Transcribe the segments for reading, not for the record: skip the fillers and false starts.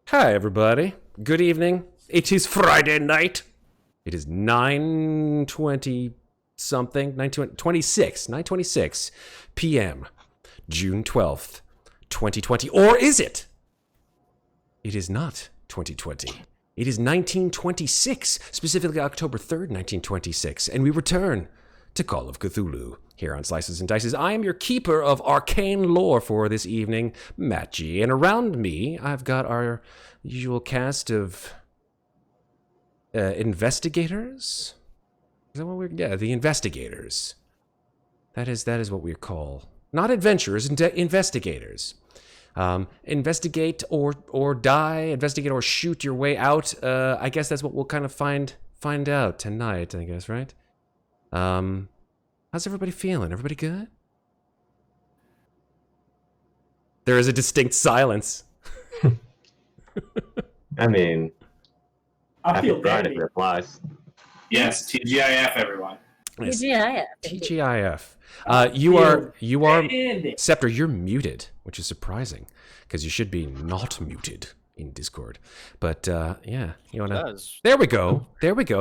Hi, everybody. Good evening. It is Friday night. It is 9:20 something, 9:26 p.m., June 12th, 2020. Or is it? It is not 2020. It is 1926, specifically October 3rd, 1926, and we return to Call of Cthulhu here on Slices and Dices. I am your keeper of arcane lore for this evening, Matt G. And around me, I've got our usual cast of investigators. Is that what we're? Yeah, the investigators. That is what we call not adventurers, investigators. Investigate or die. Investigate or shoot your way out. I guess that's what we'll kind of find out tonight. I guess, right? How's everybody feeling? Everybody good? There is a distinct silence. I mean, I feel bad. It applies. Yes, TGIF, everyone. Yes. TGIF. TGIF. You are Scepter, you're muted, which is surprising because you should be not muted in Discord. But yeah, you wanna. There we go.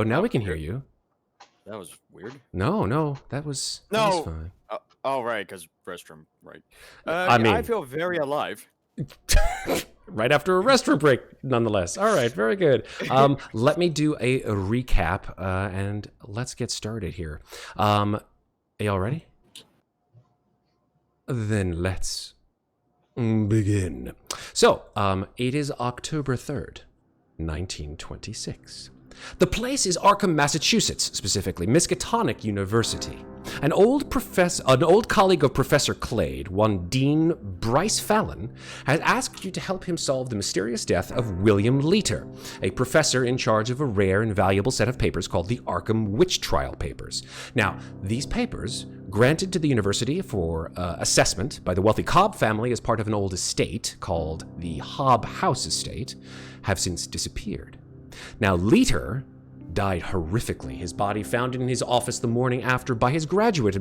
Now we can hear you. That was weird. No, that was fine. Oh, right, because restroom, right. I feel very alive. Right after a restroom break, nonetheless. All right, very good. Let me do a recap, and let's get started here. Are y'all ready? Then let's begin. So, it is October 3rd, 1926. The place is Arkham, Massachusetts, specifically Miskatonic University. An old colleague of Professor Clade, one Dean Bryce Fallon, has asked you to help him solve the mysterious death of William Leiter, a professor in charge of a rare and valuable set of papers called the Arkham Witch Trial Papers. Now, these papers, granted to the university for assessment by the wealthy Cobb family as part of an old estate called the Hobb House Estate, have since disappeared. Now, Leiter died horrifically, his body found in his office the morning after by his graduate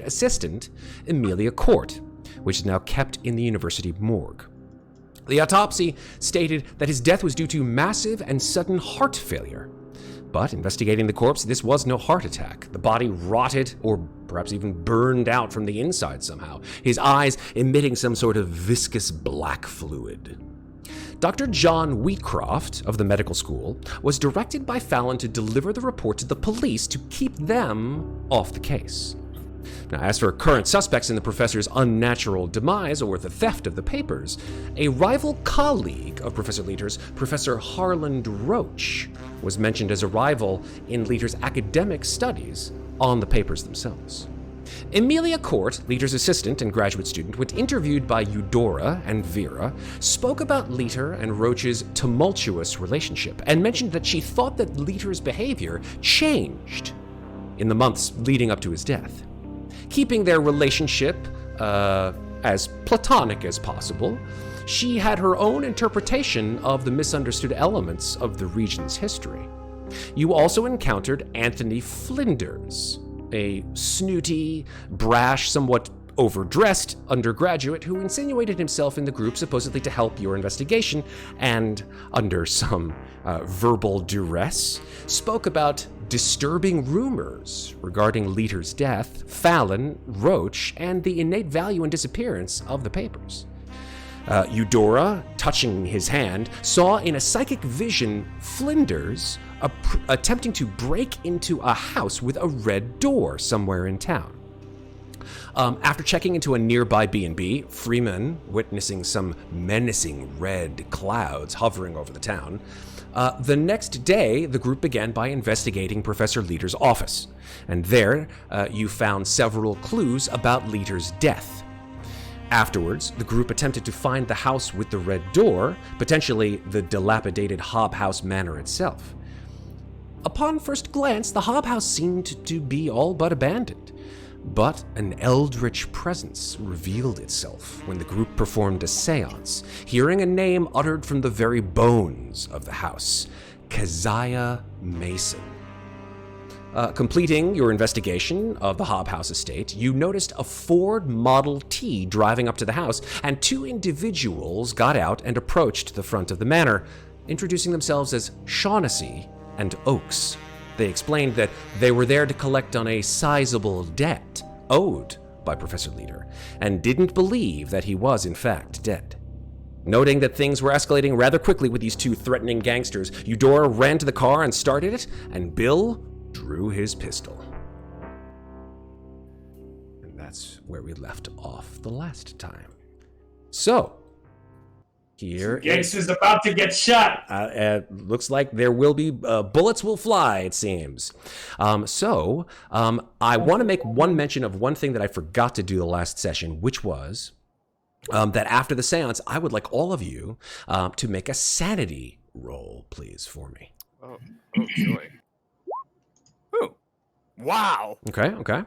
assistant, Amelia Court, which is now kept in the university morgue. The autopsy stated that his death was due to massive and sudden heart failure. But investigating the corpse, this was no heart attack. The body rotted or perhaps even burned out from the inside somehow, his eyes emitting some sort of viscous black fluid. Dr. John Wheatcroft of the medical school was directed by Fallon to deliver the report to the police to keep them off the case. Now, as for current suspects in the professor's unnatural demise or the theft of the papers, a rival colleague of Professor Leiter's, Professor Harland Roach, was mentioned as a rival in Leiter's academic studies on the papers themselves. Amelia Court, Leiter's assistant and graduate student, when interviewed by Eudora and Vera, spoke about Leiter and Roach's tumultuous relationship and mentioned that she thought that Leiter's behavior changed in the months leading up to his death. Keeping their relationship as platonic as possible, she had her own interpretation of the misunderstood elements of the region's history. You also encountered Anthony Flinders, a snooty, brash, somewhat overdressed undergraduate who insinuated himself in the group supposedly to help your investigation and, under some verbal duress, spoke about disturbing rumors regarding Leiter's death, Fallon, Roach, and the innate value and disappearance of the papers. Eudora, touching his hand, saw in a psychic vision Flinders attempting to break into a house with a red door somewhere in town. After checking into a nearby B&B, Freeman, witnessing some menacing red clouds hovering over the town, the next day the group began by investigating Professor Leiter's office, and there you found several clues about Leiter's death. Afterwards, the group attempted to find the house with the red door, potentially the dilapidated Hobb House Manor itself. Upon first glance, the Hobb House seemed to be all but abandoned. But an eldritch presence revealed itself when the group performed a seance, hearing a name uttered from the very bones of the house, Keziah Mason. Completing your investigation of the Hobhouse estate, you noticed a Ford Model T driving up to the house, and 2 individuals got out and approached the front of the manor, introducing themselves as Shaughnessy and Oakes. They explained that they were there to collect on a sizable debt owed by Professor Leader, and didn't believe that he was in fact dead. Noting that things were escalating rather quickly with these 2 threatening gangsters, Eudora ran to the car and started it, and Bill drew his pistol. And that's where we left off the last time. So, here Gangster's about to get shot. looks like there will be bullets will fly, it seems. I want to make one mention of one thing that I forgot to do the last session, which was that after the seance, I would like all of you to make a sanity roll, please, for me. Oh joy. Ooh. Wow. Okay.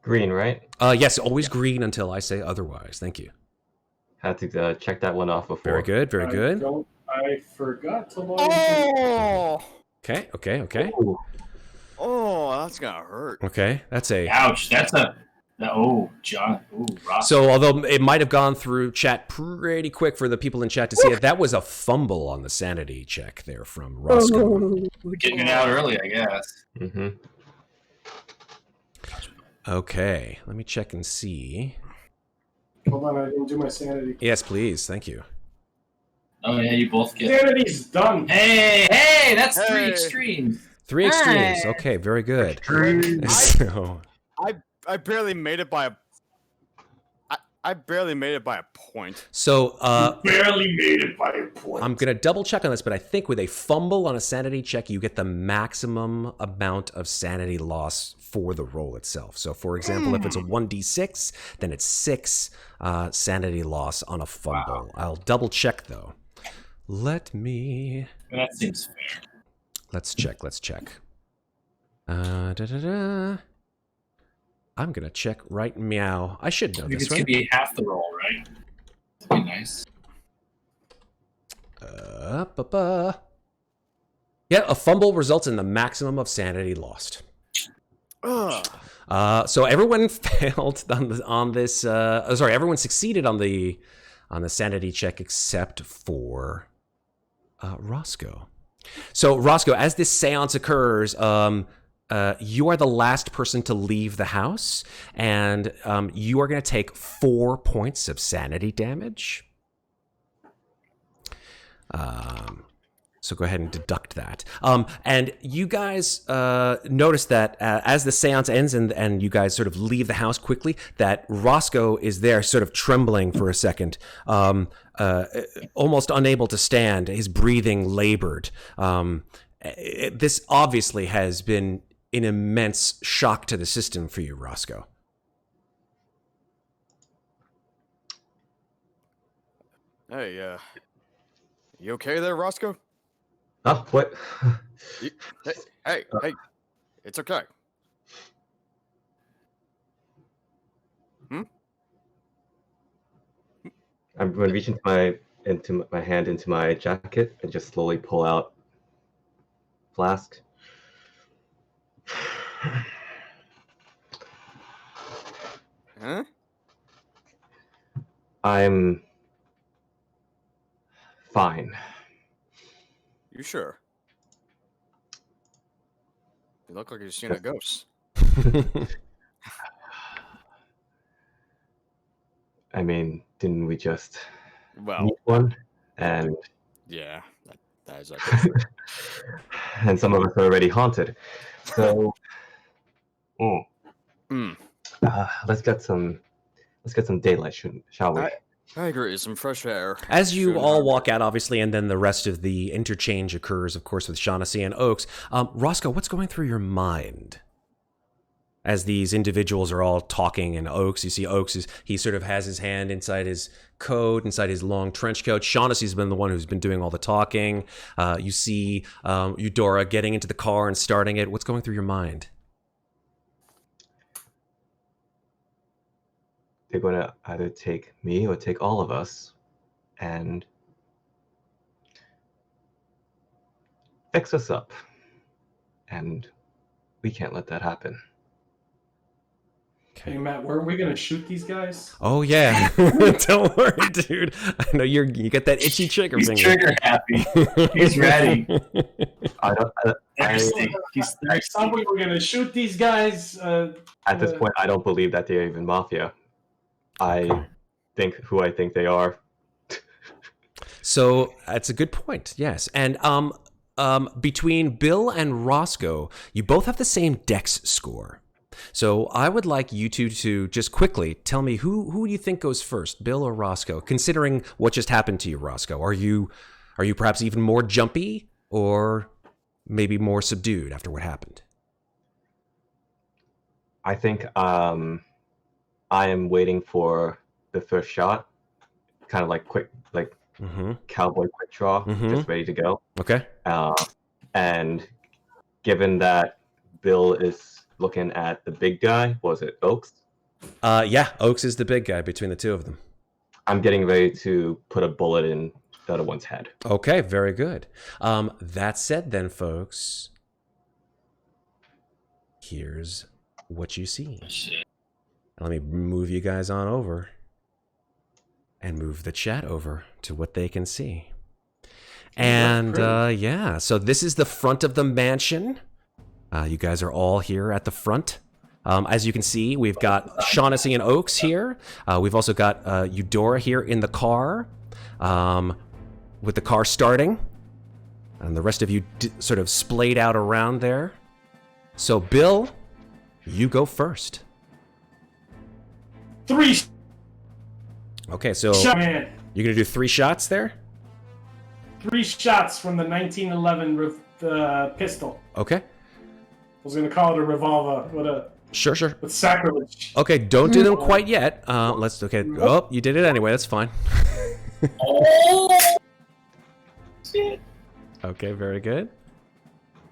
Green, right? Yes, always green until I say otherwise. Thank you. Had to check that one off before. Very good. I forgot to log Oh. Okay. Ooh. Oh, that's gonna hurt. Okay, that's a... Ouch, that's a... John. Ooh, Ross. So, although it might have gone through chat pretty quick for the people in chat to see it, that was a fumble on the sanity check there from Roscoe. Getting it out early, I guess. Mm-hmm. Okay, let me check and see. Hold on, I didn't do my sanity. Yes, please. Thank you. Oh, yeah, you both get... Sanity's done. Hey, that's 3 Hey. extremes. 3 extremes. Okay, very good. So, I barely made it by a. I barely made it by a point. so Barely made it by a point. I'm going to double check on this, but I think with a fumble on a sanity check, you get the maximum amount of sanity loss for the roll itself. So, for example, if it's a 1d6, then it's 6 sanity loss on a fumble. Wow. I'll double check, though. Let me... That seems fair. Let's check. I'm going to check right meow. I should know this, It's right? going to be half the roll, right? That'd be nice. Yeah, a fumble results in the maximum of sanity lost. Ugh. So everyone failed on this. Everyone succeeded on the sanity check except for Roscoe. So Roscoe, as this seance occurs, you are the last person to leave the house, and you are going to take 4 points of sanity damage. So go ahead and deduct that. And you guys notice that as the seance ends and you guys sort of leave the house quickly, that Roscoe is there sort of trembling for a second, almost unable to stand, his breathing labored. This obviously has been an immense shock to the system for you, Roscoe. Hey, you okay there, Roscoe? Oh, what? Hey, it's okay. I'm going to reach into my hand into my jacket and just slowly pull out flask. Huh? I'm fine. You sure? You look like you've seen a ghost. I mean, didn't we just Well, meet one? And yeah, that is actually true. and some of us are already haunted. So, let's get some daylight, shall we? I agree. Some fresh air. As you Shouldn't all harm walk out, obviously, and then the rest of the interchange occurs, of course, with Shaughnessy and Oakes. Roscoe, what's going through your mind? As these individuals are all talking, and Oakes, you see Oakes, he sort of has his hand inside his coat, inside his long trench coat. Shaughnessy's been the one who's been doing all the talking. You see Eudora getting into the car and starting it. What's going through your mind? they're going to either take me or take all of us and fix us up. And we can't let that happen. Hey, Matt, weren't we going to shoot these guys? Oh, yeah. Don't worry, dude. I know you get that itchy trigger He's finger. trigger happy. He's ready. I Thirsty. He's I thirsty. thought we were going to shoot these guys. at this point, I don't believe that they're even mafia. I think who I think they are. So that's a good point. Yes, and between Bill and Roscoe, you both have the same Dex score. So I would like you two to just quickly tell me who do you think goes first, Bill or Roscoe? Considering what just happened to you, Roscoe, are you perhaps even more jumpy or maybe more subdued after what happened? I think I am waiting for the first shot, kind of like quick, like cowboy quick draw, just ready to go. Okay. And given that Bill is looking at the big guy, was it Oaks? Yeah, Oaks is the big guy between the two of them. I'm getting ready to put a bullet in the other one's head. Okay, very good. That said then, folks, here's what you see. Shit. Let me move you guys on over and move the chat over to what they can see. And yeah, so this is the front of the mansion. You guys are all here at the front. As you can see, we've got Shaughnessy and Oaks here. We've also got Eudora here in the car, with the car starting. And the rest of you sort of splayed out around there. So, Bill, you go first. 3 Okay, so shot, man. you're going to do 3 shots there? 3 shots from the 1911 pistol. Okay. I was going to call it a revolver. Sure. With sacrilege. Okay, don't do them quite yet. Okay. Oh, you did it anyway. That's fine. Oh! Shit. Okay, very good.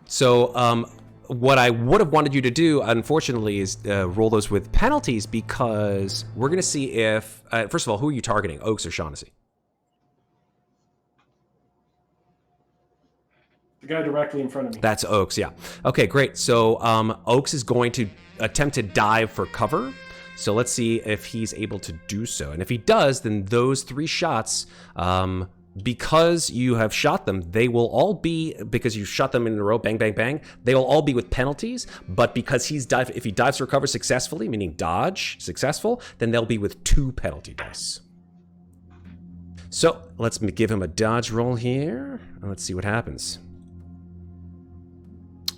So, what I would have wanted you to do, unfortunately, is roll those with penalties because we're going to see if, first of all, who are you targeting, Oaks or Shaughnessy? The guy directly in front of me. That's Oaks, yeah. Okay, great. So Oaks is going to attempt to dive for cover. So let's see if he's able to do so. And if he does, then those 3 shots, because you have shot them, they will all be, because you shot them in a row, bang, bang, bang, they will all be with penalties. But because if he dives for cover successfully, meaning dodge successful, then they'll be with 2 penalty dice. So let's give him a dodge roll here. And let's see what happens.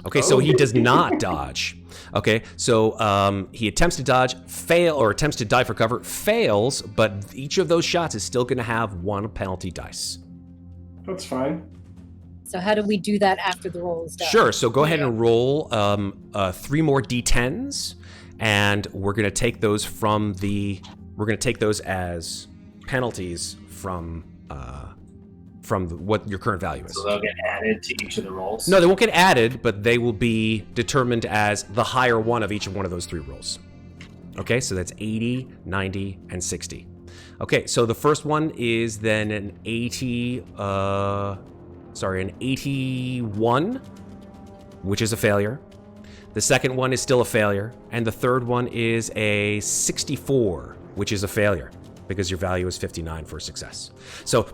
Okay, so he does not dodge. Okay, so he attempts to dodge, attempts to dive for cover, fails, but each of those shots is still going to have 1 penalty dice. That's fine. So how do we do that after the roll is done? Sure, so go ahead and roll 3 more d10s, and we're going to take those as penalties from what your current value is. So they'll get added to each of the rolls? No, they won't get added, but they will be determined as the higher one of each of one of those 3 rolls. Okay, so that's 80, 90, and 60. Okay, so the first one is then an 81, which is a failure. The second one is still a failure. And the third one is a 64, which is a failure, because your value is 59 for success. So...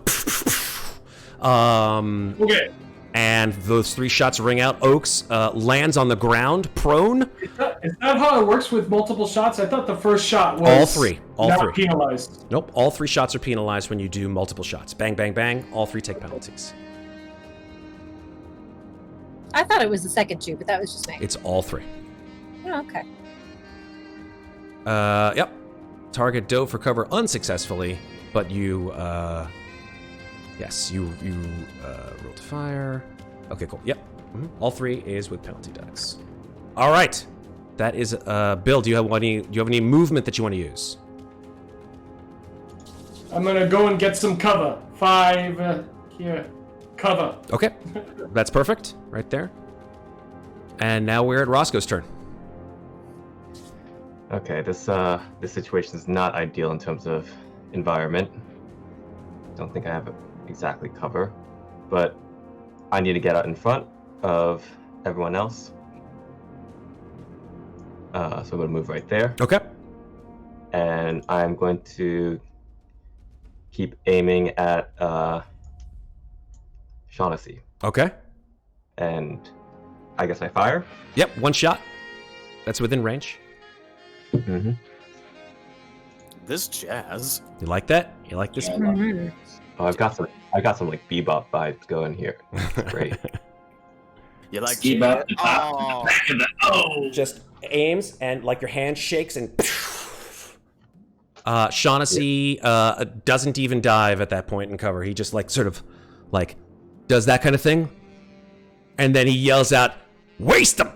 Okay. And those 3 shots ring out. Oaks lands on the ground, prone. Is that how it works with multiple shots? I thought the first shot was All three. penalized. Nope, all 3 shots are penalized when you do multiple shots. Bang, bang, bang. All 3 take penalties. I thought it was the second 2, but that was just me. It's all 3. Oh, okay. Yep. Target dove for cover unsuccessfully, but you, yes, you rolled to fire. Okay, cool. Yep. All 3 is with penalty dice. All right. That is, Bill, do you have any movement that you want to use? I'm going to go and get some cover. 5, here. Cover. Okay. That's perfect. Right there. And now we're at Roscoe's turn. Okay, this situation is not ideal in terms of environment. Don't think I have exactly cover, but I need to get out in front of everyone else. So I'm going to move right there. Okay. And I'm going to keep aiming at Shaughnessy. Okay. And I guess I fire. Yep, one shot. That's within range. Mm-hmm. This jazz. You like that? You like this? Mhm. Oh, I got some like bebop vibes going here. It's great. You like Keep jazz? up the top. Oh. Back of the oh. Just aims and like your hand shakes and Shaughnessy doesn't even dive at that point in cover. He just like sort of like does that kind of thing, and then he yells out, "Waste them!"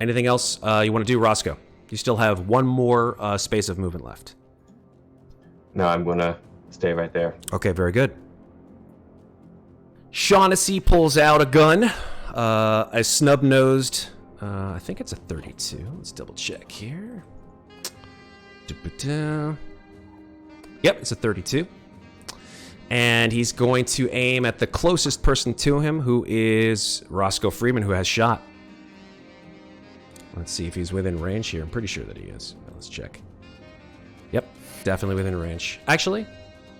Anything else you want to do, Roscoe? You still have one more space of movement left. No, I'm gonna stay right there. Okay, very good. Shaughnessy pulls out a gun, a snub-nosed, I think it's a 32. Let's double check here. Yep, it's a 32. And he's going to aim at the closest person to him, who is Roscoe Freeman, who has shot. Let's see if he's within range here. I'm pretty sure that he is. Let's check. Yep, definitely within range. Actually,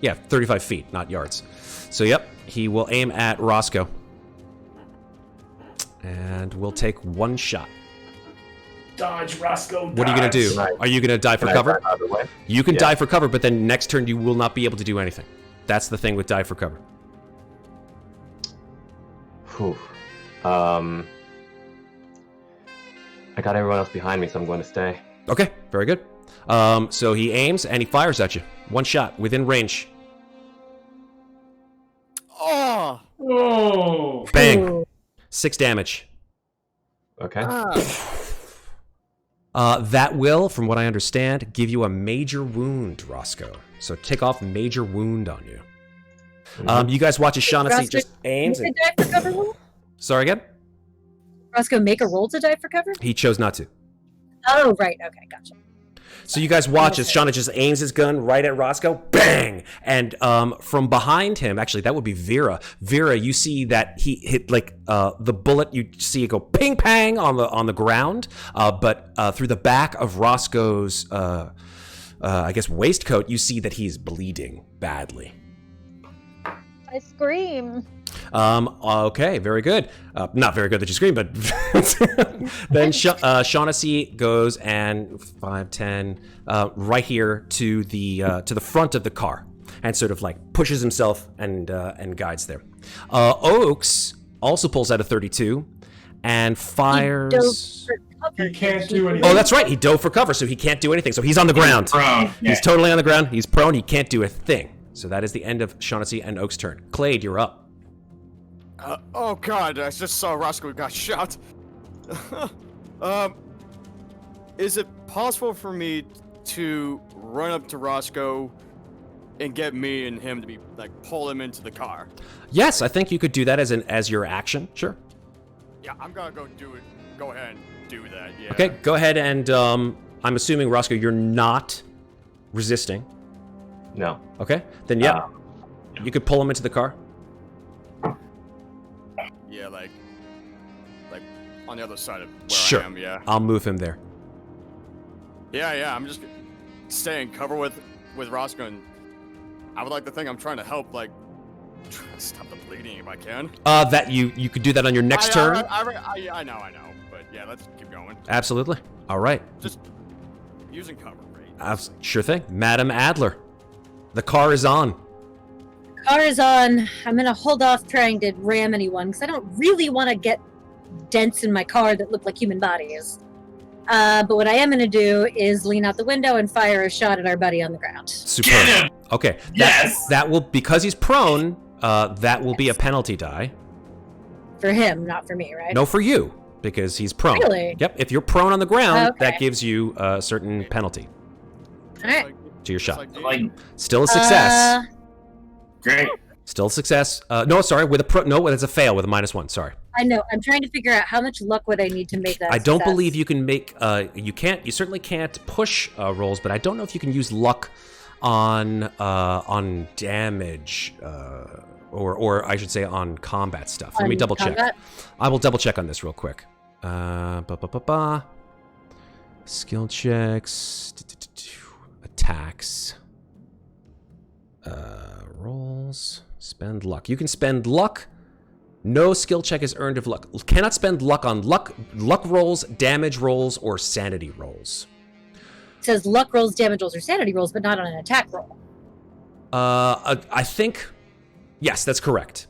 yeah, 35 feet, not yards. So, yep, he will aim at Roscoe. And we'll take one shot. Dodge, Roscoe. What are you going to do? Right. Are you going to die for Can I cover? dive out of the way? You can Yeah. die for cover, but then next turn you will not be able to do anything. That's the thing with die for cover. Whew. I got everyone else behind me, so I'm going to stay. Okay, very good. So he aims and he fires at you. One shot, within range. Oh. Oh. Bang. Ooh. 6 damage. Okay. That will, from what I understand, give you a major wound, Roscoe. So take off major wound on you. You guys watch as Shaughnessy Roscoe, just aims Make and... a die for cover roll? Sorry again? Roscoe, make a roll to die for cover? He chose not to. Oh, right. Okay, gotcha. So you guys watch as Shauna just aims his gun right at Roscoe. Bang! And from behind him, actually, that would be Vera. Vera, you see that he hit like the bullet. You see it go ping pang on the ground, but through the back of Roscoe's, I guess, waistcoat, you see that he's bleeding badly. I scream. Okay, very good. Not very good that you scream, but then Shaughnessy goes and 5, 10, right here to the front of the car and sort of like pushes himself and guides there. Oaks also pulls out a 32 and fires. He can't do anything. Oh, that's right. He dove for cover, so he can't do anything. So he's on the ground. Prone. Yeah. He's totally on the ground. He's prone. He can't do a thing. So that is the end of Shaughnessy and Oak's turn. Clade, you're up. Oh god, I just saw Roscoe got shot. Is it possible for me to run up to Roscoe and get me and him to be like pull him into the car? Yes, I think you could do that as your action. Sure. Yeah, I'm gonna go do it. Go ahead and do that. Yeah. Okay, go ahead and I'm assuming Roscoe, you're not resisting. No. Okay, then yeah, you could pull him into the car. Yeah, like on the other side of where Sure. I am. Yeah. I'll move him there. Yeah. I'm just staying cover with Roscoe, and I would like to think I'm trying to help, like try to stop the bleeding if I can. That you could do that on your next turn. I know, but yeah, let's keep going. Absolutely. All right. Just using cover, right? Sure thing, Madam Adler. The car is on. Car is on. I'm gonna hold off trying to ram anyone because I don't really want to get dents in my car that look like human bodies. But what I am gonna do is lean out the window and fire a shot at our buddy on the ground. Superb. Okay. Yes! That will, because he's prone. That will be a penalty die. For him, not for me, right? No, for you, because he's prone. Really? Yep. If you're prone on the ground, Okay. that gives you a certain penalty All right. to your shot. Like, Still a success. great. Still a success. No, sorry, with a no, it's a fail with a -1. Sorry. I know. I'm trying to figure out how much luck would I need to make that. I don't success. believe you can make. You can't. You certainly can't push rolls, but I don't know if you can use luck on damage, or I should say on combat stuff. Let me double check. I will double check on this real quick. Skill checks, attacks, rolls. Spend luck. You can spend luck. No skill check is earned if luck. Cannot spend luck on luck rolls, damage rolls, or sanity rolls. It says luck rolls, damage rolls, or sanity rolls, but not on an attack roll. I think, yes, that's correct.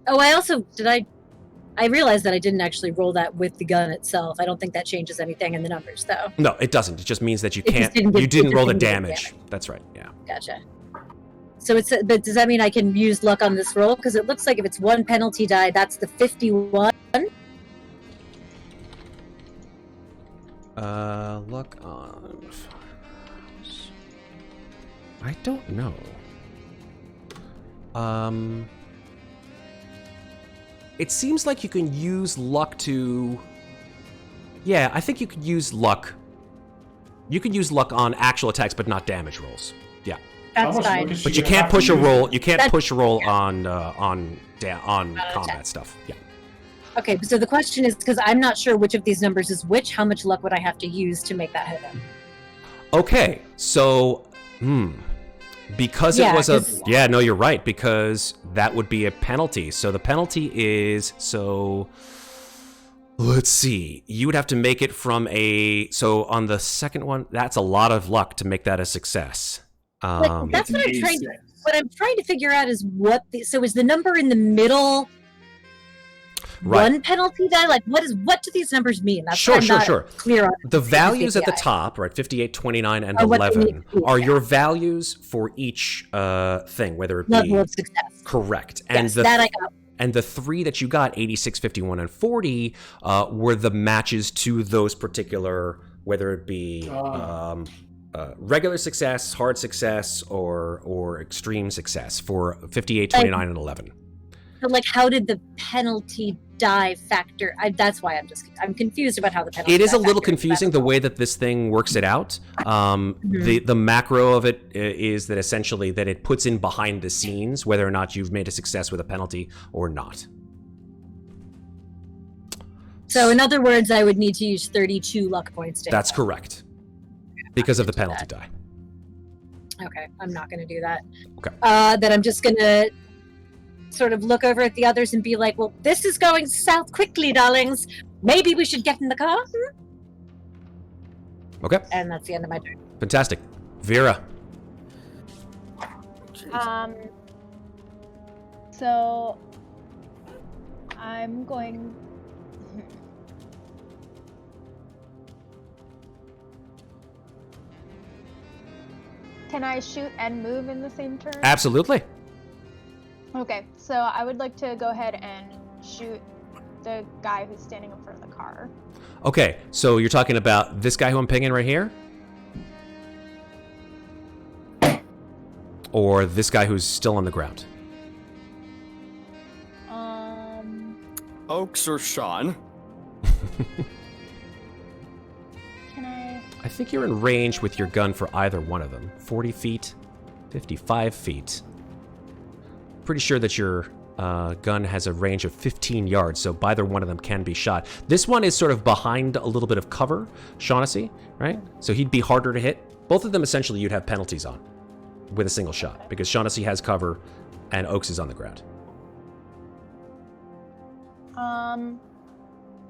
Oh, I realized that I didn't actually roll that with the gun itself. I don't think that changes anything in the numbers, though. No, it doesn't. It just means that you It just can't. didn't You didn't roll the get damage. That's right. Yeah. Gotcha. So but does that mean I can use luck on this roll? Because it looks like if it's one penalty die, that's the 51. Luck on. I don't know. It seems like you can use luck to. Yeah, I think you could use luck. You can use luck on actual attacks, but not damage rolls. Yeah. That's fine. But you can't push a roll. You can't push a roll on combat attack. stuff. Yeah. Okay, so the question is, because I'm not sure which of these numbers is which, how much luck would I have to use to make that hit him? Okay, so because it was no, you're right, because that would be a penalty. So the penalty is let's see. You would have to make it from on the second one, that's a lot of luck to make that a success. That's what I'm trying to figure out is is the number in the middle one penalty die? Like what do these numbers mean? That's sure. Clear on the values at the top, right, 58, 29, and 11 are your values for each thing, whether it be level of success. Correct. Yes, that I got. And the 3 that you got, 86, 51, and 40, were the matches to those particular, whether it be regular success, hard success, or extreme success for 58, 29, and 11. But how did the penalty die factor? That's why I'm confused about how the penalty. It is die a little factor confusing the way that this thing works it out. The macro of it is that essentially that it puts in behind the scenes whether or not you've made a success with a penalty or not. So in other words, I would need to use 32 luck points to. That's correct. Because of the penalty die. Okay, I'm not going to do that. Okay. Then I'm just going to sort of look over at the others and be like, well, this is going south quickly, darlings. Maybe we should get in the car. Okay. And that's the end of my turn. Fantastic. Vera. So I'm going. Can I shoot and move in the same turn? Absolutely. Okay, so I would like to go ahead and shoot the guy who's standing in front of the car. Okay, so you're talking about this guy who I'm pinging right here? Or this guy who's still on the ground? Oaks or Sean? Can I? I think you're in range with your gun for either one of them. 40 feet, 55 feet. Pretty sure that your gun has a range of 15 yards, so either one of them can be shot. This one is sort of behind a little bit of cover, Shaughnessy, right? So he'd be harder to hit. Both of them, essentially, you'd have penalties on with a single shot, because Shaughnessy has cover and Oaks is on the ground.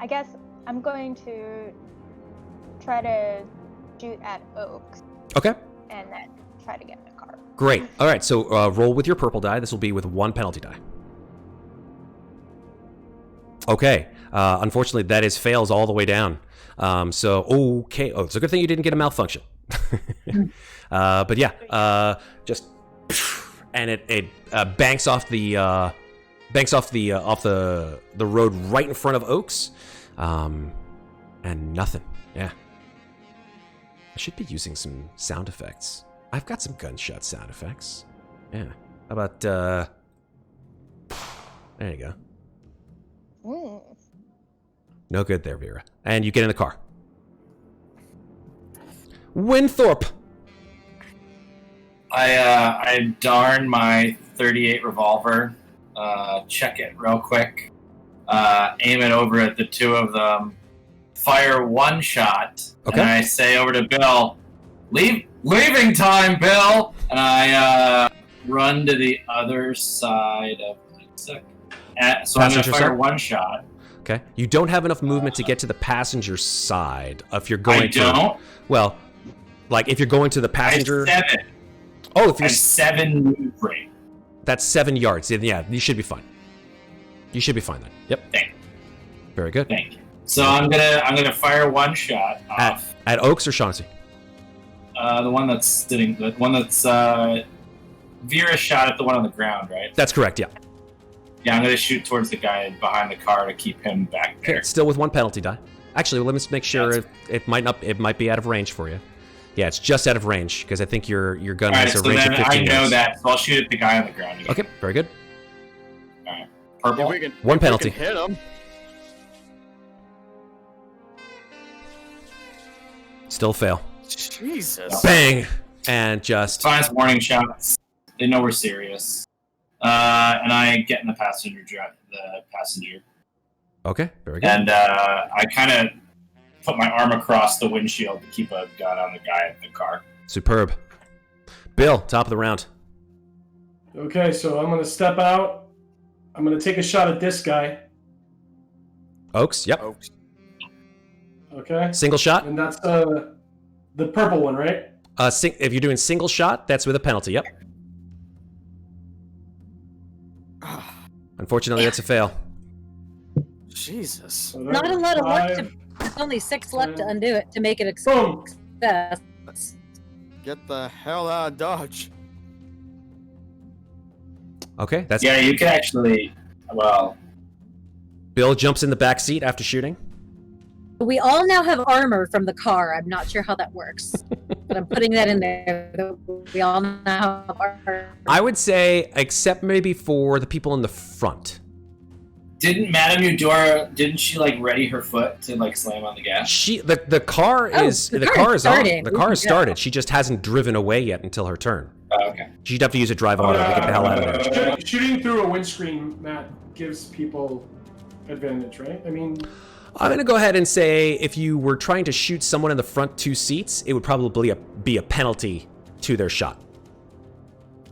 I guess I'm going to try to shoot at Oaks. Okay. And then try to get in the car. Great. All right, so roll with your purple die. This will be with 1 penalty die. Okay. Unfortunately, that is fails all the way down. Okay. Oh, it's a good thing you didn't get a malfunction. But yeah, just and it banks off the road right in front of Oaks, and nothing. Yeah. I should be using some sound effects. I've got some gunshot sound effects. Yeah. How about, there you go. Mm. No good there, Vera. And you get in the car. Winthorp! I darn my 38 revolver, check it real quick, aim it over at the two of them, fire one shot, Okay. and I say over to Bill, leaving time, Bill! And I run to the other side of the so I'm going to Passenger fire side? one shot. Okay. You don't have enough movement to get to the passenger side if you're going I don't. Well, like if you're going to the passenger. I have 7. Oh, if I you're. have 7 move rate. That's 7 yards. Yeah, you should be fine. You should be fine then. Yep. Thank you. Very good. Thank you. So I'm gonna fire one shot off. At Oaks or Shaughnessy? The one that's sitting. The one that's Vera shot at the one on the ground, right? That's correct. Yeah. Yeah, I'm gonna shoot towards the guy behind the car to keep him back Okay. there. Still with 1 penalty die. Actually, let me just make sure it might be out of range for you. Yeah, it's just out of range because I think your gun All right, has a so range then of I 15 know yards. that, so I'll shoot at the guy on the ground. Again. Okay. Very good. All right. Purple. If we can, One if we penalty. can hit him. Still fail. Jesus. Bang! And just. Finest warning shots. They know we're serious. And I get in the passenger. Okay. Very good. And I kind of put my arm across the windshield to keep a gun on the guy in the car. Superb. Bill, top of the round. Okay, so I'm gonna step out. I'm gonna take a shot at this guy. Oaks. Yep. Oh, Okay, Single shot. and that's the purple one, right? If you're doing single shot, that's with a penalty. Yep. Unfortunately, that's a fail. Jesus. So Not a that's lot of work. 5. There's only 6 left to undo it to make it a Boom. success. Get the hell out of Dodge. Okay. That's Yeah, you can actually. Well, Bill jumps in the back seat after shooting. We all now have armor from the car. I'm not sure how that works, but I'm putting that in there. We all now have armor. I would say, except maybe for the people in the front. didn't Madame Eudora? Didn't she like ready her foot to like slam on the gas? The car Oh, is the the car car is is on. starting. The car is Yeah. started. She just hasn't driven away yet until her turn. Oh, okay. She'd have to use a drive auto to get the hell out of there. Shooting through a windscreen, Matt, gives people advantage, right? I mean, I'm going to go ahead and say if you were trying to shoot someone in the front 2 seats, it would probably be a penalty to their shot.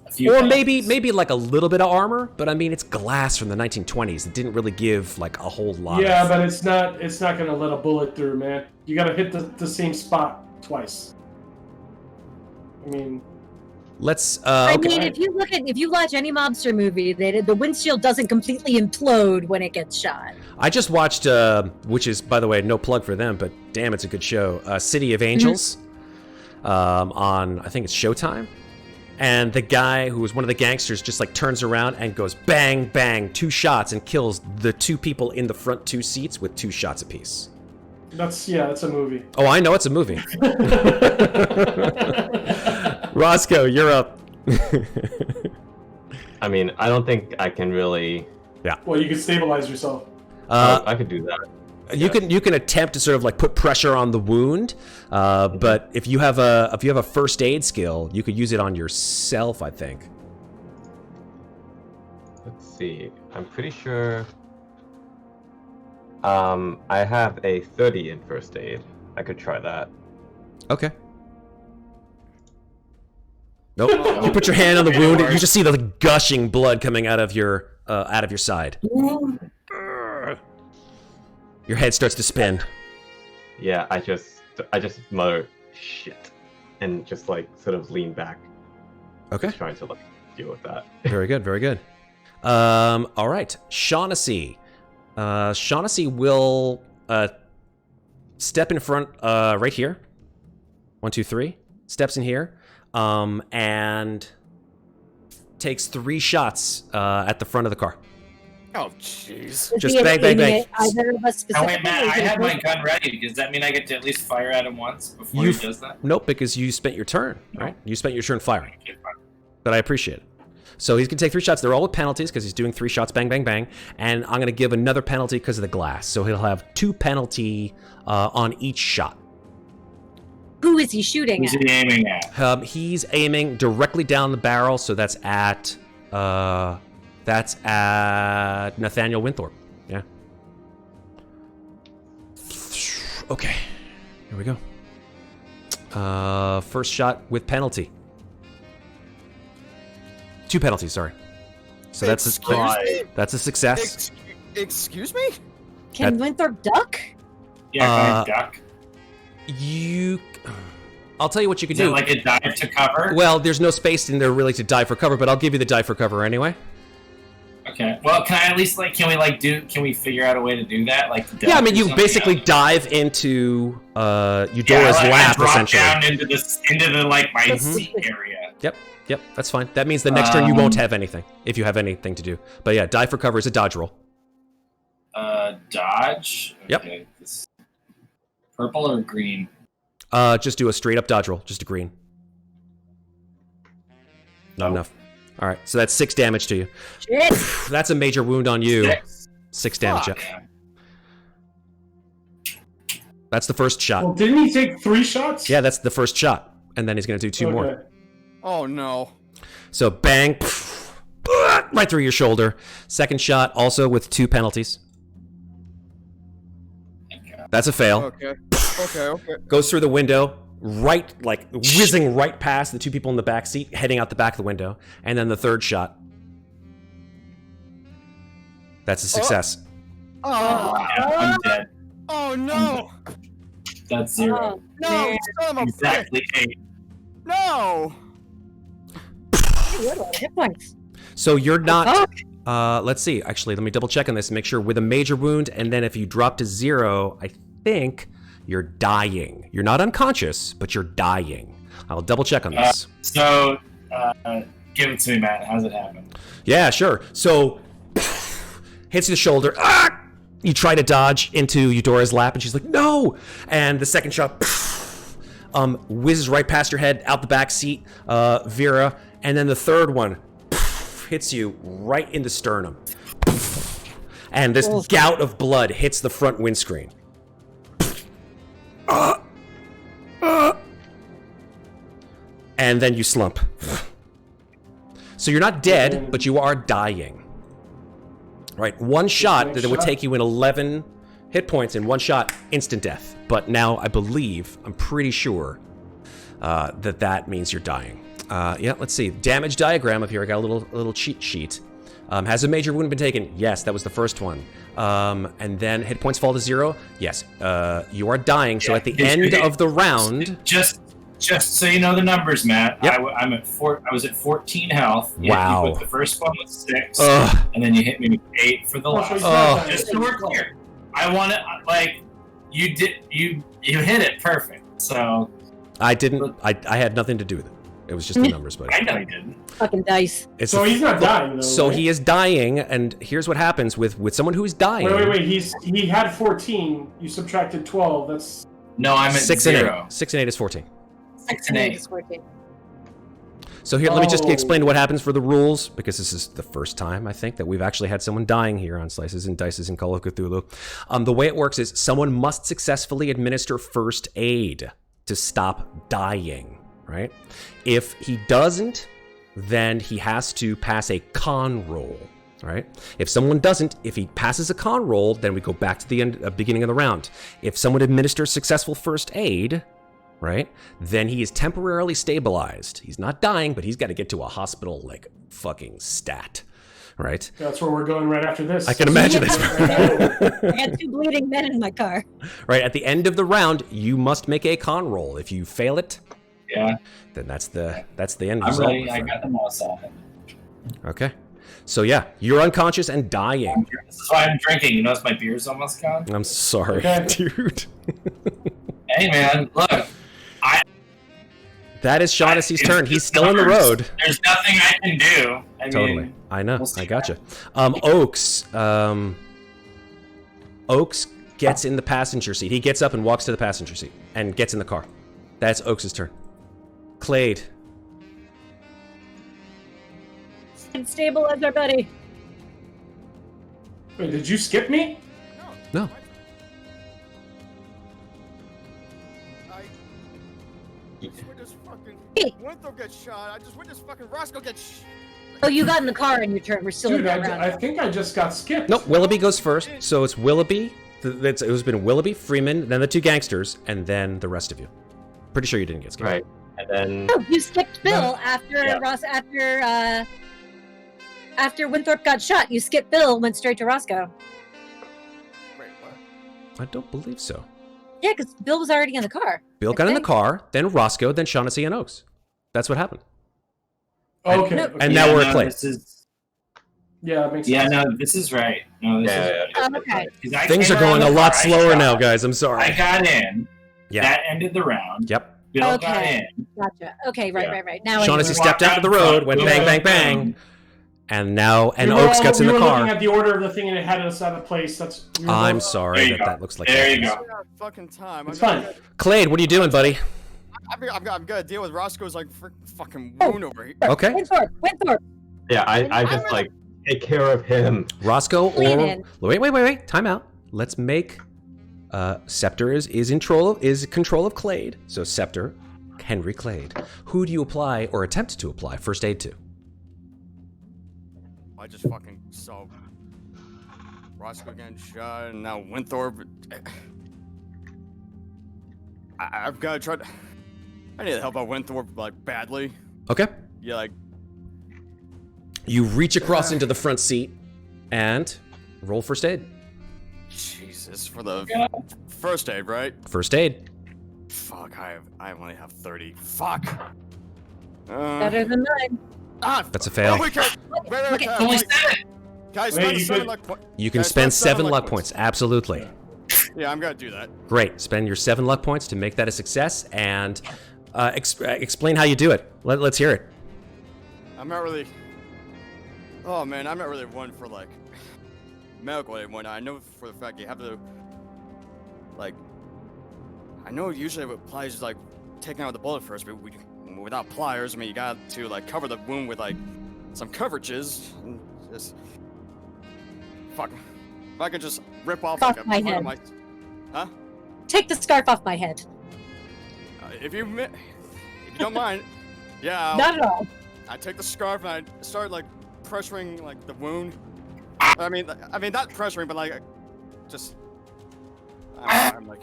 A few Or penalties. maybe like a little bit of armor, but I mean it's glass from the 1920s. It didn't really give like a whole lot. yeah, of... but it's not gonna let a bullet through, man. You gotta hit the same spot twice. I mean, Let's. I Okay. mean, if you watch any mobster movie, the windshield doesn't completely implode when it gets shot. I just watched, which is by the way no plug for them, but damn, it's a good show. City of Angels, on I think it's Showtime, and the guy who was one of the gangsters just like turns around and goes bang bang 2 shots and kills the 2 people in the front 2 seats with 2 shots apiece. that's a movie. Oh, I know it's a movie. Roscoe, you're up. I mean, I don't think I can really. Well, you can stabilize yourself. I could do that. You can attempt to sort of like put pressure on the wound, but if you have a first aid skill, you could use it on yourself, I think. Let's see. I'm pretty sure. I have a 30 in first aid. I could try that. Okay. Nope. You put your hand on the wound, and you just see the gushing blood coming out of your side. Your head starts to spin. Yeah, I just mutter shit, and just like sort of lean back, Okay. just trying to like deal with that. Very good. Very good. All right, Shaughnessy. Shaughnessy will step in front right here. 1, 2, 3. Steps in here. And takes 3 shots at the front of the car. Oh, jeez. Just Is he bang, bang, aiming bang. at either of us Oh wait, specifically, Matt, or I is it have my both? gun ready. Does that mean I get to at least fire at him once before You've- he does that? Nope, because you spent your turn, right? You spent your turn firing, Okay, fine. but I appreciate it. So he's going to take 3 shots. They're all with penalties because he's doing 3 shots, bang, bang, bang. And I'm going to give another penalty because of the glass. So he'll have 2 penalty on each shot. Who is he shooting Who's at? he aiming at? He's aiming directly down the barrel, so that's at Nathaniel Winthorp. Yeah. Okay. Here we go. First shot with penalty. 2 penalties, sorry. So that's a success. Excuse me? Can Winthorp duck? Yeah, can I duck? I'll tell you what you can Is it do. like a dive to cover? Well, there's no space in there really to dive for cover, but I'll give you the dive for cover anyway. Okay. Well, can I at least can we figure out a way to do that? Like, Yeah, I mean, you basically dive into Eudora's lap, drop essentially. down into the my seat area. Yep, that's fine. That means the next turn you won't have anything, if you have anything to do. But yeah, dive for cover is a dodge roll. Dodge? Yep. Okay. Purple or green? Just do a straight up dodge roll, just a green. Not enough. All right, so that's 6 damage to you. Shit. That's a major wound on you. 6. 6 damage. Fuck. Yeah. That's the first shot. Well, didn't he take 3 shots? Yeah, that's the first shot, and then he's gonna do 2 more. Oh no. So bang, right through your shoulder. Second shot, also with 2 penalties. That's a fail. Okay. Okay. Goes through the window, right, like whizzing right past the 2 people in the back seat, heading out the back of the window. And then the third shot. That's a success. Oh. Yeah, I'm dead. Oh no. That's 0. No. Son of a Exactly 8. No. You had a lot of hit points. So you're not. Let's see. Actually, let me double check on this. Make sure with a major wound, and then if you drop to 0, I think you're dying. You're not unconscious, but you're dying. I'll double check on this. So, give it to me, Matt. How's it happen? Yeah, sure. So hits the shoulder. You try to dodge into Eudora's lap, and she's like, "No!" And the second shot whizzes right past your head, out the back seat, Vera. And then the third one hits you right in the sternum. And this gout of blood hits the front windscreen. And then you slump. So you're not dead, but you are dying. Right, 1 shot that would take you in 11 hit points in 1 shot, instant death. But now I believe, I'm pretty sure, that means you're dying. Yeah, let's see. Damage diagram up here. I got a little cheat sheet. Has a major wound been taken? Yes, that was the first one. And then hit points fall to 0? Yes. You are dying, so at the end of the round... Just so you know the numbers, Matt. Yep. I'm at 4. I was at 14 health. Wow. You put the first one with 6, and then you hit me with 8 for the last. Just so we're clear, I want to you did you hit it perfect. So I didn't. I had nothing to do with it. It was just the numbers, buddy. I know you didn't. Fucking dice. So he's not dying, though. So right? he is dying, and here's what happens with someone who's dying. Wait. He had 14. You subtracted 12. That's No, I'm at 6 0. and 8. 6 and 8 is 14. 6 and 8. is 14. So here, let me just explain what happens for the rules, because this is the first time, I think, that we've actually had someone dying here on Slices and Dices in Call of Cthulhu. The way it works is someone must successfully administer first aid to stop dying, right? If he doesn't, then he has to pass a con roll, right? If someone doesn't, if he passes a con roll, then we go back to the beginning of the round. If someone administers successful first aid, right, then he is temporarily stabilized. He's not dying, but he's got to get to a hospital like fucking stat, right? That's where we're going right after this. I can imagine this. I had 2 bleeding men in my car. Right, at the end of the round, you must make a con roll. If you fail it, Yeah. then that's the end I'm result. ready. I got the mouse on it. Okay. So yeah, you're unconscious and dying. This is why I'm drinking. You notice my beer's almost gone? I'm sorry, Okay. dude. Hey, man. Look. That is Shaughnessy's It's turn. He's just still on the numbers. road. There's nothing I can do. I Totally. mean, I know. we'll see I gotcha. Oaks. Oaks gets in the passenger seat. He gets up and walks to the passenger seat and gets in the car. That's Oaks' turn. Clade. And stabilize our buddy. Wait, did you skip me? No. I just witnessed fucking Hey. Winthorp get shot. I just witnessed fucking Roscoe get Oh, you got in the car and your turn. We're still Dude, in that round. I think I just got skipped. Nope, Willoughby goes first. So it's Willoughby. It was been Willoughby, Freeman, then the two gangsters, and then the rest of you. Pretty sure you didn't get skipped. Right. And then Oh, you skipped Bill after Yeah. after Winthorp got shot. You skipped Bill, went straight to Roscoe. Wait, what? I don't believe so. Yeah, because Bill was already in the car. Bill got in the think. car, then Roscoe, then Shaughnessy and Oaks. That's what happened. Okay. No. okay. And now we're at Clade. This is, Yeah, that makes yeah, sense. no, this is right. No, this is right. Okay. 'Cause I Things came are going a around the lot car, I slower shot. now, guys. I'm sorry. I got in. Yeah. That ended the round. Yep. Bill got Okay. in. Gotcha. Okay, right, Yeah. right. Now I Shaughnessy know. stepped out of the road, went bang, bang, bang. And now, and Oaks gets in the We were looking car. at the order of the thing and it had us out of place. We were I'm both- sorry There you that go. that looks like There that. you go. I don't have fucking time. It's fine. Clade, what are you doing, buddy? I'm gonna deal with Roscoe's like fucking Oh. wound over here. Okay. Winthorp. yeah, I just like take care of him. Roscoe or Freeman. wait. Time out. Let's make Scepter is in control of Clade. So Scepter, Henry Clade. Who do you apply or attempt to apply first aid to? I just fucking saw Roscoe getting shot, and now Winthorp. I've got to try to. I need to help out Winthorp like badly. Okay. Yeah, like You reach across into the front seat and roll first aid. Jesus for the first aid, right? First aid. Fuck, I only have 30. Fuck. Better than mine. That's a fail. Oh, wait, wait, Okay. Only seven. Guys, Wait, spend you 7 could- luck points. You can Guys, spend spend 7 luck points. Absolutely. Yeah, I'm gonna do that. Great. Spend your 7 luck points to make that a success and explain how you do it. Let's hear it. I'm not really. Oh man, I'm not really one for like medical aid and whatnot. I know for the fact you have to like. I know usually it applies like taking out the bullet first, but without pliers, I mean you got to like cover the wound with like some coverages. And just fuck. If I could just rip off Off like a my part of head. Huh? Take the scarf off my head. If you don't mind, yeah. Not at all. I take the scarf and I start like pressuring like the wound. I mean not pressuring, but like just. I'm like.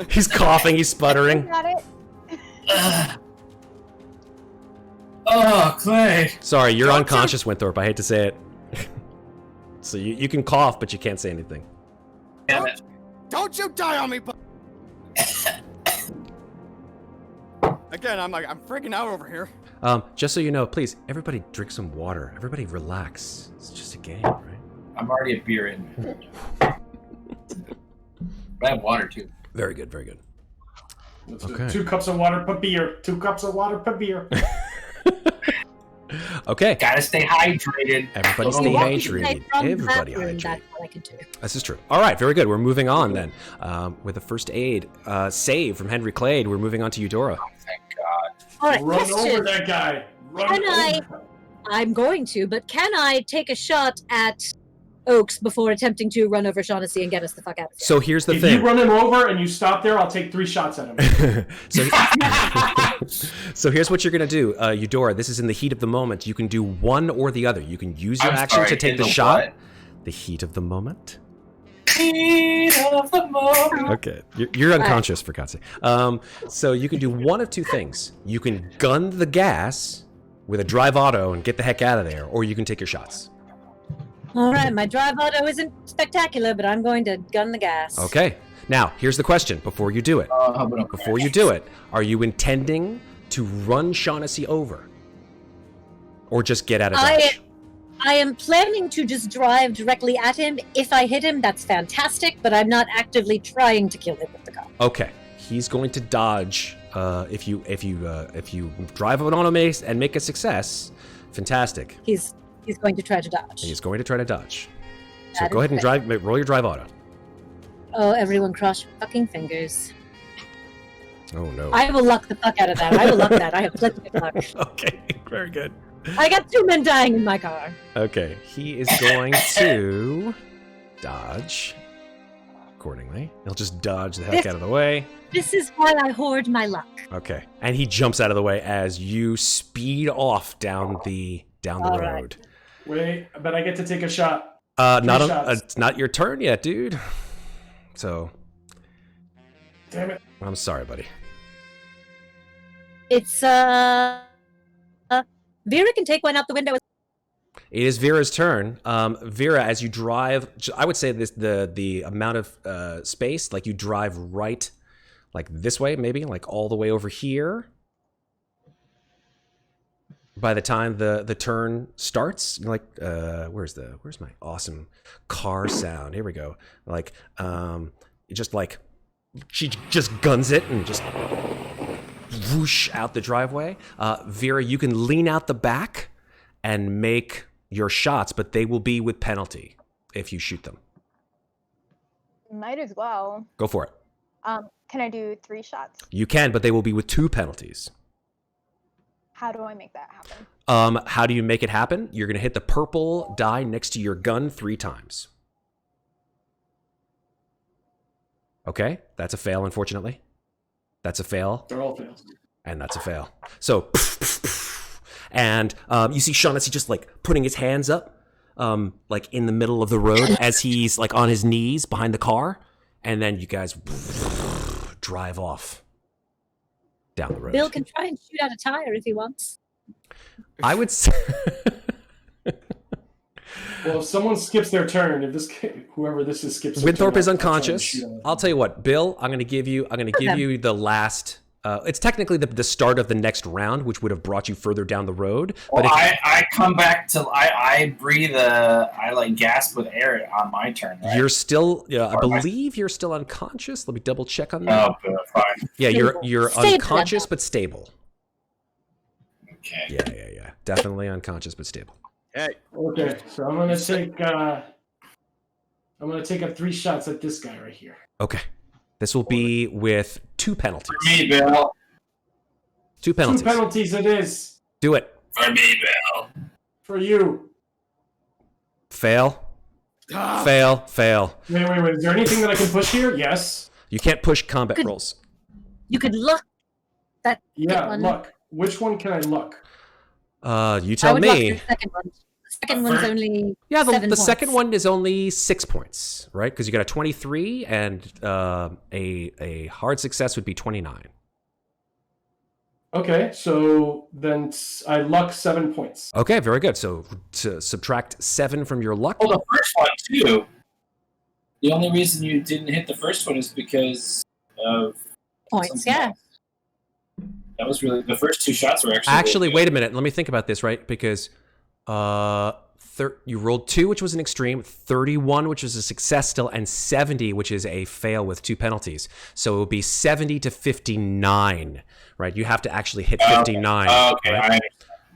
He's coughing, he's sputtering. Got it. Oh, Clay. Sorry, you're Don't unconscious, Winthorp. I hate to say it. So you can cough, but you can't say anything. Damn it. Don't you die on me, Again, I'm freaking out over here. Just so you know, please, everybody drink some water. Everybody relax. It's just a game, right? I'm already a beer in. But I have water too. Very good, very good. Let's Okay. do 2 cups of water per beer. 2 cups of water per beer. Okay. Gotta stay hydrated. Everybody Oh, stay wow. hydrated. From the Everybody bathroom, hydrated. that's what I can do. This is true. All right, very good. We're moving on then. With a first aid save from Henry Clade, we're moving on to Eudora. Thank God. All right, Run question. over that guy. Run Can I- over. I'm going to, but can I take a shot at Oaks before attempting to run over Shaughnessy and get us the fuck out of here? So here's the If thing. you run him over and you stop there, I'll take 3 shots at him. So here's what you're gonna do, Eudora. This is in the heat of the moment. You can do one or the other. You can use your I'm action sorry, to take in the the shot. what? The heat of the moment. Heat of the moment. Okay, you're unconscious for God's sake. So you can do one of 2 things. You can gun the gas with a drive auto and get the heck out of there, or you can take your shots. All right, my drive auto isn't spectacular, but I'm going to gun the gas. Okay. Now here's the question. Before you do it, before you do it, are you intending to run Shaughnessy over, or just get out of dodge? I am planning to just drive directly at him. If I hit him, that's fantastic, but I'm not actively trying to kill him with the car. Okay, he's going to dodge. If you drive an auto mace and make a success, fantastic. He's going to try to dodge. He's going to try to dodge. So That go is ahead and roll your drive auto. Oh, everyone cross your fucking fingers. Oh no. I will luck the fuck out of that. I will luck that. I have plenty of luck. Okay, very good. I got 2 men dying in my car. Okay, he is going to dodge accordingly. He'll just dodge the heck out of the way. This is why I hoard my luck. Okay, and he jumps out of the way as you speed off down the All right. road. Wait, but I get to take a shot. It's not your turn yet, dude. So, Damn it. I'm sorry, buddy. It's Vera can take one out the window. It is Vera's turn. Vera, as you drive, I would say the amount of space, like you drive right, like this way, maybe, like all the way over here. By the time the turn starts, you're like, where's my awesome car sound? Here we go. Like, just like, she just guns it and just whoosh out the driveway. Vera, you can lean out the back and make your shots, but they will be with penalty if you shoot them. Might as well. Go for it. Can I do 3 shots? You can, but they will be with 2 penalties. How do I make that happen? How do you make it happen? You're going to hit the purple die next to your gun 3 times. Okay, that's a fail, unfortunately. That's a fail. They're all fails. And that's a fail. So, and you see Shaughnessy just like putting his hands up, like in the middle of the road as he's like on his knees behind the car. And then you guys drive off down the road. Bill can try and shoot out a tire if he wants. I would say... Well, if someone skips their turn, if whoever this is skips their Winthorp turn, is I'll try and unconscious. shoot him. I'll tell you what, Bill, I'm going to give you the last... it's technically the start of the next round, which would have brought you further down the road. Well, But I come back to I breathe I like gasp with air on my turn. Right? you're still, I believe you're still unconscious. Let me double check on that. Oh, fine. Yeah, you're Stable. unconscious but stable. Okay. Yeah. Definitely unconscious but stable. Hey, Okay, so I'm gonna take up 3 shots at this guy right here. Okay. This will be with 2 penalties. For me, Bill. 2 penalties. 2 penalties it is Do it. For me, Bill. for you. Fail. Ah. Fail. Wait. Is there anything that I can push here? Yes. You can't push combat Good. rolls. You could luck that. Yeah, one. luck. Which one can I luck? You I tell would luck me. the second one. The second one's only Yeah, 7 the points. second one is only 6 points, right? Because you got a 23, and a hard success would be 29. Okay, so then I luck 7 points. Okay, very good. So to subtract 7 from your luck. Well, the first one too. The only reason you didn't hit the first one is because of Points, something yeah. else. That was really the first 2 shots were actually. Actually, really wait a minute. Let me think about this, right? Because you rolled 2, which was an extreme, 31, which was a success still, and 70, which is a fail with 2 penalties. So it would be 70 to 59, right? You have to actually hit 59. Okay, right?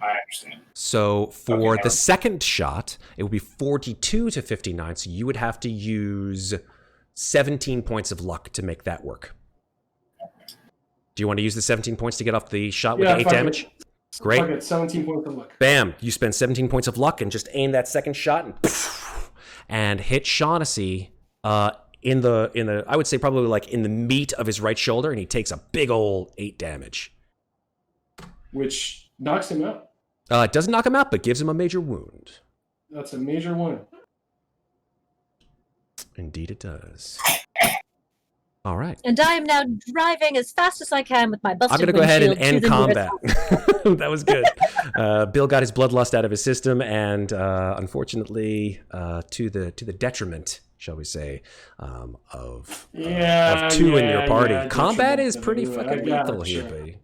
I understand. So for Okay, the second shot, it would be 42 to 59. So you would have to use 17 points of luck to make that work. Do you want to use the 17 points to get off the shot with the 8 fuck damage? it. Great. Fuck it, 17 points of luck. Bam! You spend 17 points of luck and just aim that second shot and hit Shaughnessy in the I would say probably like in the meat of his right shoulder, and he takes a big old 8 damage. Which knocks him out. It doesn't knock him out, but gives him a major wound. That's a major wound. Indeed, it does. All right. And I am now driving as fast as I can with my busted I'm going to go ahead and windshield end to the combat. nearest That was good. Bill got his bloodlust out of his system, and unfortunately, to the detriment, shall we say, of 2 in your party. Combat is pretty fucking lethal here, buddy.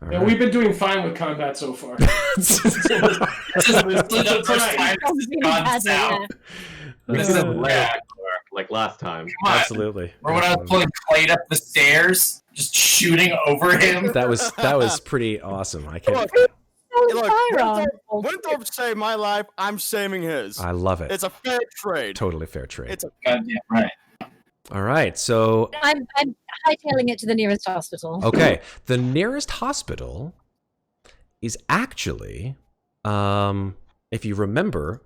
All Yeah, right. we've been doing fine with combat so far. This is the first time this has gone south. This is rare. Like last time. Come on. Absolutely. Remember when I was pulling Clade up the stairs, just shooting over him? That was pretty awesome. I can't. look, firearm. Winthorp saved my life. I'm saving his. I love it. It's a fair trade. Totally fair trade. It's a God, yeah, right. All right, so I'm hightailing it to the nearest hospital. okay, the nearest hospital is actually, if you remember,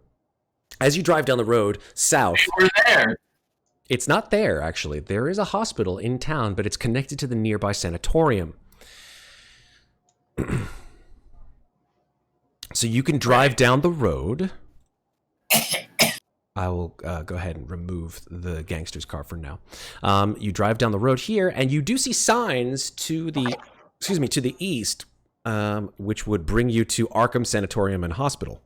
as you drive down the road south. We're there. It's not there, actually. There is a hospital in town, but it's connected to the nearby sanatorium. So you can drive down the road. I will go ahead and remove the gangster's car for now. You drive down the road here, and you do see signs to the, to the east, which would bring you to Arkham Sanatorium and Hospital.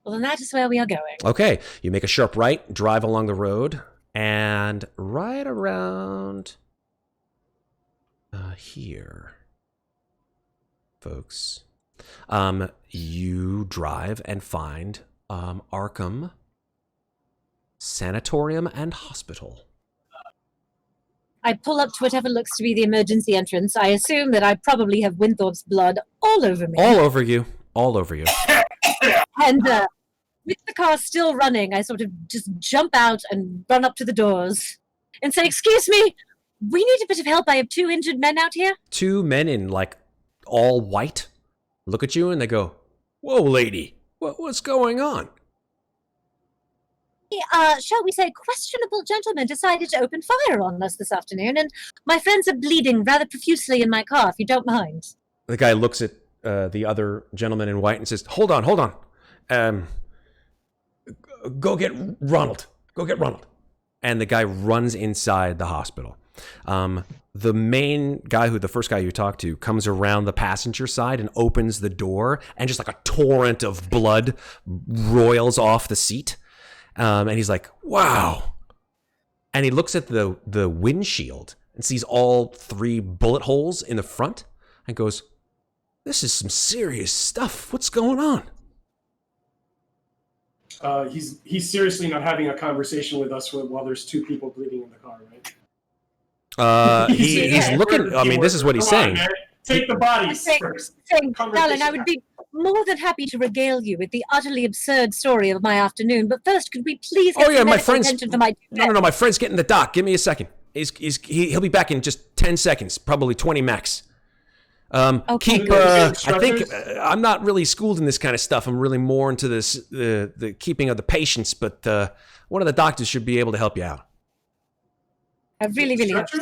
Well, then that is where we are going. Okay, you make a sharp right, drive along the road, and right around here, folks, you drive and find Arkham Sanatorium and Hospital. I pull up to whatever looks to be the emergency entrance. I assume that I probably have Winthorp's blood all over me. All over you. All over you. And with the car still running, I sort of just jump out and run up to the doors and say, "Excuse me, we need a bit of help. I have 2 injured men out here." 2 men in, like, all white look at you and they go, "Whoa, lady, what's going on?" Shall we say, questionable gentlemen decided to open fire on us this afternoon, and my friends are bleeding rather profusely in my car, if you don't mind. The guy looks at the other gentleman in white and says, hold on. Go get Ronald. And the guy runs inside the hospital. The main guy, the first guy you talk to, comes around the passenger side and opens the door, and just like a torrent of blood roils off the seat. And he's like, wow. And he looks at the windshield and sees all 3 bullet holes in the front and goes, this is some serious stuff. What's going on? He's seriously not having a conversation with us while there's 2 people bleeding in the car, right? He's looking. I mean, this is what he's saying. Take the bodies first. Darling, I would be more than happy to regale you with the utterly absurd story of my afternoon, but first, could we please get some my friend's attention to my... No, my friend's getting the doc. Give me a second. He'll be back in just 10 seconds, probably 20 max. Okay. I think I'm not really schooled in this kind of stuff. I'm really more into this the keeping of the patients, but one of the doctors should be able to help you out. I really hope so.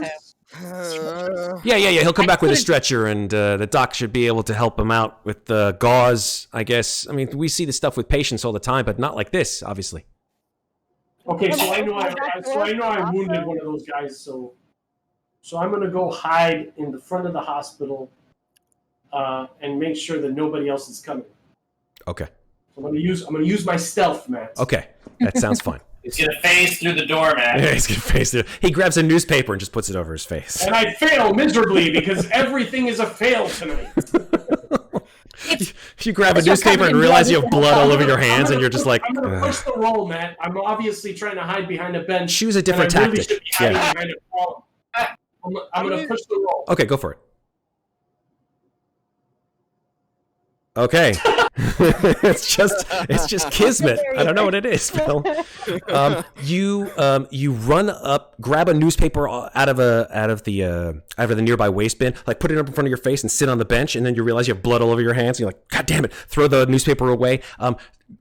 Yeah. He'll come back with a stretcher, and the doc should be able to help him out with the gauze, I guess. I mean, we see this stuff with patients all the time, but not like this, obviously. Okay, so I know I wounded one of those guys, so I'm gonna go hide in the front of the hospital, and make sure that nobody else is coming. Okay. So I'm gonna use my stealth, Matt. Okay, that sounds fine. He's gonna phase through the door, man. Yeah, he's gonna phase through. He grabs a newspaper and just puts it over his face. And I fail miserably because everything is a fail tonight. You grab a newspaper and realize you have blood all over your hands, and you're just like... I'm gonna push the roll, Matt. I'm obviously trying to hide behind a bench. Choose a different tactic. Really behind a column. I'm gonna push the roll. Okay, go for it. Okay. it's just kismet. I don't know what it is, Phil. You run up, grab a newspaper out of the nearby waste bin, like put it up in front of your face and sit on the bench, and then you realize you have blood all over your hands, and you're like, God damn it, throw the newspaper away.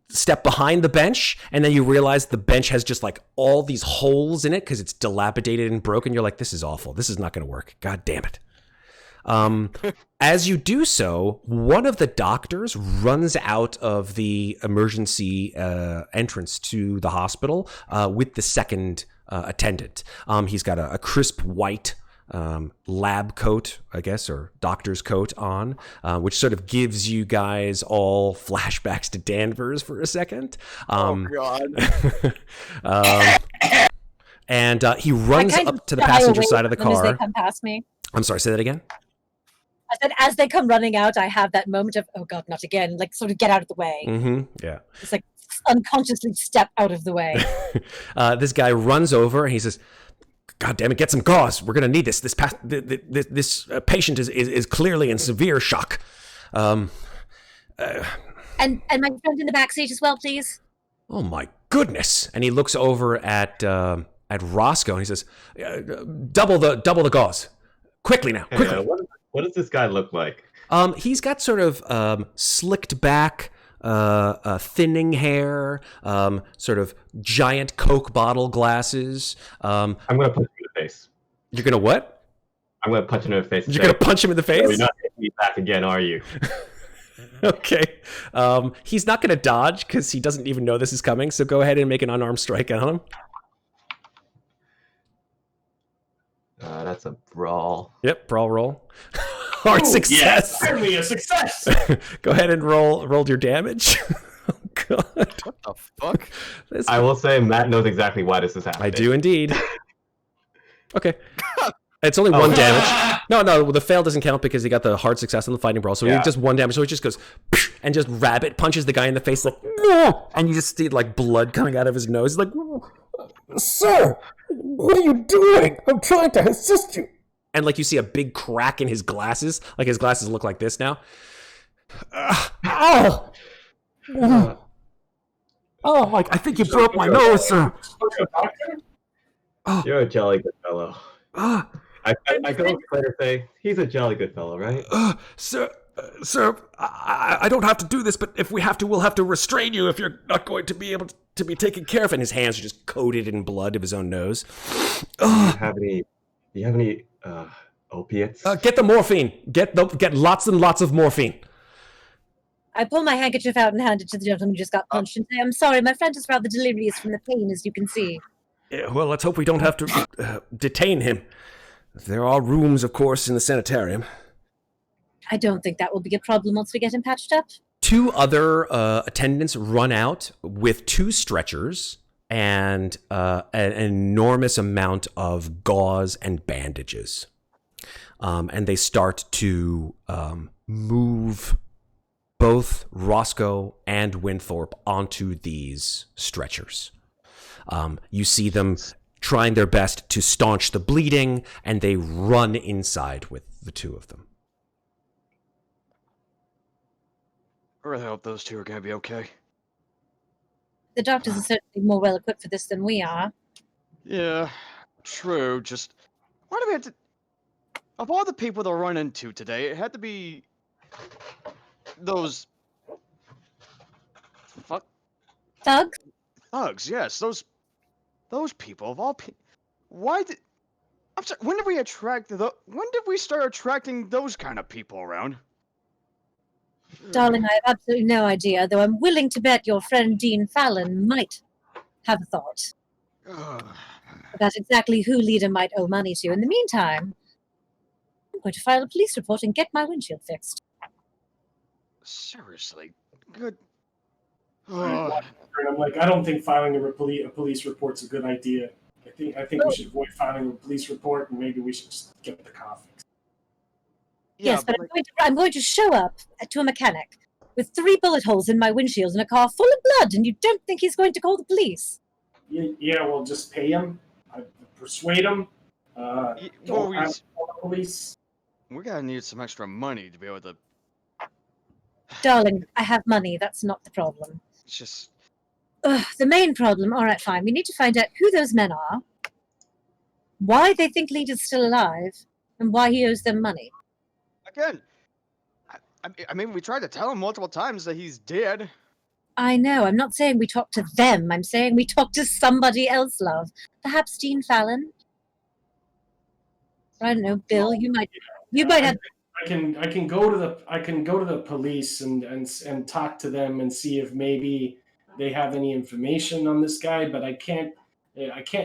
Step behind the bench, and then you realize the bench has just like all these holes in it because it's dilapidated and broken. You're like, this is awful. This is not going to work. God damn it. As you do so, one of the doctors runs out of the emergency entrance to the hospital with the second attendant. He's got a crisp white lab coat, I guess, or doctor's coat on, which sort of gives you guys all flashbacks to Danvers for a second. Oh, God. And he runs up to the passenger side of the car. As they come past me. I'm sorry, say that again? I said, as they come running out, I have that moment of, oh God, not again, like sort of get out of the way. Mm-hmm. Yeah. It's like unconsciously step out of the way. This guy runs over and he says, God damn it, get some gauze. We're going to need this. This patient is clearly in severe shock. And my friend in the back seat as well, please. Oh my goodness. And he looks over at at Roscoe and he says, double the gauze. Quickly now, quickly. What does this guy look like? He's got sort of slicked back, thinning hair, sort of giant Coke bottle glasses. I'm going to punch him in the face. You're going to what? I'm going to punch him in the face. You're going to punch him in the face? No, you're not hitting me back again, are you? Okay. He's not going to dodge because he doesn't even know this is coming, so go ahead and make an unarmed strike on him. That's a brawl. Yep, brawl roll. Hard success. Yeah, certainly a success. Go ahead and roll your damage. Oh, God. What the fuck? I will say Matt knows exactly why this is happening. I do indeed. Okay. It's only one damage. No, the fail doesn't count because he got the hard success on the fighting brawl. So he just one damage. So he just goes and just rabbit punches the guy in the face like, no! And you just see like blood coming out of his nose. He's like, sir, what are you doing? I'm trying to assist you. And like you see a big crack in his glasses. Like his glasses look like this now. Ow! Oh, like I think you broke my nose, sir. You're a jolly good fellow. I go to Clade and say, he's a jolly good fellow, right? Sir, I don't have to do this, but if we have to, we'll have to restrain you if you're not going to be able to be taken care of. And his hands are just coated in blood of his own nose. Do you have any opiates? Get the morphine. Get lots and lots of morphine. I pull my handkerchief out and hand it to the gentleman who just got punched and say, I'm sorry, my friend is rather delirious from the pain, as you can see. Yeah, well, let's hope we don't have to detain him. There are rooms, of course, in the sanitarium. I don't think that will be a problem once we get him patched up. 2 other attendants run out with 2 stretchers and an enormous amount of gauze and bandages. And they start to move both Roscoe and Winthorp onto these stretchers. You see them trying their best to staunch the bleeding, and they run inside with the 2 of them. I really hope those 2 are going to be okay. The doctors are certainly more well equipped for this than we are. Yeah, true. Just why do we have to? Of all the people to run into today, it had to be those thugs. Yes, those people of all people. Why did? I'm sorry. When did we start attracting those kind of people around? Darling, I have absolutely no idea, though I'm willing to bet your friend Dean Fallon might have a thought about exactly who Leader might owe money to. In the meantime, I'm going to file a police report and get my windshield fixed. Seriously, good. And I'm like, I don't think filing a police report's a good idea. I think we should avoid filing a police report, and maybe we should just get the car fixed. Yeah, yes, but I'm going to show up to a mechanic with 3 bullet holes in my windshield and a car full of blood, and you don't think he's going to call the police? Yeah, well, just pay him. Persuade him. Don't call the police. We're going to need some extra money to be able to... Darling, I have money. That's not the problem. It's just... the main problem... All right, fine. We need to find out who those men are, why they think Leader's still alive, and why he owes them money. Again, I mean, we tried to tell him multiple times that he's dead. I know. I'm not saying we talk to them. I'm saying we talk to somebody else, love. Perhaps Dean Fallon. I don't know, Bill. You might have. I can go to the police and talk to them and see if maybe they have any information on this guy. But I can't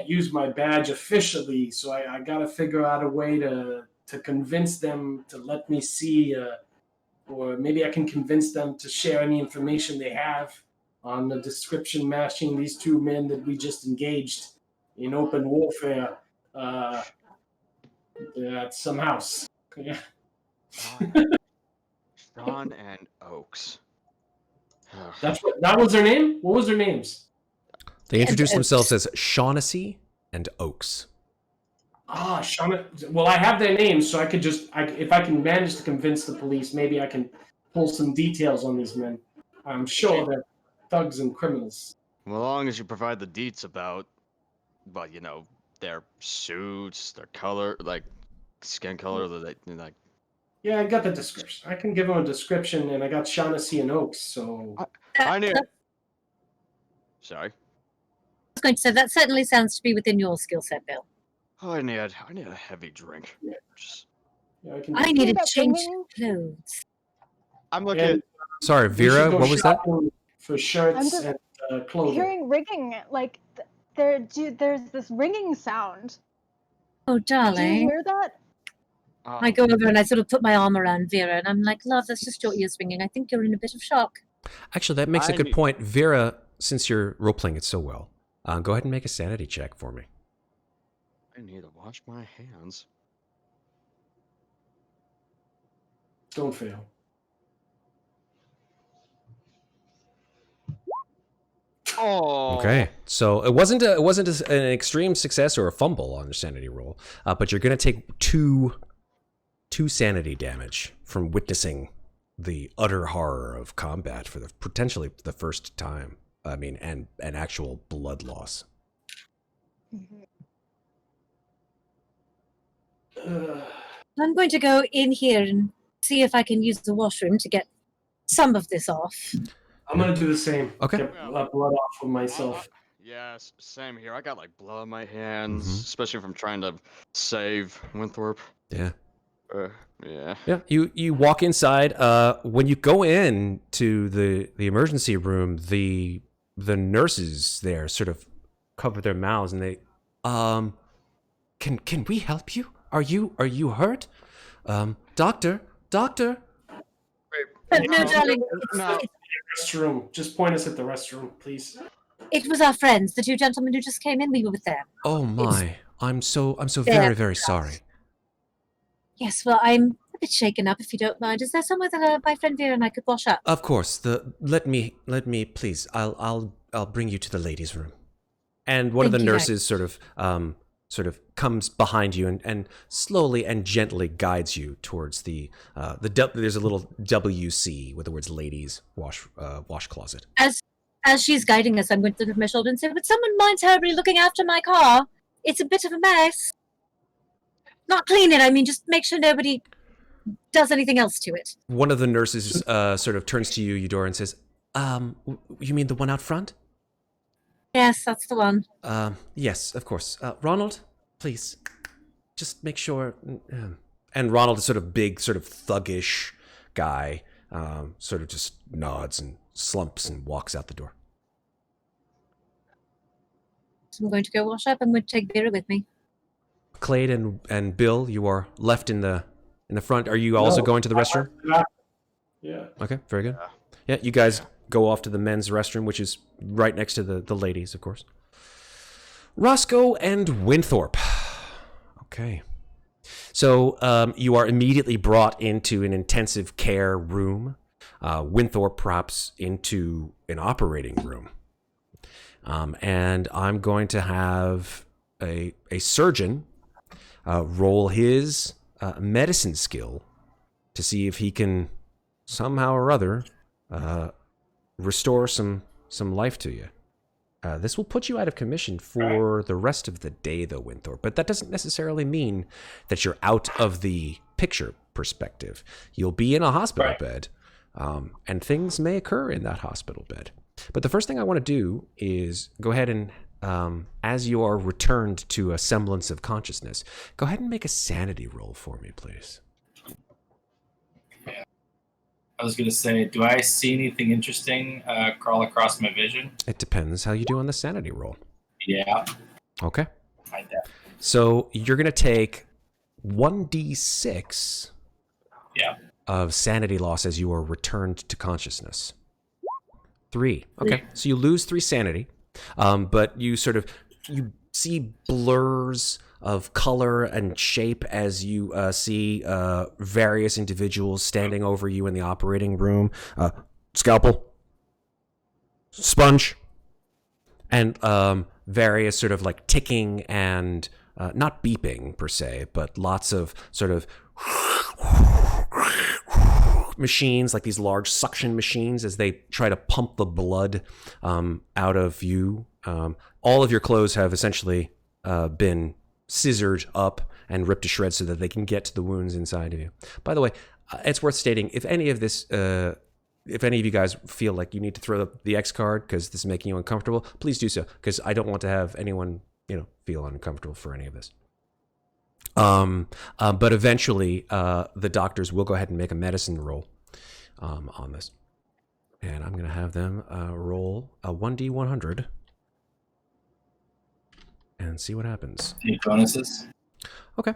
use my badge officially, so I got to figure out a way to convince them to let me see, or maybe I can convince them to share any information they have on the description matching these 2 men that we just engaged in open warfare at some house. Yeah. Sean and Oaks. That was their name? What was their names? They introduced themselves as Shaughnessy and Oaks. Well, I have their names, so I could if I can manage to convince the police, maybe I can pull some details on these men. I'm sure they're thugs and criminals. Well, as long as you provide the deets about well, you know, their suits, their color, like skin color, like. Yeah, I got the description. I can give him a description, and I got Shaughnessy and Oaks, so... I need. I Sorry. was going to say, that certainly sounds to be within your skill set, Bill. Oh, I need a heavy drink. Yeah. Just, Yeah, I can I see need to that change ringing? clothes. I'm looking. And Sorry, we Vera, should go what was that? shopping for I'm shirts just and clothing. hearing ringing, like there's this ringing sound. Oh, Do you darling. hear that? I go over and I sort of put my arm around Vera, and I'm like, love, that's just your ears ringing. I think you're in a bit of shock. Actually, that makes a I good need- point. Vera, since you're role-playing it so well, go ahead and make a sanity check for me. I need to wash my hands. Don't fail. Oh. Okay, so it wasn't an extreme success or a fumble on your sanity roll, but you're going to take two sanity damage from witnessing the utter horror of combat for potentially the first time. I mean, and actual blood loss. I'm going to go in here and see if I can use the washroom to get some of this off. I'm gonna do the same. Okay. Get blood off of myself. Yes, same here. I got like blood on my hands, Mhm. especially if I'm trying to save Winthorp. Yeah. Yeah. Yeah, you walk inside. When you go in to the emergency room, the nurses there sort of cover their mouths and they, can we help you? Are you hurt? Doctor. But no, darling, No. Restroom. Just point us at the restroom, please. it was our friends, the two gentlemen who just came in. We were with them. Oh my! I'm so There. very sorry. Yes, well, I'm a bit shaken up, if you don't mind. Is there somewhere that my friend Vera and I could wash up? Of course. Let me please. I'll bring you to the ladies' room. And one of the Thank you, nurses sort of comes behind you and slowly and gently guides you towards there's a little WC with the words ladies wash closet. As she's guiding us, I'm going to look over my shoulder and say, would someone mind terribly looking after my car? It's a bit of a mess. Not clean it, I mean, just make sure nobody does anything else to it. One of the nurses sort of turns to you, Eudora, and says, you mean the one out front? Yes, that's the one. Yes, of course. Ronald, please, just make sure. And Ronald is sort of big, sort of thuggish guy, sort of just nods and slumps and walks out the door. So I'm going to go wash up. I'm going to take Vera with me. Clade and Bill, you are left in the front. Are you also going to the restroom? Yeah. Okay, very good. Yeah, you guys go off to the men's restroom, which is right next to the ladies, of course. Roscoe and Winthorp. Okay. So you are immediately brought into an intensive care room. Winthorp perhaps into an operating room. And I'm going to have a surgeon roll his medicine skill to see if he can somehow or other restore some life to you. This will put you out of commission for the rest of the day, though, Winthorp. But that doesn't necessarily mean that you're out of the picture perspective. You'll be in a hospital bed, and things may occur in that hospital bed. But the first thing I want to do is go ahead and, as you are returned to a semblance of consciousness, go ahead and make a sanity roll for me, please. I was going to say, do I see anything interesting crawl across my vision? It depends how you do on the sanity roll. Yeah. Okay. I do. So you're going to take 1d6 of sanity loss as you are returned to consciousness. 3. Okay. So you lose 3 sanity, but you see blurs of color and shape as you see various individuals standing over you in the operating room. Scalpel, sponge, and various sort of like ticking and not beeping per se, but lots of sort of machines, like these large suction machines, as they try to pump the blood out of you. All of your clothes have essentially been scissored up and ripped to shreds so that they can get to the wounds inside of you. By the way, it's worth stating, if any of you guys feel like you need to throw the X card because this is making you uncomfortable, please do so, because I don't want to have anyone, feel uncomfortable for any of this. But eventually, the doctors will go ahead and make a medicine roll on this. And I'm going to have them roll a 1d100 and see what happens. Any bonuses? Okay.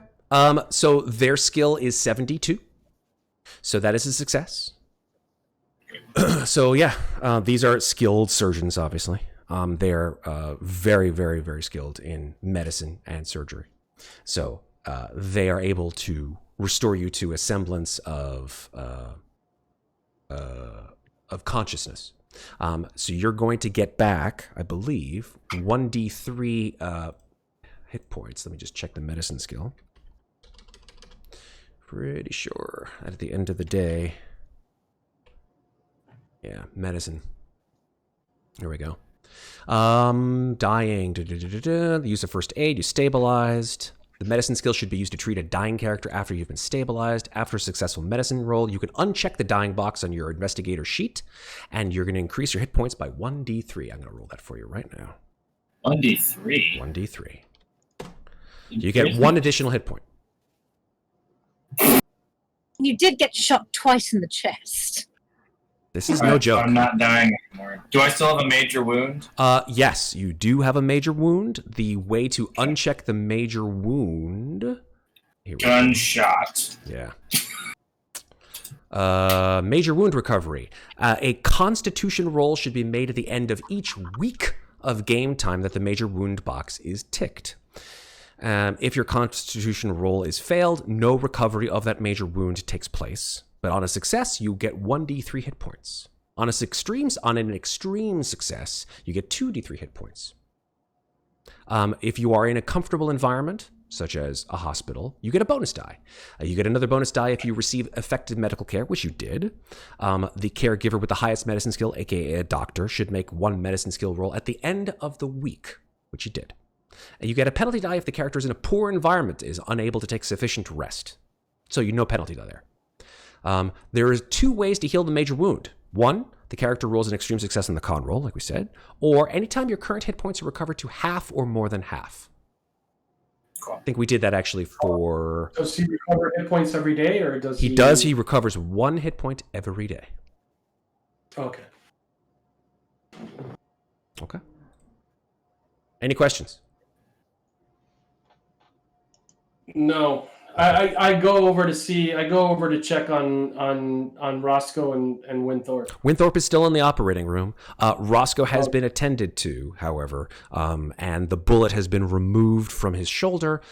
So their skill is 72. So that is a success. So yeah, these are skilled surgeons, obviously. They're very, very, very skilled in medicine and surgery. So they are able to restore you to a semblance of consciousness. So you're going to get back, I believe, 1d3 hit points. Let me just check the medicine skill. Pretty sure that at the end of the day, yeah, medicine. Here we go. Dying. The use of first aid. You stabilized. The medicine skill should be used to treat a dying character after you've been stabilized. After a successful medicine roll, you can uncheck the dying box on your investigator sheet, and you're going to increase your hit points by 1d3. I'm going to roll that for you right now. 1d3? 1d3. You get one additional hit point. You did get shot twice in the chest. This is no joke. I'm not dying anymore. Do I still have a major wound? Yes, you do have a major wound. The way to uncheck the major wound... Gunshot. Yeah. Major wound recovery. A constitution roll should be made at the end of each week of game time that the major wound box is ticked. If your constitution roll is failed, no recovery of that major wound takes place. But on a success, you get 1d3 hit points. On an extreme success, you get 2d3 hit points. If you are in a comfortable environment, such as a hospital, you get a bonus die. You get another bonus die if you receive effective medical care, which you did. The caregiver with the highest medicine skill, aka a doctor, should make one medicine skill roll at the end of the week, which you did. And you get a penalty die if the character is in a poor environment, is unable to take sufficient rest. So no penalty die there. There are two ways to heal the major wound. One, the character rolls an extreme success on the con roll, like we said, or anytime your current hit points are recovered to half or more than half. Cool. I think we did that actually for... Does he recover hit points every day, or does he... He does. He recovers 1 hit point every day. Okay. Okay. Any questions? No. I go over to check on Roscoe and Winthorp. Winthorp is still in the operating room. Roscoe has been attended to, however, and the bullet has been removed from his shoulder.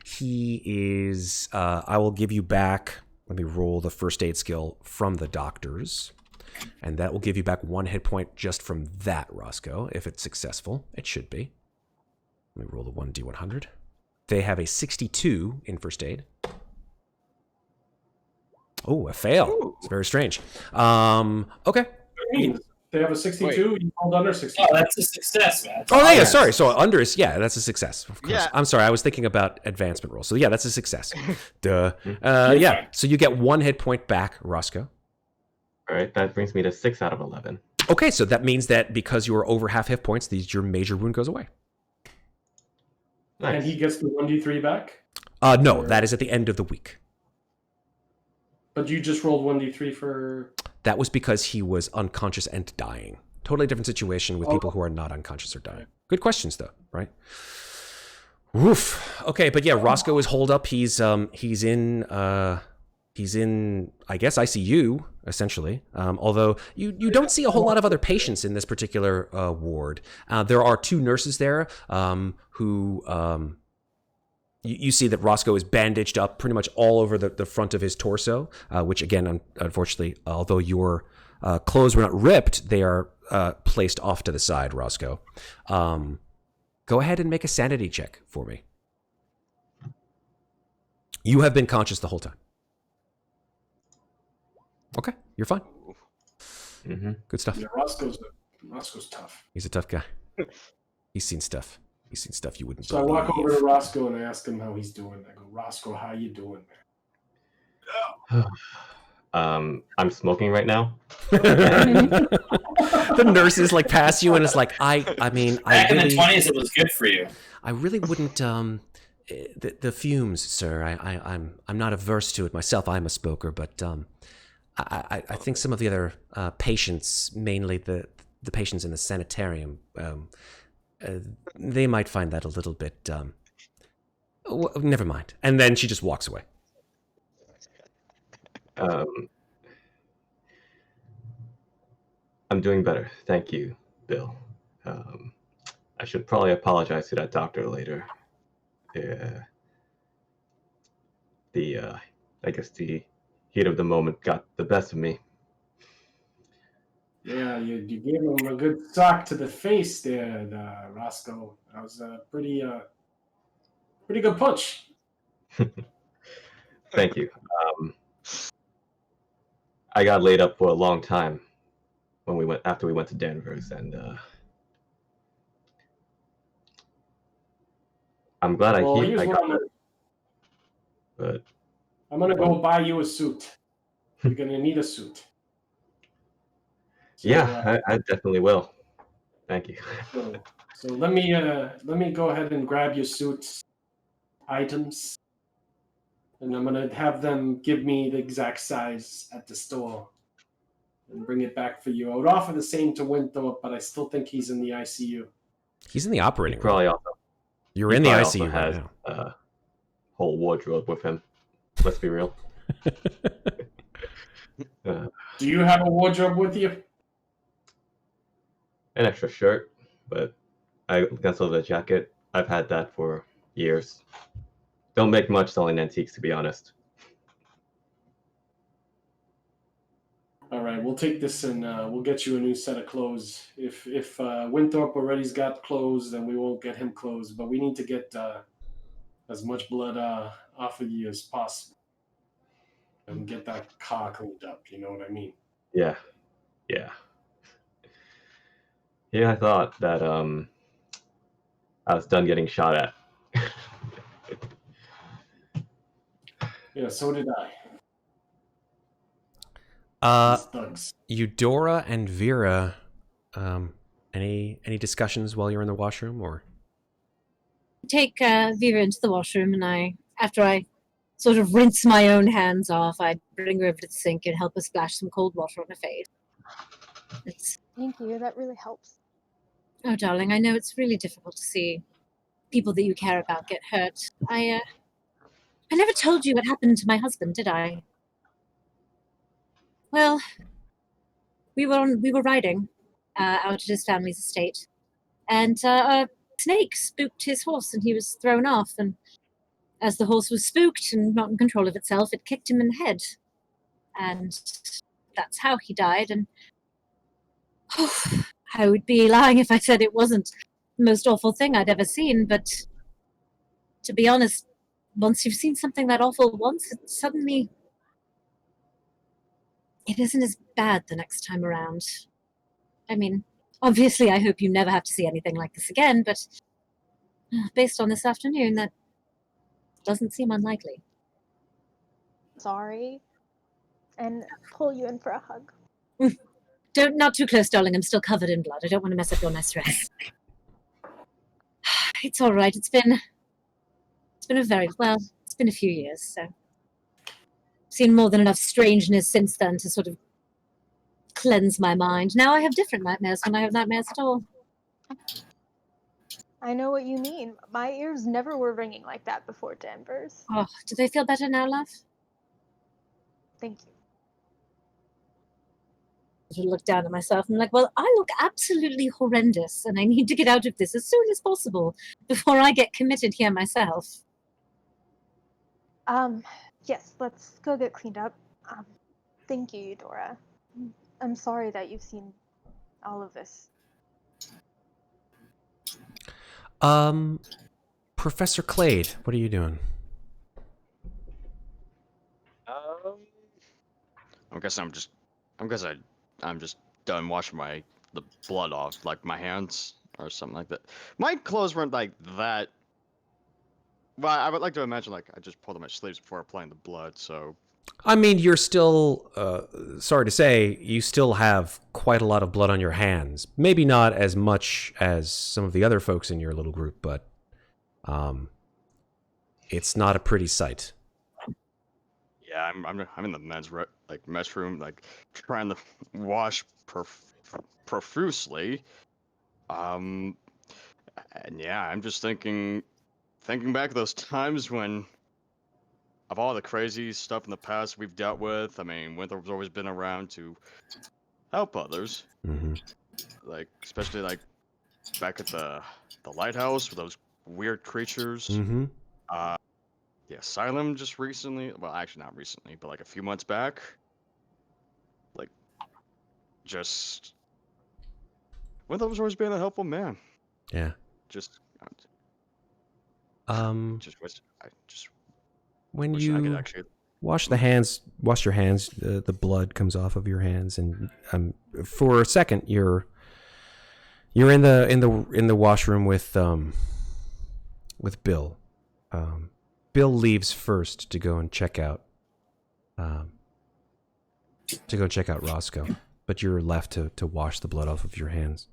He is, I will give you back, let me roll the first aid skill from the doctors, and that will give you back 1 hit point just from that, Roscoe, if it's successful. It should be. Let me roll the 1d100. They have a 62 in first aid. Oh, a fail. Ooh. It's very strange. Okay. They have a 62. Wait. You rolled under 62. Oh, that's a success, man. Oh, yeah, sorry. So under is, that's a success. Of course. Yeah. I'm sorry. I was thinking about advancement rolls. So yeah, that's a success. Duh. Yeah. So you get 1 hit point back, Roscoe. All right. That brings me to 6 out of 11. Okay. So that means that because you are over half hit points, your major wound goes away. Nice. And he gets the 1d3 back? No, that is at the end of the week. But you just rolled 1d3 for... That was because he was unconscious and dying. Totally different situation with people who are not unconscious or dying. Good questions, though, right? Woof. Okay, but yeah, Roscoe is holed up. He's in, I guess, ICU, essentially. Although you don't see a whole lot of other patients in this particular ward. There are 2 nurses there who you see that Roscoe is bandaged up pretty much all over the front of his torso, which again, unfortunately, although your clothes were not ripped, they are placed off to the side, Roscoe. Go ahead and make a sanity check for me. You have been conscious the whole time. Okay, you're fine. Mm-hmm. Good stuff. Yeah, Roscoe's tough. He's a tough guy. He's seen stuff. He's seen stuff you wouldn't So I believe. walk over to Roscoe and I ask him how he's doing. I go, Roscoe, how you doing, man? I'm smoking right now. The nurses like pass you and it's like I mean Back I really in the 20s, it was good for you. I really wouldn't the fumes, sir. I'm not averse to it myself. I'm a smoker, but I think some of the other patients, mainly the patients in the sanitarium, they might find that a little bit. Never mind. And then she just walks away. I'm doing better, thank you, Bill. I should probably apologize to that doctor later. I guess the heat of the moment got the best of me. Yeah, you gave him a good sock to the face there, Roscoe. That was a pretty good punch. Thank you. I got laid up for a long time after we went to Danvers, and I'm glad I got it. But I'm gonna go buy you a suit. You're gonna need a suit. So, yeah, I definitely will. Thank you. So let me go ahead and grab your suit items, and I'm gonna have them give me the exact size at the store and bring it back for you. I would offer the same to Winthorp, but I still think he's in the ICU. He's in the operating room. Probably also. You're in the ICU also has right now. a whole wardrobe with him. Let's be real. Do you have a wardrobe with you? An extra shirt, but I cancelled the jacket. I've had that for years. Don't make much selling antiques, to be honest. All right, we'll take this and we'll get you a new set of clothes. If Winthorp already's got clothes, then we won't get him clothes. But we need to get as much blood off of you as possible and get that car cleaned up. You know what I mean? Yeah. I thought that I was done getting shot at. Yeah, so did I. Thugs. Eudora and Vera, any discussions while you're in the washroom, or? Take Vera into the washroom, and after I sort of rinse my own hands off, I'd bring her over to the sink and help her splash some cold water on her face. Thank you. That really helps. Oh, darling, I know it's really difficult to see people that you care about get hurt. I never told you what happened to my husband, did I? Well, we were riding out at his family's estate, and a snake spooked his horse, and he was thrown off. And as the horse was spooked and not in control of itself, it kicked him in the head, and that's how he died. And I would be lying if I said it wasn't the most awful thing I'd ever seen, but to be honest, once you've seen something that awful once, it isn't as bad the next time around. I mean, obviously I hope you never have to see anything like this again, but based on this afternoon, that doesn't seem unlikely. Sorry. And pull you in for a hug. Not too close, darling. I'm still covered in blood. I don't want to mess up your nice dress. It's all right. It's been a few years, so I've seen more than enough strangeness since then to sort of cleanse my mind. Now I have different nightmares when I have nightmares at all. I know what you mean. My ears never were ringing like that before Danvers. Oh, do they feel better now, love? Thank you. I look down at myself and I'm like, well, I look absolutely horrendous and I need to get out of this as soon as possible before I get committed here myself. Yes, let's go get cleaned up. Thank you, Eudora. I'm sorry that you've seen all of this. Professor Clade, what are you doing? I'm just done washing the blood off, like my hands. or something like that. My clothes weren't like that. Well, I would like to imagine like I just pulled up my sleeves before applying the blood, so. I mean, you're still, sorry to say, you still have quite a lot of blood on your hands. Maybe not as much as some of the other folks in your little group, but it's not a pretty sight. Yeah, I'm in the men's mess room, like trying to wash profusely. And yeah, I'm just thinking back those times when, of all the crazy stuff in the past we've dealt with, I mean, Winthorp's always been around to help others. Mm-hmm. Like, especially like back at the lighthouse with those weird creatures. Mm-hmm. The asylum just recently. Well, actually not recently, but like a few months back. Like, just Winthorp's always been a helpful man. Yeah. Just when wish I could you actually wash your hands, the blood comes off of your hands, and for a second you're in the washroom with Bill. Bill leaves first to go and check out Roscoe, but you're left to wash the blood off of your hands.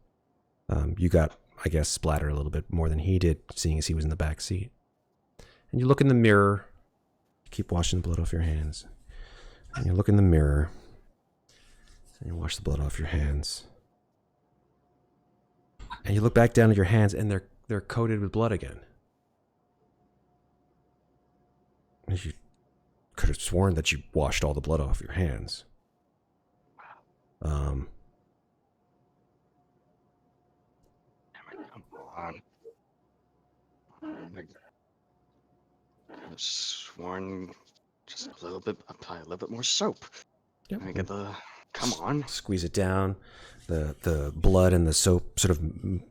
You got, I guess, splattered a little bit more than he did, seeing as he was in the back seat. And you look in the mirror, keep washing the blood off your hands. And you look in the mirror, and you wash the blood off your hands. And you look back down at your hands, and they're coated with blood again. And you could have sworn that you washed all the blood off your hands. Come on. I was sworn just a little bit, apply a little bit more soap. Yep. Let me get come on. Squeeze it down. The blood and the soap sort of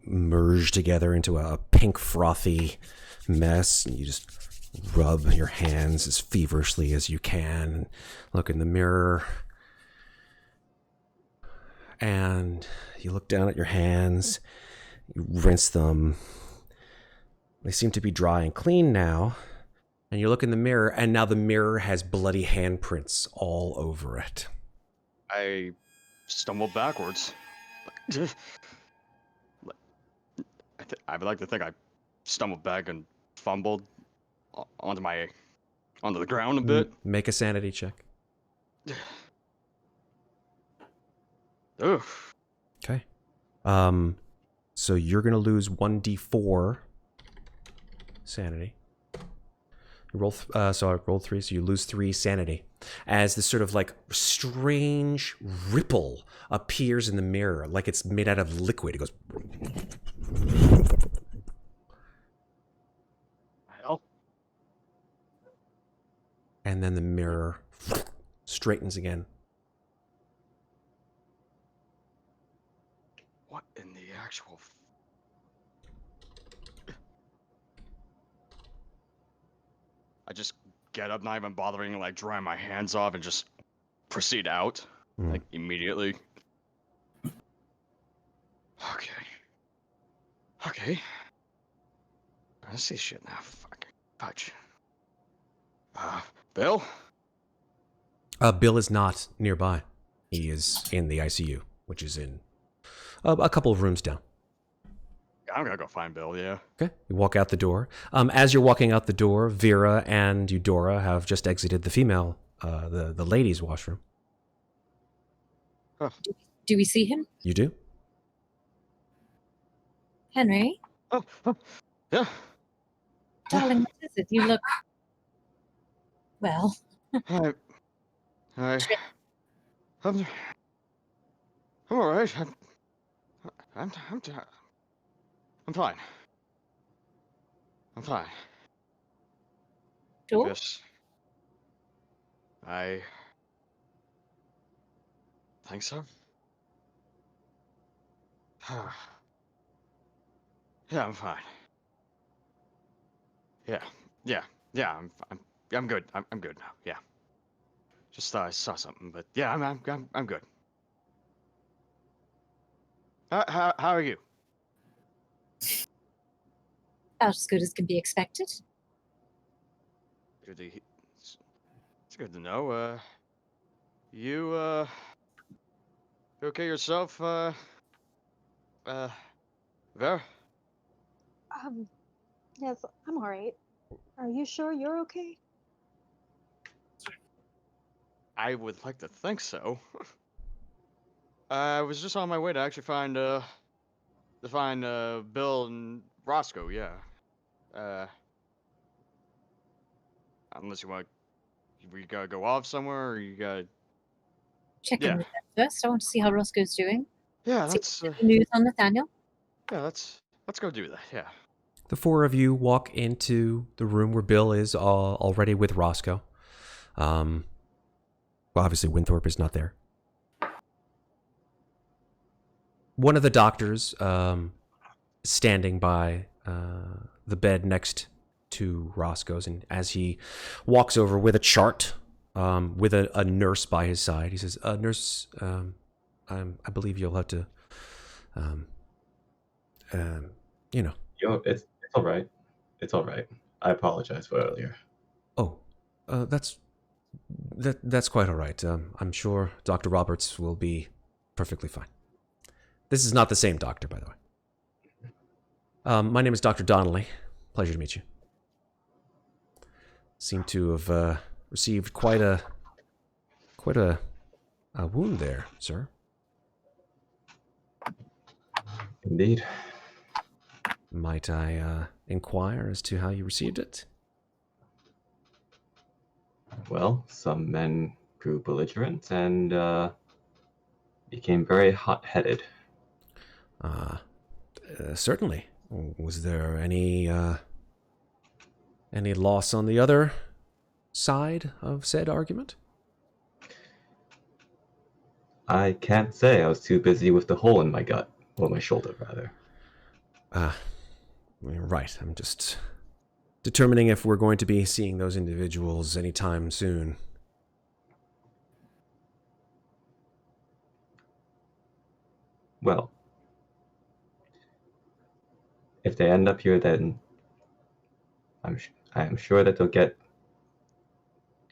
merge together into a pink frothy mess, and you just rub your hands as feverishly as you can and look in the mirror. And you look down at your hands, you rinse them. They seem to be dry and clean now. And you look in the mirror, and now the mirror has bloody handprints all over it. I stumbled backwards. I would like to think I stumbled back and fumbled onto the ground a bit. Make a sanity check. Oof. Okay. So you're gonna lose 1d4 sanity. So I rolled 3, so you lose 3 sanity. As this sort of like strange ripple appears in the mirror, like it's made out of liquid. It goes. Hell. And then the mirror straightens again. What in the actual? I just get up, not even bothering like drying my hands off, and just proceed out like immediately. Okay. I see shit now. Fucking fudge. Bill? Bill is not nearby. He is in the ICU, which is in a couple of rooms down. I'm gonna go find Bill, yeah. Okay. You walk out the door. As you're walking out the door, Vera and Eudora have just exited the female, the ladies' washroom. Huh. Do we see him? You do? Henry? Oh, yeah. Darling, what is it? You look... Well... Hi. I'm all right. I'm fine. I'm fine. Sure? Yes. I think so. Yeah, I'm fine. Yeah. I'm good. I'm good now. Yeah. Just thought I saw something, but yeah, I'm good. How are you? About as good as can be expected. Good to it's good to know. You okay yourself, Vera? Yes, I'm alright. Are you sure you're okay? I would like to think so. I was just on my way to actually find Bill and Roscoe. Yeah. Unless we gotta go off somewhere, or you gotta. Check in with them first. I want to see how Roscoe's doing. Yeah, See that's. any news on Nathaniel? Yeah, let's go do that. Yeah. The four of you walk into the room where Bill is already with Roscoe. Well, obviously Winthorp is not there. One of the doctors standing by the bed next to Roscoe's, and as he walks over with a chart, with a nurse by his side, he says, "Nurse, I believe you'll have to, you know." Yo, it's all right. It's all right. I apologize for earlier. Oh, that's quite all right. I'm sure Dr. Roberts will be perfectly fine. This is not the same doctor, by the way. My name is Dr. Donnelly. Pleasure to meet you. Seem to have received quite a wound there, sir. Indeed. Might I inquire as to how you received it? Well, some men grew belligerent and became very hot-headed. Certainly. Was there any loss on the other side of said argument? I can't say. I was too busy with the hole in my gut. Or my shoulder, rather. Right. I'm just determining if we're going to be seeing those individuals anytime soon. Well, if they end up here, then I am sure that they'll get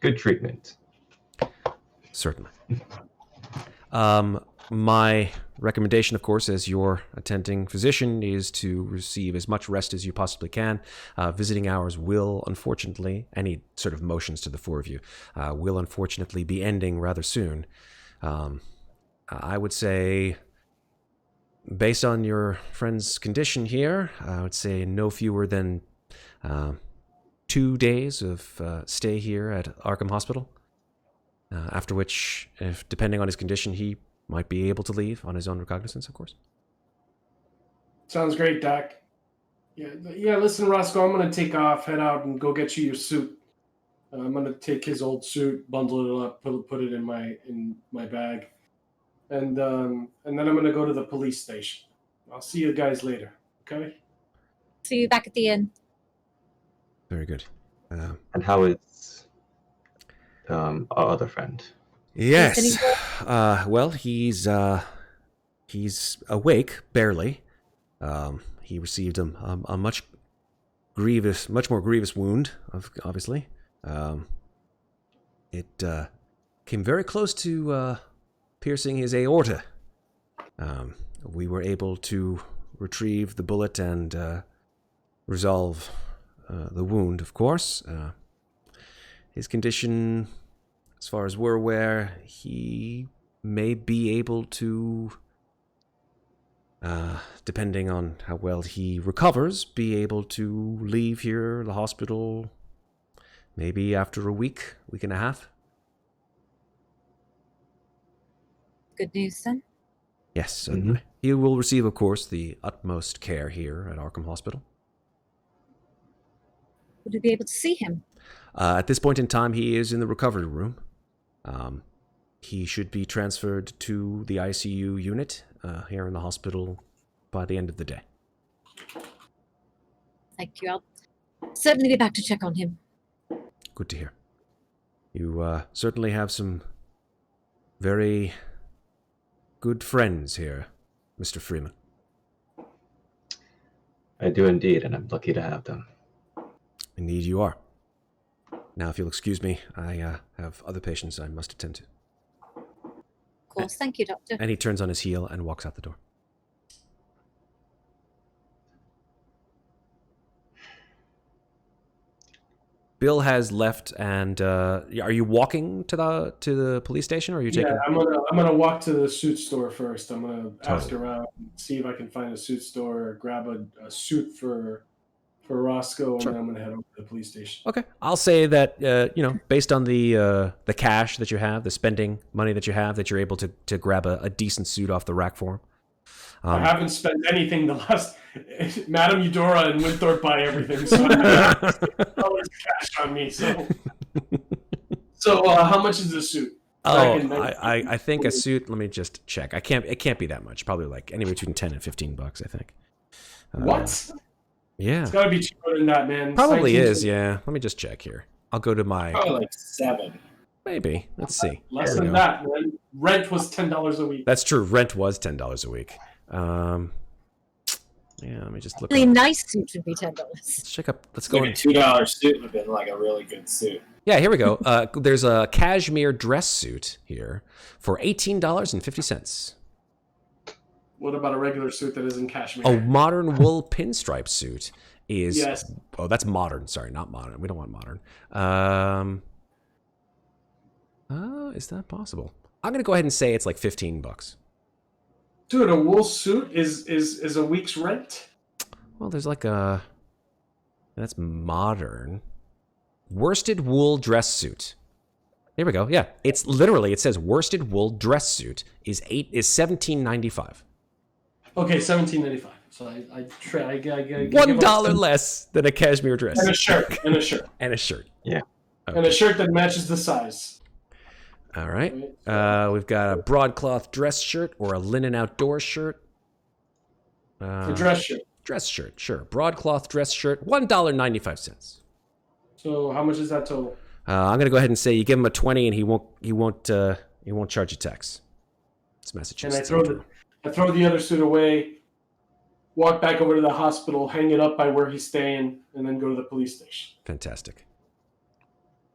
good treatment. Certainly. My recommendation, of course, as your attending physician, is to receive as much rest as you possibly can. Visiting hours will, unfortunately, any sort of motions to the four of you, will unfortunately be ending rather soon. I would say, based on your friend's condition here, I would say no fewer than 2 days of stay here at Arkham Hospital. After which, if depending on his condition, he might be able to leave on his own recognizance, of course. Sounds great, Doc. Yeah. Listen, Roscoe, I'm gonna take off, head out, and go get you your suit. I'm gonna take his old suit, bundle it up, put it in my bag, and then I'm gonna go to the police station. I'll see you guys later. Okay? See you back at the inn. Very good. And how is our other friend? Yes. Well, he's awake, barely. He received a much more grievous wound, obviously. It came very close to piercing his aorta. We were able to retrieve the bullet and resolve the wound, of course. His condition, as far as we're aware, he may be able to, depending on how well he recovers, be able to leave here, the hospital, maybe after a week and a half. Good news, then? Yes, certainly. Mm-hmm. He will receive, of course, the utmost care here at Arkham Hospital. Would we be able to see him? At this point in time, he is in the recovery room. He should be transferred to the ICU unit here in the hospital by the end of the day. Thank you. I'll certainly be back to check on him. Good to hear. You certainly have some very good friends here, Mr. Freeman. I do indeed, and I'm lucky to have them. Indeed you are. Now, if you'll excuse me, I have other patients I must attend to. Of course. Thank you, Doctor. And he turns on his heel and walks out the door. Bill has left, and are you walking to the police station, or are you taking? Yeah, I'm gonna walk to the suit store first. I'm gonna ask around, see if I can find a suit store, grab a suit for Roscoe, and then I'm gonna head over to the police station. Okay, I'll say that based on the cash that you have, the spending money that you have, that you're able to grab a decent suit off the rack for him. I haven't spent anything the last. Madam Eudora and Winthorp buy everything, so I have cash on me. So how much is the suit? I think a suit. Let me just check. It can't be that much. Probably like anywhere between $10 and $15, I think. What? Yeah. It's got to be cheaper than that, man. Probably is. Yeah. Let me just check here. I'll go to my. Probably like 7. Maybe. Let's see. Less than that, man. Rent was $10 a week. That's true. Rent was $10 a week. Yeah, let me just look. A nice suit would be $10. Let's check up. Let's like go. A $2 suit would have been like a really good suit. Yeah, here we go. There's a cashmere dress suit here for $18.50. What about a regular suit that isn't cashmere? A modern wool pinstripe suit is. Yes. Oh, that's modern. Sorry, not modern. We don't want modern. Is that possible? I'm gonna go ahead and say it's like $15. Dude, a wool suit is a week's rent? Well, there's like that's modern. Worsted wool dress suit. Here we go. Yeah, it's literally, it says worsted wool dress suit is $17.95. Okay, $17.95. So I $1 less than a cashmere dress. And a shirt. And a shirt. And a shirt. Yeah. Okay. And a shirt that matches the size. All right. We've got a broadcloth dress shirt or a linen outdoor shirt. A dress shirt. Dress shirt, sure. Broadcloth dress shirt, $1.95. So how much is that total? I'm gonna go ahead and say you give him a 20, and he won't charge you tax. It's Massachusetts. And I throw the other suit away, walk back over to the hospital, hang it up by where he's staying, and then go to the police station. Fantastic.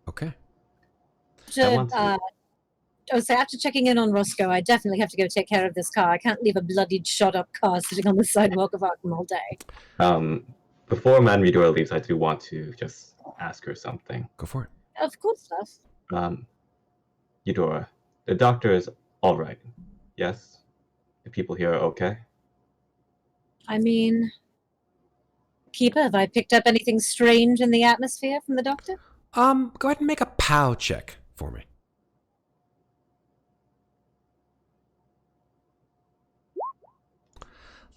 Okay. So after checking in on Roscoe, I definitely have to go take care of this car. I can't leave a bloodied, shot-up car sitting on the sidewalk of Arkham all day. Before Madame Eudora leaves, I do want to just ask her something. Go for it. Of course, love. Eudora, the doctor is all right. Yes? The people here are okay? I mean, Keeper, have I picked up anything strange in the atmosphere from the doctor? Go ahead and make a POW check for me.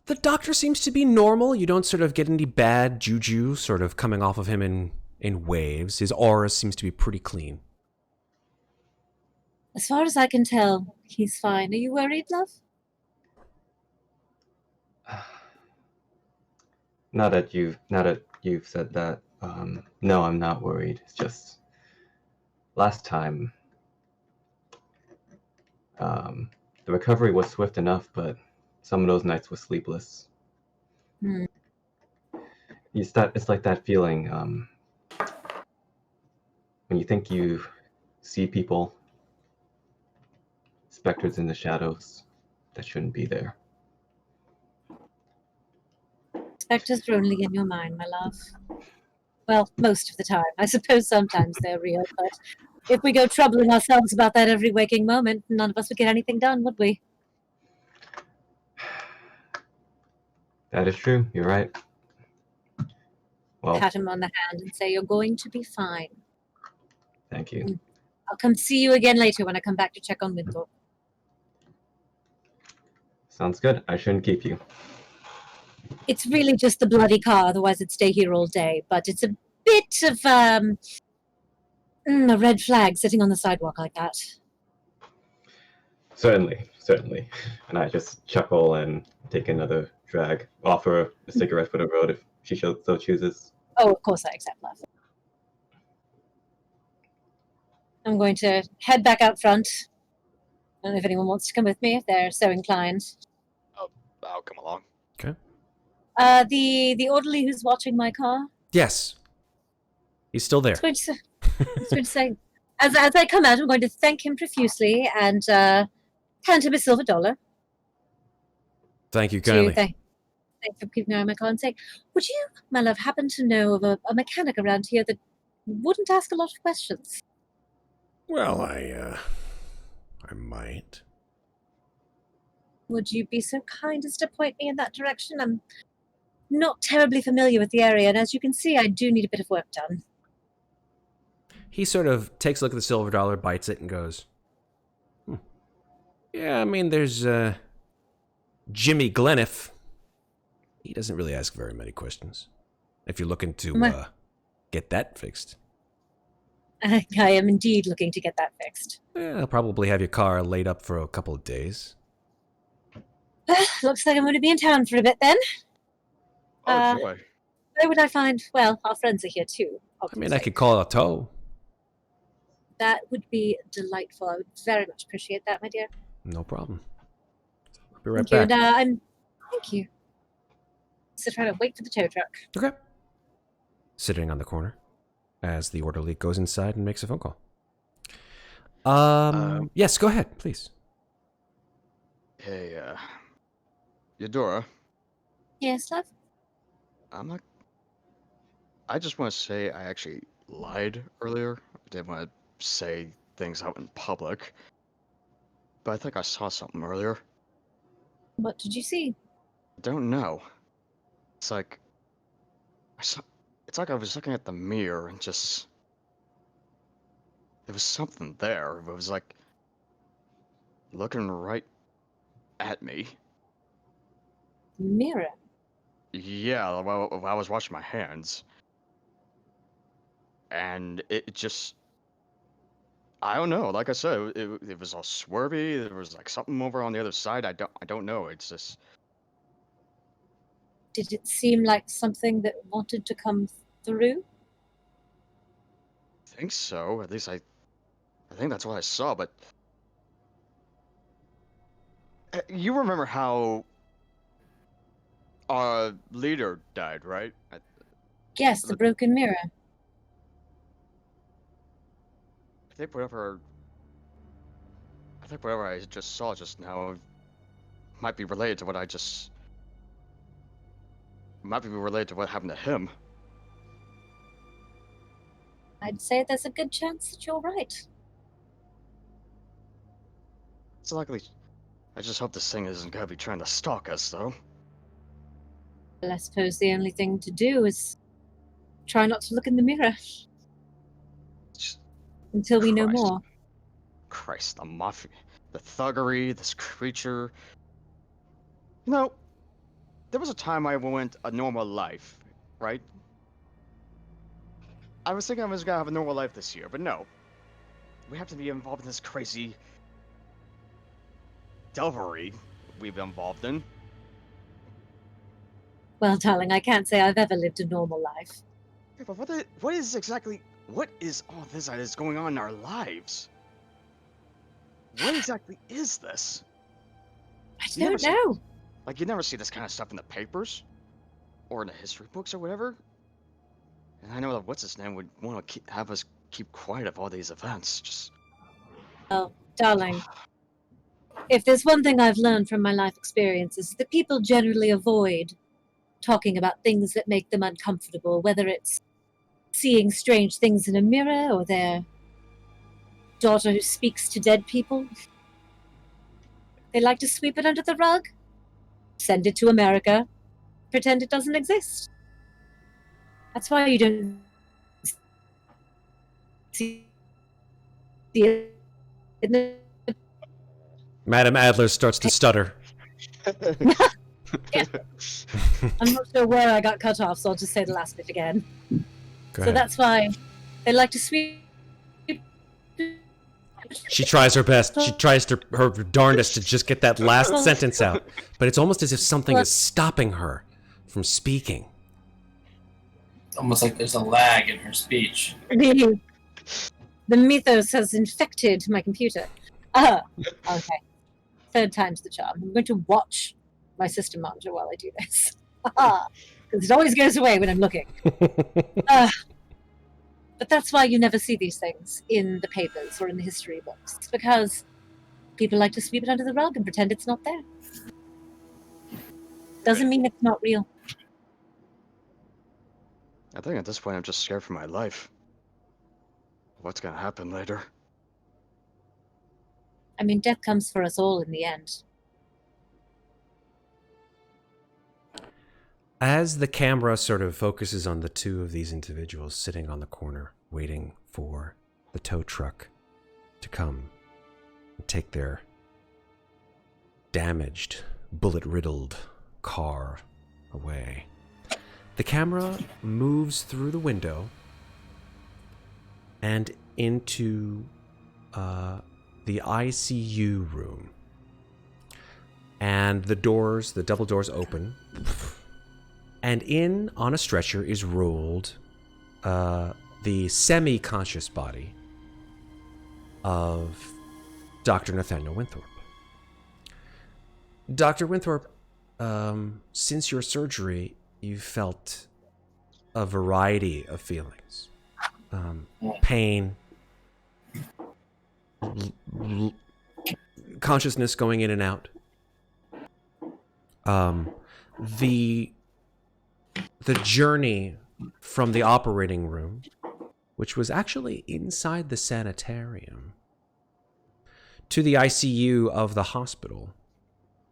The doctor seems to be normal. You don't sort of get any bad juju sort of coming off of him in waves. His aura seems to be pretty clean. As far as I can tell, he's fine. Are you worried, love? Now that you've said that, no, I'm not worried. It's just last time the recovery was swift enough, but some of those nights were sleepless. It's like that feeling when you think you see people, specters in the shadows that shouldn't be there. Specters are only in your mind, my love. Well, most of the time. I suppose sometimes they're real, but if we go troubling ourselves about that every waking moment, none of us would get anything done, would we? That is true. You're right. Well, pat him on the hand and say, you're going to be fine. Thank you. I'll come see you again later when I come back to check on Winthorp. Sounds good. I shouldn't keep you. It's really just the bloody car, otherwise I'd stay here all day. But it's a bit of a red flag sitting on the sidewalk like that. Certainly. And I just chuckle and take another drag, offer a cigarette for the road if she so chooses. Oh, of course I accept, love. I'm going to head back out front. I don't know if anyone wants to come with me, if they're so inclined. I'll come along. Okay. The orderly who's watching my car. Yes. He's still there. I was going to say, as I come out, I'm going to thank him profusely and hand him a silver dollar. Thank you kindly. Thank you for keeping an eye on my car and say, would you, my love, happen to know of a mechanic around here that wouldn't ask a lot of questions? Well, I might. Would you be so kind as to point me in that direction? I'm not terribly familiar with the area, and as you can see, I do need a bit of work done. He sort of takes a look at the silver dollar, bites it, and goes, Yeah, I mean, there's Jimmy Gleniff. He doesn't really ask very many questions. If you're looking to get that fixed. I am indeed looking to get that fixed. I'll probably have your car laid up for a couple of days. Looks like I'm going to be in town for a bit then. Oh, joy. Where would I find... Well, our friends are here too. I mean, I could call a tow. That would be delightful. I would very much appreciate that, my dear. No problem. I'll be right Thank back. you. And, thank you. So try to wait for the tow truck. Okay. Sitting on the corner as the orderly goes inside and makes a phone call. Yes, go ahead, please. Hey, Eudora. Yes, love? I just want to say I actually lied earlier. I didn't want to say things out in public. But I think I saw something earlier. What did you see? I don't know. It's like... It's like I was looking at the mirror and just... There was something there. It was like... looking right at me. Mirror? Yeah, well, I was washing my hands. And it just... I don't know. Like I said, it was all swervy. There was like something over on the other side. I don't know. It's just... Did it seem like something that wanted to come through? I think so. At least I think that's what I saw, but... You remember how our leader died, right? Yes, the broken mirror. I think whatever I just saw just now might be related to what I just... Might be related to what happened to him. I'd say there's a good chance that you're right. It's likely... I just hope this thing isn't gonna be trying to stalk us, though. Well, I suppose the only thing to do is try not to look in the mirror. Just... Until we know Christ. more. Christ, the mafia, the thuggery, this creature. You know, there was a time I went a normal life, right? I was thinking I was gonna have a normal life this year, but no. We have to be involved in this crazy delvery we've been involved in. Well, darling, I can't say I've ever lived a normal life. Yeah, but what is all this that is going on in our lives? What exactly is this? I don't know. Like, you never see this kind of stuff in the papers? Or in the history books or whatever? And I know that what's-his-name would want to have us keep quiet of all these events, just... Well, darling, if there's one thing I've learned from my life experiences, that people generally avoid talking about things that make them uncomfortable, whether it's seeing strange things in a mirror or their daughter who speaks to dead people. They like to sweep it under the rug, send it to America, pretend it doesn't exist. That's why you don't see it in the... Madam Adler starts to stutter. Yeah. I'm not sure where I got cut off, so I'll just say the last bit again. Go So ahead. that's why they like to sweep... She tries her best. She tries her darndest to just get that last sentence out. But it's almost as if something is stopping her from speaking. It's almost like there's a lag in her speech. The mythos has infected my computer. Okay. Third time's the charm. I'm going to watch my system monitor while I do this. Because it always goes away when I'm looking. But that's why you never see these things in the papers or in the history books, because people like to sweep it under the rug and pretend it's not there. Doesn't mean it's not real. I think at this point I'm just scared for my life. What's gonna happen later? I mean, death comes for us all in the end. As the camera sort of focuses on the two of these individuals sitting on the corner, waiting for the tow truck to come and take their damaged, bullet-riddled car away, the camera moves through the window and into the ICU room. And the double doors open. And in, on a stretcher, is rolled the semi-conscious body of Dr. Nathaniel Winthorp. Dr. Winthorp, since your surgery, you've felt a variety of feelings. Pain, consciousness going in and out. The journey from the operating room, which was actually inside the sanitarium, to the ICU of the hospital,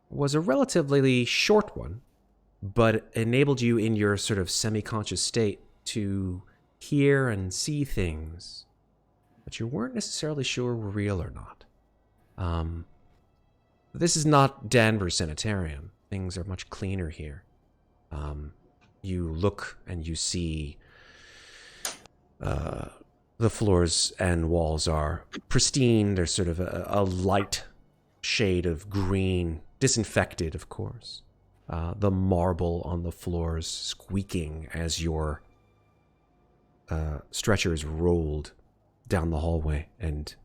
was a relatively short one, but enabled you in your sort of semi-conscious state to hear and see things that you weren't necessarily sure were real or not. This is not Danvers Sanitarium. Things are much cleaner here. You look and you see the floors and walls are pristine. There's sort of a light shade of green, disinfected, of course. The marble on the floors squeaking as your stretcher is rolled down the hallway and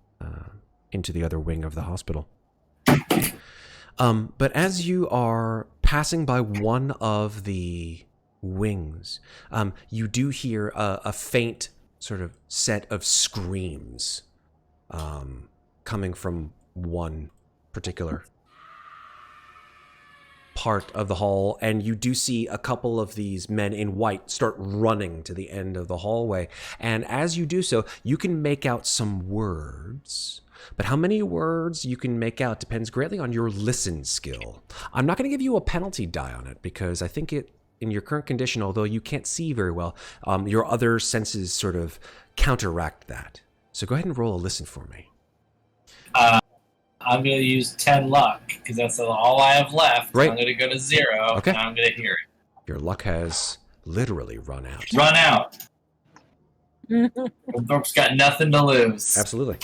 into the other wing of the hospital. But as you are passing by one of the wings, you do hear a faint sort of set of screams coming from one particular part of the hall, and you do see a couple of these men in white start running to the end of the hallway. And as you do so, you can make out some words. But how many words you can make out depends greatly on your listen skill. I'm not going to give you a penalty die on it, because I think it, in your current condition, although you can't see very well, your other senses sort of counteract that. So go ahead and roll a listen for me. I'm going to use 10 luck, because that's all I have left. Right. I'm going to go to 0, Okay. and I'm going to hear it. Your luck has literally run out. Run out. Winthorp's got nothing to lose. Absolutely.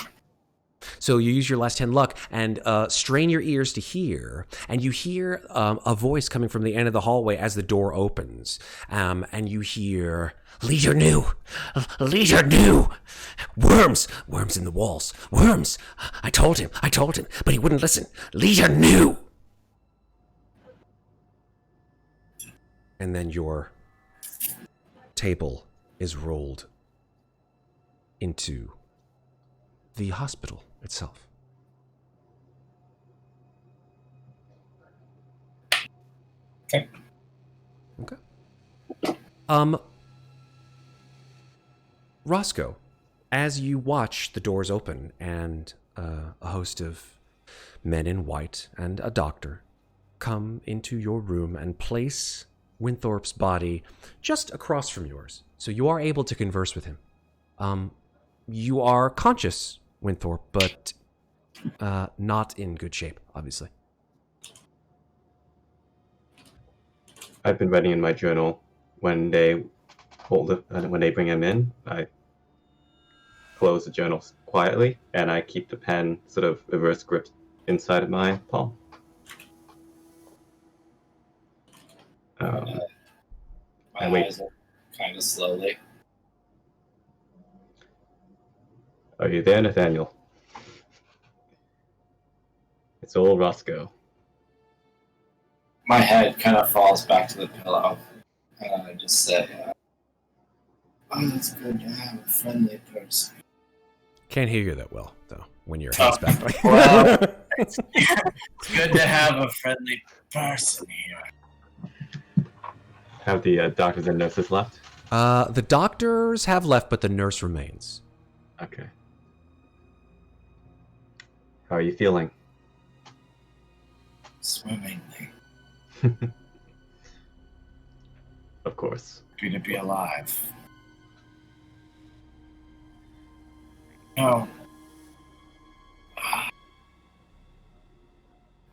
So you use your last 10 luck and strain your ears to hear, and you hear a voice coming from the end of the hallway as the door opens, and you hear, "Leader new! Leader new! Worms! Worms in the walls! Worms! I told him, but he wouldn't listen. Leader new!" And then your table is rolled into the hospital itself. Okay. Roscoe, as you watch the doors open and a host of men in white and a doctor come into your room and place Winthorp's body just across from yours, so you are able to converse with him. You are conscious, Winthorp, but not in good shape, obviously. I've been writing in my journal when they when they bring him in. I close the journal quietly, and I keep the pen sort of reverse gripped inside of my palm. My wait. eyes are kind of slowly. Are you there, Nathaniel? It's old Roscoe. My head kind of falls back to the pillow, and I just say, "Oh, it's good to have a friendly person." Can't hear you that well, though, when your head's back. Well, it's good to have a friendly person here. Have the doctors and nurses left? The doctors have left, but the nurse remains. Okay. How are you feeling? Swimmingly. Of course. Happy to be alive. No.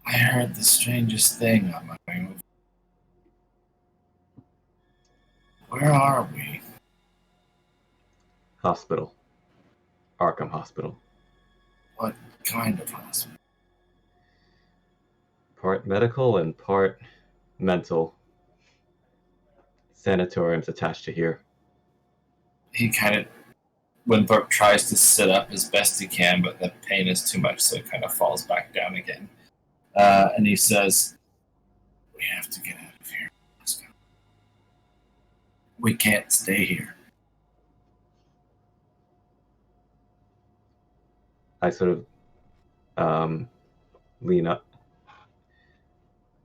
I heard the strangest thing on my way over. Where are we? Hospital. Arkham Hospital. What kind of hospital? Part medical and part mental. Sanatoriums attached to here. He kind of... Winthorp tries to sit up as best he can, but the pain is too much, so he kind of falls back down again. And he says, "We have to get out of here. Let's go. We can't stay here." I sort of lean up.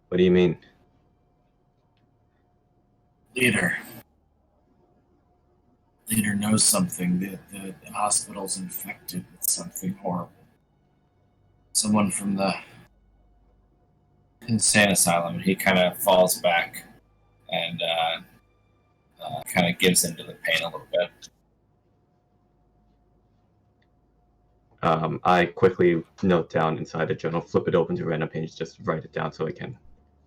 What do you mean? Leader knows something. The hospital's infected with something horrible. Someone from the insane asylum. He kind of falls back and kind of gives into the pain a little bit. I quickly note down inside a journal, flip it open to a random page, just write it down so I can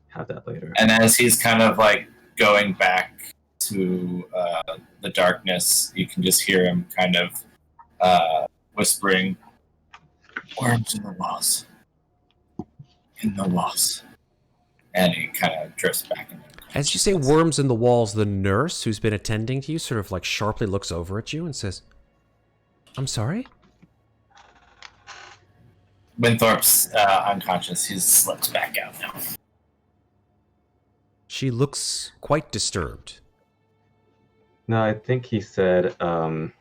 have that later. And as he's kind of like going back to the darkness, you can just hear him kind of whispering, "Worms in the walls. In the walls." And he kind of drifts back into it. As you say worms in the walls, the nurse who's been attending to you sort of like sharply looks over at you and says, "I'm sorry?" Winthorp's unconscious. He's slipped back out now. She looks quite disturbed. No, I think he said Perms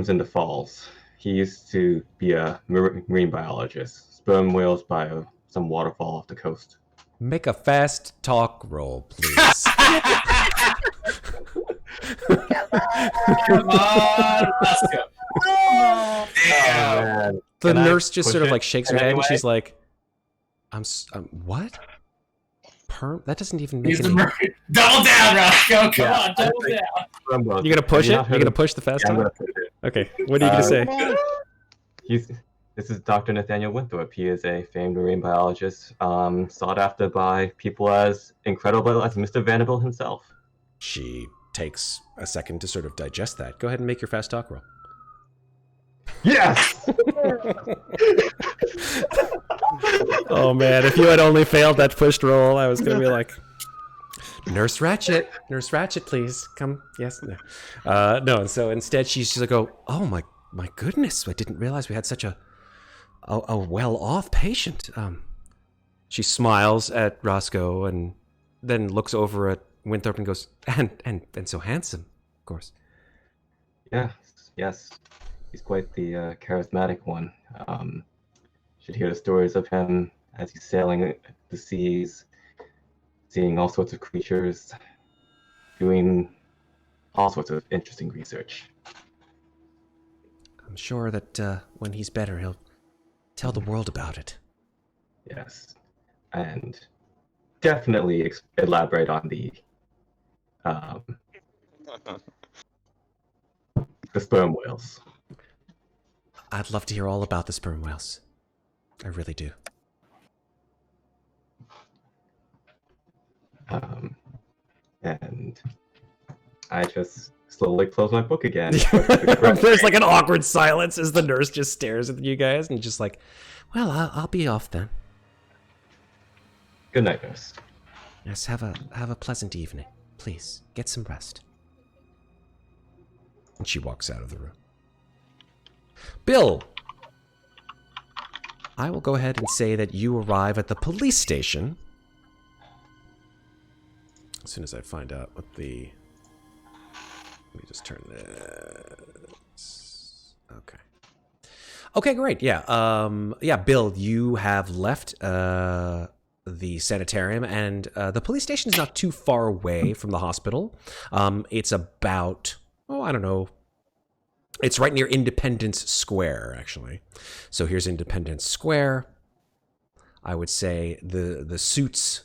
in the Falls. He used to be a marine biologist. Sperm whales by some waterfall off the coast. Make a fast talk roll, please. Come on, Roscoe. Damn. The Can I nurse just push sort of it like shakes her in head any and she's way? like, what? Perm? That doesn't even make He's a any... mermaid. Double down, Roscoe. Come Yeah, on, double I think- down. Sperm whales. You gonna push Have it? not You heard gonna of- push the fast Yeah, I'm talk? gonna push it. Okay, what are you gonna say? This is Dr. Nathaniel Winthorp. He is a famed marine biologist, sought after by people as incredible as Mr. Vanderbilt himself. She takes a second to sort of digest that. Go ahead and make your fast talk roll. Yes! Oh man, if you had only failed that pushed roll, I was gonna be like, Nurse Ratchet, please come. Yes, no, no. And so instead, she's just like, oh my goodness, I didn't realize we had such a well-off patient. She smiles at Roscoe and then looks over at Winthorp and goes, and so handsome, of course. Yes. He's quite the charismatic one. Should hear the stories of him as he's sailing the seas, seeing all sorts of creatures, doing all sorts of interesting research. I'm sure that when he's better, he'll tell the world about it. Yes, and definitely elaborate on the sperm whales. I'd love to hear all about the sperm whales. I really do. And I just slowly close my book again. There's like an awkward silence as the nurse just stares at you guys and just like, well, I'll be off then. Good night, nurse. Yes, have a pleasant evening. Please, get some rest. And she walks out of the room. Bill! I will go ahead and say that you arrive at the police station. As soon as I find out what the... Let me just turn this... Okay. Okay, great. Yeah. Yeah, Bill, you have left the sanitarium, and the police station is not too far away from the hospital. It's about, I don't know. It's right near Independence Square, actually. So here's Independence Square. I would say the suits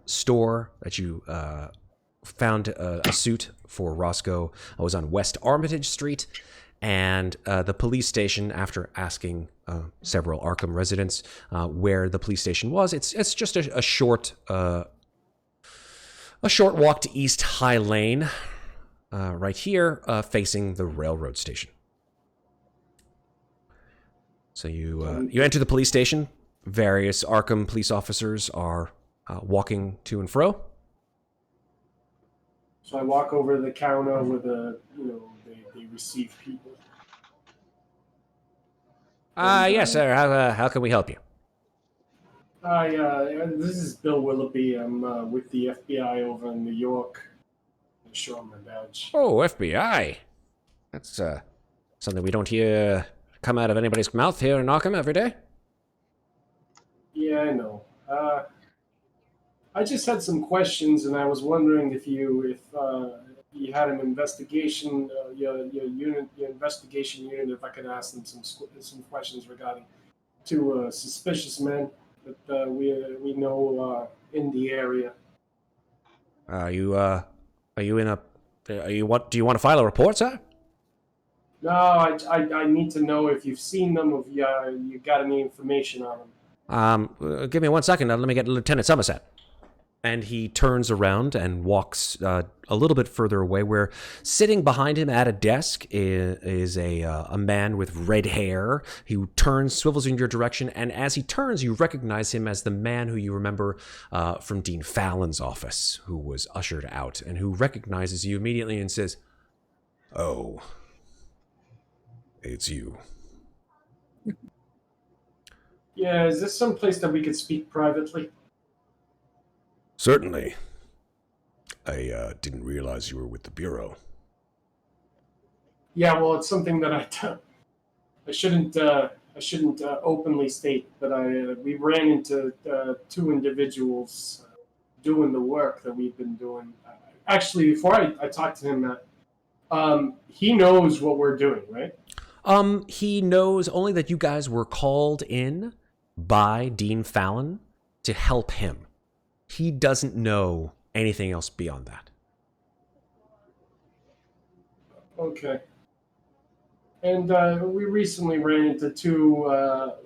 store that you found a suit for Roscoe was on West Armitage Street. And the police station, after asking several Arkham residents where the police station was, it's just a short walk to East High Lane, right here, facing the railroad station. So you enter the police station. Various Arkham police officers are walking to and fro. So I walk over to the counter with they receive people. Yes, sir. How can we help you? This is Bill Willoughby. I'm with the FBI over in New York. I'm showing my badge. Oh, FBI. That's something we don't hear come out of anybody's mouth here in Arkham every day. Yeah, I know. I just had some questions, and I was wondering if you had an investigation, your investigation unit, if I could ask them some questions regarding two suspicious men that we know in the area. Do you want to file a report, sir? No, I need to know if you've seen them, or if you got any information on them. Give me 1 second. Let me get Lieutenant Somerset. And he turns around and walks a little bit further away, where sitting behind him at a desk is a man with red hair. He turns, swivels in your direction, and as he turns, you recognize him as the man who you remember from Dean Fallon's office, who was ushered out, and who recognizes you immediately and says, "Oh, it's you." Yeah, is this some place that we could speak privately? Certainly. I didn't realize you were with the Bureau. Yeah, well, it's something that I shouldn't openly state, but we ran into two individuals doing the work that we've been doing. Actually, before I talked to him, he knows what we're doing, right? He knows only that you guys were called in by Dean Fallon to help him. He doesn't know anything else beyond that. Okay. And we recently ran into two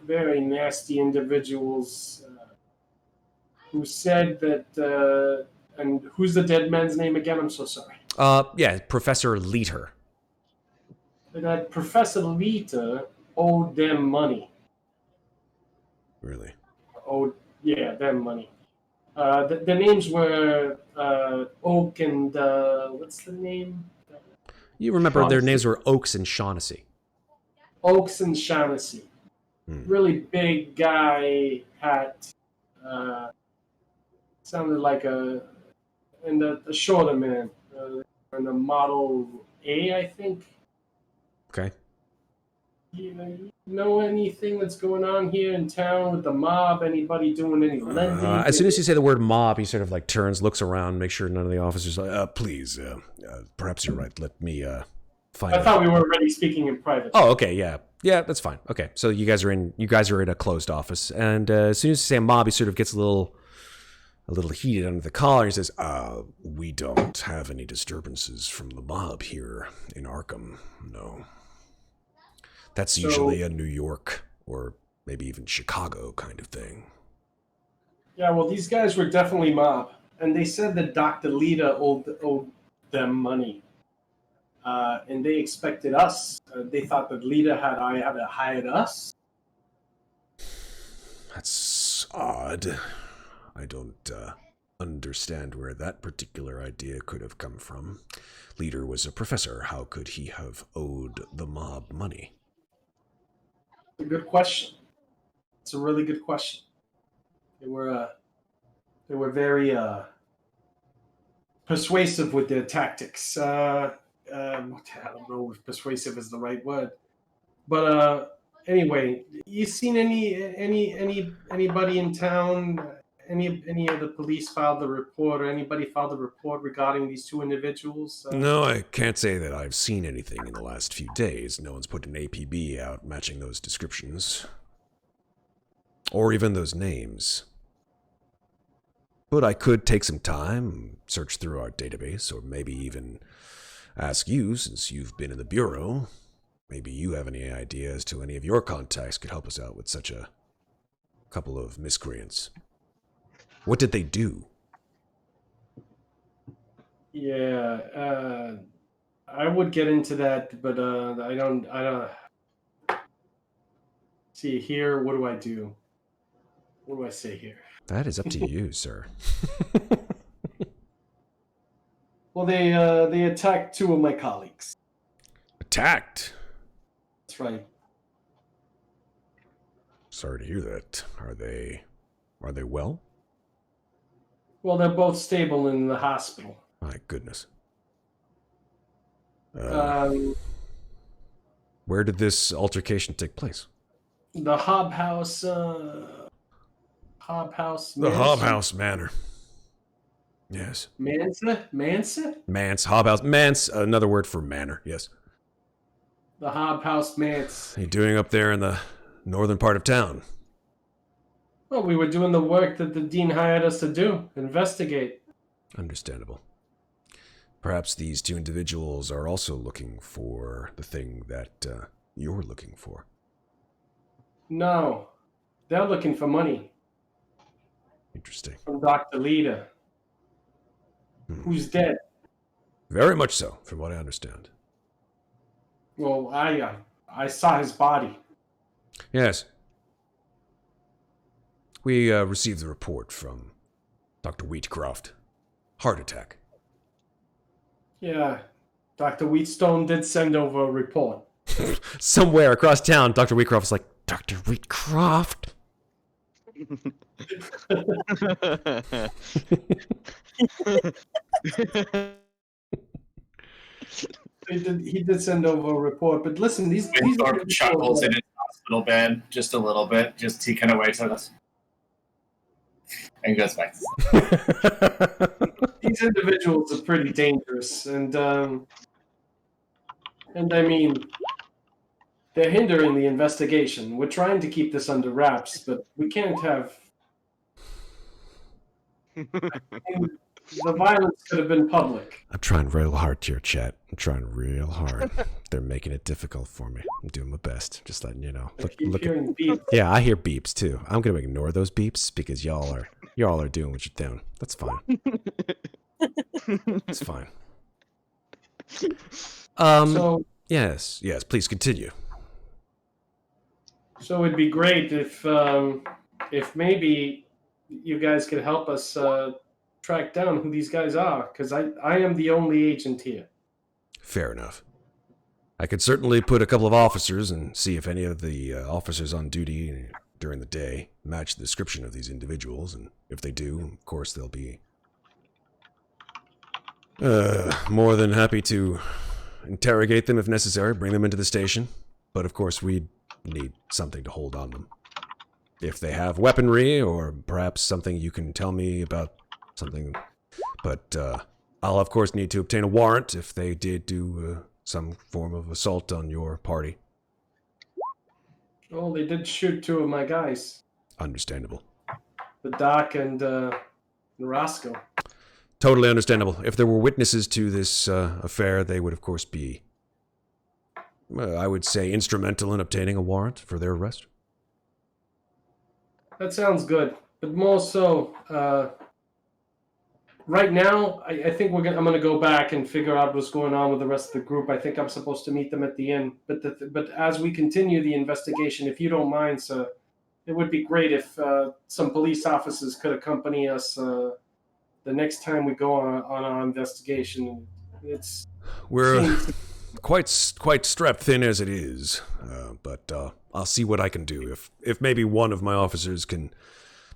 very nasty individuals who said that... and who's the dead man's name again? I'm so sorry. Yeah, Professor Leiter. That Professor Leiter owed them money. Really? Yeah, them money. The names were Oak and what's the name? You remember Shaughnessy. Their names were Oaks and Shaughnessy. Oaks and Shaughnessy. Really big guy, hat. Sounded like and the shorter man. And a Model A, I think. Okay. You know anything that's going on here in town with the mob? Anybody doing any lending? As soon as you say the word mob, he sort of like turns, looks around, makes sure none of the officers are Please, perhaps you're right. Let me find I out. thought we were already speaking in private. Oh, okay, yeah. Yeah, that's fine. Okay, so you guys are in a closed office, and as soon as you say mob, he sort of gets a little heated under the collar. He says, We don't have any disturbances from the mob here in Arkham, no. That's usually a New York or maybe even Chicago kind of thing. Yeah, well, these guys were definitely mob, and they said that Dr. Lita owed them money, and they expected us. They thought that Lita had hired us. That's odd. I don't understand where that particular idea could have come from. Leader was a professor. How could he have owed the mob money? A good question. It's a really good question. They were very persuasive with their tactics. I don't know if persuasive is the right word, but anyway, you seen anybody in town? Any of the police filed the report, or anybody filed a report regarding these two individuals? No, I can't say that I've seen anything in the last few days. No one's put an APB out matching those descriptions. Or even those names. But I could take some time, search through our database, or maybe even ask you, since you've been in the Bureau. Maybe you have any idea as to any of your contacts could help us out with such a couple of miscreants. What did they do? Yeah, I would get into that, but I don't. See here. What do I do? What do I say here? That is up to you, sir. Well, they attacked two of my colleagues. Attacked? That's right. Sorry to hear that. Are they well? Well, they're both stable in the hospital. My goodness. Where did this altercation take place? The Hob House. Hob House. The Hob House Manor. Yes. Manse? Manse. Hob House. Manse. Another word for manor. Yes. The Hob House Manse. What are you doing up there in the northern part of town? Well, we were doing the work that the dean hired us to do. Investigate. Understandable. Perhaps these two individuals are also looking for the thing that you're looking for. No. They're looking for money. Interesting. From Dr. Leda. Who's dead. Very much so, from what I understand. Well, I saw his body. Yes. We received the report from Dr. Wheatcroft. Heart attack. Yeah. Dr. Wheatstone did send over a report. Somewhere across town, Dr. Wheatcroft was like, Dr. Wheatcroft? He did send over a report, but listen, these Winthorp chuckles in his hospital bed just a little bit. Just he kind of waits at us and goes back. These individuals are pretty dangerous, and I mean, they're hindering the investigation. We're trying to keep this under wraps, but we can't have. The violence could have been public. I'm trying real hard here, chat. I'm trying real hard. They're making it difficult for me. I'm doing my best. Just letting you know. Look hearing beeps. Yeah, I hear beeps too. I'm gonna ignore those beeps because y'all are doing what you're doing. That's fine. It's fine. So yes, please continue. So it'd be great if maybe you guys could help us track down who these guys are, because I am the only agent here. Fair enough. I could certainly put a couple of officers and see if any of the officers on duty during the day match the description of these individuals, and if they do, of course, they'll be more than happy to interrogate them if necessary, bring them into the station. But of course, we'd need something to hold on them. If they have weaponry, or perhaps something you can tell me about something. But I'll of course need to obtain a warrant if they did do some form of assault on your party. Oh, they did shoot two of my guys. Understandable. The Doc and Roscoe. Totally understandable. If there were witnesses to this affair, they would of course be, I would say, instrumental in obtaining a warrant for their arrest. That sounds good. But more so, right now, I think I'm going to go back and figure out what's going on with the rest of the group. I think I'm supposed to meet them at the inn. But as we continue the investigation, if you don't mind, sir, it would be great if some police officers could accompany us the next time we go on our investigation. quite strapped thin as it is. But I'll see what I can do. If maybe one of my officers can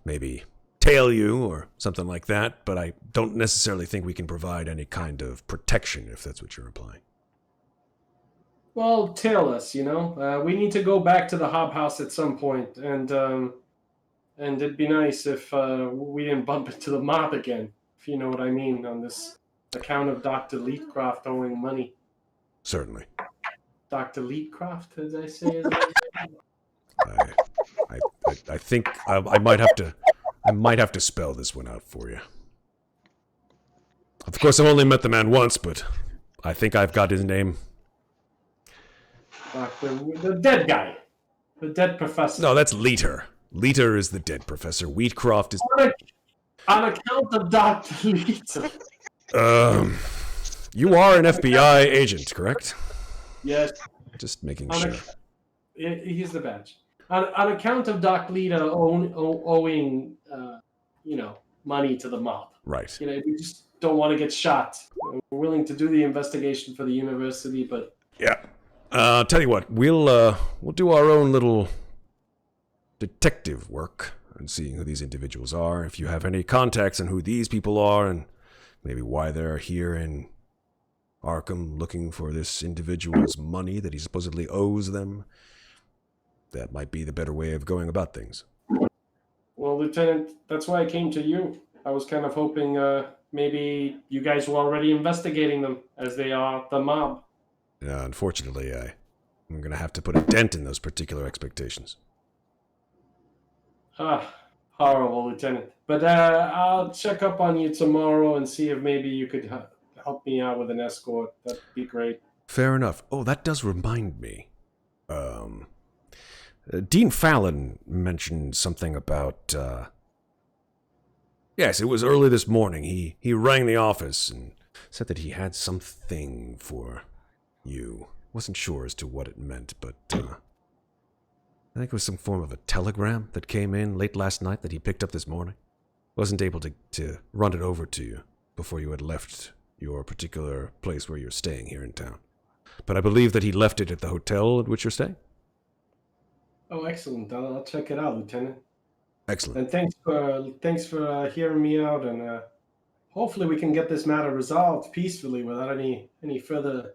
maybe tail you or something like that, but I don't necessarily think we can provide any kind of protection, if that's what you're implying. Well, tail us, you know. We need to go back to the Hob House at some point, and it'd be nice if we didn't bump into the mob again, if you know what I mean, on this account of Dr. Leetcroft owing money. Certainly. Dr. Leetcroft, as I say his name? I think I might have to spell this one out for you. Of course, I've only met the man once, but I think I've got his name. The dead guy. The dead professor. No, that's Leeter. Leeter is the dead professor. Wheatcroft is... On account of Dr. Leeter. You are an FBI agent, correct? Yes. Just making sure. Here's the badge. On account of Doc Leeter owing, money to the mob. Right. You know, we just don't want to get shot. We're willing to do the investigation for the university, but... Yeah. Tell you what, we'll do our own little detective work and seeing who these individuals are. If you have any contacts on who these people are and maybe why they're here in Arkham looking for this individual's money that he supposedly owes them, that might be the better way of going about things. Well, Lieutenant, that's why I came to you. I was kind of hoping maybe you guys were already investigating them, as they are the mob. Unfortunately, I'm going to have to put a dent in those particular expectations. Horrible, Lieutenant. But I'll check up on you tomorrow and see if maybe you could help me out with an escort. That'd be great. Fair enough. Oh, that does remind me. Dean Fallon mentioned something about... Yes, it was early this morning. He rang the office and said that he had something for you. Wasn't sure as to what it meant, but I think it was some form of a telegram that came in late last night that he picked up this morning. Wasn't able to run it over to you before you had left your particular place where you're staying here in town. But I believe that he left it at the hotel at which you're staying. Oh, excellent. I'll check it out, Lieutenant. Excellent. And thanks for hearing me out, and hopefully we can get this matter resolved peacefully without any further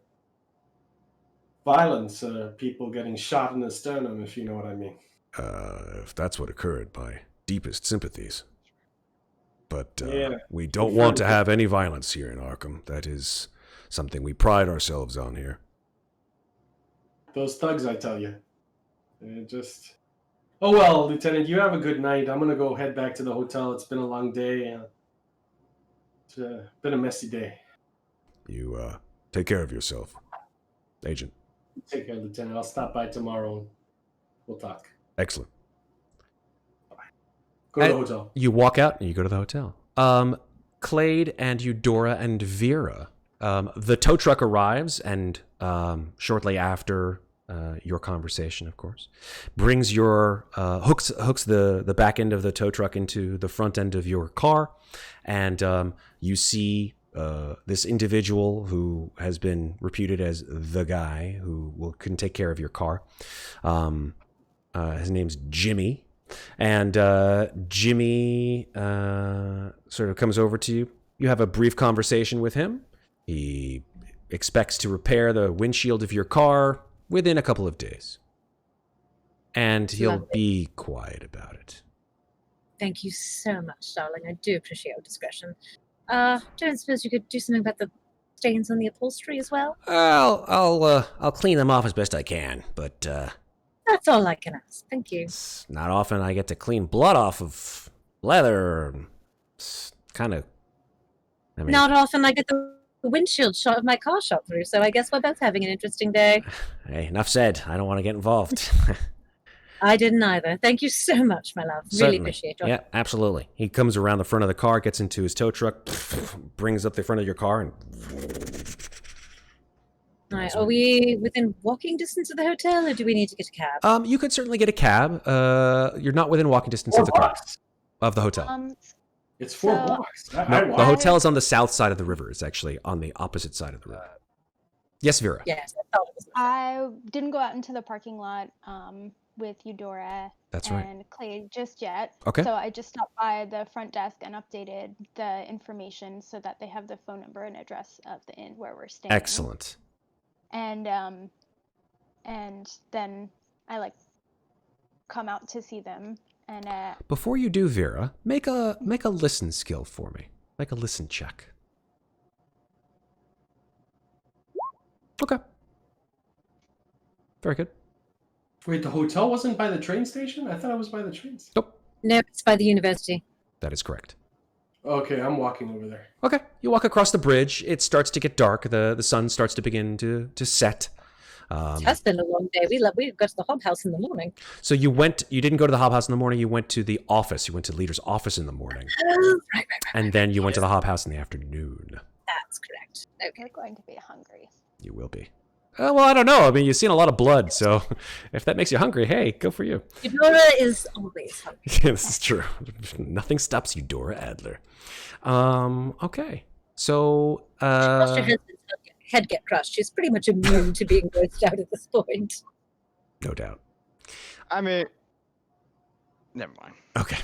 violence, people getting shot in the sternum, if you know what I mean. If that's what occurred, my deepest sympathies. But yeah, we don't want to have any violence here in Arkham. That is something we pride ourselves on here. Those thugs, I tell you. Just... Oh, well, Lieutenant, you have a good night. I'm going to go head back to the hotel. It's been a long day. It's been a messy day. You take care of yourself, Agent. Take care, Lieutenant. I'll stop by tomorrow and we'll talk. Excellent. Bye. Go to the hotel. You walk out and you go to the hotel. Clade and Eudora and Vera. The tow truck arrives and shortly after your conversation, of course, brings your hooks the back end of the tow truck into the front end of your car, and you see this individual who has been reputed as the guy who can take care of your car. His name's Jimmy, and Jimmy sort of comes over to you. You have a brief conversation with him. He expects to repair the windshield of your car within a couple of days. And he'll be quiet about it. Thank you so much, darling. I do appreciate your discretion. Don't suppose you could do something about the stains on the upholstery as well? I'll clean them off as best I can, but that's all I can ask. Thank you. It's not often I get to clean blood off of leather. It's kind of... Not often I get the windshield shot of my car shot through, so I guess we're both having an interesting day. Hey, enough said. I don't want to get involved. I didn't either. Thank you so much, my love. Certainly. Really appreciate it. Yeah, absolutely. He comes around the front of the car, gets into his tow truck, brings up the front of your car, and... All right, are we within walking distance of the hotel, or do we need to get a cab? You could certainly get a cab. You're not within walking distance of the car. Of the hotel. It's $4. No, the hotel is on the south side of the river. It's actually on the opposite side of the river. Yes, Vera. Yes, I thought it was. I didn't go out into the parking lot with Eudora That's right. and Clade just yet. Okay. So I just stopped by the front desk and updated the information so that they have the phone number and address of the inn where we're staying. Excellent. And then I come out to see them. And Before you do, Vera, make a listen skill for me. Make a listen check. Okay. Very good. Wait, the hotel wasn't by the train station? I thought it was by the train station. Nope. No, it's by the university. That is correct. Okay, I'm walking over there. Okay. You walk across the bridge. It starts to get dark. The sun starts to begin to set. It has been a long day. We got to the hub house in the morning. So you didn't go to the hub house in the morning. You went to the office. You went to the leader's office in the morning. Oh, right. And then you went to the hub house in the afternoon. That's correct. Okay. we're going to be hungry. You will be. Well, I don't know. I mean, you've seen a lot of blood, so if that makes you hungry, hey, go for you. Eudora is always hungry. Yeah, this is true. Nothing stops Eudora Adler. Okay. So, Watched her head get crushed. She's pretty much immune to being grossed out at this point. no doubt. I mean, never mind. Okay.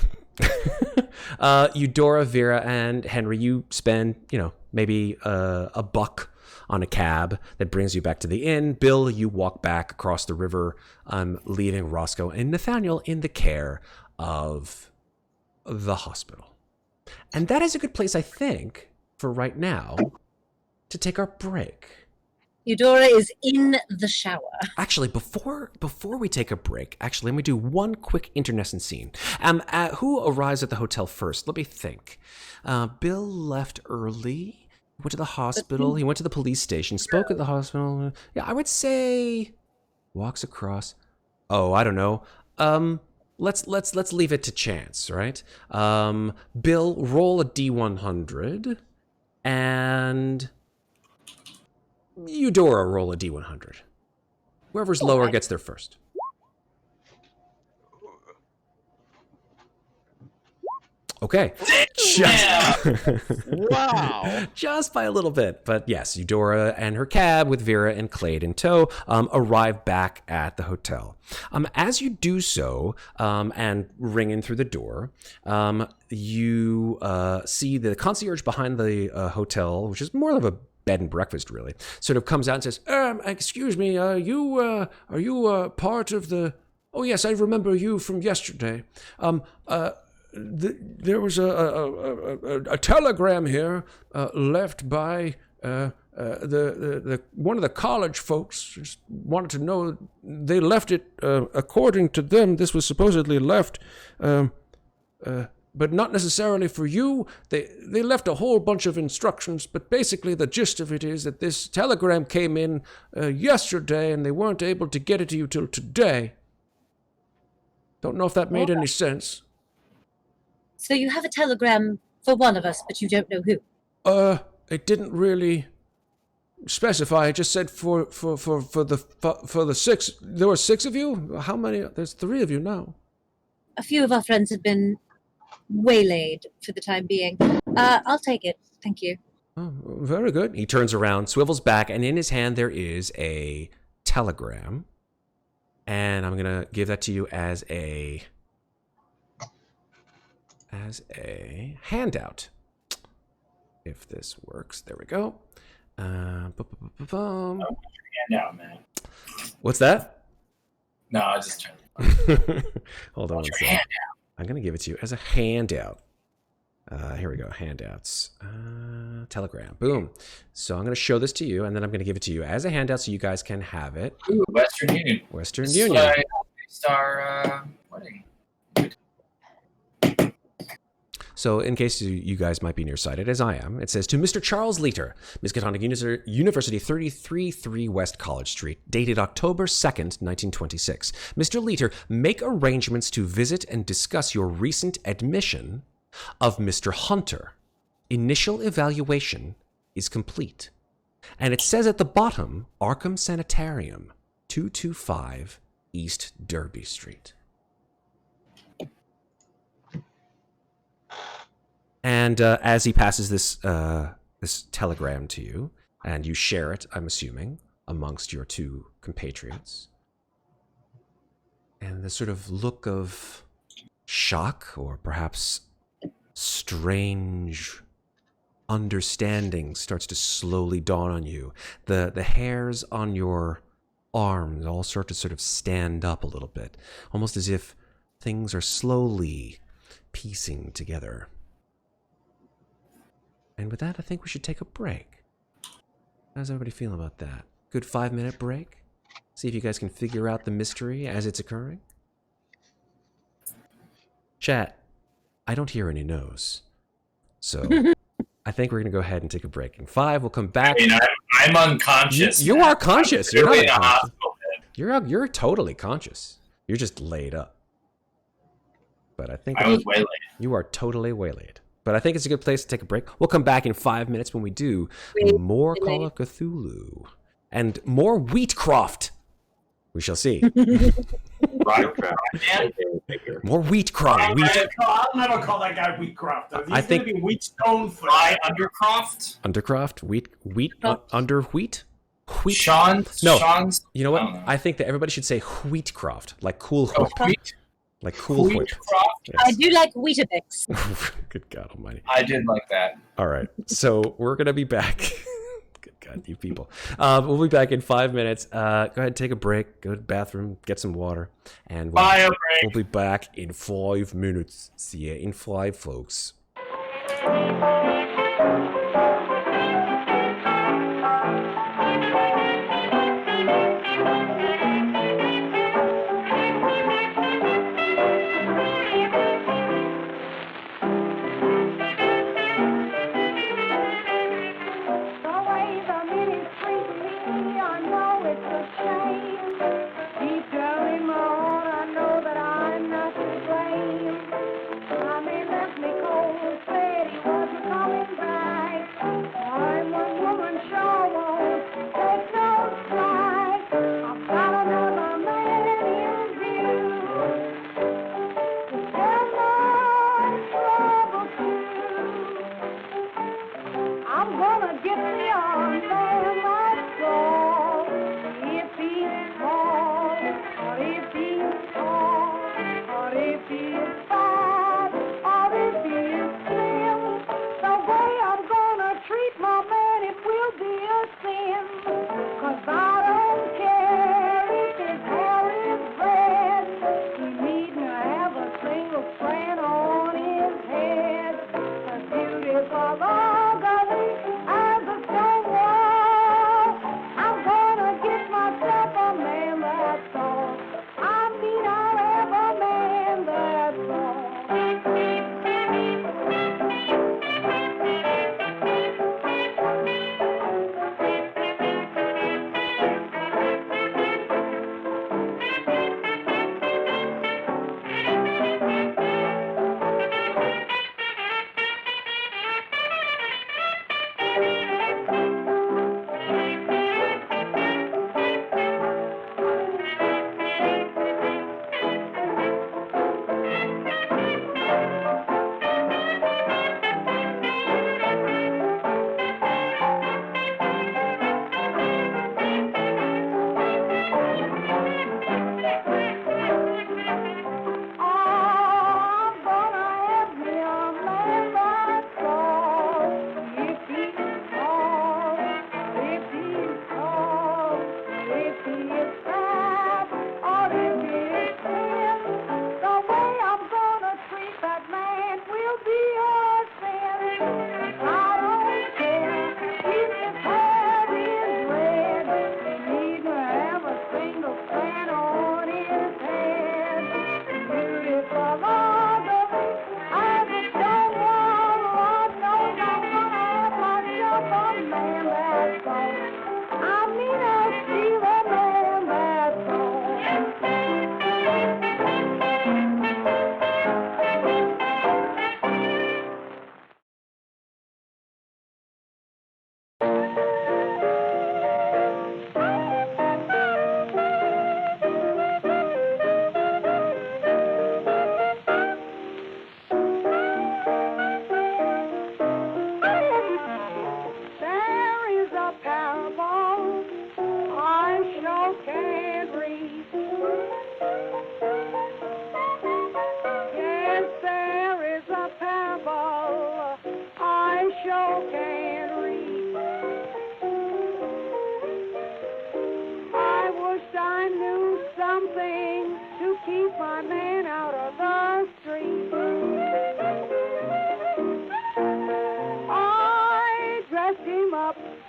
Eudora, Vera, and Henry, you spend, maybe a buck on a cab that brings you back to the inn. Bill, you walk back across the river, leaving Roscoe and Nathaniel in the care of the hospital. And that is a good place, I think, for right now, to take our break. Eudora is in the shower. Actually, before we take a break, let me do one quick internecine scene. Who arrives at the hotel first? Let me think. Bill left early. Went to the hospital. He went to the police station. Spoke at the hospital. Yeah, I would say walks across. Oh, I don't know. Let's leave it to chance, right? Bill, roll a D100, and Eudora, roll a D100. Whoever's lower gets there first. Okay. Wow. Just by a little bit. But yes, Eudora and her cab with Vera and Clade in tow arrive back at the hotel. As you do so and ring in through the door, you see the concierge behind the hotel, which is more of a bed and breakfast, really, sort of comes out and says, excuse me, are you part of the... Oh, yes, I remember you from yesterday. There was a telegram here left by the one of the college folks. Just wanted to know, they left it according to them. This was supposedly left, but not necessarily for you. They left a whole bunch of instructions, but basically the gist of it is that this telegram came in yesterday, and they weren't able to get it to you till today. Don't know if that made any sense. So you have a telegram for one of us, but you don't know who. It didn't really specify. It just said for the six. There were 6 of you. How many? There's 3 of you now. A few of our friends have been waylaid for the time being. I'll take it. Thank you. Oh, very good. He turns around, swivels back, and in his hand there is a telegram. And I'm gonna give that to you as a handout, if this works. There we go. Handout, man. What's that? No, I just turned. Hold on one second. I'm going to give it to you as a handout. Here we go. Handouts. Telegram. Boom. So I'm going to show this to you, and then I'm going to give it to you as a handout so you guys can have it. Ooh, Western Union. Western Union. Star wedding. So in case you guys might be nearsighted, as I am, it says, to Mr. Charles Leiter, Miskatonic University, 33 West College Street, dated October 2nd, 1926. Mr. Leiter, make arrangements to visit and discuss your recent admission of Mr. Hunter. Initial evaluation is complete. And it says at the bottom, Arkham Sanitarium, 225 East Derby Street. And as he passes this telegram to you, and you share it, I'm assuming, amongst your two compatriots. And the sort of look of shock or perhaps strange understanding starts to slowly dawn on you. The hairs on your arms all start to sort of stand up a little bit, almost as if things are slowly piecing together. And with that, I think we should take a break. How's everybody feeling about that? Good 5-minute break? See if you guys can figure out the mystery as it's occurring? Chat, I don't hear any no's. So I think we're going to go ahead and take a break. In 5, we'll come back. I mean, I'm unconscious. You are conscious. You're not in a unconscious. hospital bed. You're totally conscious. You're just laid up. But I think I was waylaid. you are totally waylaid. But I think it's a good place to take a break. We'll come back in 5 minutes when we do more Call of Cthulhu and more Wheatcroft. We shall see. More Wheatcroft. I'll never call that guy Wheatcroft. He's going to be Wheatstone. Fly Undercroft? Undercroft? Wheat? Under wheat? Wheat? Sean's? No. Sean's? You know what? I think that everybody should say Wheatcroft, like Cool Whip. Wheat? Like Cool Whip. Wheatcroft? I do like Weetabix. Good God almighty. I did like that. All right. So we're going to be back. Good God, you people. We'll be back in 5 minutes. Go ahead and take a break. Go to the bathroom. Get some water. And we'll be back in 5 minutes. See you in 5, folks.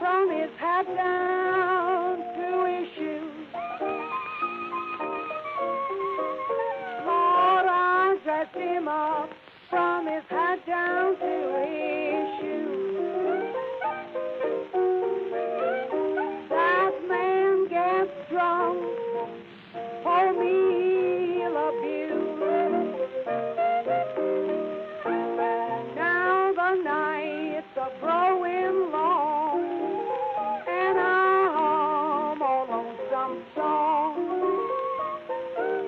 from his hat down to his shoes. Lord, I dressed him up from his hat down to his shoes. That man gets drunk, for me he'll abuse. Now the nights are growing long, and I'm all lonesome song.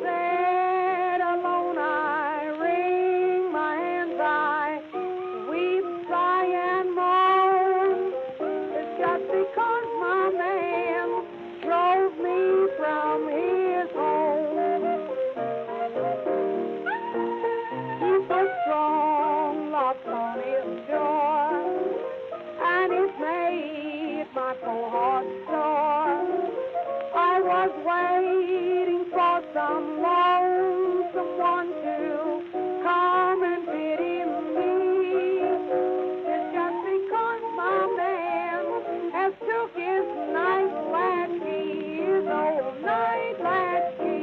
Sad alone I wring my hands, I weep, sigh, and moan. It's just because my man drove me from his home. He put strong locks on his door, and it's made my poor heart sore. I was waiting for some lonesome to come and pity me. It's just because my man has took his night latchkey, his old night latchkey.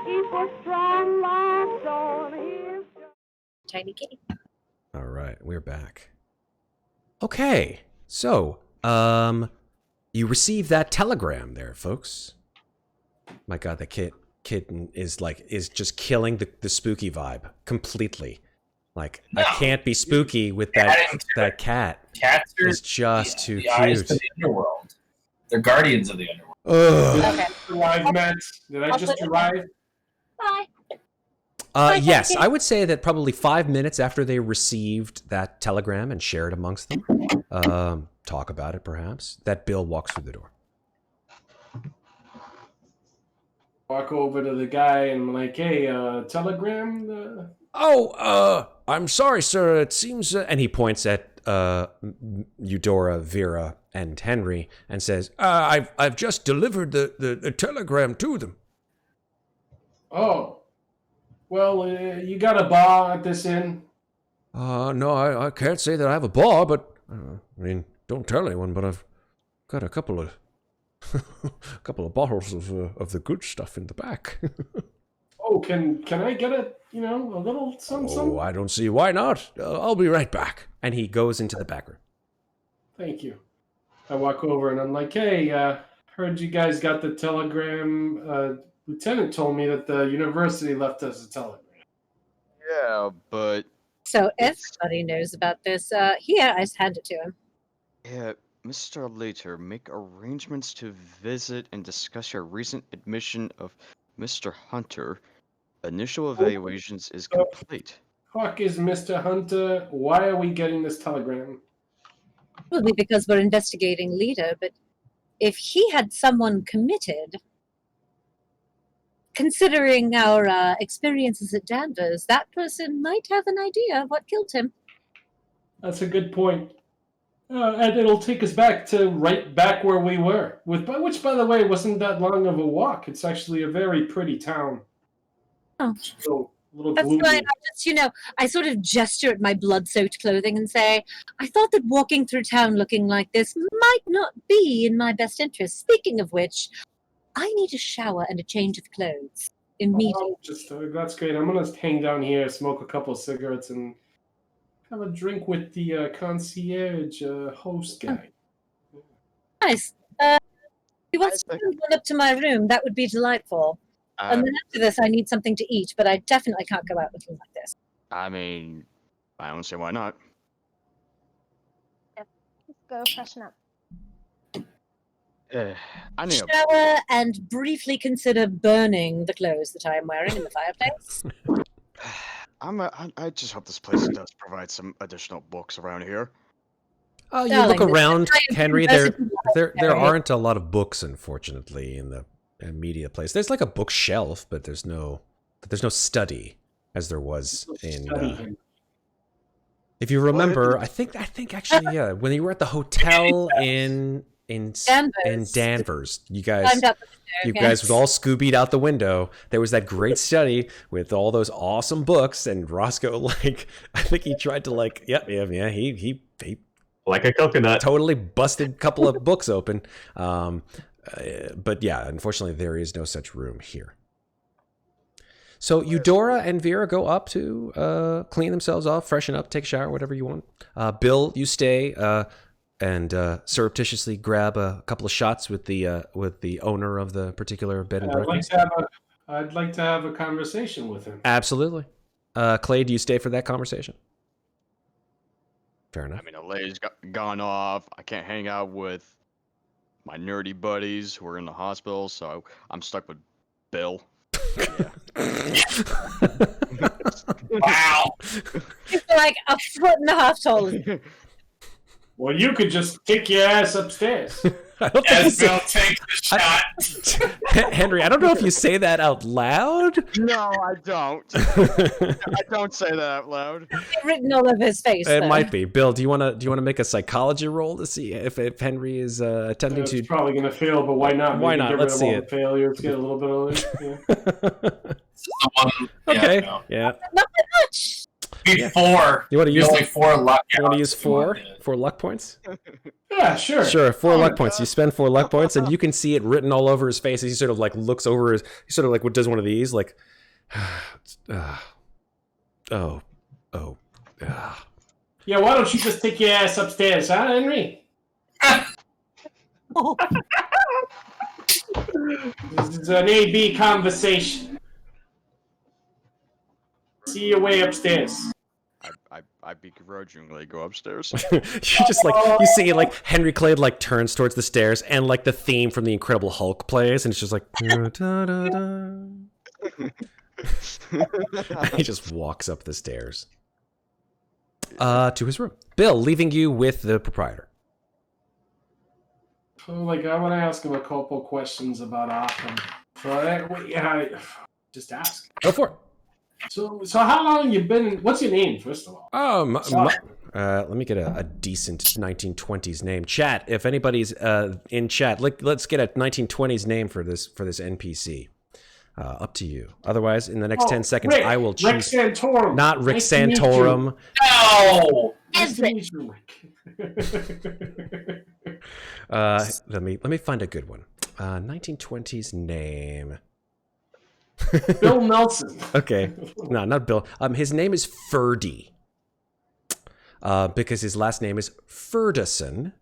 He put strong locks on his door. Tiny kitty. All right, we're back. Okay, so, you received that telegram there, folks. My God, the kitten is just killing the spooky vibe completely. Like, I can't be spooky with that cat. Cats are It's just too the eyes to cute. the underworld. They're guardians of the underworld. Ugh. Did I Okay. just arrive, Matt? Did I I'll just put it arrive? Bye. Yes, I would say that probably 5 minutes after they received that telegram and shared amongst them, talk about it perhaps, that Bill walks through the door. Walk over to the guy and I'm like, hey, telegram? Oh, I'm sorry, sir. It seems... and he points at Eudora, Vera, and Henry and says, I've just delivered the telegram to them. Oh. Well, you got a bar at this inn? No, I can't say that I have a bar, but... I mean, don't tell anyone, but I've got a couple of... bottles of the good stuff in the back. Oh, can I get a little some? Oh, I don't see why not. I'll be right back. And he goes into the back room. Thank you. I walk over and I'm like, hey, heard you guys got the telegram. Lieutenant told me that the university left us a telegram. Yeah, but So everybody knows about this. Here, I just hand it to him. yeah, Mr. Later, make arrangements to visit and discuss your recent admission of Mr. Hunter. Initial evaluations is complete. Fuck is Mr. Hunter? Why are we getting this telegram? Probably because we're investigating Lita, but if he had someone committed, considering our experiences at Danvers, that person might have an idea of what killed him. That's a good point. And it'll take us back to right back where we were. Which, by the way, wasn't that long of a walk. It's actually a very pretty town. Oh. So, a little That's gloomy. why I just, I sort of gesture at my blood-soaked clothing and say, I thought that walking through town looking like this might not be in my best interest. Speaking of which, I need a shower and a change of clothes immediately. That's great. I'm going to hang down here, smoke a couple of cigarettes, and have a drink with the concierge host guy. Nice. If you want to send one up to my room, that would be delightful. And then after this, I need something to eat, but I definitely can't go out looking like this. I mean, I don't see why not. Yep. Let's go freshen up. I need Shower and briefly consider burning the clothes that I am wearing in the fireplace. I just hope this place does provide some additional books around here. Oh, you Darling, look this around, giant Henry. university There library. aren't a lot of books, unfortunately, in the media place. There's like a bookshelf, but there's no study as there was in. If you remember, I think actually, yeah, when you were at the hotel in Danvers, you guys Climbed up the staircase. was all Scoobied out the window. There was that great study with all those awesome books, and Roscoe, like, I think he tried to like, he Like a coconut. totally busted a couple of books open. But yeah, unfortunately, there is no such room here. So Eudora and Vera go up to clean themselves off, freshen up, take a shower, whatever you want. Bill, you stay and surreptitiously grab a couple of shots with the owner of the particular bed and breakfast. I'd like to have a conversation with him. Absolutely. Clade, do you stay for that conversation? Fair enough. I mean, the lady's gone off. I can't hang out with my nerdy buddies who are in the hospital, so I'm stuck with Bill. Wow. He's like a foot and a half tall. Well, you could just kick your ass upstairs. I don't think you As say- Bill takes the shot. Henry, I don't know if you say that out loud. No, I don't. I don't say that out loud. It's written all over his face. It though. might be. Bill, do you want to make a psychology roll to see if Henry is attempting It's to? probably going to fail, but why not? Why Maybe not? Get Let's rid of see all it. the failures, get a little bit of it. Yeah. Okay. no. Yeah. Not that much. Before. You want to use only 4 luck. You want to use outs you want four luck points? Yeah, sure. Sure, 4 luck points. You spend 4 luck points, and you can see it written all over his face as he sort of like looks over his. He sort of like does one of these, like, Yeah, why don't you just take your ass upstairs, huh, Henry? This is an A-B conversation. See your way upstairs. I begrudgingly go upstairs. you just like you see like Henry Clade like turns towards the stairs, and like the theme from the Incredible Hulk plays, and it's just like. He just walks up the stairs to his room. Bill, leaving you with the proprietor. Like, I want to ask him a couple questions about Arkham. Just ask. Go for it. So how long you been? What's your name, first of all? Let me get a decent 1920s name. Chat, if anybody's in chat, let's get a 1920s name for this NPC. Up to you. Otherwise, in the next 10 seconds, Rick, I will choose. Rick Santorum. Not Rick Nice to meet Santorum. No! Nice to meet you, Rick. Let me find a good one. 1920s name. Bill Nelson. Okay. No, not Bill. His name is Ferdy. Because his last name is Ferguson.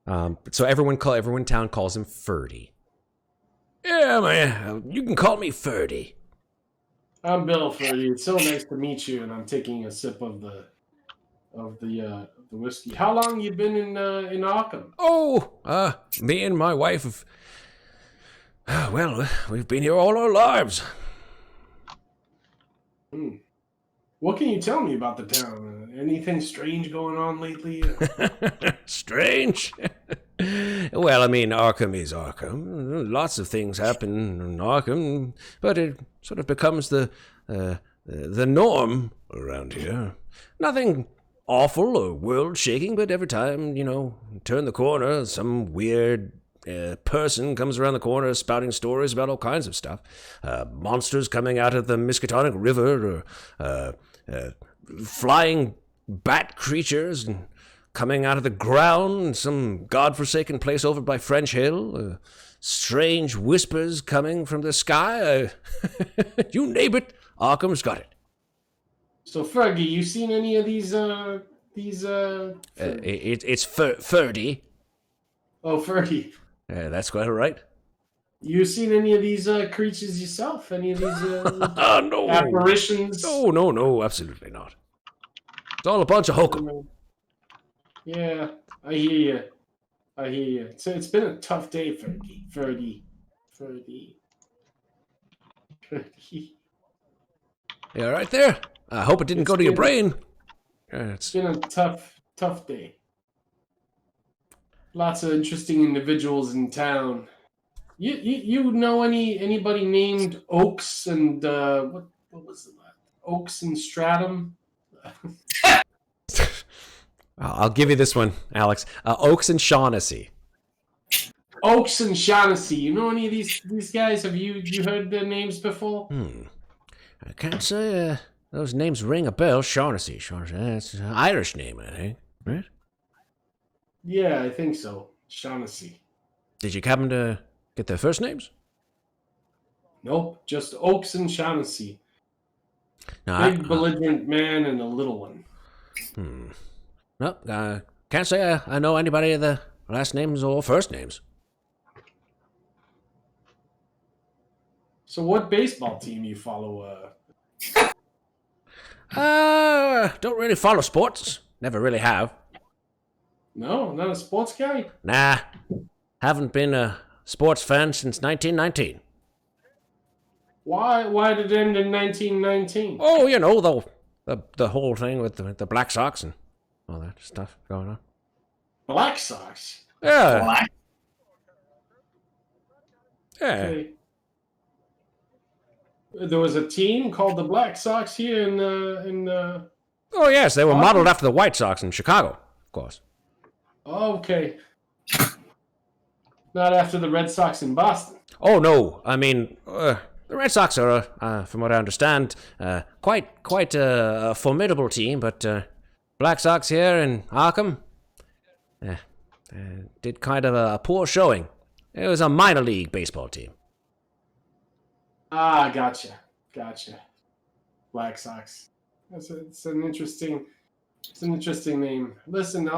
So everyone in town calls him Ferdy. Yeah, man. You can call me Ferdy. I'm Bill Ferdy. It's so nice to meet you, and I'm taking a sip of the whiskey. How long you been in Arkham? Oh, me and my wife have. Well, we've been here all our lives. What can you tell me about the town? Anything strange going on lately? Strange? Well, I mean, Arkham is Arkham. Lots of things happen in Arkham, but it sort of becomes the norm around here. Nothing awful or world-shaking, but every time, turn the corner, some weird person comes around the corner spouting stories about all kinds of stuff. Monsters coming out of the Miskatonic River, or flying bat creatures and coming out of the ground, some godforsaken place over by French Hill, strange whispers coming from the sky. You name it, Arkham's got it. So, Fergie, you seen any of these? It's Ferdy. Oh, Fergie. That's quite all right. You seen any of these creatures yourself? Any of these No. apparitions? No, absolutely not. It's all a bunch of hokum. Yeah, I hear you. So it's been a tough day, Fergie. You all right there? I hope it didn't go to your brain. It's been a tough day. Lots of interesting individuals in town. You know anybody named Oaks and what was it? Oaks and Stratum? I'll give you this one, Alex. Oaks and Shaughnessy. Oaks and Shaughnessy. You know any of these guys? Have you heard their names before? I can't say those names ring a bell. Shaughnessy. That's an Irish name, I think. Right? Yeah, I think so. Shaughnessy. Did you happen to get their first names? Nope, just Oaks and Shaughnessy. No, Big belligerent man and a little one. No, can't say I know anybody of the last names or first names. So what baseball team you follow? Don't really follow sports. Never really have. No, not a sports guy? Nah, haven't been a sports fan since 1919. Why did it end in 1919? Oh, you know, the whole thing with the Black Sox and all that stuff going on. Black Sox? Yeah. Black? Yeah. Okay. There was a team called the Black Sox here in Oh, yes, they were modeled after the White Sox in Chicago, of course. Okay. Not after the Red Sox in Boston. Oh, no. I mean, the Red Sox are, from what I understand, quite a formidable team, but Black Sox here in Arkham did kind of a poor showing. It was a minor league baseball team. Ah, gotcha. Black Sox. It's an interesting name. Listen,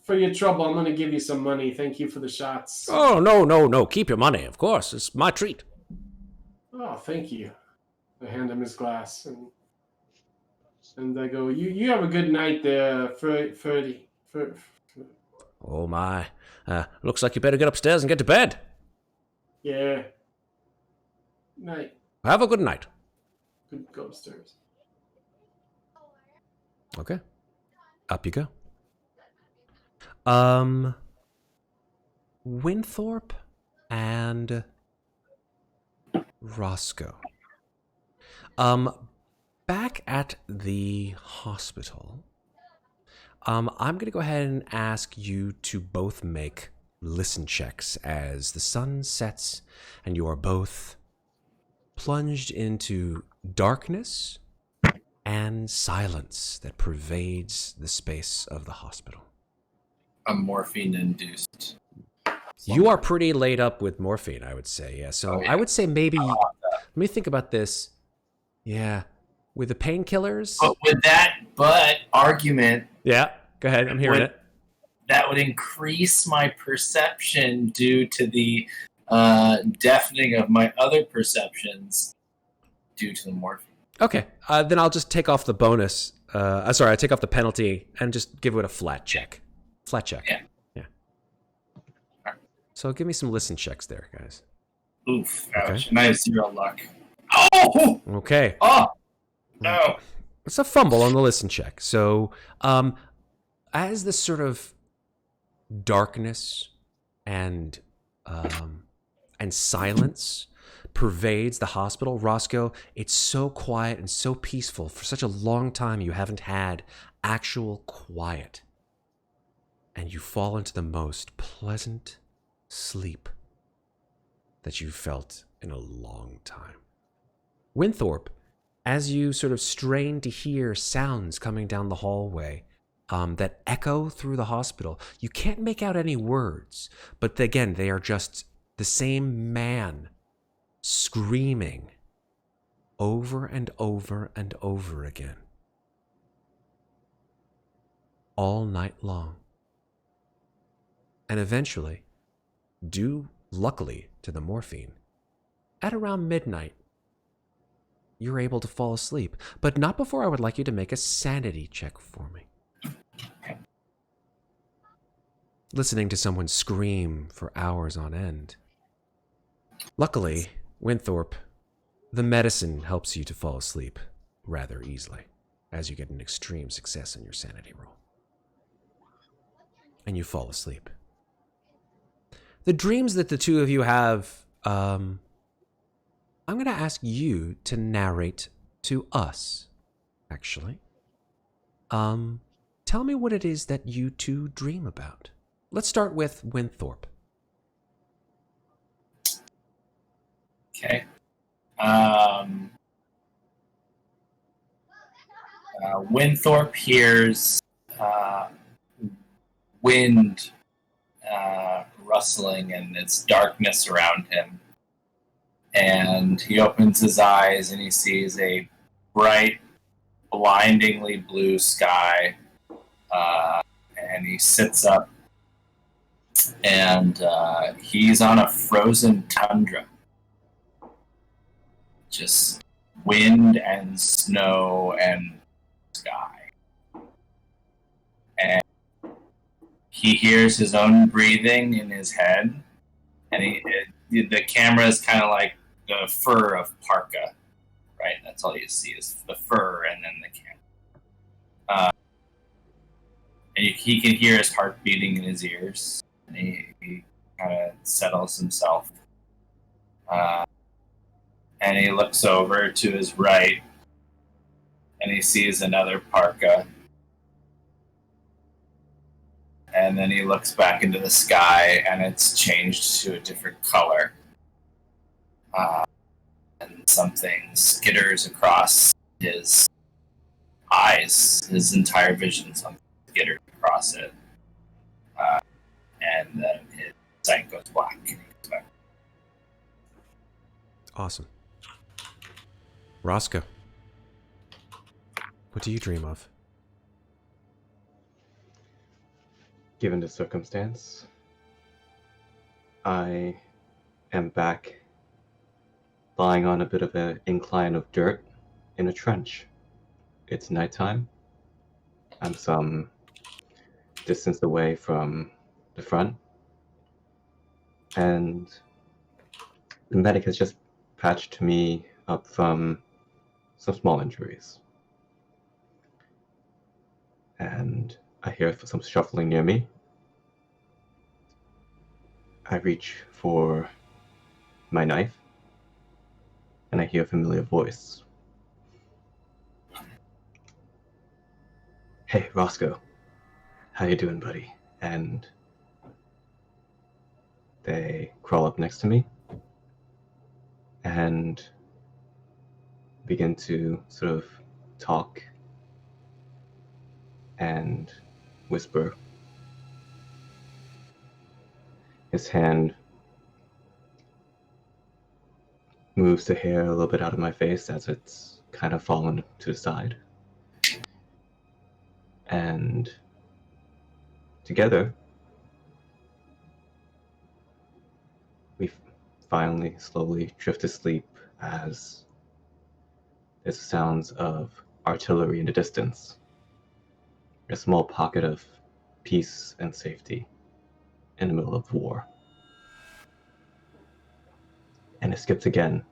for your trouble, I'm going to give you some money. Thank you for the shots. Oh, no. Keep your money, of course. It's my treat. Oh, thank you. I hand him his glass, and I go, you have a good night there, Ferdy. Oh, my. Looks like you better get upstairs and get to bed. Yeah. Night. Have a good night. Good, go upstairs. Okay. Up you go. Winthorp and Roscoe. Back at the hospital, I'm going to go ahead and ask you to both make listen checks as the sun sets and you are both plunged into darkness and silence that pervades the space of the hospital. A morphine-induced. You are pretty laid up with morphine, I would say. Yeah, so I would say maybe. Let me think about this. Yeah, with the painkillers. But with that argument. Yeah, go ahead. I'm hearing it. That would increase my perception due to the deafening of my other perceptions due to the morphine. Okay, then I'll just take off the bonus. I take off the penalty and just give it a flat check. Flat check. Yeah. So give me some listen checks there, guys. Oof. Okay. Ouch. And I have 0 luck. Oh! Okay. Oh! No. It's a fumble on the listen check. So, as this sort of darkness and silence pervades the hospital, Roscoe, it's so quiet and so peaceful. For such a long time, you haven't had actual quiet. And you fall into the most pleasant sleep that you've felt in a long time. Winthorp, as you sort of strain to hear sounds coming down the hallway that echo through the hospital, you can't make out any words, but again, they are just the same man screaming over and over and over again. All night long. And eventually, due luckily to the morphine, at around midnight, you're able to fall asleep, but not before I would like you to make a sanity check for me. Listening to someone scream for hours on end. Luckily, Winthorp, the medicine helps you to fall asleep rather easily, as you get an extreme success in your sanity roll. and you fall asleep. The dreams that the two of you have, I'm going to ask you to narrate to us, actually. Tell me what it is that you two dream about. Let's start with Winthorp. Okay. Winthorp hears wind rustling, and it's darkness around him. And he opens his eyes and he sees a bright, blindingly blue sky. And he sits up, and he's on a frozen tundra. Just wind and snow and sky. And he hears his own breathing in his head, and the camera is kind of like the fur of parka, right? That's all you see is the fur and then the camera. And he can hear his heart beating in his ears, and he kind of settles himself. And he looks over to his right, and he sees another parka. And then he looks back into the sky, and it's changed to a different color. And something skitters across his eyes, his entire vision, something skitters across it. And then his sight goes black. Awesome. Roscoe, what do you dream of? Given the circumstance, I am back lying on a bit of an incline of dirt in a trench. It's nighttime. I'm some distance away from the front, and the medic has just patched me up from some small injuries. And I hear some shuffling near me. I reach for my knife, and I hear a familiar voice. Hey, Roscoe. How you doing, buddy? And they crawl up next to me and begin to sort of talk and whisper. His hand moves the hair a little bit out of my face as it's kind of fallen to the side. And together, we finally slowly drift to sleep as there's sounds of artillery in the distance. A small pocket of peace and safety in the middle of war. And it skips again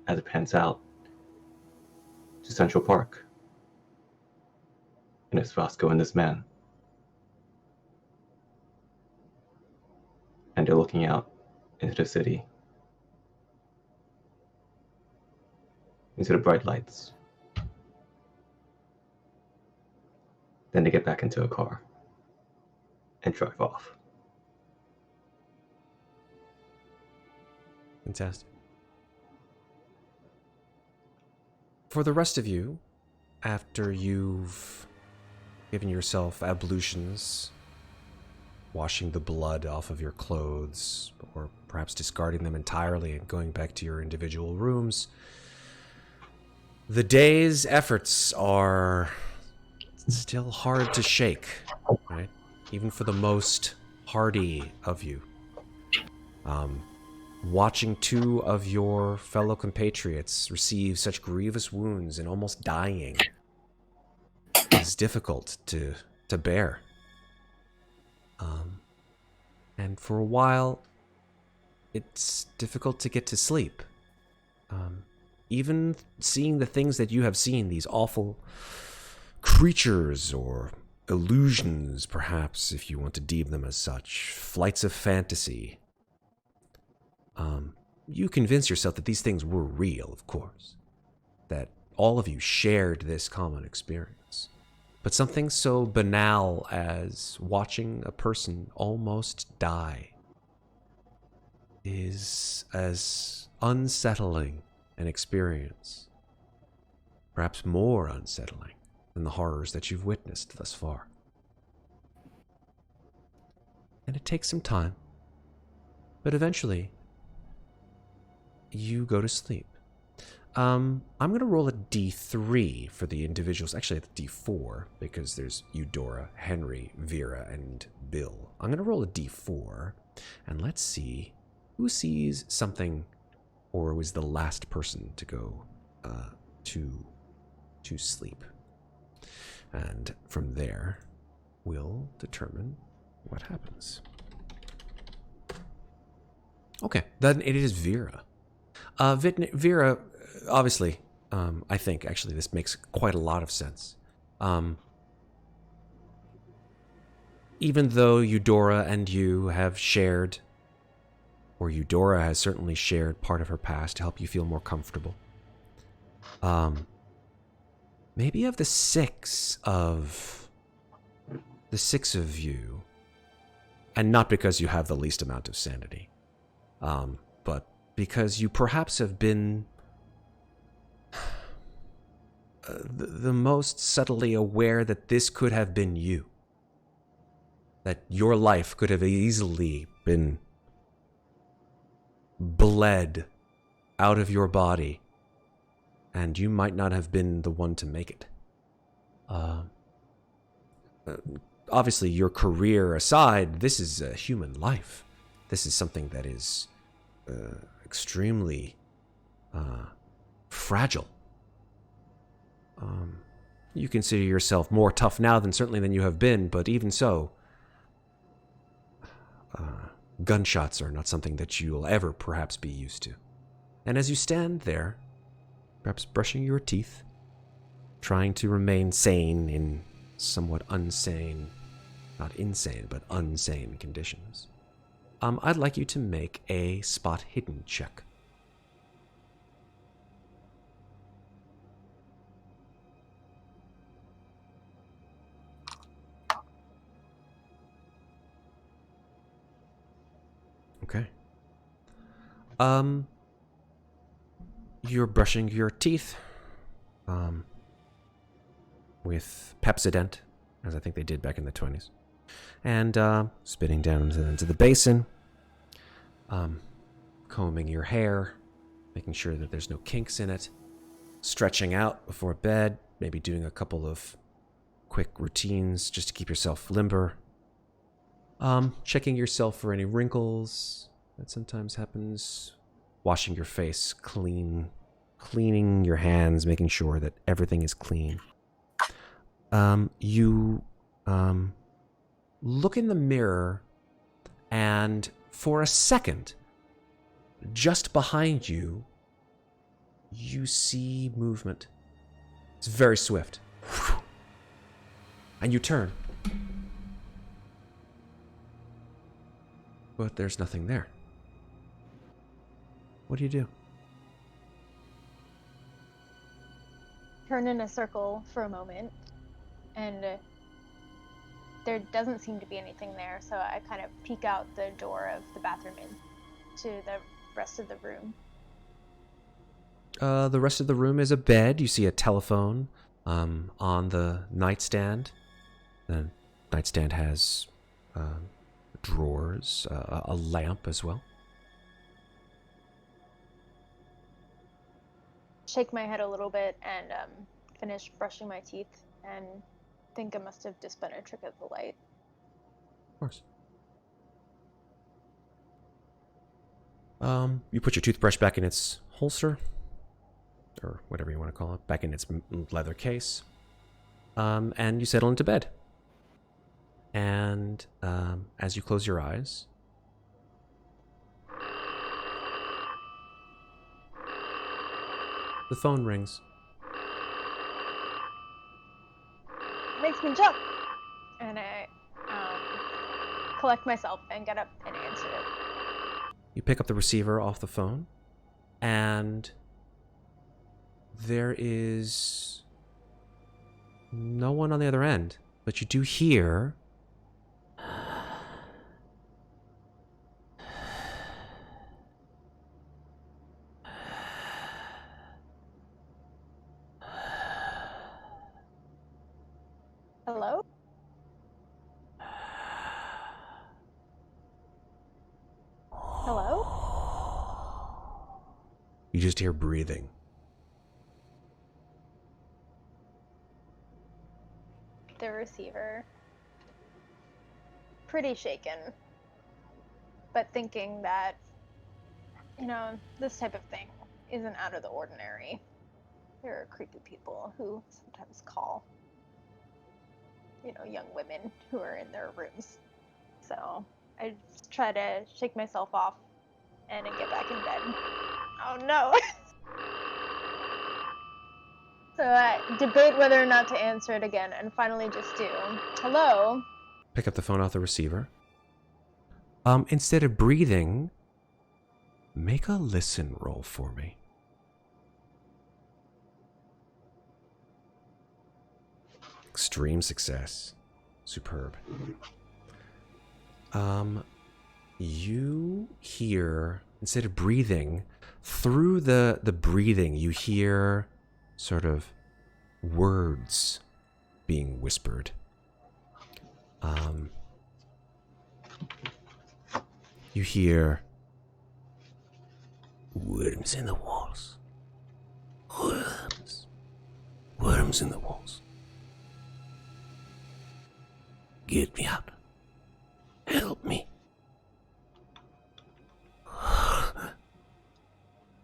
as it pans out to Central Park. And it's Roscoe and this man. And they're looking out into the city, into the bright lights. Then they get back into a car and drive off. Fantastic. For the rest of you, after you've given yourself ablutions, washing the blood off of your clothes, or perhaps discarding them entirely and going back to your individual rooms, the day's efforts are still hard to shake, right? Even for the most hardy of you. Watching two of your fellow compatriots receive such grievous wounds and almost dying is difficult to bear. And for a while, it's difficult to get to sleep. Even seeing the things that you have seen, these awful creatures or illusions, perhaps, if you want to deem them as such, flights of fantasy. You convince yourself that these things were real, of course, that all of you shared this common experience. But something so banal as watching a person almost die is as unsettling an experience, perhaps more unsettling than the horrors that you've witnessed thus far. And it takes some time, but eventually you go to sleep. I'm going to roll a d3 for the individuals. Actually, it's d4 because there's Eudora, Henry, Vera, and Bill. I'm going to roll a d4, and let's see who sees something or was the last person to go to sleep. And from there, we'll determine what happens. Okay, then it is Vera. Vera, obviously, I think actually this makes quite a lot of sense. Even though Eudora and you have shared, or Eudora has certainly shared part of her past to help you feel more comfortable. Maybe of the six of you, and not because you have the least amount of sanity, but because you perhaps have been the most subtly aware that this could have been you. That your life could have easily been bled out of your body, and you might not have been the one to make it. Obviously, your career aside, this is a human life. This is something that is extremely fragile. You consider yourself more tough now than certainly than you have been, but even so, gunshots are not something that you'll ever perhaps be used to. And as you stand there, perhaps brushing your teeth, trying to remain sane in somewhat unsane, not insane, but unsane conditions, I'd like you to make a spot hidden check. Okay. You're brushing your teeth, with Pepsodent, as I think they did back in the 20s, and spitting down into the basin, combing your hair, making sure that there's no kinks in it, stretching out before bed, maybe doing a couple of quick routines just to keep yourself limber. Checking yourself for any wrinkles that sometimes happens. Washing your face clean. Cleaning your hands, making sure that everything is clean. You look in the mirror, and for a second, just behind you, you see movement. It's very swift. And you turn. But there's nothing there. What do you do? Turn in a circle for a moment, and there doesn't seem to be anything there, so I kind of peek out the door of the bathroom into the rest of the room. The rest of the room is a bed. You see a telephone on the nightstand. The nightstand has drawers, a lamp as well. Shake my head a little bit and finish brushing my teeth, and think I must have just been a trick of the light. Of course. You put your toothbrush back in its holster, or whatever you want to call it, back in its leather case, and you settle into bed. And as you close your eyes, the phone rings. Makes me jump. And I collect myself and get up and answer it. You pick up the receiver off the phone, and there is no one on the other end, but you do hear Hello? Hello? you just hear breathing. The receiver. Pretty shaken. But thinking that, this type of thing isn't out of the ordinary. There are creepy people who sometimes call, young women who are in their rooms. So I just try to shake myself off and then get back in bed. Oh no! So I debate whether or not to answer it again, and finally just do. Hello? Pick up the phone off the receiver. Instead of breathing, make a listen roll for me. Extreme success. Superb. You hear, instead of breathing, through the breathing, you hear sort of words being whispered. You hear worms in the walls. Worms in the walls. Get me out. Help me.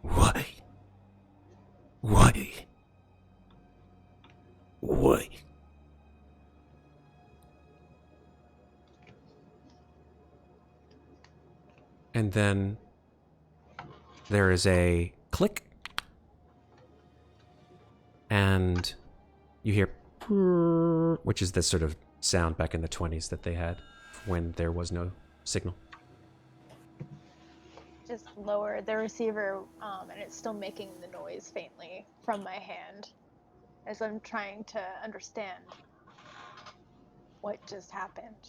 Why? And then there is a click, and you hear, which is this sort of sound back in the 20s that they had when there was no signal. Just lower the receiver, and it's still making the noise faintly from my hand as I'm trying to understand what just happened.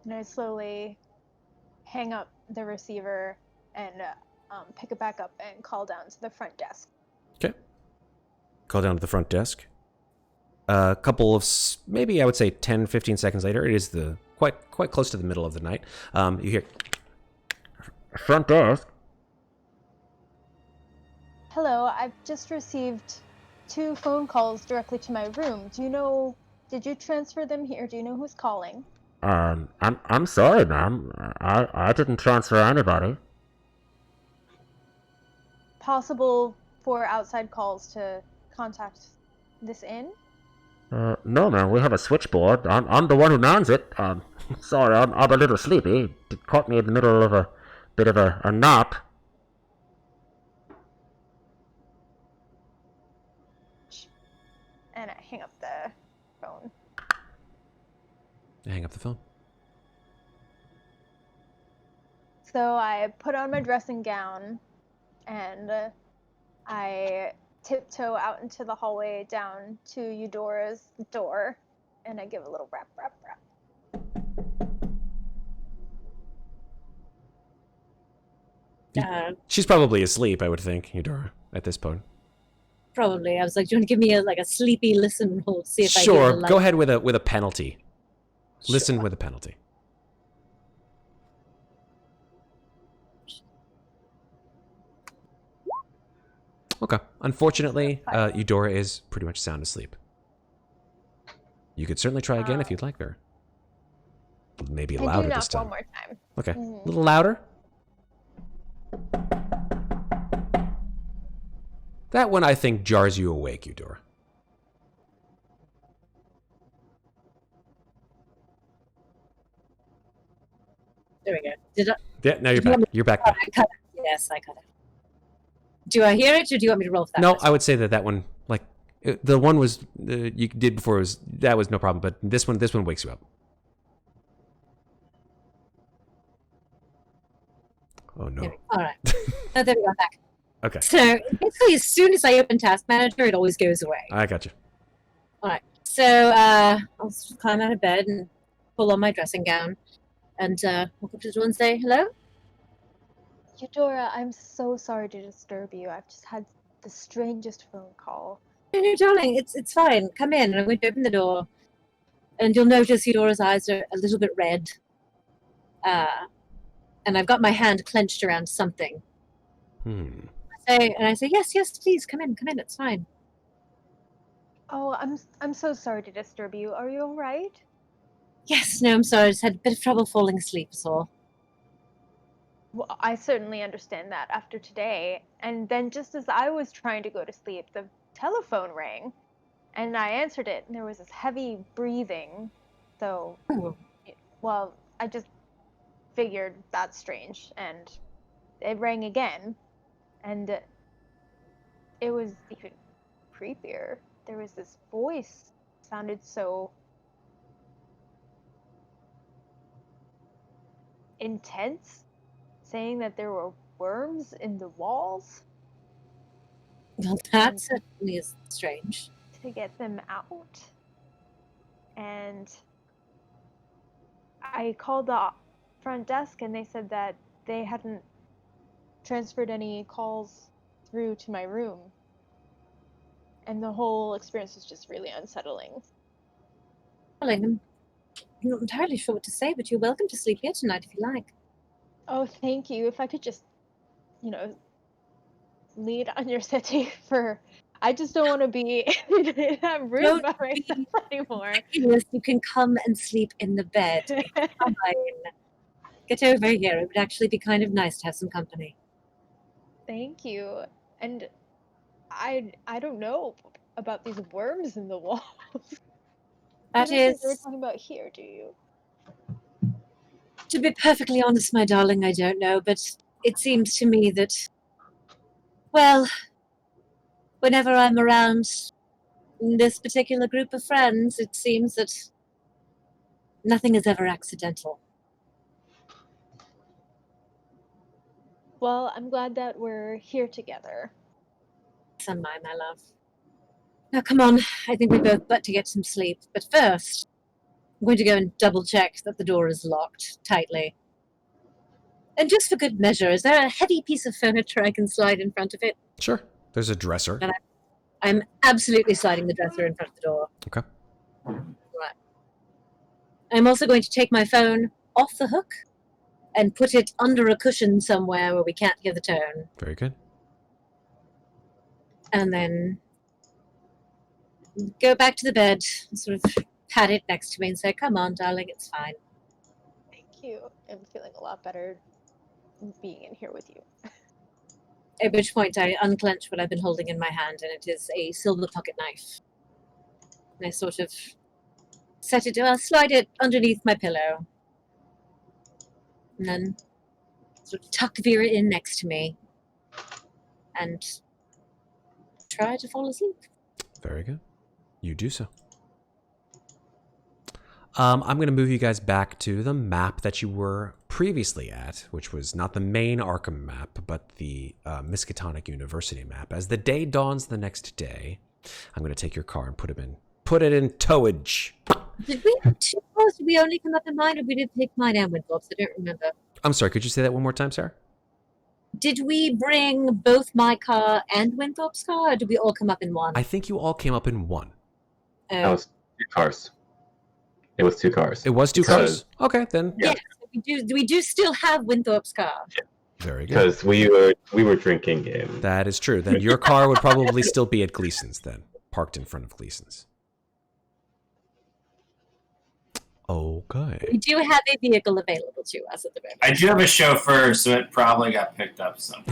And I slowly hang up the receiver and pick it back up and call down to the front desk. Okay. Call down to the front desk. A couple of, maybe I would say 10, 15 seconds later, it is the quite close to the middle of the night. You hear, front desk. Hello, I've just received 2 phone calls directly to my room. Did you transfer them here? Do you know who's calling? I'm sorry, ma'am. I didn't transfer anybody. Possible for outside calls to contact this inn? No, man. We have a switchboard. I'm the one who mans it. Sorry, I'm a little sleepy. It caught me in the middle of a bit of a nap. And I hang up the phone. Hang up the phone. So I put on my dressing gown and I tiptoe out into the hallway down to Eudora's door and I give a little rap, rap, rap. She's probably asleep, I would think, Eudora, at this point. Probably. I was like, do you want to give me a sleepy listen roll to see if I Sure, get a light? go ahead with a penalty. Sure. Listen with a penalty. Okay. Unfortunately, Eudora is pretty much sound asleep. You could certainly try again if you'd like her. Maybe louder this time. One more time. Okay. A little louder. That one, I think, jars you awake, Eudora. There we go. Yeah, now you're back. You're back. I cut it. Yes, I cut it. Do I hear it, or do you want me to roll for that? No, first? I would say that one, like, The one was you did before was no problem, but this one wakes you up. Oh no! All right. Oh, there we go. Back. Okay. So basically, as soon as I open Task Manager, it always goes away. I got you. All right. So I'll just climb out of bed and pull on my dressing gown and walk up to the door and say, "Hello." Eudora, I'm so sorry to disturb you. I've just had the strangest phone call. No, darling, it's fine. Come in. And I'm going to open the door, and you'll notice Eudora's eyes are a little bit red. And I've got my hand clenched around something. I say, yes, please, come in, it's fine. Oh, I'm so sorry to disturb you. Are you all right? Yes, no, I'm sorry. I just had a bit of trouble falling asleep, is all. Well, I certainly understand that after today. And then just as I was trying to go to sleep, the telephone rang, and I answered it, and there was this heavy breathing. So, well, I just figured that's strange, and it rang again, and it was even creepier. There was this voice, sounded so intense, saying that there were worms in the walls. Well, that certainly is strange. To get them out. And I called the front desk, and they said that they hadn't transferred any calls through to my room. And the whole experience was just really unsettling. Darling, I'm not entirely sure what to say, but you're welcome to sleep here tonight if you like. Oh, thank you. If I could just, lead on your settee for... I just don't want to be in that room by myself anymore. You can come and sleep in the bed. It's fine. Get over here. It would actually be kind of nice to have some company. Thank you. And I don't know about these worms in the walls. That is... What we're talking about here, do you? To be perfectly honest, my darling, I don't know, but it seems to me that, well, whenever I'm around this particular group of friends, it seems that nothing is ever accidental. Well, I'm glad that we're here together. So am I, my love. Now, come on. I think we both got to get some sleep. But first, I'm going to go and double-check that the door is locked tightly. And just for good measure, is there a heavy piece of furniture I can slide in front of it? Sure. There's a dresser. And I'm absolutely sliding the dresser in front of the door. Okay. Right. I'm also going to take my phone off the hook and put it under a cushion somewhere where we can't hear the tone. Very good. And then go back to the bed, sort of pat it next to me and say, "Come on, darling, it's fine." Thank you. I'm feeling a lot better being in here with you. At which point I unclench what I've been holding in my hand, and it is a silver pocket knife. And I sort of slide it underneath my pillow. And then sort of tuck Vera in next to me and try to fall asleep. Very good. You do so. I'm going to move you guys back to the map that you were previously at, which was not the main Arkham map, but the Miskatonic University map. As the day dawns the next day, I'm going to take your car and put it in towage. Did we have two cars? Did we only come up in mine, or we did take mine and Winthorp's? I don't remember. I'm sorry, could you say that one more time, Sarah? Did we bring both my car and Winthorp's car, or did we all come up in one? I think you all came up in one. That was 2 cars. It was 2 cars. It was 2 cars? Okay, then. Yeah, we do still have Winthorp's car. Yeah. Very good. Because we were drinking in. That is true. Then your car would probably still be at Gleason's then, parked in front of Gleason's. Okay. We do have a vehicle available to us at the moment. I do have a chauffeur, so it probably got picked up somewhere.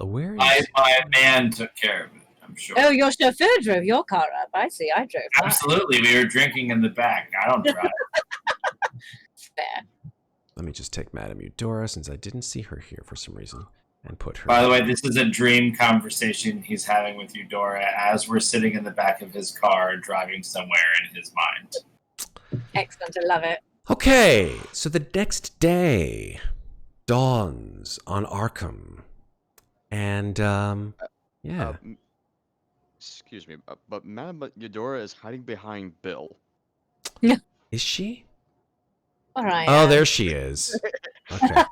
Where is... My man took care of it, I'm sure. Oh, your chauffeur drove your car up. I see. I drove mine. Absolutely. We were drinking in the back. I don't drive. Fair. Let me just take Madame Eudora, since I didn't see her here for some reason. and put her. By the way, this is a dream conversation he's having with Eudora as we're sitting in the back of his car driving somewhere in his mind. Excellent. I love it. Okay, so the next day dawns on Arkham. And, yeah. Excuse me, but Madame Eudora is hiding behind Bill. Is she? All right. Oh, there she is. Okay.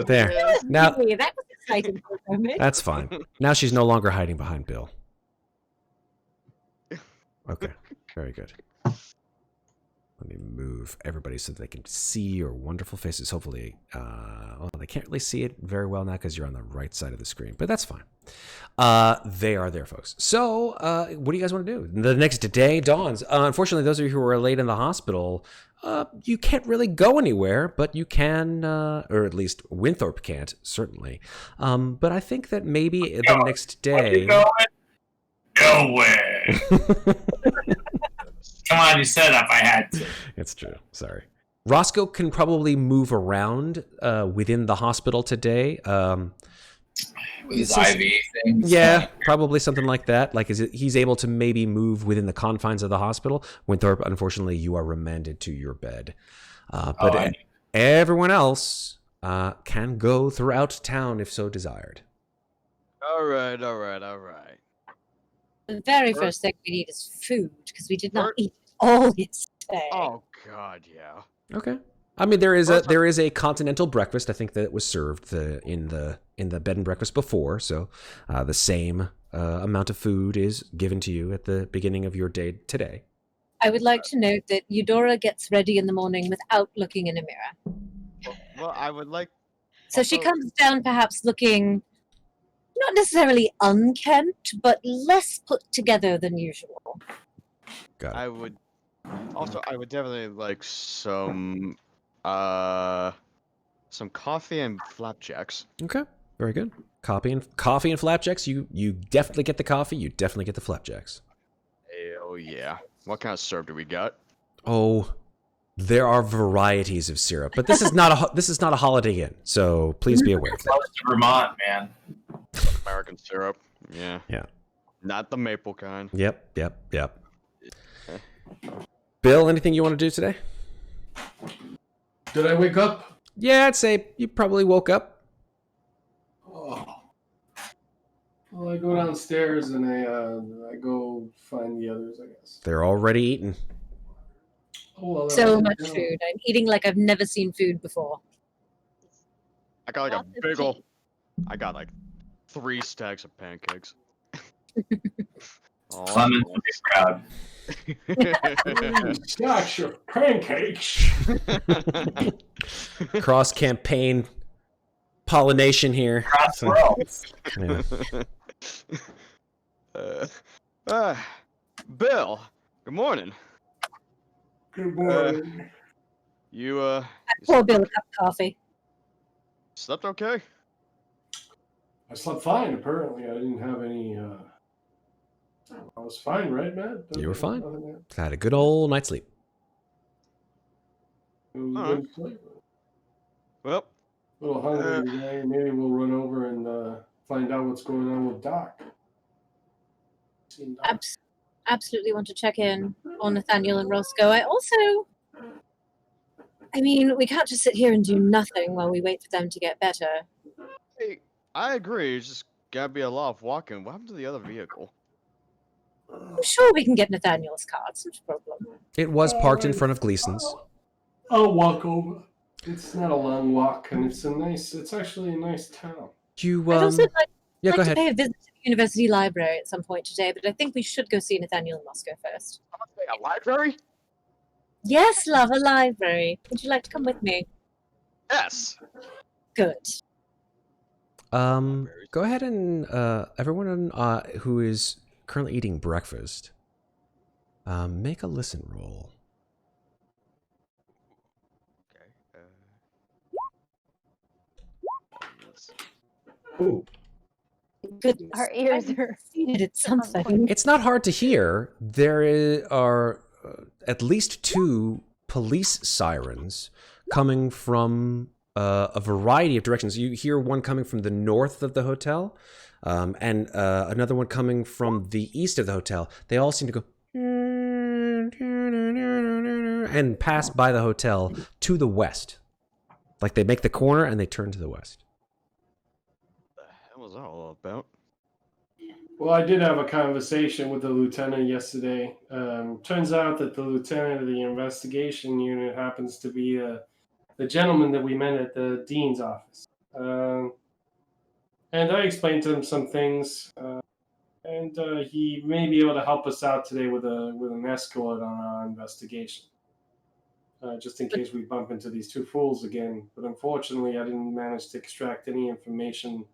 There. Now, Hey, that was exciting for a moment. that's fine. Now she's no longer hiding behind Bill. Okay, very good. Let me move everybody so they can see your wonderful faces. Hopefully, well, they can't really see it very well now because you're on the right side of the screen, but that's fine. They are there, folks. So, what do you guys want to do? The next day dawns. Unfortunately, those of you who are late in the hospital, you can't really go anywhere, but you can, or at least Winthorp can't, certainly. But I think that maybe the next day... Nowhere. Come on, you set it up. I had to. It's true. Sorry. Roscoe can probably move around within the hospital today. With his IV things. Yeah, probably something like that. Like, he's able to maybe move within the confines of the hospital. Winthorp, unfortunately, you are remanded to your bed. But everyone else can go throughout town if so desired. All right. The very first thing we need is food, because we did not eat all yesterday. Oh God, yeah. Okay. I mean, there is a continental breakfast. I think that was served in the bed and breakfast before, so the same amount of food is given to you at the beginning of your day today. I would like to note that Eudora gets ready in the morning without looking in a mirror. Well, I would like. So she comes down perhaps looking not necessarily unkempt, but less put together than usual. Got it. I would definitely like some coffee and flapjacks. Okay, very good. Coffee and flapjacks. You definitely get the coffee. You definitely get the flapjacks. Oh yeah. What kind of syrup do we got? Oh, there are varieties of syrup, but this is not a Holiday Inn, so please be aware of that. Close to Vermont, man. American syrup. Yeah. Yeah. Not the maple kind. Yep. Bill, anything you want to do today? Did I wake up? Yeah, I'd say you probably woke up. Oh. Well, I go downstairs and I go find the others, I guess. They're already eaten. Oh, well, So much food. I'm eating like I've never seen food before. I got like a big ol'. I got like 3 stacks of pancakes. Clemens would be proud. Stacks of pancakes. Cross campaign pollination here. Cross worlds. Yeah. Bill, good morning. Good morning. You Pour Bill a cup of coffee. slept okay? I slept fine, apparently. I didn't have any... I was fine, right, Matt? You were fine. Nothing Had a good old night's sleep. It was Alright. good sleep. Well, A little hungry today. Maybe we'll run over and find out what's going on with Doc. Seen Doc. Absolutely want to check in on Nathaniel and Roscoe. I mean, we can't just sit here and do nothing while we wait for them to get better. hey, I agree. It's just gotta be a lot of walking. What happened to the other vehicle? I'm sure we can get Nathaniel's car. It's not a problem. It was parked in front of Gleason's. I'll walk over. It's not a long walk, and it's actually a nice town. You I'd also yeah, like go to ahead. pay a visit to the university library at some point today, but I think we should go see Nathaniel and Roscoe first. A library? Yes, love, a library. Would you like to come with me? Yes. Good. Go ahead and everyone who is currently eating breakfast, make a listen roll. Okay. Ooh. Goodness. Our ears are. It's something. It's not hard to hear. There are at least 2 police sirens coming from a variety of directions. You hear one coming from the north of the hotel, and another one coming from the east of the hotel. They all seem to go and pass by the hotel to the west. Like they make the corner and they turn to the west. What the hell was that all about? Well, I did have a conversation with the lieutenant yesterday. Turns out that the lieutenant of the investigation unit happens to be the gentleman that we met at the dean's office. And I explained to him some things, and he may be able to help us out today with an escort on our investigation. Just in case we bump into these two fools again. But unfortunately, I didn't manage to extract any information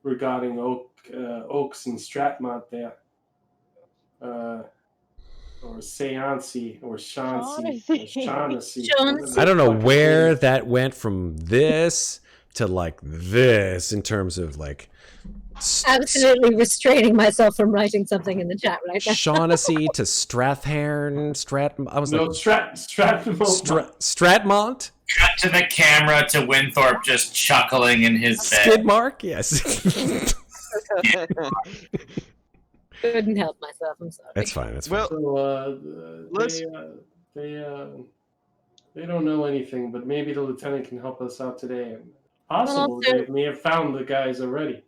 regarding Oaks and Stratmont there. Or Seancey, or Shaughnessy. I don't know where that went from this to like this in terms of like... Absolutely restraining myself from writing something in the chat right now. Shaughnessy to Strathhairn, Stratmont. Cut to the camera to Winthorp just chuckling in his bed. Skid mark, yes. Couldn't help myself. I'm sorry. That's fine. That's fine. So, they don't know anything, but maybe the lieutenant can help us out today. And possible they may have found the guys already.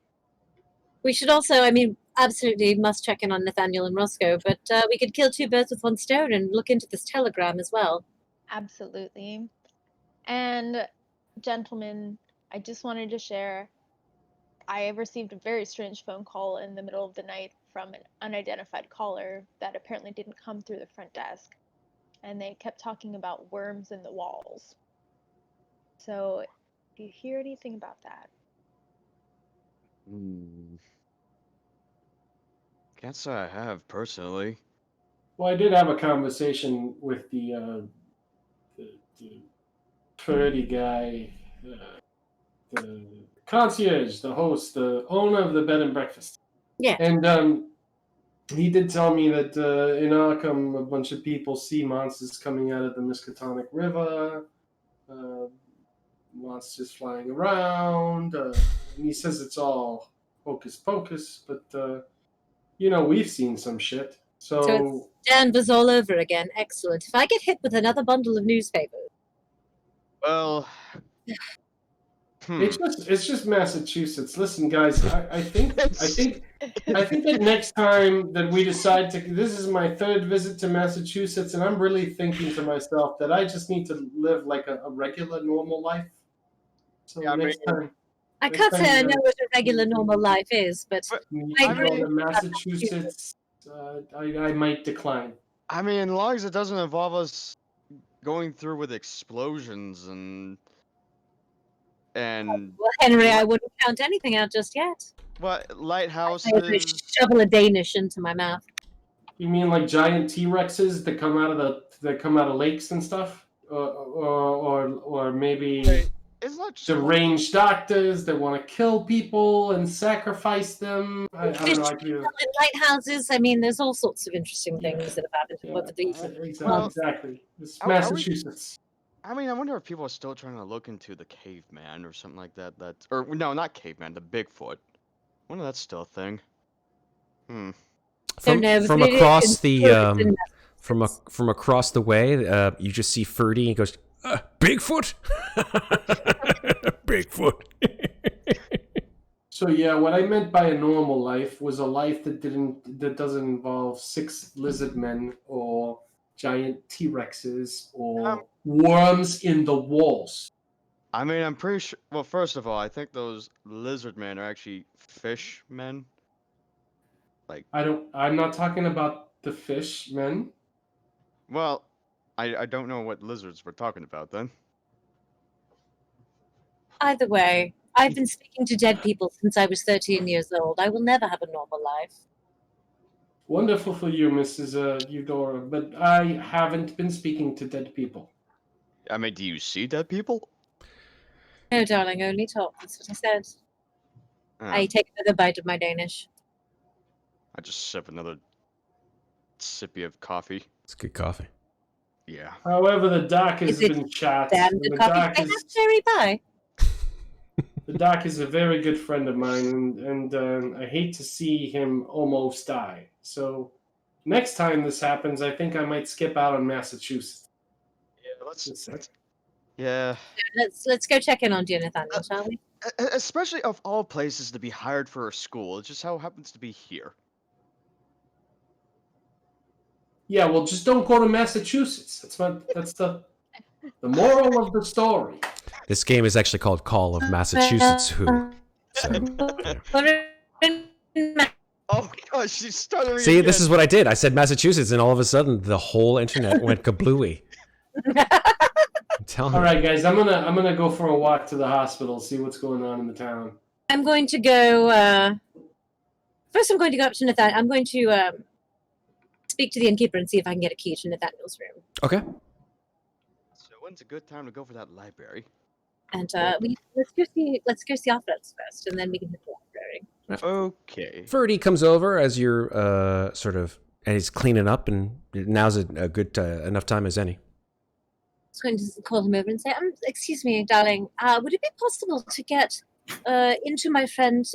We should also, absolutely must check in on Nathaniel and Roscoe, but we could kill two birds with one stone and look into this telegram as well. Absolutely. And, gentlemen, I just wanted to share, I received a very strange phone call in the middle of the night from an unidentified caller that apparently didn't come through the front desk. And they kept talking about worms in the walls. So, do you hear anything about that? Can't say I have, personally. Well, I did have a conversation with the Purdy guy, the concierge, the host, the owner of the bed and breakfast. Yeah. And he did tell me that in Arkham, a bunch of people see monsters coming out of the Miskatonic River, monsters flying around, and he says it's all hocus pocus, but, we've seen some shit. So it's Danvers all over again. Excellent. If I get hit with another bundle of newspapers. Well, it's just Massachusetts. Listen, guys, I think that next time that we decide to, this is my third visit to Massachusetts, and I'm really thinking to myself that I just need to live like a regular, normal life. So next time. I can't say I know what a regular, normal life is, but I agree. Massachusetts, I might decline. As long as it doesn't involve us going through with explosions and well, Henry, I wouldn't count anything out just yet. What lighthouses? I would shovel a Danish into my mouth. You mean like giant T-Rexes that come out of lakes and stuff, or maybe deranged doctors that want to kill people and sacrifice them? I don't know. Lighthouses. There's all sorts of interesting things that have happened over these months. Exactly. It's Massachusetts. I wonder if people are still trying to look into the caveman or something like that. Or no, not caveman, the Bigfoot. I wonder if that's still a thing. From across the from across the way, you just see Ferdy. He goes, "Bigfoot, Bigfoot." So yeah, what I meant by a normal life was a life that doesn't involve 6 lizard men or giant T-Rexes or worms in the walls. I'm pretty sure. Well, first of all, I think those lizard men are actually fish men. I'm not talking about the fish men. Well, I don't know what lizards we're talking about then. Either way, I've been speaking to dead people since I was 13 years old. I will never have a normal life. Wonderful for you, Mrs. Eudora, but I haven't been speaking to dead people. Do you see dead people? No, darling, only talk. That's what I said. I take another bite of my Danish. I just sip another sippy of coffee. It's good coffee. Yeah. However, the dock has been shot. Damn good coffee. I have cherry pie. The doc is a very good friend of mine, and I hate to see him almost die. So next time this happens, I think I might skip out on Massachusetts. Yeah, yeah. Let's go check in on dear Nathaniel, shall we? Especially of all places to be hired for a school, it just how happens to be here. Yeah, well, just don't go to Massachusetts. That's the moral of the story. This game is actually called Call of Massachusetts Who. So, yeah. Oh my gosh, she's stuttering. See, again. this is what I did. I said Massachusetts, and all of a sudden, the whole internet went kablooey. Tell me. All right, guys, I'm gonna go for a walk to the hospital, see what's going on in the town. I'm going to go. First, I'm going to go up to Nathaniel. I'm going to speak to the innkeeper and see if I can get a key to Nathaniel's room. Okay. So when's a good time to go for that library? And let's go see our friends first, and then we can hit the library. Okay. Ferdy comes over as you're and he's cleaning up, and now's a good enough time as any. I was going to call him over and say, excuse me, darling, would it be possible to get into my friend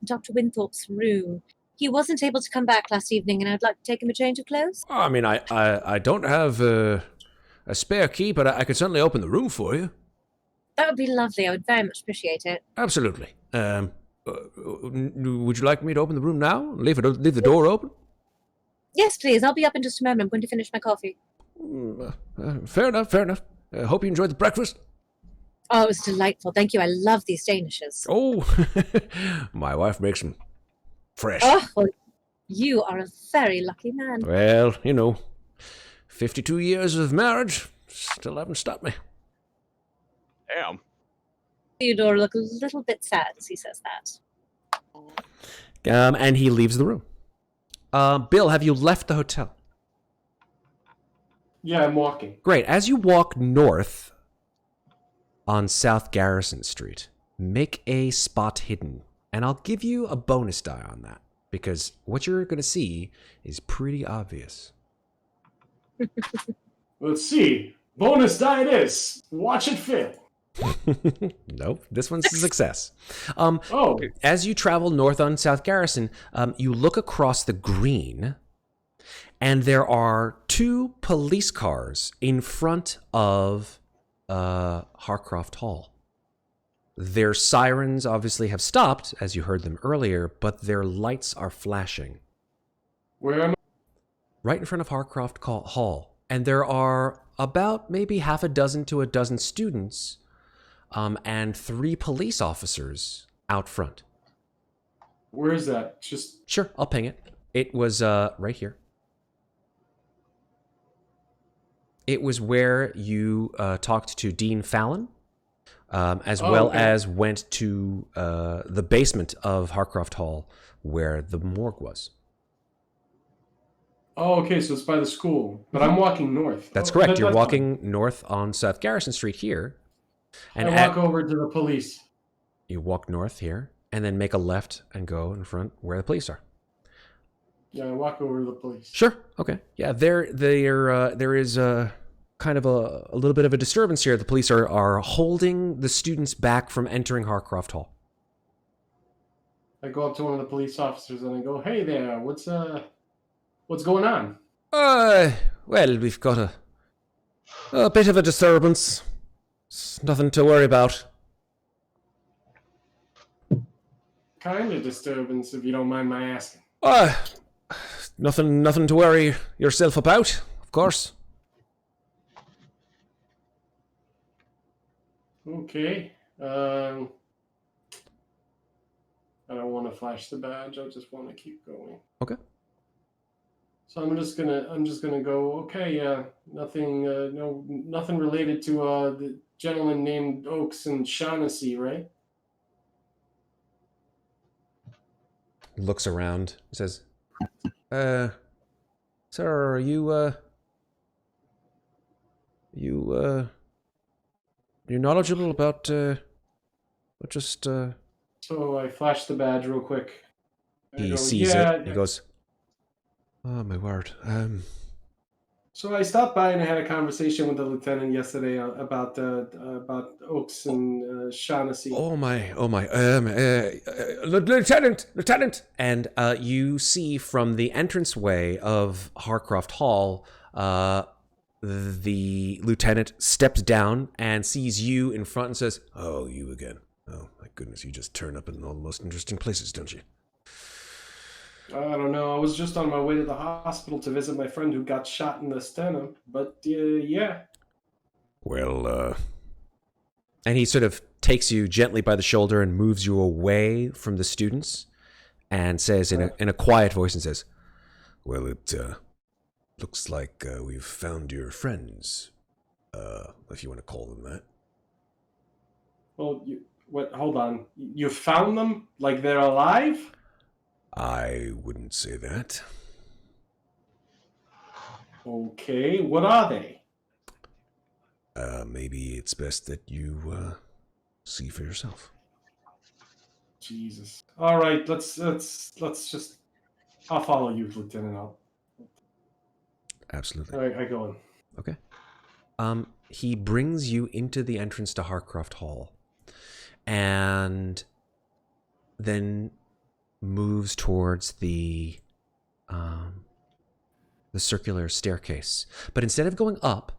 Dr. Winthorp's room? He wasn't able to come back last evening, and I'd like to take him a change of clothes. I mean, I don't have a spare key, but I could certainly open the room for you. That would be lovely. I would very much appreciate it. Absolutely. Would you like me to open the room now? Leave the door open? Yes, please. I'll be up in just a moment. I'm going to finish my coffee. Fair enough. Hope you enjoyed the breakfast. Oh, it was delightful. Thank you. I love these Danishes. Oh, my wife makes them fresh. Oh, well, you are a very lucky man. Well, 52 years of marriage still haven't stopped me. Damn. Eudora look a little bit sad as he says that. And he leaves the room. Bill, have you left the hotel? Yeah, I'm walking. Great. As you walk north on South Garrison Street, make a spot hidden. And I'll give you a bonus die on that, because what you're going to see is pretty obvious. Let's see. Bonus die it is. Watch it fail. Nope, this one's a success. Oh. As you travel north on South Garrison, you look across the green, and there are 2 police cars in front of Harcroft Hall. Their sirens obviously have stopped, as you heard them earlier, but their lights are flashing. Where am I? Right in front of Harcroft Hall. And there are about maybe half a dozen to a dozen students and 3 police officers out front. Where is that? Just Sure, I'll ping it. It was right here. It was where you talked to Dean Fallon, as well as went to the basement of Harcroft Hall, where the morgue was. Oh, okay, so it's by the school. But I'm walking north. That's correct. You're walking north on South Garrison Street here. And I walk over to the police. You walk north here, and then make a left and go in front where the police are. Yeah, I walk over to the police. Sure. Okay. Yeah, there is kind of a little bit of a disturbance here. The police are holding the students back from entering Harcroft Hall. I go up to one of the police officers and I go, "Hey there, what's going on?" Well, we've got a bit of a disturbance. It's nothing to worry about. Kind of disturbance, if you don't mind my asking. Nothing to worry yourself about, of course. Okay. I don't want to flash the badge. I just want to keep going. Okay. So I'm just gonna go. Okay. Nothing related to the gentleman named Oaks and Shaughnessy, right? Looks around, says, "Sir, are you knowledgeable about just?" So I flash the badge real quick. He sees it. He goes, "Oh my word! So I stopped by and I had a conversation with the lieutenant yesterday about Oaks and Shaughnessy. Oh my! Lieutenant! And you see from the entranceway of Harcroft Hall, the lieutenant steps down and sees you in front and says, Oh, you again. Oh, my goodness, you just turn up in all the most interesting places, don't you? I don't know. I was just on my way to the hospital to visit my friend who got shot in the sternum. But yeah. Well, and he sort of takes you gently by the shoulder and moves you away from the students and says in a quiet voice and says, well, it looks like we've found your friends, if you want to call them that. Well, hold on. You found them? Like they're alive? I wouldn't say that. Okay, what are they? Maybe it's best that you see for yourself. Jesus. All right, let's just. I'll follow you, Lieutenant. Absolutely. All right, I go in. okay. He brings you into the entrance to Harcroft Hall and then moves towards the circular staircase. But instead of going up,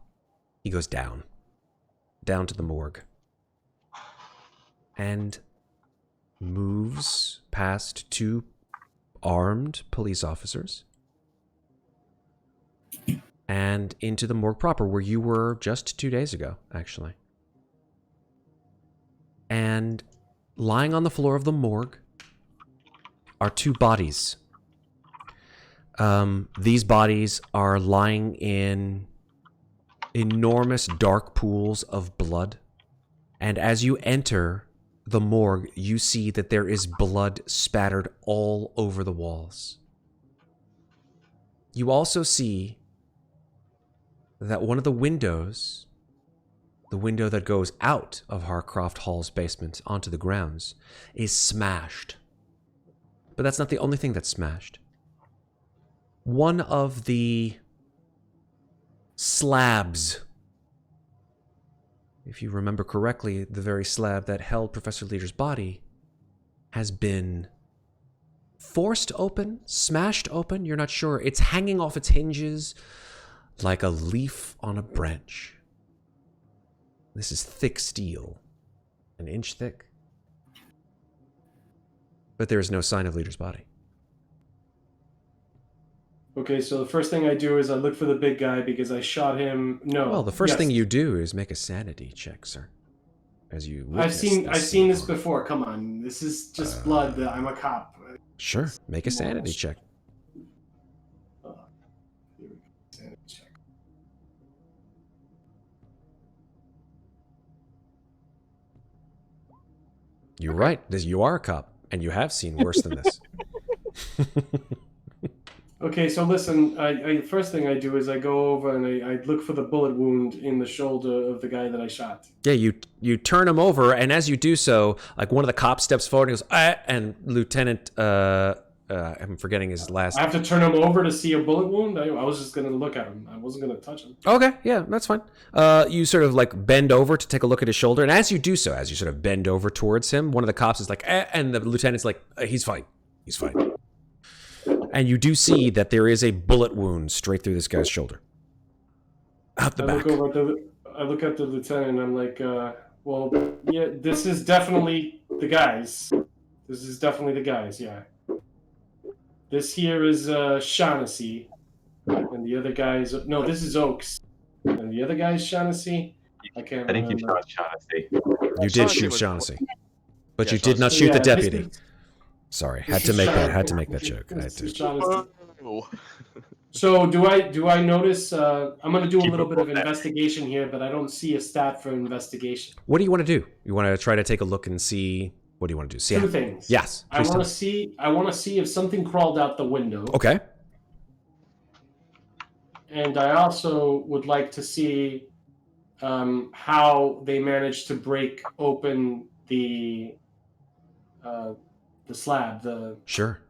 he goes down to the morgue and moves past 2 armed police officers and into the morgue proper, where you were just 2 days ago, actually. And lying on the floor of the morgue are 2 bodies. These bodies are lying in enormous dark pools of blood. And as you enter the morgue, you see that there is blood spattered all over the walls. You also see that one of the windows, the window that goes out of Harcroft Hall's basement onto the grounds, is smashed. But that's not the only thing that's smashed. One of the slabs, if you remember correctly, the very slab that held Professor Leader's body, has been forced open, smashed open, you're not sure. It's hanging off its hinges like a leaf on a branch. This is thick steel, an inch thick. But there is no sign of Leader's body. Okay, so the first thing I do is I look for the big guy because I shot him. No. Well, the first thing you do is make a sanity check, sir. As you I've seen this before. Come on, this is just blood. I'm a cop. Sure, make a sanity check. Here we go. Sanity check. You're right. You are a cop, and you have seen worse than this. Okay, so listen. I first thing I do is I go over and I look for the bullet wound in the shoulder of the guy that I shot. Yeah, you turn him over, and as you do so, like one of the cops steps forward and goes, and Lieutenant, I'm forgetting his last. I have to turn him over to see a bullet wound. I was just gonna look at him. I wasn't gonna touch him. Okay, yeah, that's fine. You sort of like bend over to take a look at his shoulder, and as you do so, as you sort of bend over towards him, one of the cops is like, and the lieutenant's like, he's fine. And you do see that there is a bullet wound straight through this guy's shoulder. Out the back. I look at the lieutenant and I'm like, well, yeah, this is definitely the guys. Yeah. This here is Shaughnessy. And the other guy is... No, this is Oaks. And the other guy is Shaughnessy. I can't remember. I think you shot Shaughnessy. You did shoot Shaughnessy. But you did not shoot the deputy. Sorry, had to make that joke. I had to. So do I notice? I'm going to do a little bit of investigation here, but I don't see a stat for investigation. What do you want to do? You want to try to take a look and see? What do you want to do? See 2 things. Yes. I want to see if something crawled out the window. Okay. And I also would like to see how they managed to break open the slab. Sure.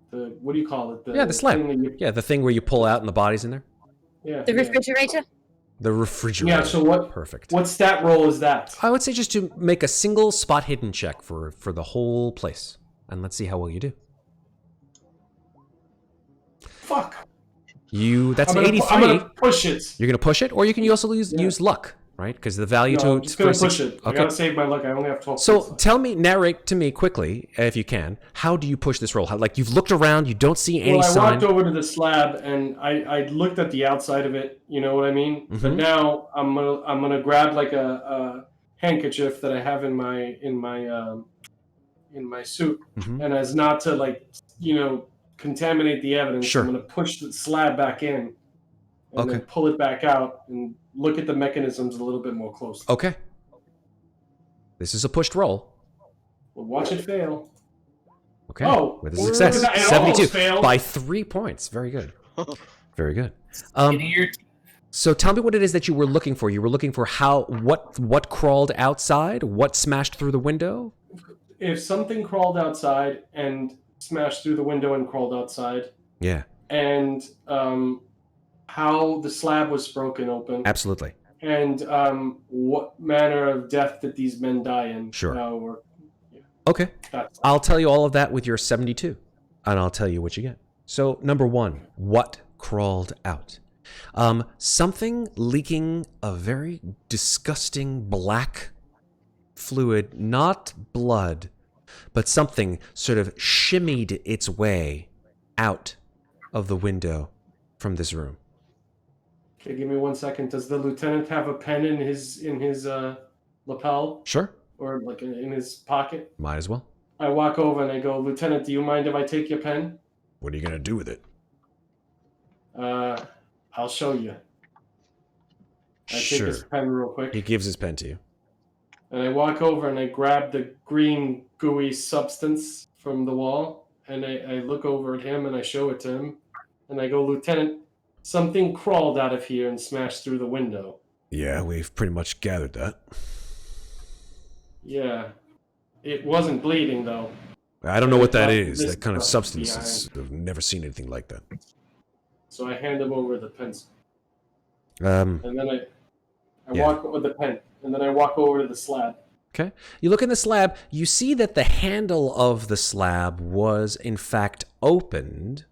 What do you call it? The slab. thing that the thing where you pull out and the body's in there. Yeah. The refrigerator? The refrigerator. Yeah, so what? Perfect. What stat roll is that? I would say just to make a single spot hidden check for the whole place. And let's see how well you do. Fuck. That's I'm an gonna 83. I'm gonna push it. You're going to push it, or you can also use luck, right? Because the value No, I'm to... just gonna for push it. I gotta save my luck. I only have 12 So points. narrate to me quickly, if you can, how do you push this roll? How, like, you've looked around, you don't see any Well, I sign. walked over to the slab and I looked at the outside of it. You know what I mean? But now I'm gonna grab like a handkerchief that I have in my suit, and as not to contaminate the evidence, Sure. I'm gonna push the slab back in and then Okay. pull it back out and look at the mechanisms a little bit more closely. Okay. This is a pushed roll. Well, watch it fail. Okay. Oh, with a success. it almost 72 failed. by 3 points. Very good. Very good. Idiot. So tell me what it is that you were looking for. You were looking for what crawled outside, what smashed through the window? If something crawled outside and smashed through the window and crawled outside, Yeah. and how the slab was broken open, Absolutely. and what manner of death did these men die in? Sure. Okay. That's I'll tell you all of that with your 72, and I'll tell you what you get. So, number 1, what crawled out? Something leaking a very disgusting black fluid, not blood, but something sort of shimmied its way out of the window from this room. Okay, give me 1 second. Does the lieutenant have a pen in his lapel? Sure. Or like in his pocket? Might as well. I walk over and I go, Lieutenant, do you mind if I take your pen? What are you going to do with it? I'll show you. I take his Sure. pen real quick. He gives his pen to you. And I walk over and I grab the green gooey substance from the wall. And I look over at him and I show it to him. And I go, Lieutenant, something crawled out of here and smashed through the window. Yeah, we've pretty much gathered that. Yeah. It wasn't bleeding, though. I don't know what that But is. this That kind of stuff substance. I've never seen anything like that. So I hand him over the pencil. Um, And then I Yeah. walk with the pen. And then I walk over to the slab. Okay. You look in the slab, you see that the handle of the slab was in fact opened.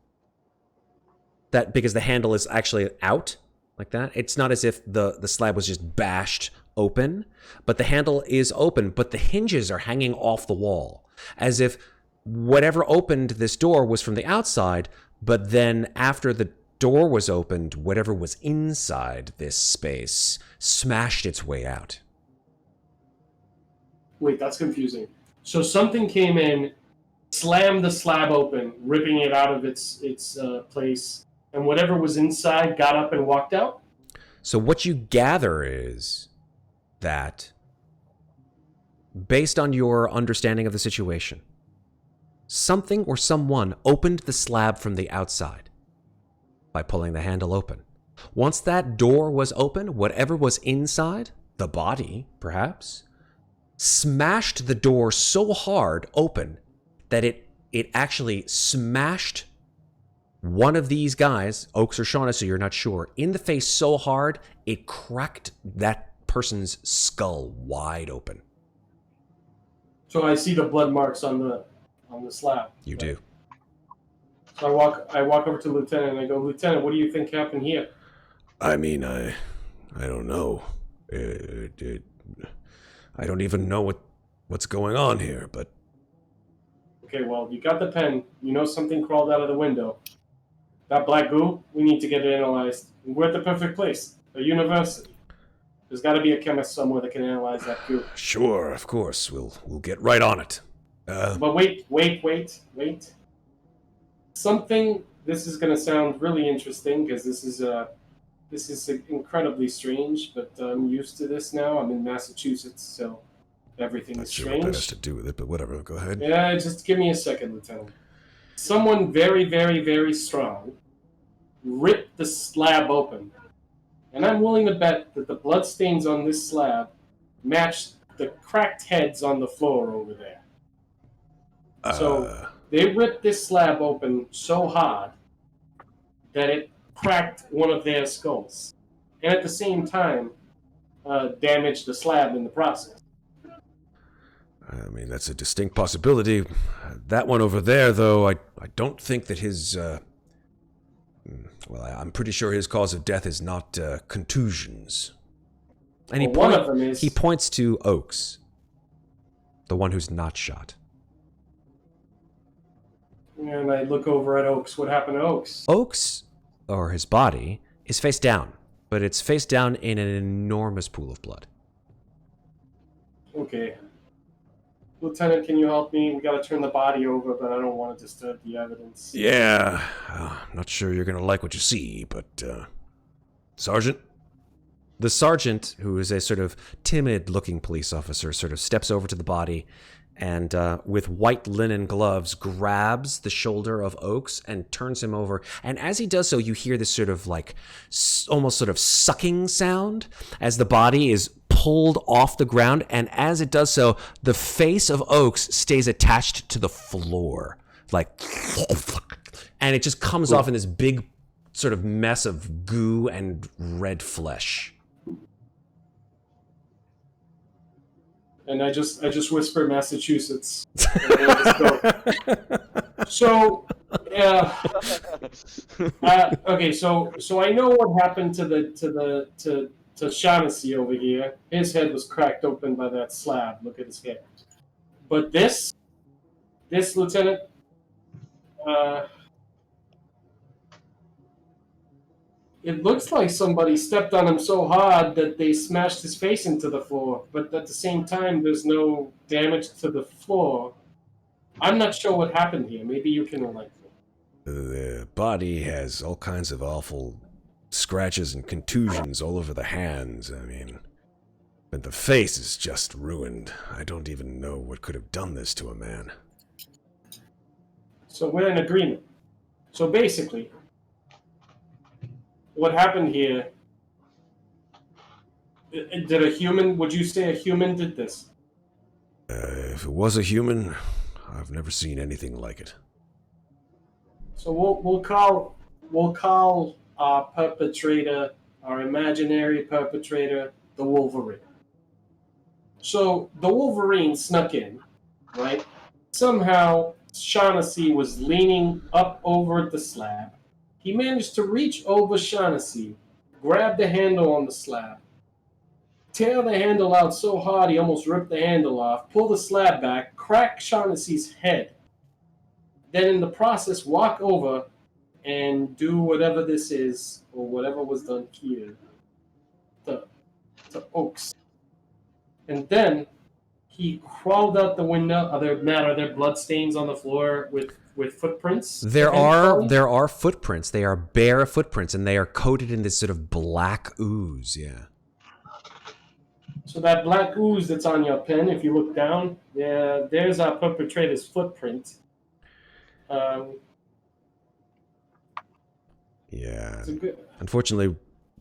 That because the handle is actually out like that. It's not as if the slab was just bashed open, but the handle is open, but the hinges are hanging off the wall. As if whatever opened this door was from the outside, but then after the door was opened, whatever was inside this space smashed its way out. Wait, that's confusing. So something came in, slammed the slab open, ripping it out of its place, and whatever was inside got up and walked out? So what you gather is that, based on your understanding of the situation, something or someone opened the slab from the outside by pulling the handle open. Once that door was open, whatever was inside, the body, perhaps, smashed the door so hard open that it actually smashed one of these guys, Oaks or Shaughnessy, you're not sure, in the face so hard it cracked that person's skull wide open. So I see the blood marks on the slab. You do. So I walk over to the lieutenant and I go, Lieutenant, what do you think happened here? I mean, I don't know. I don't even know what's going on here, but Okay, well, you got the pen. You know something crawled out of the window. That black goo, we need to get it analyzed. We're at the perfect place, a university. There's got to be a chemist somewhere that can analyze that goo. sure, of course, we'll get right on it. But wait. Something, this is going to sound really interesting because this is incredibly strange, but I'm used to this now. I'm in Massachusetts, so everything Not is sure what that has strange. to do with it, but whatever. Go ahead. Yeah, just give me a second, Lieutenant. Someone very, very, very strong ripped the slab open. And I'm willing to bet that the bloodstains on this slab match the cracked heads on the floor over there. So they ripped this slab open so hard that it cracked one of their skulls, and at the same time damaged the slab in the process. I mean, that's a distinct possibility. That one over there, though, I don't think that his, well, I'm pretty sure his cause of death is not contusions. And Well, one of them is... he points to Oaks, the one who's not shot. And I look over at Oaks. What happened to Oaks? Oaks, or his body, is face down, but it's face down in an enormous pool of blood. Okay. Lieutenant, can you help me? We gotta turn the body over, but I don't want to disturb the evidence. Yeah, not sure you're gonna like what you see, but, Sergeant? The sergeant, who is a sort of timid-looking police officer, sort of steps over to the body and, with white linen gloves, grabs the shoulder of Oaks and turns him over. And as he does so, you hear this sort of like almost sort of sucking sound as the body is pulled off the ground. And as it does so, the face of Oaks stays attached to the floor, like, and it just comes off in this big sort of mess of goo and red flesh. And I just whisper Massachusetts. So, okay. So I know what happened to Shaughnessy over here. His head was cracked open by that slab. Look at his head. But this lieutenant, it looks like somebody stepped on him so hard that they smashed his face into the floor. But at the same time, there's no damage to the floor. I'm not sure what happened here. Maybe you can enlighten me. The body has all kinds of awful scratches and contusions all over the hands. I mean, but the face is just ruined. I don't even know what could have done this to a man. So we're in agreement. So basically, what happened here, did a human, would you say a human did this? If it was a human, I've never seen anything like it. So we'll call our perpetrator, our imaginary perpetrator, the Wolverine. So the Wolverine snuck in, right? Somehow Shaughnessy was leaning up over the slab. He managed to reach over Shaughnessy, grab the handle on the slab, tear the handle out so hard he almost ripped the handle off, pull the slab back, crack Shaughnessy's head, then in the process walk over and do whatever this is, or whatever was done here, to Oaks. And then he crawled out the window. Are there blood stains on the floor with footprints? There are footprints. They are bare footprints, and they are coated in this sort of black ooze. Yeah. So that black ooze that's on your pen, if you look down, there's our perpetrator's footprint. Yeah. Unfortunately,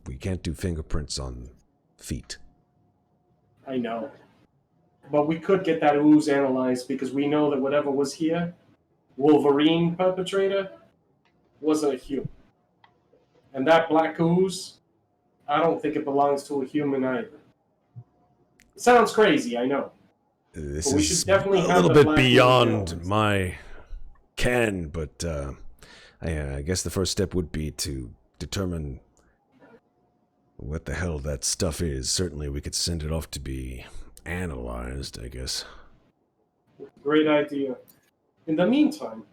we can't do fingerprints on feet. I know. But we could get that ooze analyzed because we know that whatever was here, Wolverine perpetrator, wasn't a human. And that black ooze, I don't think it belongs to a human either. It sounds crazy, I know. This we is should definitely a have little the bit black beyond ooze my ken, but I guess the first step would be to determine what the hell that stuff is. Certainly we could send it off to be analyzed, I guess. Great idea. In the meantime,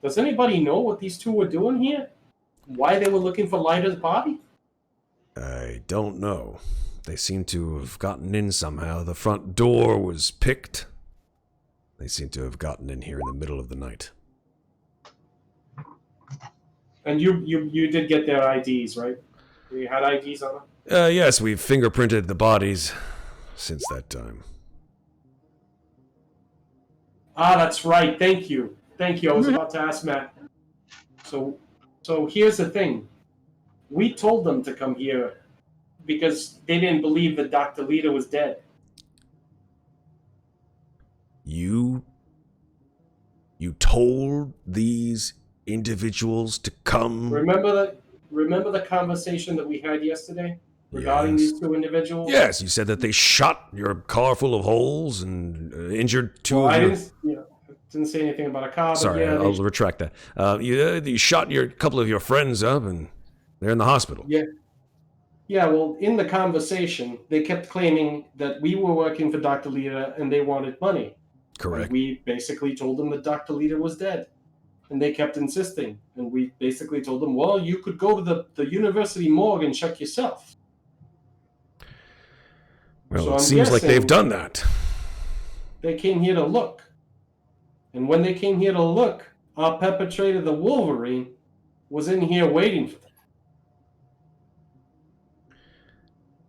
does anybody know what these two were doing here? Why they were looking for Lyda's body? I don't know. They seem to have gotten in somehow. The front door was picked. They seem to have gotten in here in the middle of the night. And you did get their IDs, right? You had IDs on them? Yes, we've fingerprinted the bodies since that time. Ah, that's right. Thank you. Thank you. I was about to ask Matt. So here's the thing. We told them to come here because they didn't believe that Dr. Lita was dead. You told these individuals to come? Remember remember the conversation that we had yesterday regarding these two individuals? Yes, you said that they shot your car full of holes and injured two of your... Didn't say anything about a car. Sorry, but I'll retract that. You shot a couple of your friends up, and they're in the hospital. Yeah. Yeah, well, in the conversation, they kept claiming that we were working for Dr. Lita and they wanted money. Correct. And we basically told them that Dr. Lita was dead. And they kept insisting. And we basically told them, well, you could go to the university morgue and check yourself. Well, so it seems like they've done that. They came here to look. And when they came here to look, our perpetrator, the Wolverine, was in here waiting for them.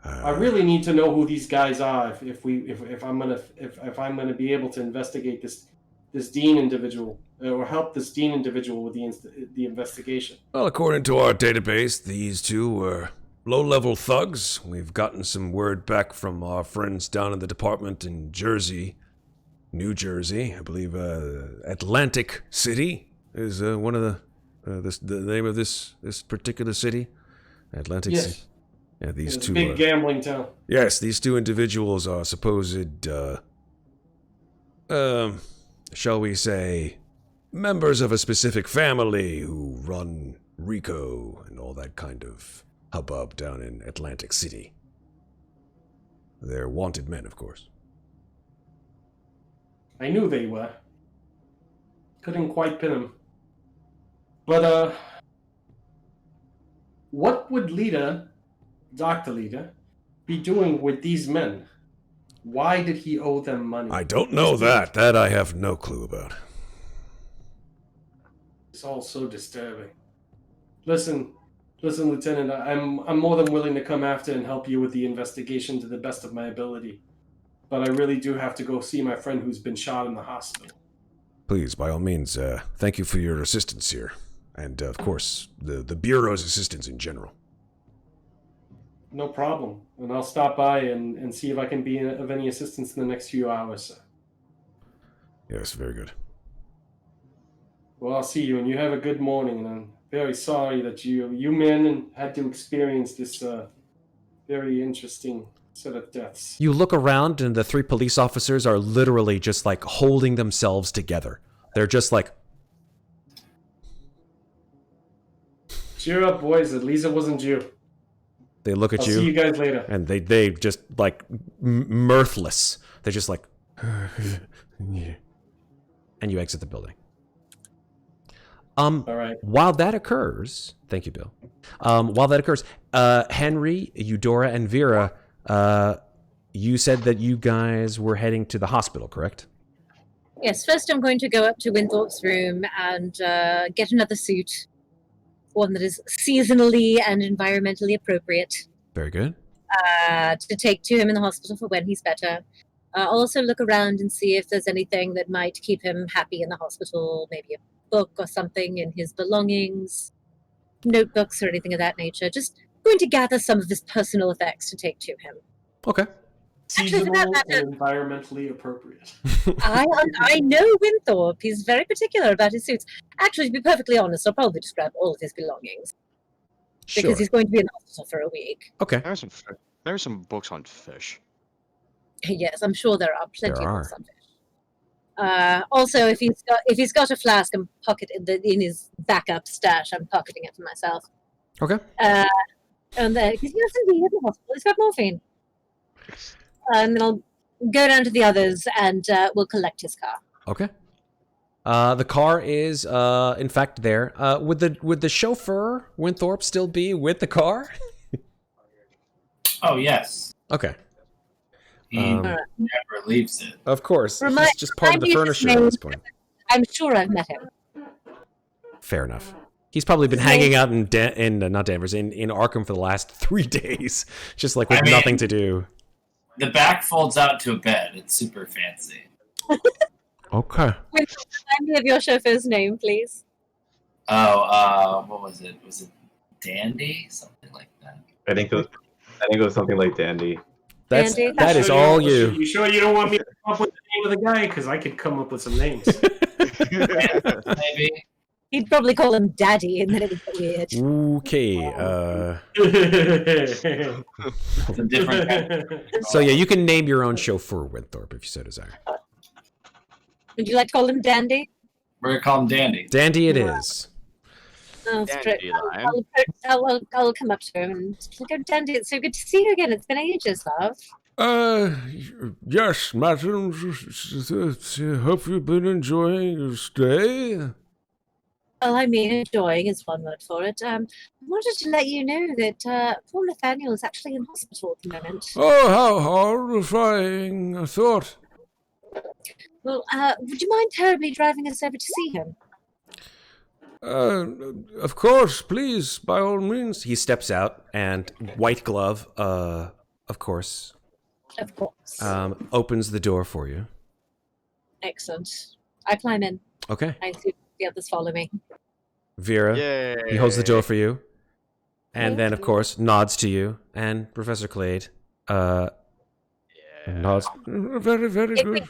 I really need to know who these guys are if I'm gonna be able to investigate this Dean individual or help this Dean individual with the investigation. Well, according to our database, these two were low-level thugs. We've gotten some word back from our friends down in the department in New Jersey. I believe Atlantic City is one of the name of this particular city. Atlantic City. Yeah, these two. Big gambling town. Yes, these two individuals are supposed, shall we say, members of a specific family who run Rico and all that kind of hubbub down in Atlantic City. They're wanted men, of course. I knew they were. Couldn't quite pin them. But, what would Dr. Lita, be doing with these men? Why did he owe them money? I don't know that. That I have no clue about. It's all so disturbing. Listen, Lieutenant, I'm more than willing to come after and help you with the investigation to the best of my ability. But I really do have to go see my friend who's been shot in the hospital. Please, by all means, thank you for your assistance here. And, of course, the Bureau's assistance in general. No problem. And I'll stop by and see if I can be of any assistance in the next few hours, sir. Yes, very good. Well, I'll see you, and you have a good morning, and I'm very sorry that you men had to experience this very interesting set of deaths. You look around, and the three police officers are literally just, like, holding themselves together. They're just like... Cheer up, boys. At least it wasn't you. They look at I'll you. See you guys later. And they just, like, mirthless. They're just like... And you exit the building. All right. While that occurs... Thank you, Bill. While that occurs, Henry, Eudora, and Vera, you said that you guys were heading to the hospital, correct? Yes, first I'm going to go up to Winthorp's room and get another suit. One that is seasonally and environmentally appropriate. Very good. To take to him in the hospital for when he's better. Also look around and see if there's anything that might keep him happy in the hospital, maybe a book or something in his belongings, notebooks or anything of that nature. Just going to gather some of his personal effects to take to him. Okay. Seasonal and environmentally appropriate. I know Winthorp. He's very particular about his suits. Actually, to be perfectly honest, I'll probably just grab all of his belongings. Sure. Because he's going to be in the hospital for a week. Okay. There are some books on fish. Yes, I'm sure there are plenty There of are. books on fish. Also, if he's got a flask, I'm in his backup stash. I'm pocketing it for myself. Okay. And because he doesn't need it in the hospital. He's got morphine. And then I'll go down to the others and we'll collect his car. Okay. The car is, in fact, there. Would the chauffeur, Winthorp, still be with the car? Oh, yes. Okay. He never leaves it. Of course. He's just part of the furniture at this point. I'm sure I've met him. Fair enough. He's probably been hanging out in Arkham for the last 3 days, just like with nothing to do. The back folds out to a bed. It's super fancy. Okay. Remind me of your chauffeur's name, please. Oh, what was it? Was it Dandy? Something like that. I think it was something like Dandy. That is all you. You sure you don't want me to come up with the name of the guy? Because I could come up with some names. Maybe. He'd probably call him Daddy, and then it would get weird. Okay. It's a different kind. So yeah, you can name your own chauffeur, Winthorp, if you so desire. Would you like to call him Dandy? We're gonna call him Dandy. Dandy it is. Oh, Dandelion. I'll come up to him and go, Dandy, it's so good to see you again. It's been ages, love. Yes, madam. Hope you've been enjoying your stay. Well, I mean, enjoying is one word for it. I wanted to let you know that poor Nathaniel is actually in hospital at the moment. Oh, how horrifying a thought. Well, would you mind terribly driving us over to see him? Of course, please, by all means. He steps out and white glove, of course, Of course. opens the door for you. Excellent. I climb in. Okay. I see the others follow me. Vera, Yay. he holds the door for you. And Thank then, of you. course, nods to you. And Professor Clade nods. Very, very If good.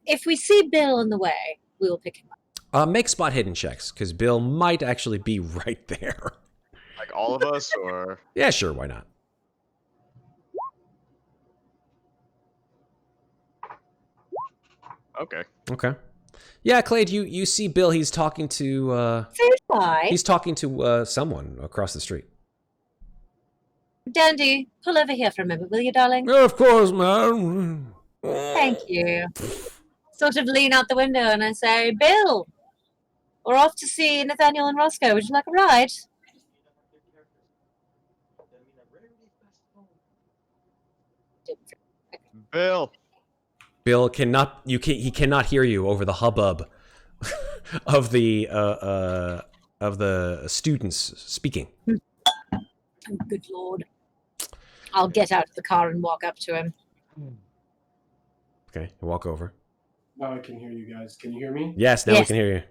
If we see Bill on the way, we will pick him up. Make spot hidden checks, because Bill might actually be right there. Like all of us, or Yeah, sure, why not? okay. Okay. Yeah, Clade, you see Bill, he's talking to So why? he's talking to someone across the street. Dandy, pull over here for a moment, will you, darling? Of course, ma'am. Thank you. Sort of lean out the window and I say, Bill, we're off to see Nathaniel and Roscoe. Would you like a ride? Bill. Bill cannot he cannot hear you over the hubbub of the students speaking. Oh, good Lord. I'll get out of the car and walk up to him. Okay, you walk over. Now I can hear you guys. Can you hear me? Yes, now we Yes. can hear you.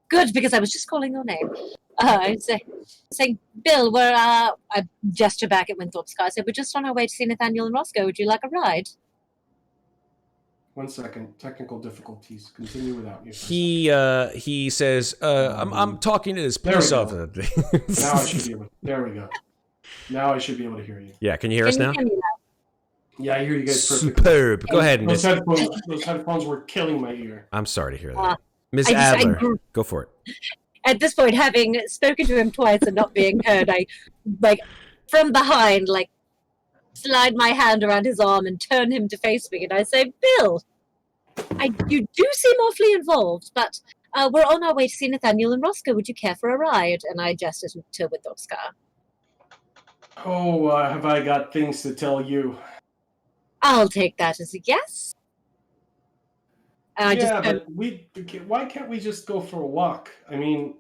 Good, because I was just calling your name. I was saying, Bill, I gesture back at Winthorp's car. I said, we're just on our way to see Nathaniel and Roscoe. Would you like a ride? 1 second. Technical difficulties. Continue without you. He says, I'm talking to this There we police go. officer. Now I should be able. There we go. Now I should be able to hear you. Yeah, can you hear us now? Can you hear me now? Yeah, I hear you guys perfectly. Superb. Go ahead, Those Miss. those headphones were killing my ear. I'm sorry to hear that. Uh, Miss I Adler, grew- go for it. At this point, having spoken to him twice and not being heard, I, from behind, slide my hand around his arm and turn him to face me. And I say, Bill, you do seem awfully involved, but we're on our way to see Nathaniel and Roscoe. Would you care for a ride? And I gestured to Winthorp's car. Oh, have I got things to tell you? I'll take that as a yes. And I Yeah, just but why can't we just go for a walk? I mean,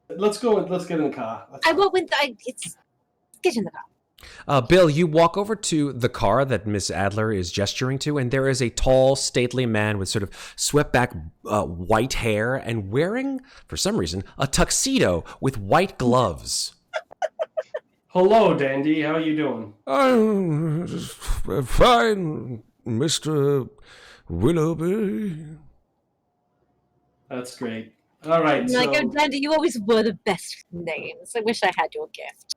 let's go. Let's get in the car. I won't win. Get in the car. Bill, you walk over to the car that Miss Adler is gesturing to, and there is a tall, stately man with sort of swept back white hair and wearing, for some reason, a tuxedo with white gloves. Hello, Dandy. How you doing? I'm fine, Mr. Willoughby. That's great. All right. And So, I go, Dandy, you always were the best names. I wish I had your gift.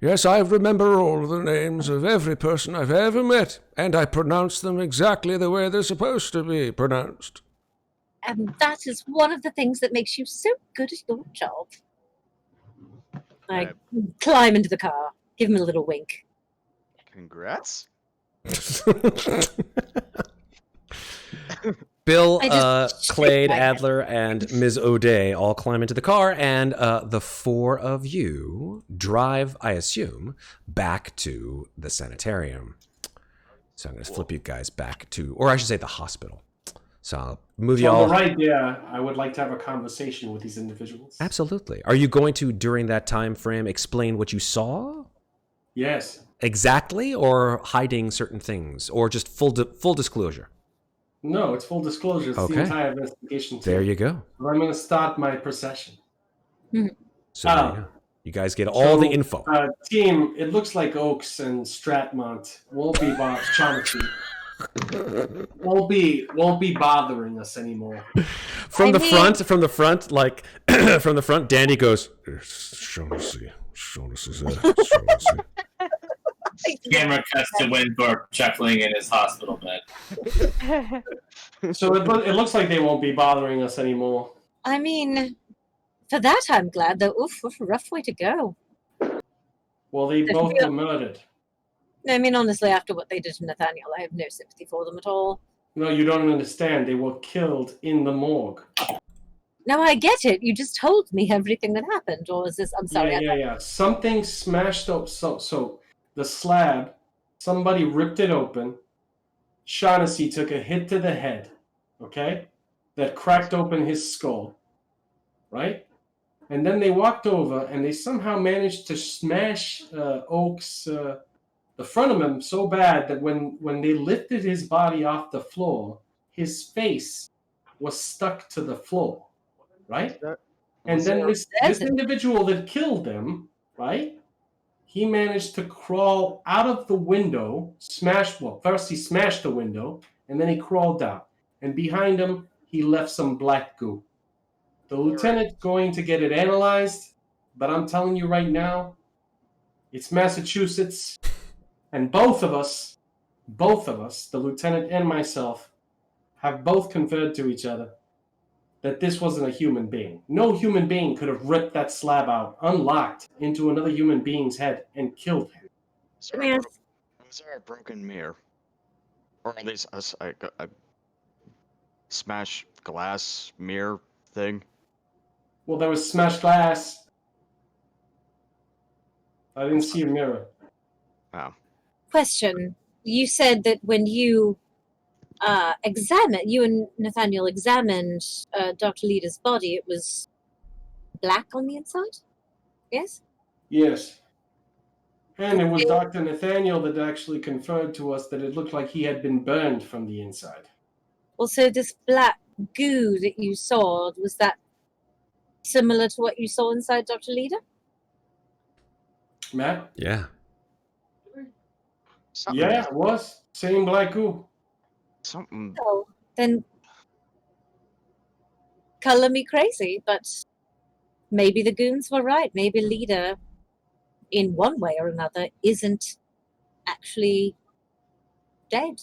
Yes, I remember all the names of every person I've ever met, and I pronounce them exactly the way they're supposed to be pronounced. And that is one of the things that makes you so good at your job. I climb into the car, give him a little wink. Congrats. Bill, I just Clade, shake my head. Adler, and Ms. O'Day all climb into the car, and the four of you drive, I assume, back to the sanitarium. So I'm going to flip you guys back to, or I should say the hospital. So I'll move you on all. the right, yeah, I would like to have a conversation with these individuals. Absolutely. Are you going to, during that time frame, explain what you saw? Yes. Exactly, or hiding certain things, or just full disclosure? No, it's full disclosure. It's Okay. the entire investigation team. There you go. But I'm going to start my procession. So there you go. You guys get all the info. Team, it looks like Oaks and Stratmont won't be Shaughnessy. won't be bothering us anymore. from the front, like from the front, Danny goes, Shaughnessy is there. Shaughnessy. Camera cuts to Winthorp chuckling in his hospital bed. So it looks like they won't be bothering us anymore. I mean, for that I'm glad, though. Oof, what a rough way to go. Well, they both were murdered. I mean, honestly, after what they did to Nathaniel, I have no sympathy for them at all. No, you don't understand. They were killed in the morgue. No, I get it. You just told me everything that happened. Or is this... I'm sorry. Yeah. Something smashed up. So the slab, somebody ripped it open. Shaughnessy took a hit to the head, okay? That cracked open his skull, right? And then they walked over and they somehow managed to smash Oak's... the front of him so bad that when they lifted his body off the floor, his face was stuck to the floor, right? And then this individual that killed them, right? He managed to crawl out of the window, first he smashed the window, and then he crawled out. And behind him, he left some black goo. The lieutenant's going to get it analyzed, but I'm telling you right now, it's Massachusetts. And both of us, the lieutenant and myself, have both conferred to each other that this wasn't a human being. No human being could have ripped that slab out, unlocked, into another human being's head and killed him. Was there a broken mirror? Or at least a smashed glass mirror thing? Well, there was smashed glass. I didn't see a mirror. Wow. Question. You said that when you you and Nathaniel examined Dr. Leader's body, it was black on the inside? Yes? Yes. And it was Dr. Nathaniel that actually conferred to us that it looked like he had been burned from the inside. Well, so this black goo that you saw, was that similar to what you saw inside Dr. Leader? Matt? Yeah. Yeah, it was. Same black goo. Something. Oh, then color me crazy, but maybe the goons were right. Maybe Leader, in one way or another, isn't actually dead.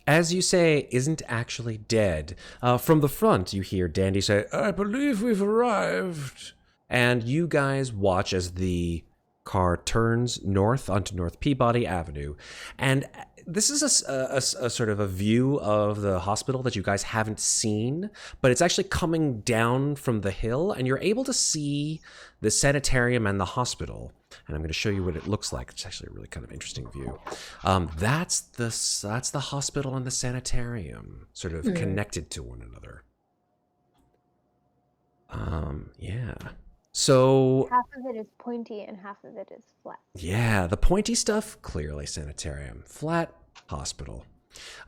As you say, isn't actually dead. From the front, you hear Dandy say, I believe we've arrived. And you guys watch as the car turns north onto North Peabody Avenue. And this is a sort of a view of the hospital that you guys haven't seen, but it's actually coming down from the hill, and you're able to see the sanitarium and the hospital. And I'm going to show you what it looks like. It's actually a really kind of interesting view. That's the hospital and the sanitarium, sort of connected to one another. Yeah. So half of it is pointy and half of it is flat. Yeah, the pointy stuff, clearly sanitarium. Flat, hospital.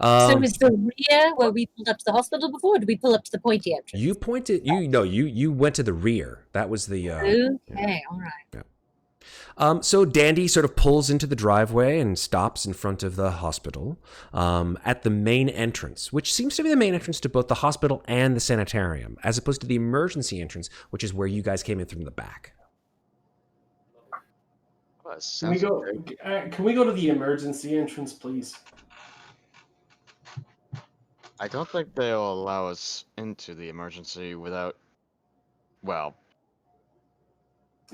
So is the rear where we pulled up to the hospital before, or did we pull up to the pointy entrance? You pointed, you went to the rear. That was the... okay, all right. Yeah. So Dandy sort of pulls into the driveway and stops in front of the hospital at the main entrance, which seems to be the main entrance to both the hospital and the sanitarium, as opposed to the emergency entrance, which is where you guys came in from the back. Can we go to the emergency entrance, please? I don't think they'll allow us into the emergency without... Well...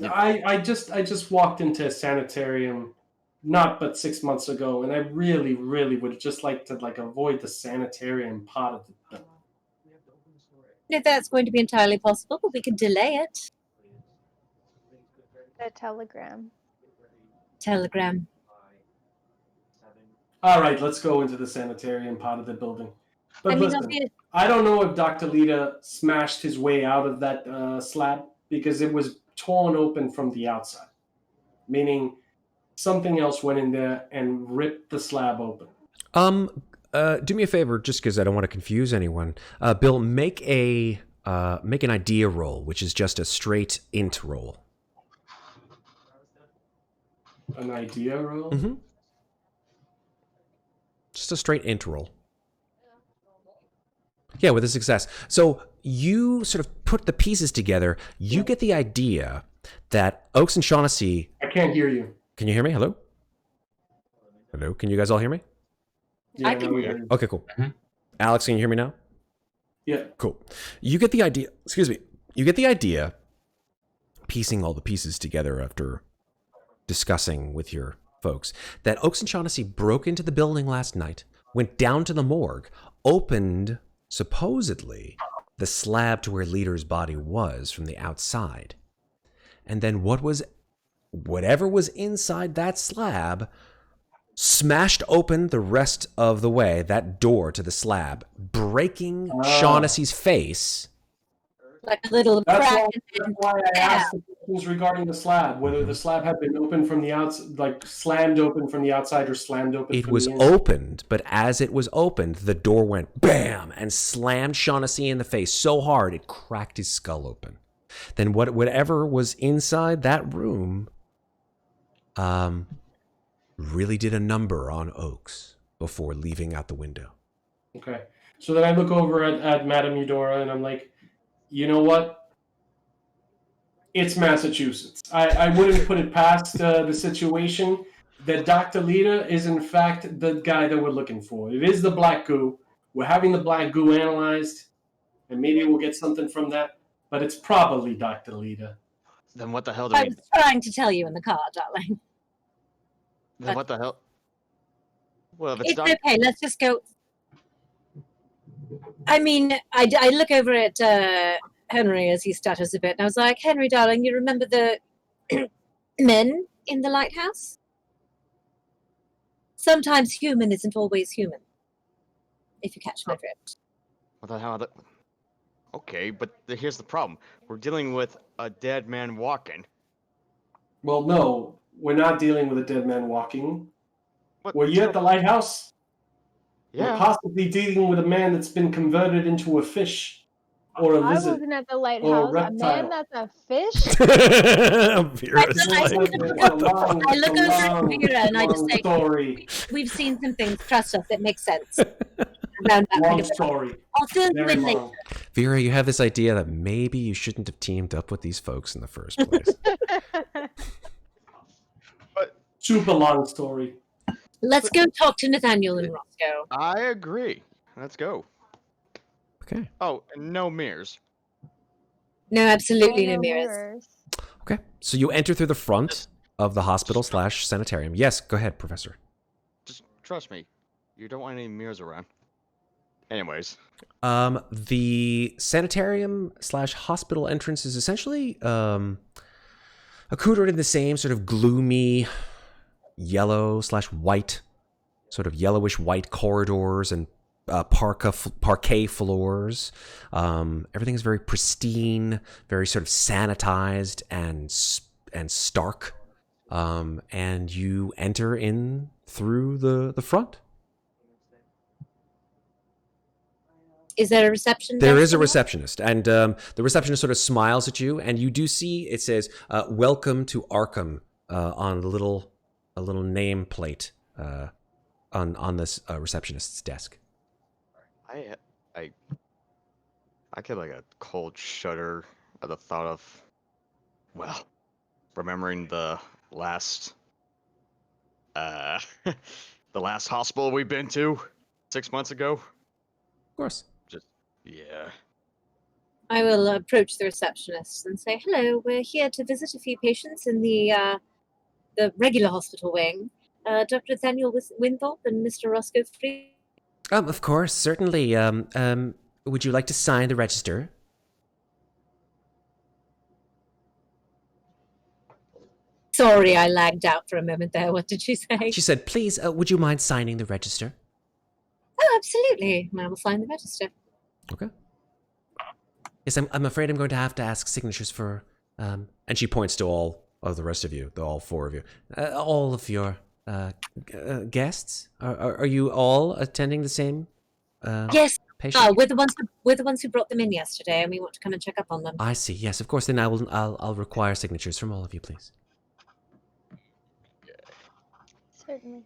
I just walked into a sanitarium not but 6 months ago, and I really, really would just like to avoid the sanitarium part of it. If that's going to be entirely possible, but we could delay it. The telegram. All right, let's go into the sanitarium part of the building. But listen, obviously, I don't know if Dr. Lita smashed his way out of that slab, because it was torn open from the outside, meaning something else went in there and ripped the slab open. Do me a favor, just because I don't want to confuse anyone. Bill, make an idea roll, which is just a straight int roll. An idea roll? Mm-hmm. Just a straight int roll. Yeah, with a success. So you sort of put the pieces together. You get the idea that Oaks and Shaughnessy... I can't hear you. Can you hear me? Hello? Hello? Can you guys all hear me? Yeah, I can hear you. Okay, cool. Alex, can you hear me now? Yeah. Cool. You get the idea... Excuse me. You get the idea, piecing all the pieces together after discussing with your folks, that Oaks and Shaughnessy broke into the building last night, went down to the morgue, opened, supposedly, the slab to where Leader's body was from the outside. And then whatever was inside that slab smashed open the rest of the way, that door to the slab, breaking Shaughnessy's face. Like a little That's crack. why I asked the questions regarding the slab, whether the slab had been opened from the outside, like slammed open from the outside or slammed open It from was the inside. opened, but as it was opened, the door went BAM and slammed Shaughnessy in the face so hard it cracked his skull open. Then whatever was inside that room really did a number on Oaks before leaving out the window. Okay. So then I look over at Madame Eudora and I'm like, you know what? It's Massachusetts. I wouldn't put it past the situation that Dr. Lita is in fact the guy that we're looking for. It is the black goo. We're having the black goo analyzed, and maybe we'll get something from that, but it's probably Dr. Lita. Then what the hell do I we... was trying to tell you in the car, darling. Then what the hell? Well, if it's It's not... okay. Let's just go. I mean, I look over at Henry as he stutters a bit, and I was like, Henry, darling, you remember the men in the lighthouse? Sometimes human isn't always human, if you catch my drift. What the hell? Okay, but here's the problem. We're dealing with a dead man walking. Well, no, we're not dealing with a dead man walking. What? Were you at the lighthouse? Yeah. We're possibly dealing with a man that's been converted into a fish or a I lizard. wasn't at the lighthouse. A reptile. man that's a fish? Vera's I like, look over at Vera and I just say, story. we've seen some things, trust us, it makes sense. Around that kind Long of story. I'll fill you Very in later. long. Vera, you have this idea that maybe you shouldn't have teamed up with these folks in the first place. Super long story. Let's go talk to Nathaniel and Roscoe. I agree. Let's go. Okay. Oh, and no mirrors. No, absolutely Oh, no mirrors. Okay. So you enter through the front of the hospital / sanitarium. Yes, go ahead, Professor. Just trust me. You don't want any mirrors around. Anyways. The sanitarium / hospital entrance is essentially accoutered in the same sort of gloomy yellow / white, sort of yellowish white corridors and parquet floors. Everything is very pristine, very sort of sanitized and stark. And you enter in through the front. Is there a reception? There desk is a in there? receptionist, and the receptionist sort of smiles at you, and you do see it says "Welcome to Arkham" on a little name plate on this receptionist's desk. I get like a cold shudder at the thought of, well, remembering the last the last hospital we've been to 6 months ago. Of course. Yeah. I will approach the receptionist and say, hello, we're here to visit a few patients in the regular hospital wing. Dr. Nathaniel Winthorp and Mr. Roscoe Freeman. Of course, certainly. Would you like to sign the register? Sorry, I lagged out for a moment there. What did she say? She said, please, would you mind signing the register? Oh, absolutely. I will sign the register. Okay. Yes, I'm afraid I'm going to have to ask signatures for, and she points to all of the rest of you, all four of you, all of your guests. Are you all attending the same? Yes. Patient? Oh, we're the ones who brought them in yesterday, and we want to come and check up on them. I see. Yes, of course. Then I'll require signatures from all of you, please. Certainly.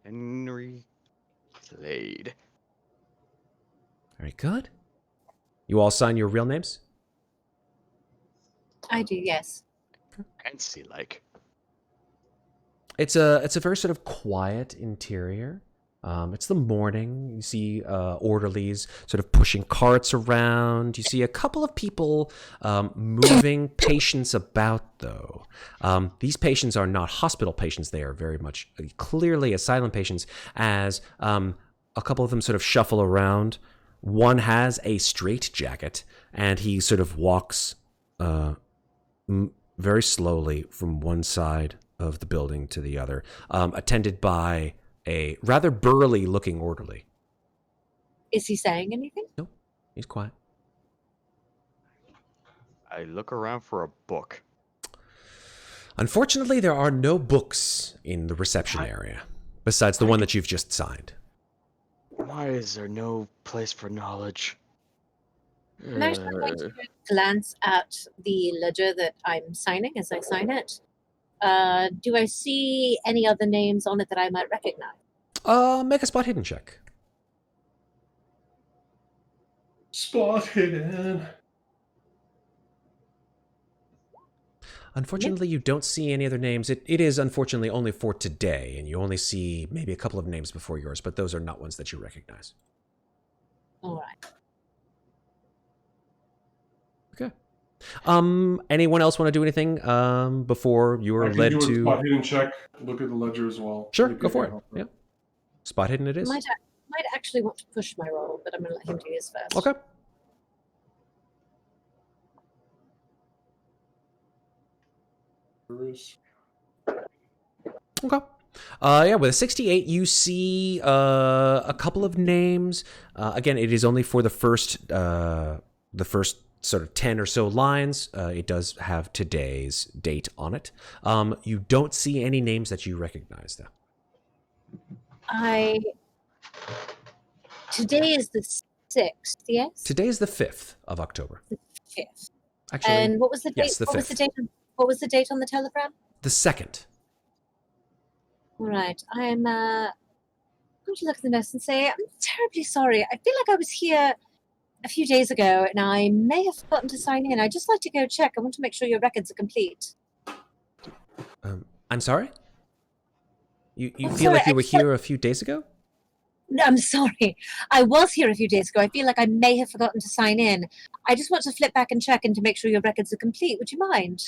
Henry Clade. Very good. You all sign your real names? I do, yes. Fancy-like. It's a very sort of quiet interior. It's the morning. You see orderlies sort of pushing carts around. You see a couple of people moving patients about, though. These patients are not hospital patients. They are very much clearly asylum patients, as a couple of them sort of shuffle around. One has a straitjacket, and he sort of walks very slowly from one side of the building to the other, attended by a rather burly-looking orderly. Is he saying anything? No, he's quiet. I look around for a book. Unfortunately, there are no books in the reception area, besides the one that you've just signed. Why is there no place for knowledge? I'm actually going to glance at the ledger that I'm signing as I sign it. Do I see any other names on it that I might recognize? Make a spot hidden check. Spot hidden. Unfortunately, you don't see any other names. It is unfortunately only for today, and you only see maybe a couple of names before yours, but those are not ones that you recognize. All right. Okay. Anyone else want to do anything before you are led do a to spot hidden check. Look at the ledger as well. Sure, Maybe go I for can it. help Yeah. Spot hidden it is. Might actually want to push my roll, but I'm going to let him do his first. Okay. Okay. Yeah, with a 68, you see a couple of names. Again, it is only for the first sort of 10 or so lines. It does have today's date on it. You don't see any names that you recognize, though. Today is the 6th, yes? Today is the 5th of October. The 5th. Actually, And what was the date? yes, the what was 5th. the date? What was the date on the telegram? The 2nd. All right. I'm going to look at the notes and say, I'm terribly sorry. I feel like I was here a few days ago and I may have forgotten to sign in. I'd just like to go check. I want to make sure your records are complete. I'm sorry? You I'm feel sorry, like you I were just- here a few days ago? No, I'm sorry. I was here a few days ago. I feel like I may have forgotten to sign in. I just want to flip back and check and to make sure your records are complete. Would you mind?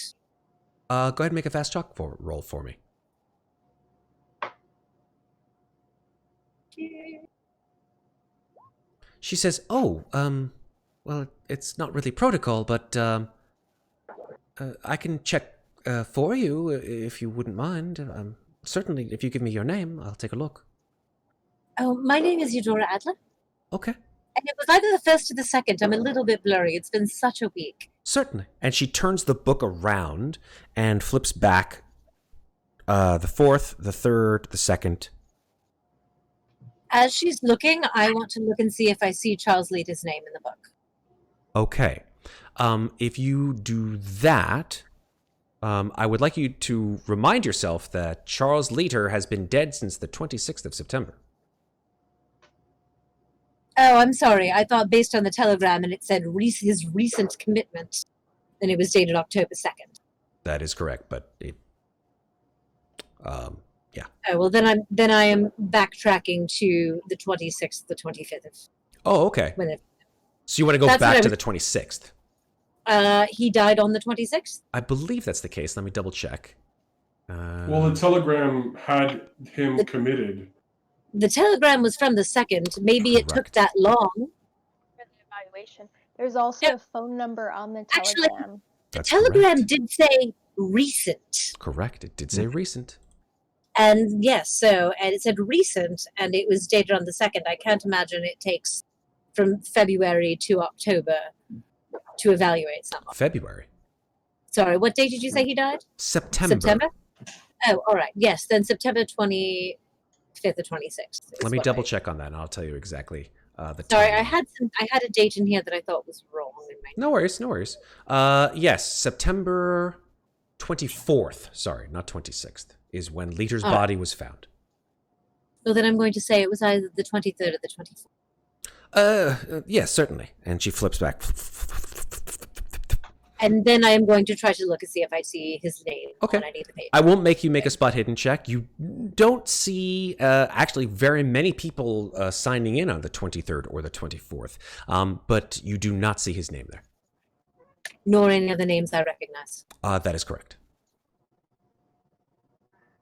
Go ahead and make a fast talk roll for me. She says, "Oh, well, it's not really protocol, but I can check for you if you wouldn't mind. Certainly, if you give me your name, I'll take a look." Oh, my name is Eudora Adler. Okay. And it was either the 1st or the 2nd. I'm a little bit blurry. It's been such a week. Certainly. And she turns the book around and flips back the 4th, the 3rd, the 2nd. As she's looking, I want to look and see if I see Charles Leader's name in the book. Okay. If you do that, I would like you to remind yourself that Charles Leader has been dead since the 26th of September. Oh, I'm sorry. I thought based on the telegram and it said his recent commitment, and it was dated October 2nd. That is correct, but it... yeah. Oh, well, then I am backtracking to the 26th, the 25th. Oh, okay. So you want to go back to the 26th? He died on the 26th? I believe that's the case. Let me double check. Well, the telegram had him committed. The telegram was from the 2nd. Maybe it took that long. For the evaluation. There's also a phone number on the telegram. Actually, the That's telegram correct. did say recent. Correct. It did say recent. And yes, and it said recent, and it was dated on the 2nd. I can't imagine it takes from February to October to evaluate someone. February. Sorry, what date did you say he died? September. September? Oh, all right. Yes, then September 25th or 26th. Let me double check on that, and I'll tell you exactly the Sorry, time. I had a date in here that I thought was wrong. No worries, no worries. Yes, September 24th, sorry, not 26th, is when Leader's body was found. Well, then I'm going to say it was either the 23rd or the Yes, certainly. And she flips back. And then I am going to try to look and see if I see his name Okay. on any of the pages. I won't make you make a spot hidden check. You don't see actually very many people signing in on the 23rd or the 24th, but you do not see his name there. Nor any of the names I recognize. That is correct.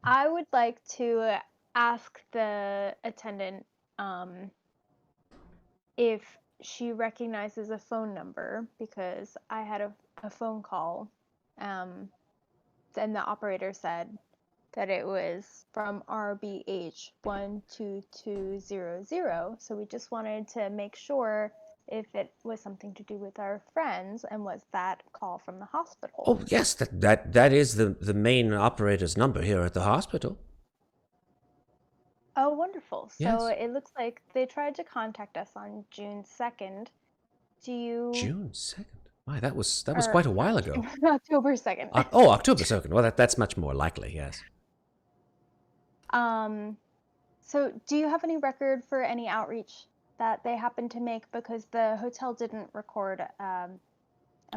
I would like to ask the attendant if she recognizes a phone number, because I had a phone call, and the operator said that it was from RBH 12200. So we just wanted to make sure if it was something to do with our friends, and was that call from the hospital. Oh yes, that is the main operator's number here at the hospital. Oh, wonderful. So Yes. it looks like they tried to contact us on June 2nd. Do you... June 2nd. Why, that was quite a while ago. October 2nd. October 2nd. Well, that's much more likely, yes. So do you have any record for any outreach that they happened to make? Because the hotel didn't record a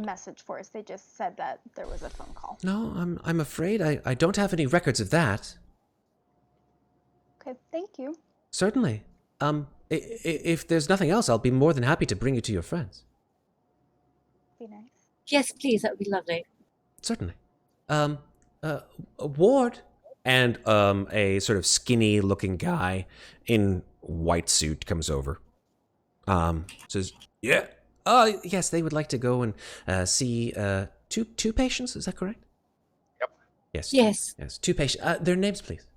message for us. They just said that there was a phone call. No, I'm afraid I don't have any records of that. Okay, thank you. Certainly. If there's nothing else, I'll be more than happy to bring you to your friends. Be nice. Yes, please. That would be lovely. Certainly. Ward and a sort of skinny-looking guy in white suit comes over. Says, "Yeah. Yes, they would like to go and see two patients. Is that correct?" Yep. Yes. Yes. Yes. Two patients. Their names, please.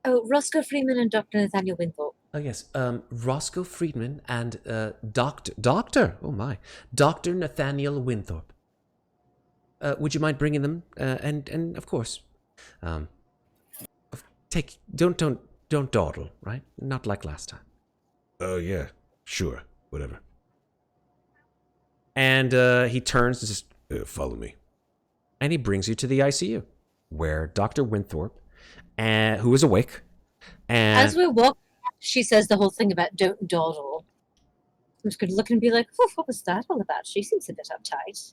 Oh, Roscoe Freeman and Dr. Nathaniel Winthorp. Oh yes, Roscoe Freeman and Doctor Nathaniel Winthorp. Would you mind bringing them? And of course, don't dawdle, right? Not like last time. Oh, yeah, sure, whatever. And he turns and says, Follow me. and he brings you to the ICU, where Dr. Winthorp, who is awake, and As we walk, she says the whole thing about don't dawdle. I'm just going to look and be like, what was that all about? She seems a bit uptight.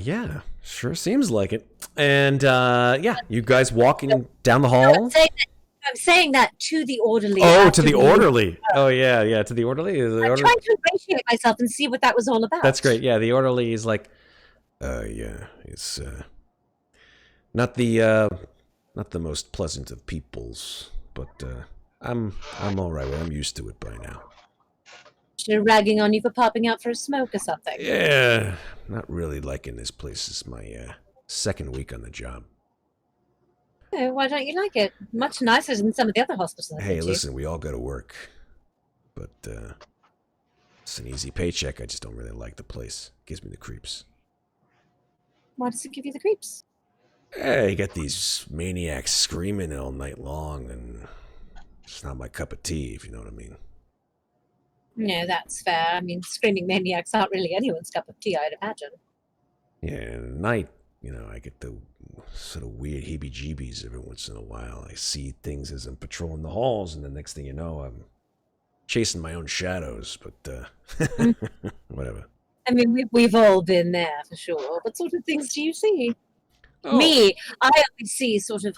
yeah, sure seems like it. And yeah, you guys walking down the hall. I'm saying that to the orderly. Oh, to the orderly. Oh, yeah, to the orderly. I'm trying to ingratiate myself and see what that was all about. That's great. Yeah, the orderly is like, Yeah, it's not the most pleasant of peoples, but I'm all right. Well, I'm used to it by now. They're ragging on you for popping out for a smoke or something. Yeah, not really liking this place. It's my second week on the job. Oh, why don't you like it? Much nicer than some of the other hospitals. I've Hey, been to. listen, we all go to work, but it's an easy paycheck. I just don't really like the place. Gives me the creeps. Why does it give you the creeps? Hey, you got these maniacs screaming all night long, and it's not my cup of tea, if you know what I mean. No, that's fair. I mean, screaming maniacs aren't really anyone's cup of tea, I'd imagine. Yeah, and at night, I get the sort of weird heebie-jeebies every once in a while. I see things as I'm patrolling the halls, and the next thing you know, I'm chasing my own shadows, but whatever. I mean, we've all been there for sure. What sort of things do you see? Oh. Me, I always see sort of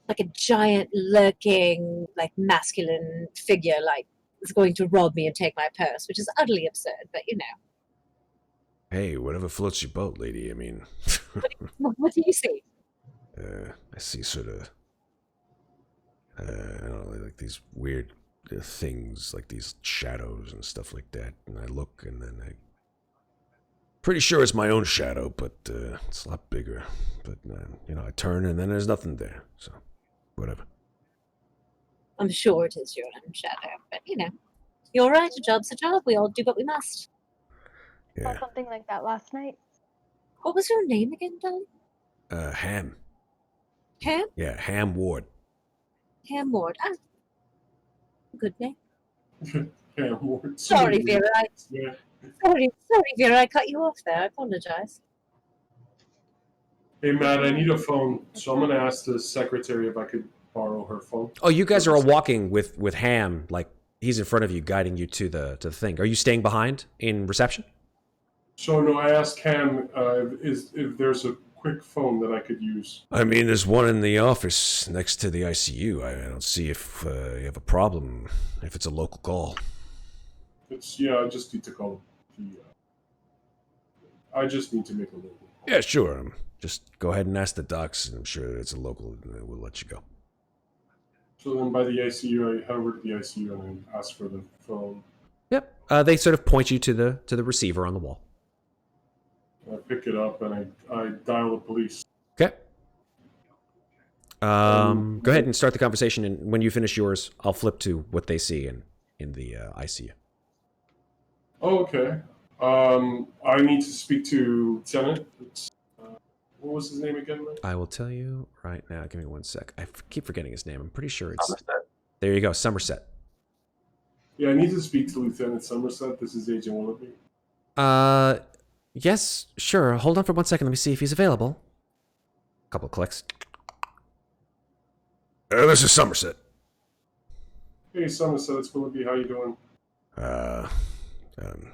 like a giant lurking, like masculine figure, like is going to rob me and take my purse, which is utterly absurd, but Hey, whatever floats your boat, lady. I mean, What do you see? I see sort of, I don't know, like these weird things, like these shadows and stuff like that. And I look, and then pretty sure it's my own shadow, but it's a lot bigger. But I turn, and then there's nothing there. So, whatever. I'm sure it is your own shadow, but you're right. A job's a job. We all do what we must. Saw Yeah. something like that last night. What was your name again, darling? Ham. Ham? Yeah, Ham Ward. Ham Ward. Ah, good name. Yeah, Ward. Sorry, Vera. Yeah. Sorry, Vera. I cut you off there. I apologize. Hey, Matt, I need a phone, so I'm going to ask the secretary if I could borrow her phone. Oh, you guys are all walking with Ham, like he's in front of you, guiding you to the thing. Are you staying behind in reception? So no, I asked Cam if there's a quick phone that I could use. I mean, there's one in the office next to the ICU. I don't see if you have a problem, if it's a local call. I just need to call I just need to make a local call. Yeah, sure. Just go ahead and ask the docs. I'm sure it's a local, and we'll let you go. So then by the ICU, I head over to the ICU and I ask for the phone. Yep. They sort of point you to the receiver on the wall. I pick it up and I dial the police. Okay. Go ahead and start the conversation, and when you finish yours, I'll flip to what they see in the ICU. Oh, okay. I need to speak to Lieutenant. What was his name again? I will tell you right now. Give me 1 sec. I keep forgetting his name. I'm pretty sure it's... Somerset. There you go, Somerset. Yeah, I need to speak to Lieutenant Somerset. This is Agent Willoughby. Yes, sure. Hold on for 1 second. Let me see if he's available. Couple clicks. This is Somerset. Hey, Somerset, it's Willoughby. How you doing?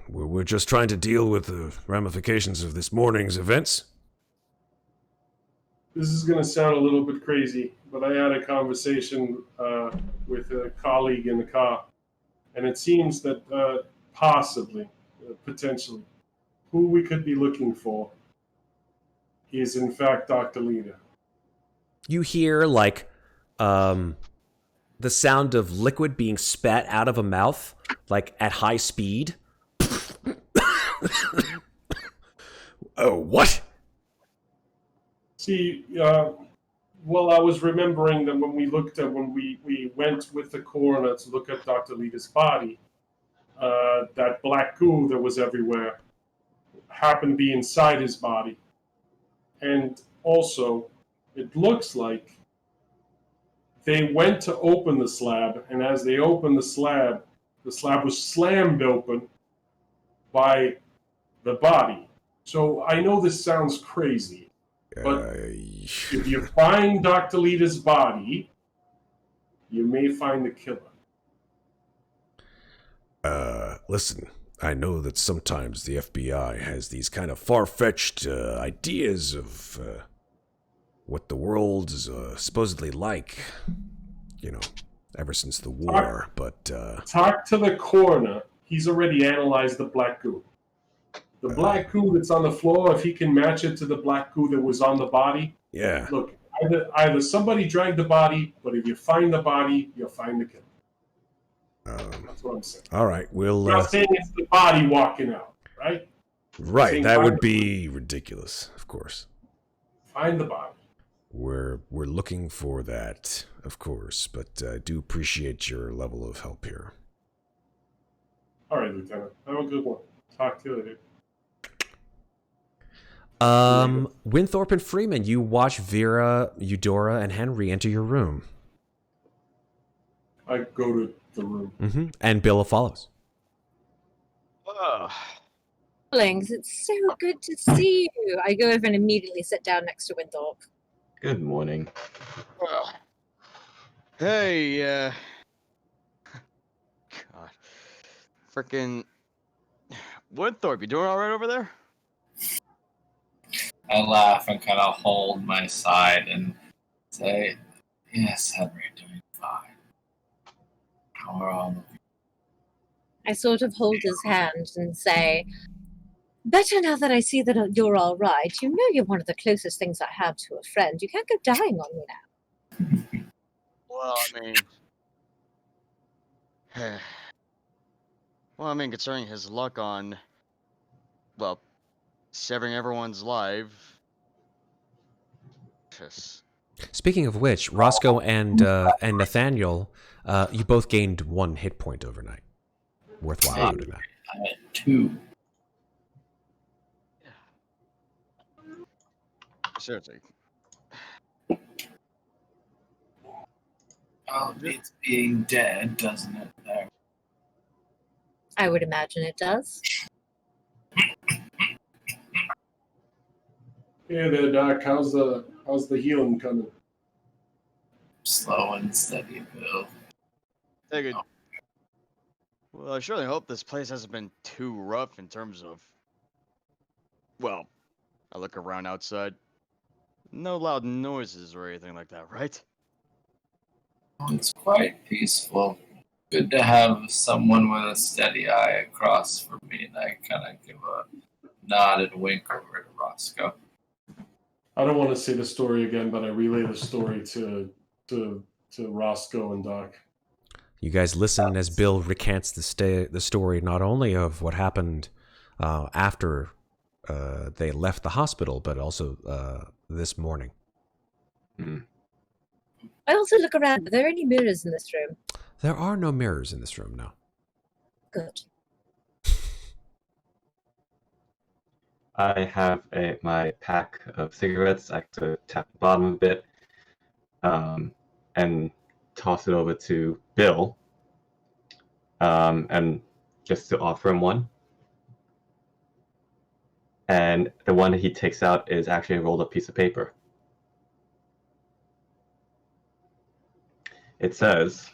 We're just trying to deal with the ramifications of this morning's events. This is going to sound a little bit crazy, but I had a conversation with a colleague in the car, and it seems that possibly, potentially, who we could be looking for is in fact Dr. Lita. You hear like the sound of liquid being spat out of a mouth, like at high speed. Oh, what? See, well, I was remembering that when we went with the coroner to look at Dr. Lita's body, that black goo that was everywhere happened to be inside his body. And also, it looks like they went to open the slab, and as they opened the slab was slammed open by the body. So I know this sounds crazy, but if you find Dr. Lita's body, you may find the killer. Listen, I know that sometimes the FBI has these kind of far-fetched ideas of what the world is supposedly like, ever since the war, but... Talk to the coroner. He's already analyzed the black goo. The black goo that's on the floor, if he can match it to the black goo that was on the body... Yeah. Look, either somebody dragged the body, but if you find the body, you'll find the killer. That's what I'm saying. All right, we'll... I'm not saying it's the body walking out, right? Right, that would be ridiculous, of course. Find the body. We're looking for that, of course, but I do appreciate your level of help here. All right, Lieutenant. Have a good one. Talk to you later. Winthorp and Freeman, you watch Vera, Eudora, and Henry enter your room. I go to the room. Mm-hmm. And Bill follows. Darlings, it's so good to see you. I go over and immediately sit down next to Winthorp. Good morning. Hey, God. Frickin' Winthorp, you doing alright over there? I laugh and kind of hold my side and say, "Yes, Henry, doing fine. How are all of you?" I sort of hold his hand and say, "Better now that I see that you're all right. You know you're one of the closest things I have to a friend. You can't go dying on me now." Well, I mean, concerning his luck on, well, severing everyone's life. Speaking of which, Roscoe and Nathaniel, you both gained 1 hit point overnight. Worthwhile noting that. I had 2. Seriously. Oh, it's being dead, doesn't it? There. I would imagine it does. Hey there, Doc. How's the healing coming? Slow and steady, Bill. Take it. Well, I surely hope this place hasn't been too rough in terms of. Well, I look around outside. No loud noises or anything like that, right? It's quite peaceful. Good to have someone with a steady eye across from me, and I kind of give a nod and wink over to Roscoe. I don't want to say the story again, but I relay the story to Roscoe and Doc. You guys listen as Bill recants the story not only of what happened after they left the hospital, but also this morning. I also look around. Are there any mirrors in this room? There are no mirrors in this room, no. Good. I have my pack of cigarettes. I have to tap the bottom a bit and toss it over to Bill and just to offer him one. And the one that he takes out is actually a rolled up piece of paper. It says,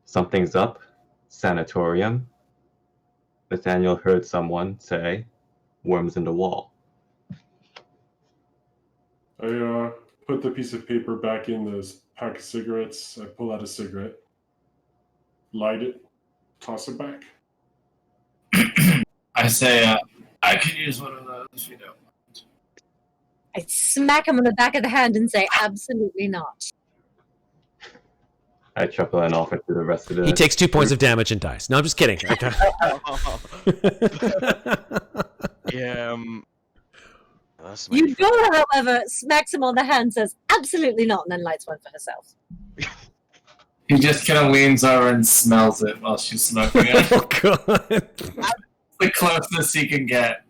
"Something's up, sanatorium. Nathaniel heard someone say, worms in the wall." I put the piece of paper back in this pack of cigarettes. I pull out a cigarette, light it, toss it back. I say, I could use one of those if you don't mind. I smack him on the back of the hand and say, absolutely not. I chuckle and offer to the rest of the... He takes 2 points of damage and dies. No, I'm just kidding. Yeah. Eudora, however, smacks him on the hand, says, absolutely not, and then lights one for herself. He just kind of leans over and smells it while she's smoking it. Oh, God. The closest he can get.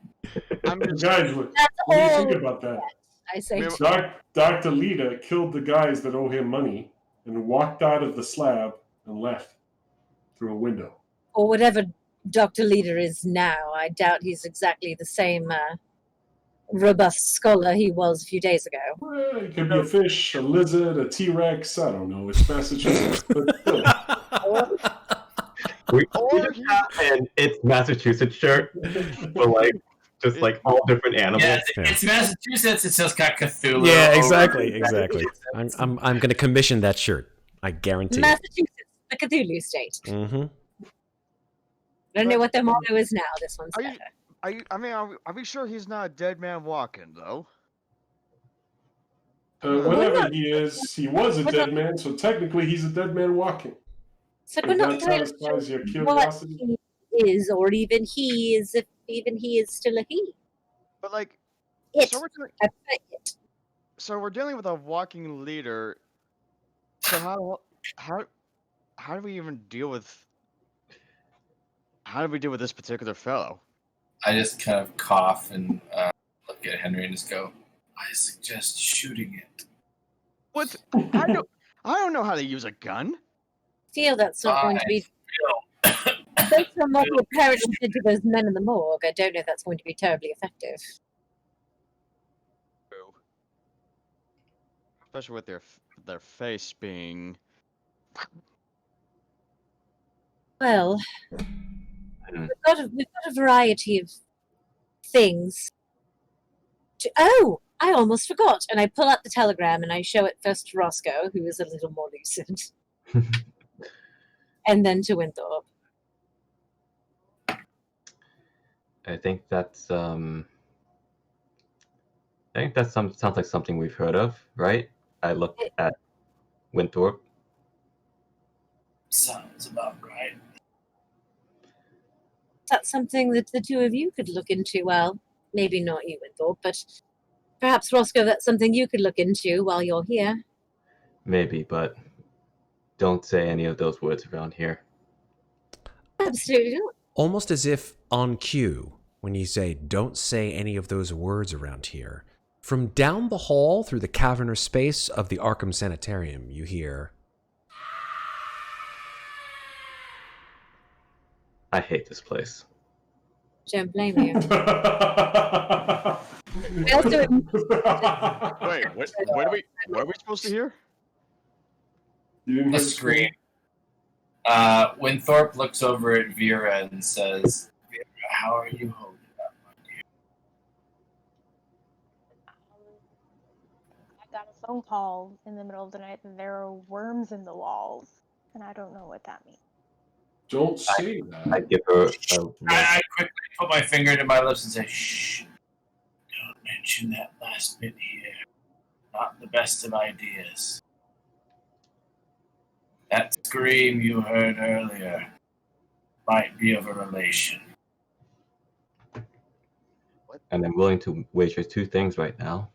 Guys, what do you think about that? I say, Dr. Lita killed the guys that owe him money and walked out of the slab and left through a window. or whatever Dr. Leader is now. I doubt he's exactly the same robust scholar he was a few days ago. Well, it could be a fish, a lizard, a T-Rex. I don't know. It's Massachusetts. But still. We just have an It's Massachusetts shirt, but like just like all different animals. Yeah, it's Massachusetts. It's just got Cthulhu. Yeah, exactly. I'm going to commission that shirt. I guarantee. Massachusetts, the Cthulhu state. Mm-hmm. I don't know what their motto is now. This one's better. Are we sure he's not a dead man walking though? Whatever he is, he was a dead man, so technically he's a dead man walking. So we're not That entirely satisfies your sure what curiosity. he is, or even he is, if even he is still a he. But like, It. so I put it. so we're dealing with a walking leader. So how do we even deal with? How do we deal with this particular fellow? I just kind of cough and look at Henry and just go, I suggest shooting it. What? I don't know how to use a gun. Feel that's not going to be. Based on what we apparently did to those men in the morgue, I don't know if that's going to be terribly effective. Especially with their face being. Well, we've got a variety of things. Oh, I almost forgot. And I pull out the telegram and I show it first to Roscoe, who is a little more lucid, and then to Winthorp. I think that's sounds like something we've heard of, right? I look at Winthorp. Sounds about right. That's something that the two of you could look into. Well, maybe not you, Winthorp, but perhaps Roscoe, that's something you could look into while you're here. Maybe, but don't say any of those words around here. Absolutely not. Almost as if on cue, when you say, don't say any of those words around here, from down the hall through the cavernous space of the Arkham Sanitarium, you hear, I hate this place. Don't blame you. I also Wait, what are we supposed to hear? You didn't hear A the scream? scream. Winthorp looks over at Vera and says, Vera, how are you holding up, my dear? I got a phone call in the middle of the night and there are worms in the walls, and I don't know what that means. Don't say I that. give her a I quickly put my finger to my lips and say, shh, don't mention that last bit here. Not the best of ideas. That scream you heard earlier might be of a relation. and I'm willing to wager two things right now.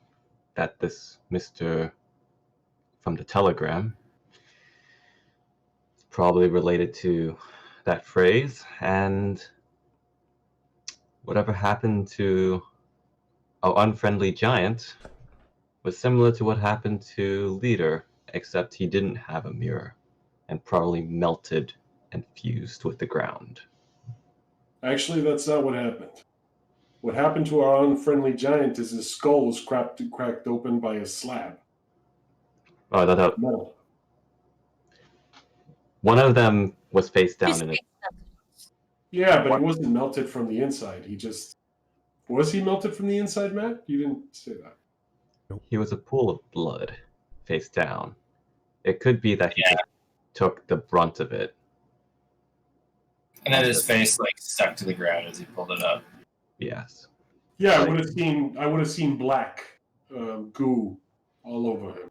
That this Mr. from the telegram is probably related to that phrase, and whatever happened to our unfriendly giant was similar to what happened to Leader, except he didn't have a mirror and probably melted and fused with the ground. Actually, that's not what happened. What happened to our unfriendly giant is his skull was cracked open by a slab. Oh, that Metal. one of them was face down in it. Yeah, but he wasn't melted from the inside. He just... Was he melted from the inside, Matt? You didn't say that. He was a pool of blood, face down. It could be that he just took the brunt of it. And then his face stuck to the ground as he pulled it up. Yes. Yeah, Like- I would have seen black goo all over him,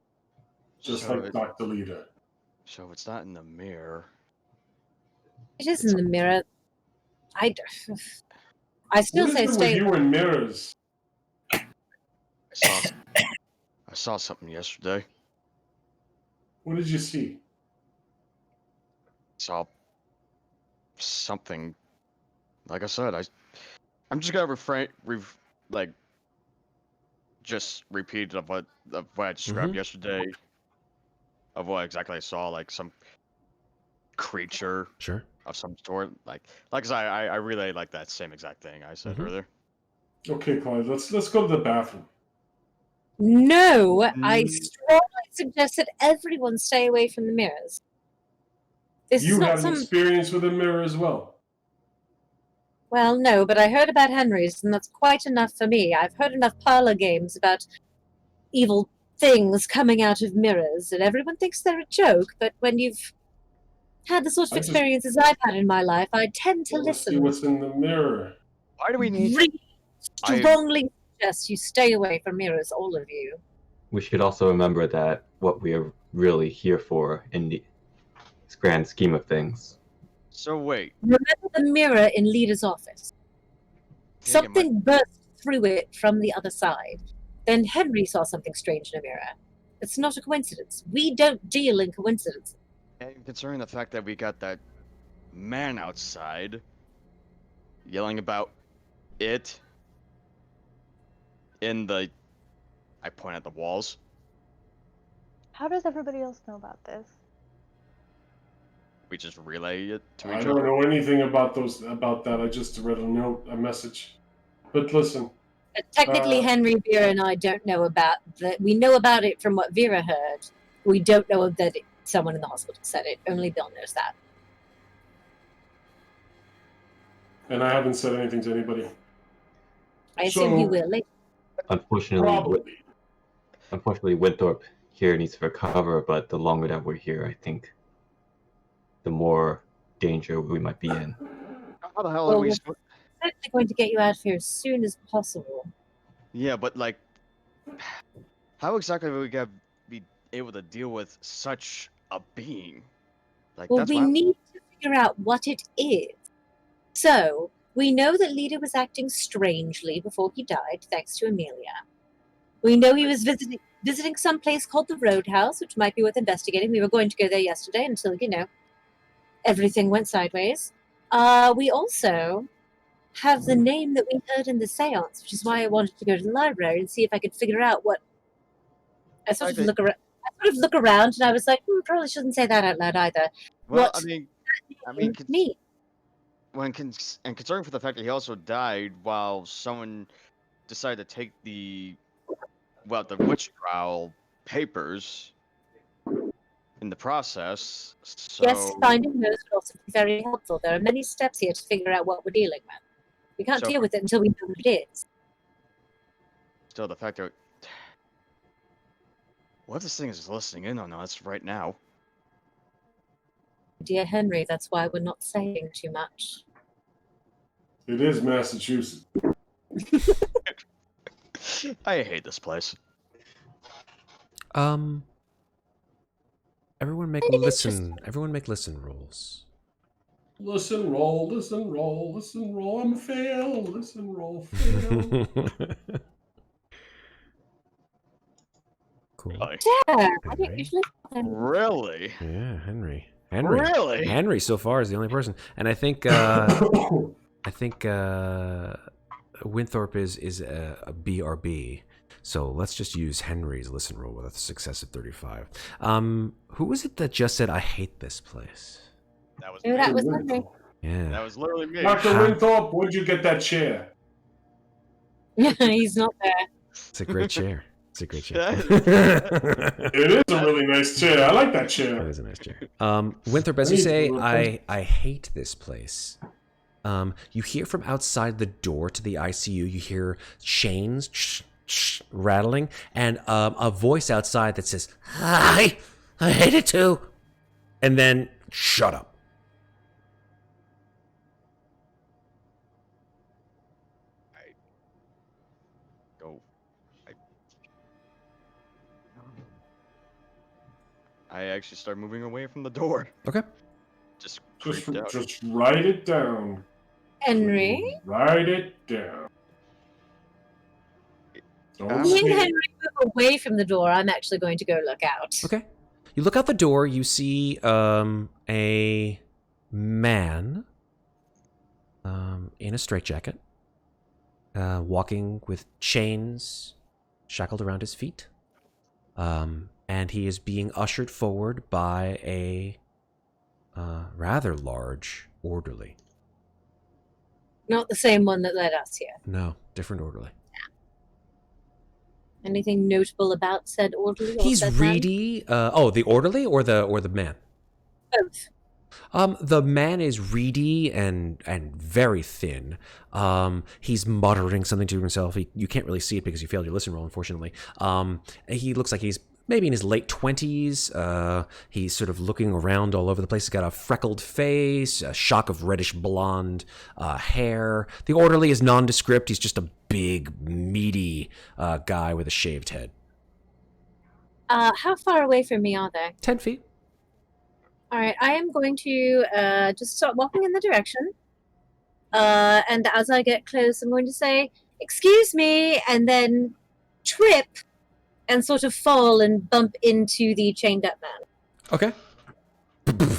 just So like it- Dr. Leader. So it's not in the mirror. It is in the mirror. I still What is say it with stay. you and mirrors? I saw something yesterday. What did you see? Saw something. Like I said, I'm just gonna just repeat of what I described yesterday. Of what exactly I saw, like some creature Sure. of some sort. Like I relay like that same exact thing I said earlier. Okay, Clyde, let's go to the bathroom. No, I strongly suggest that everyone stay away from the mirrors. This is You not have an experience with a mirror as well. Well, no, but I heard about Henry's, and that's quite enough for me. I've heard enough parlor games about evil things coming out of mirrors, and everyone thinks they're a joke, but when you've had the sort of experiences I've had in my life, I tend to Let's see listen. what's in the mirror. Why do we need? Really strongly suggest you stay away from mirrors, all of you. We should also remember that what we are really here for in the grand scheme of things. So wait. Remember the mirror in Leader's office. Something burst through it from the other side. Then Henry saw something strange in a mirror. It's not a coincidence. We don't deal in coincidences. And considering the fact that we got that man outside yelling about it in the... I point at the walls. How does everybody else know about this? We just relay it to I each don't other. know anything about that. I just read a message. But listen. Technically, Henry, Vera, and I don't know about that. We know about it from what Vera heard. We don't know that someone in the hospital said it. Only Bill knows that. And I haven't said anything to anybody. I assume he will later. Unfortunately, Winthorp here needs to recover, but the longer that we're here, I think the more danger we might be in. How the hell are we... We're certainly going to get you out of here as soon as possible. Yeah, but like... How exactly are we going to be able to deal with such a being? Like, Well, that's we why... need to figure out what it is. So, we know that Leader was acting strangely before he died, thanks to Amelia. We know he was visiting some place called the Roadhouse, which might be worth investigating. We were going to go there yesterday until, everything went sideways. We also have the name that we heard in the seance, which is why I wanted to go to the library and see if I could figure out what... I sort of look around and I was like, probably shouldn't say that out loud either. Well, what I mean, me? Concerning for the fact that he also died while someone decided to take the witch trial papers, in the process. So Yes, finding those would also be very helpful. There are many steps here to figure out what we're dealing with. We can't So- deal with it until we know what it is. still, the fact that what if this thing is listening in on us right now? Dear Henry, that's why we're not saying too much. It is Massachusetts. I hate this place. Everyone make Kind of listen. Everyone make listen rolls. Listen, roll, listen, roll, listen, roll. I'm a fail. Listen, roll, fail. Cool. Really? Yeah, I Henry? don't usually. Really? Yeah, Henry. Really? Henry so far is the only person, and I think Winthorp is a BRB. So let's just use Henry's listen roll with a success of 35. Who was it that just said I hate this place? That was Oh, me. that was Henry. Yeah. That was literally me. Dr. Winthorp, where'd you get that chair? He's not there. It's a great chair. It's a great chair. It is a really nice chair. I like that It chair. is a nice chair. Winthorp, as you say, I hate this place. You hear from outside the door to the ICU, you hear chains rattling, and a voice outside that says, I hate it too. And then, shut up. Go. I actually start moving away from the door. Okay. Just Just, creeped out. just write it down. Henry? Write it down. Don't Ah. Me and speak. Henry move away from the door. I'm actually going to go look out. Okay. You look out the door, you see a man in a straitjacket, walking with chains shackled around his feet. And he is being ushered forward by a rather large orderly. Not the same one that led us here. No, different orderly. Anything notable about said orderly? Or He's said man? reedy. The orderly or the man? Both. The man is reedy and very thin. He's muttering something to himself. You can't really see it because you failed your listen roll, unfortunately. He looks like he's maybe in his late 20s. He's sort of looking around all over the place. He's got a freckled face, a shock of reddish blonde hair. The orderly is nondescript. He's just a big, meaty guy with a shaved head. How far away from me are they? 10 feet. All right, I am going to just start walking in the direction. And as I get close, I'm going to say, "Excuse me," and then trip and sort of fall and bump into the chained up man. Okay.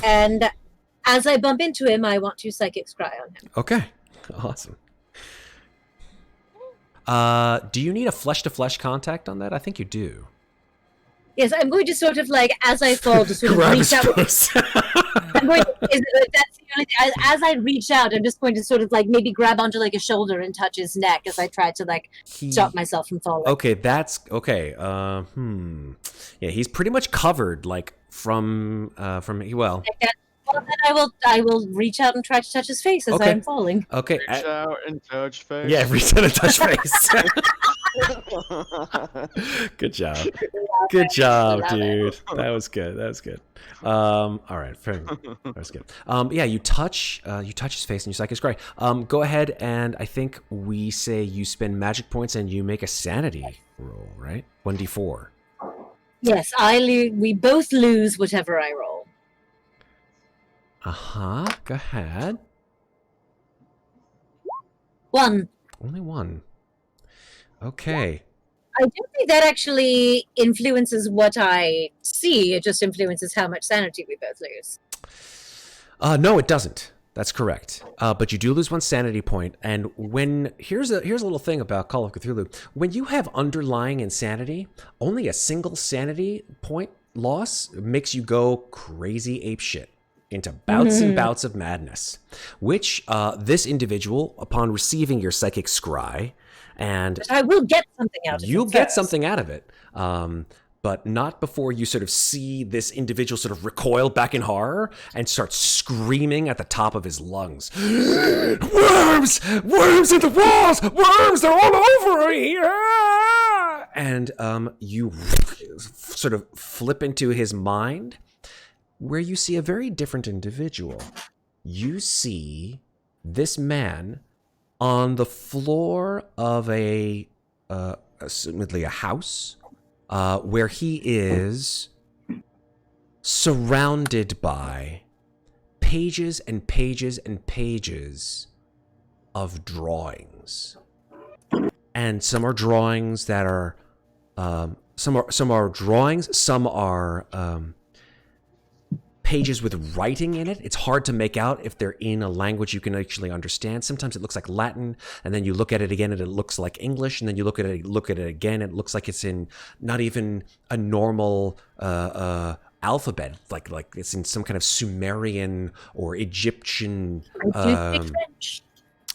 And as I bump into him, I want to psychic scry on him. Okay. Awesome. Do you need a flesh-to-flesh contact on that? I think you do. Yes, I'm going to sort of like, as I fall, just sort of reach out. I'm going to, that's the only thing. As I reach out, I'm just going to sort of like maybe grab onto like a shoulder and touch his neck as I try to like stop myself from falling. Okay, that's okay. Yeah, he's pretty much covered, like well. Well, then I will reach out and try to touch his face as Okay. I'm falling. Okay. Reach out and touch face. Yeah, reach out and touch face. Good job. Good job, Love dude. That was good. That was good. All right, fair. That was good. Yeah, you touch his face and you psychic scry. Go ahead and I think we say you spend magic points and you make a sanity roll, right? 1d4. Yes, we both lose whatever I roll. Go ahead. 1. Only one. Okay. I don't think that actually influences what I see. It just influences how much sanity we both lose. No, it doesn't. That's correct. But you do lose one sanity point. And here's a little thing about Call of Cthulhu. When you have underlying insanity, only a single sanity point loss makes you go crazy apeshit into bouts and bouts of madness, which this individual, upon receiving your psychic scry, and But I will get something out of it. you'll get first. something out of it. but not before you sort of see this individual sort of recoil back in horror and start screaming at the top of his lungs. Worms! Worms in the walls! Worms! They're all over here! And you sort of flip into his mind, where you see a very different individual. You see this man on the floor of assumedly a house, where he is surrounded by pages and pages and pages of drawings. And some are drawings that are some are drawings, some are pages with writing in it. It's hard to make out if they're in a language you can actually understand. Sometimes it looks like Latin, and then you look at it again and it looks like English, and then you look at it again, and it looks like it's in not even a normal alphabet, like it's in some kind of Sumerian or Egyptian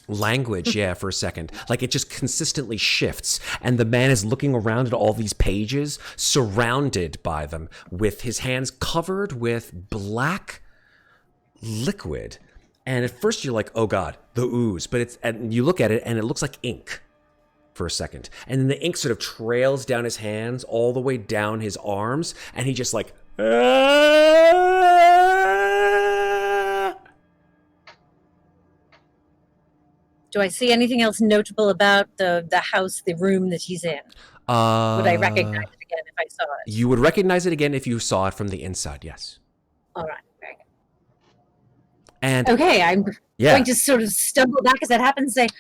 language, yeah, for a second. Like it just consistently shifts, and the man is looking around at all these pages, surrounded by them, with his hands covered with black liquid. And at first you're like, oh god, the ooze, and you look at it and it looks like ink for a second, and then the ink sort of trails down his hands all the way down his arms, and he just like Do I see anything else notable about the house, the room that he's in? Would I recognize it again if I saw it? You would recognize it again if you saw it from the inside, yes. All right, very good. And okay, I'm going to sort of stumble back as that happens and say,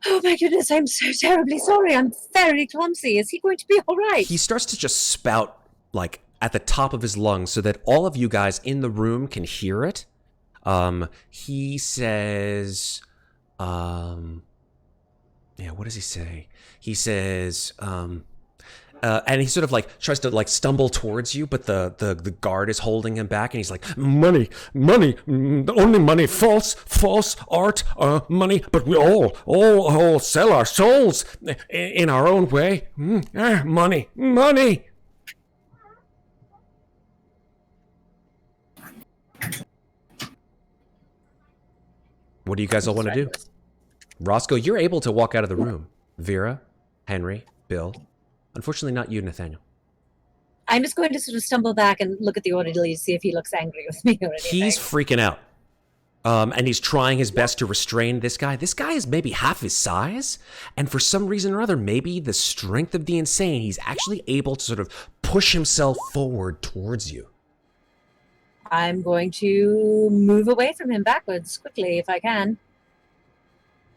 oh my goodness, I'm so terribly sorry. I'm very clumsy. Is he going to be all right? He starts to just spout, like, at the top of his lungs so that all of you guys in the room can hear it. He says... what does he say? He says, and he sort of like tries to like stumble towards you, but the guard is holding him back, and he's like, money, only money, false art, money, but we all sell our souls in our own way. Money. What do you guys all want to do? Roscoe, you're able to walk out of the room. Vera, Henry, Bill. Unfortunately, not you, Nathaniel. I'm just going to sort of stumble back and look at the orderly to see if he looks angry with me or anything. He's freaking out. And he's trying his best to restrain this guy. This guy is maybe half his size. And for some reason or other, maybe the strength of the insane, he's actually able to sort of push himself forward towards you. I'm going to move away from him backwards quickly if I can.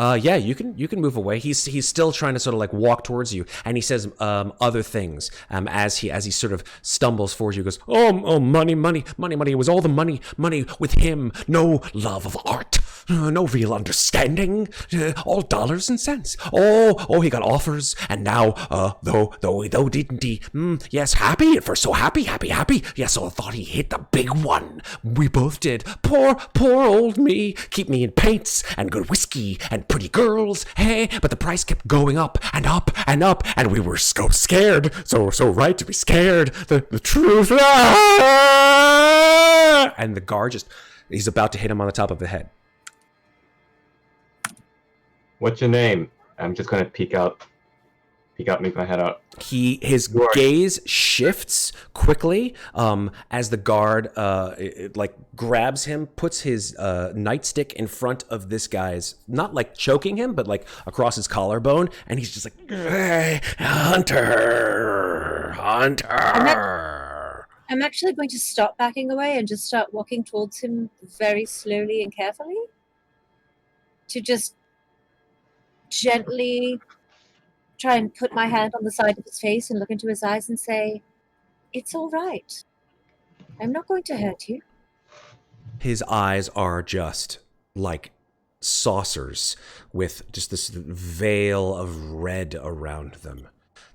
Yeah, you can move away. He's still trying to sort of like walk towards you, and he says other things as he sort of stumbles forward. You goes, oh, money. It was all the money with him. No love of art, no real understanding. All dollars and cents. Oh, he got offers, and now though didn't he? Yes, happy at first, so happy. Yes, so I thought he hit the big one. We both did. Poor old me. Keep me in paints and good whiskey and pretty girls, hey, but the price kept going up and up and up, and we were so scared, so right to be scared, the truth, and the guard he's about to hit him on the top of the head. What's your name? I'm just gonna peek out, make my head out. His gaze shifts quickly as the guard grabs him, puts his nightstick in front of this guy's, not like choking him, but like across his collarbone, and he's just like, hey, Hunter. I'm actually going to stop backing away and just start walking towards him very slowly and carefully, to just gently try and put my hand on the side of his face and look into his eyes and say, it's all right. I'm not going to hurt you. His eyes are just like saucers with just this veil of red around them.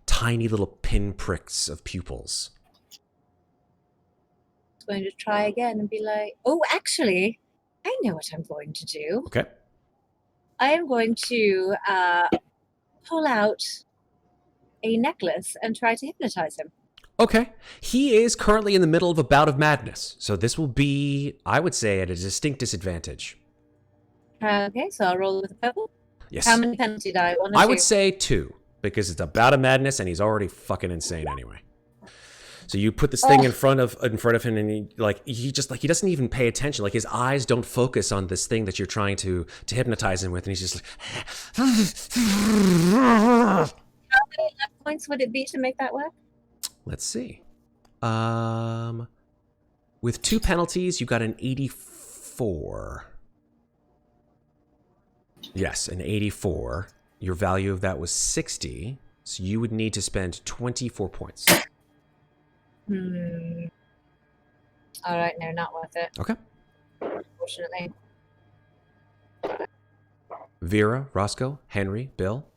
Tiny little pinpricks of pupils. I'm going to try again and be like, oh, actually, I know what I'm going to do. Okay. I am going to pull out a necklace and try to hypnotize him. Okay. He is currently in the middle of a bout of madness, so this will be, I would say, at a distinct disadvantage. Okay, so I'll roll with a purple. Yes. How many penalty die? 1 or 2? I would say 2, because it's a bout of madness, and he's already fucking insane anyway. So you put this thing in front of him, and he doesn't even pay attention. Like, his eyes don't focus on this thing that you're trying to hypnotize him with, and he's just like. How many luck points would it be to make that work? Let's see. With 2 penalties, you got an 84. Yes, an 84. Your value of that was 60, so you would need to spend 24 points. All right, no, not worth it. Okay. Unfortunately. Vera, Roscoe, Henry, Bill,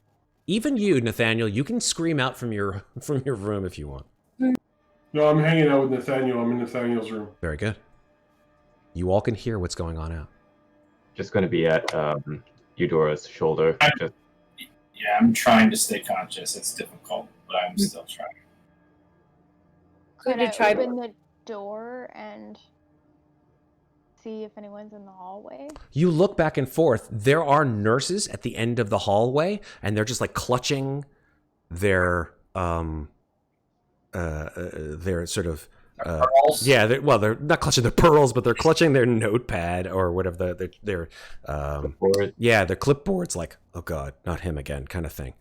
even you, Nathaniel, you can scream out from your room if you want. No, I'm hanging out with Nathaniel. I'm in Nathaniel's room. Very good. You all can hear what's going on out. Just going to be at Eudora's shoulder. Yeah, I'm trying to stay conscious. It's difficult, but I'm still trying. Could I try open the door and see if anyone's in the hallway? You look back and forth. There are nurses at the end of the hallway, and they're just like clutching their sort of pearls? Yeah, they're not clutching their pearls, but they're clutching their notepad or whatever their Clipboard. Yeah, their clipboards. Like, oh god, not him again, kind of thing.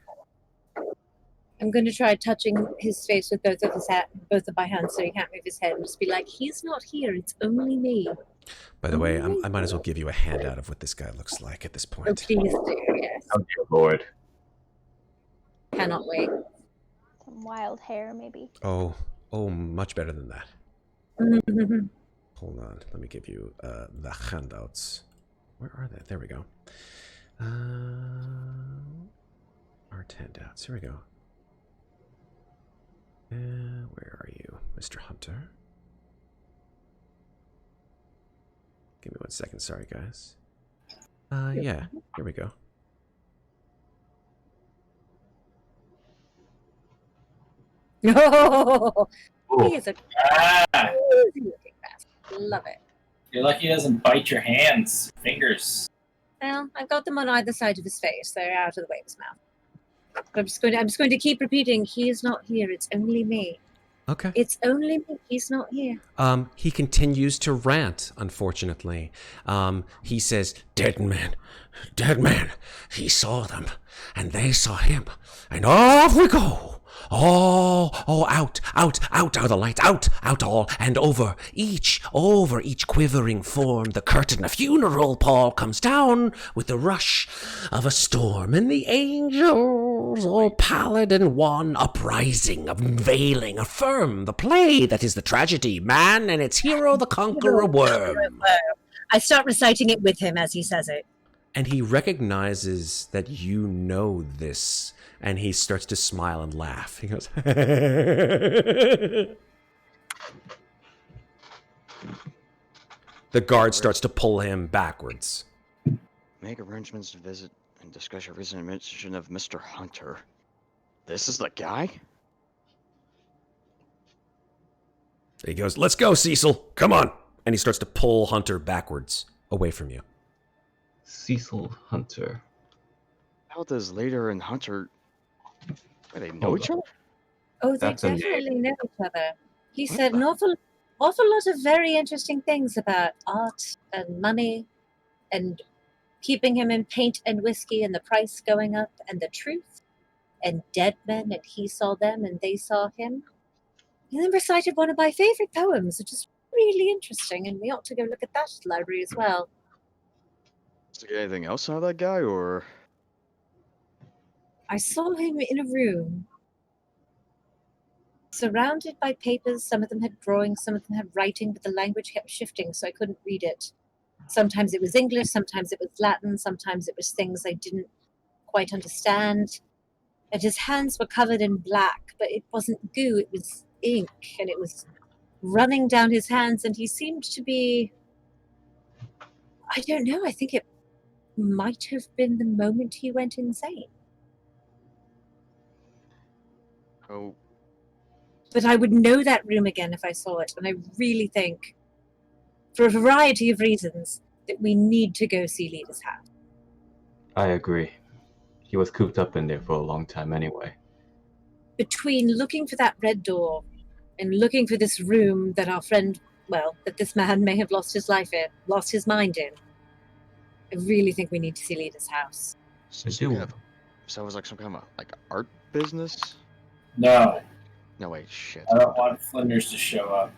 I'm going to try touching his face with both of my hands so he can't move his head and just be like, he's not here, it's only me. By the way, I might as well give you a handout of what this guy looks like at this Oh, point. please do, yes. Oh, dear Lord. Cannot wait. Some wild hair, maybe. Oh, much better than that. Hold on, let me give you the handouts. Where are they? There we go. Art handouts. Here we go. Where are you, Mr. Hunter? Give me 1 second. Sorry, guys. Yeah, here we go. No, he is a Ah! crazy looking bastard. Love it. You're lucky he doesn't bite your hands, fingers. Well, I've got them on either side of his face. They're out of the way of his mouth. But I'm just going to keep repeating. He is not here. It's only me. Okay. It's only me. He's not here. He continues to rant, unfortunately. He says, dead man, he saw them, and they saw him, and off we go. Oh, out are the lights, out all, and over each quivering form, the curtain, a funeral pall comes down with the rush of a storm, and the angels, all pallid and wan, uprising, unveiling, affirm the play that is the tragedy, man and its hero, the conqueror worm. I start reciting it with him as he says it. And he recognizes that you know this, and he starts to smile and laugh. He goes, The guard starts to pull him backwards. Make arrangements to visit and discuss your recent admission of Mr. Hunter. This is the guy? He goes, let's go, Cecil, come on. And he starts to pull Hunter backwards, away from you. Cecil Hunter. How does Leader and Hunter... they know each other? Oh, they That's a name. definitely know each other. He said an awful lot of very interesting things about art and money and keeping him in paint and whiskey and the price going up and the truth and dead men, and he saw them and they saw him. He then recited one of my favorite poems, which is really interesting, and we ought to go look at that at the library as well. Did you get anything else out of that guy, or...? I saw him in a room surrounded by papers. Some of them had drawings, some of them had writing, but the language kept shifting, so I couldn't read it. Sometimes it was English, sometimes it was Latin, sometimes it was things I didn't quite understand. And his hands were covered in black, but it wasn't goo, it was ink, and it was running down his hands, and he seemed to be... I don't know, I think it might have been the moment he went insane. Oh, But I would know that room again if I saw it, and I really think, for a variety of reasons, that we need to go see Leader's house. I agree. He was cooped up in there for a long time anyway. Between looking for that red door and looking for this room that our friend, well, that this man may have lost his mind in, I really think we need to see Leader's house. So it was like some kind of like art business? No, No, wait, shit. I don't want Flinders to show up.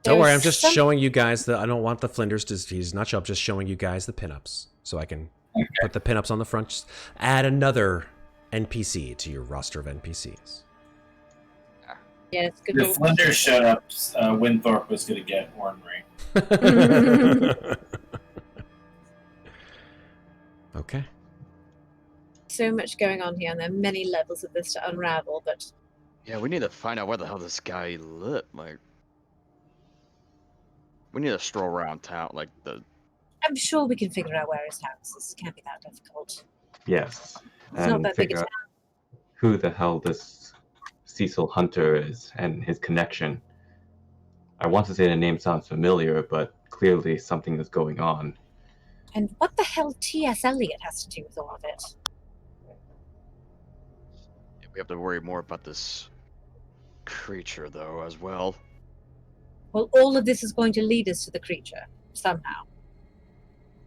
Don't worry, I'm just showing you guys I don't want the Flinders to. He's not show up. Just showing you guys the pinups, so I can put the pinups on the front. Just add another NPC to your roster of NPCs. Yeah, it's good. If Flinders showed up, Winthorp was going to get ornery. Okay. So much going on here, and there are many levels of this to unravel, but... Yeah, we need to find out where the hell this guy lived. Like, we need to stroll around town, like the... I'm sure we can figure out where his house is. It can't be that difficult. Yes. It's not And that big a figure town. out who the hell this Cecil Hunter is and his connection. I want to say the name sounds familiar, but clearly something is going on. And what the hell T.S. Eliot has to do with all of it? We have to worry more about this creature, though, as well. Well, all of this is going to lead us to the creature, somehow.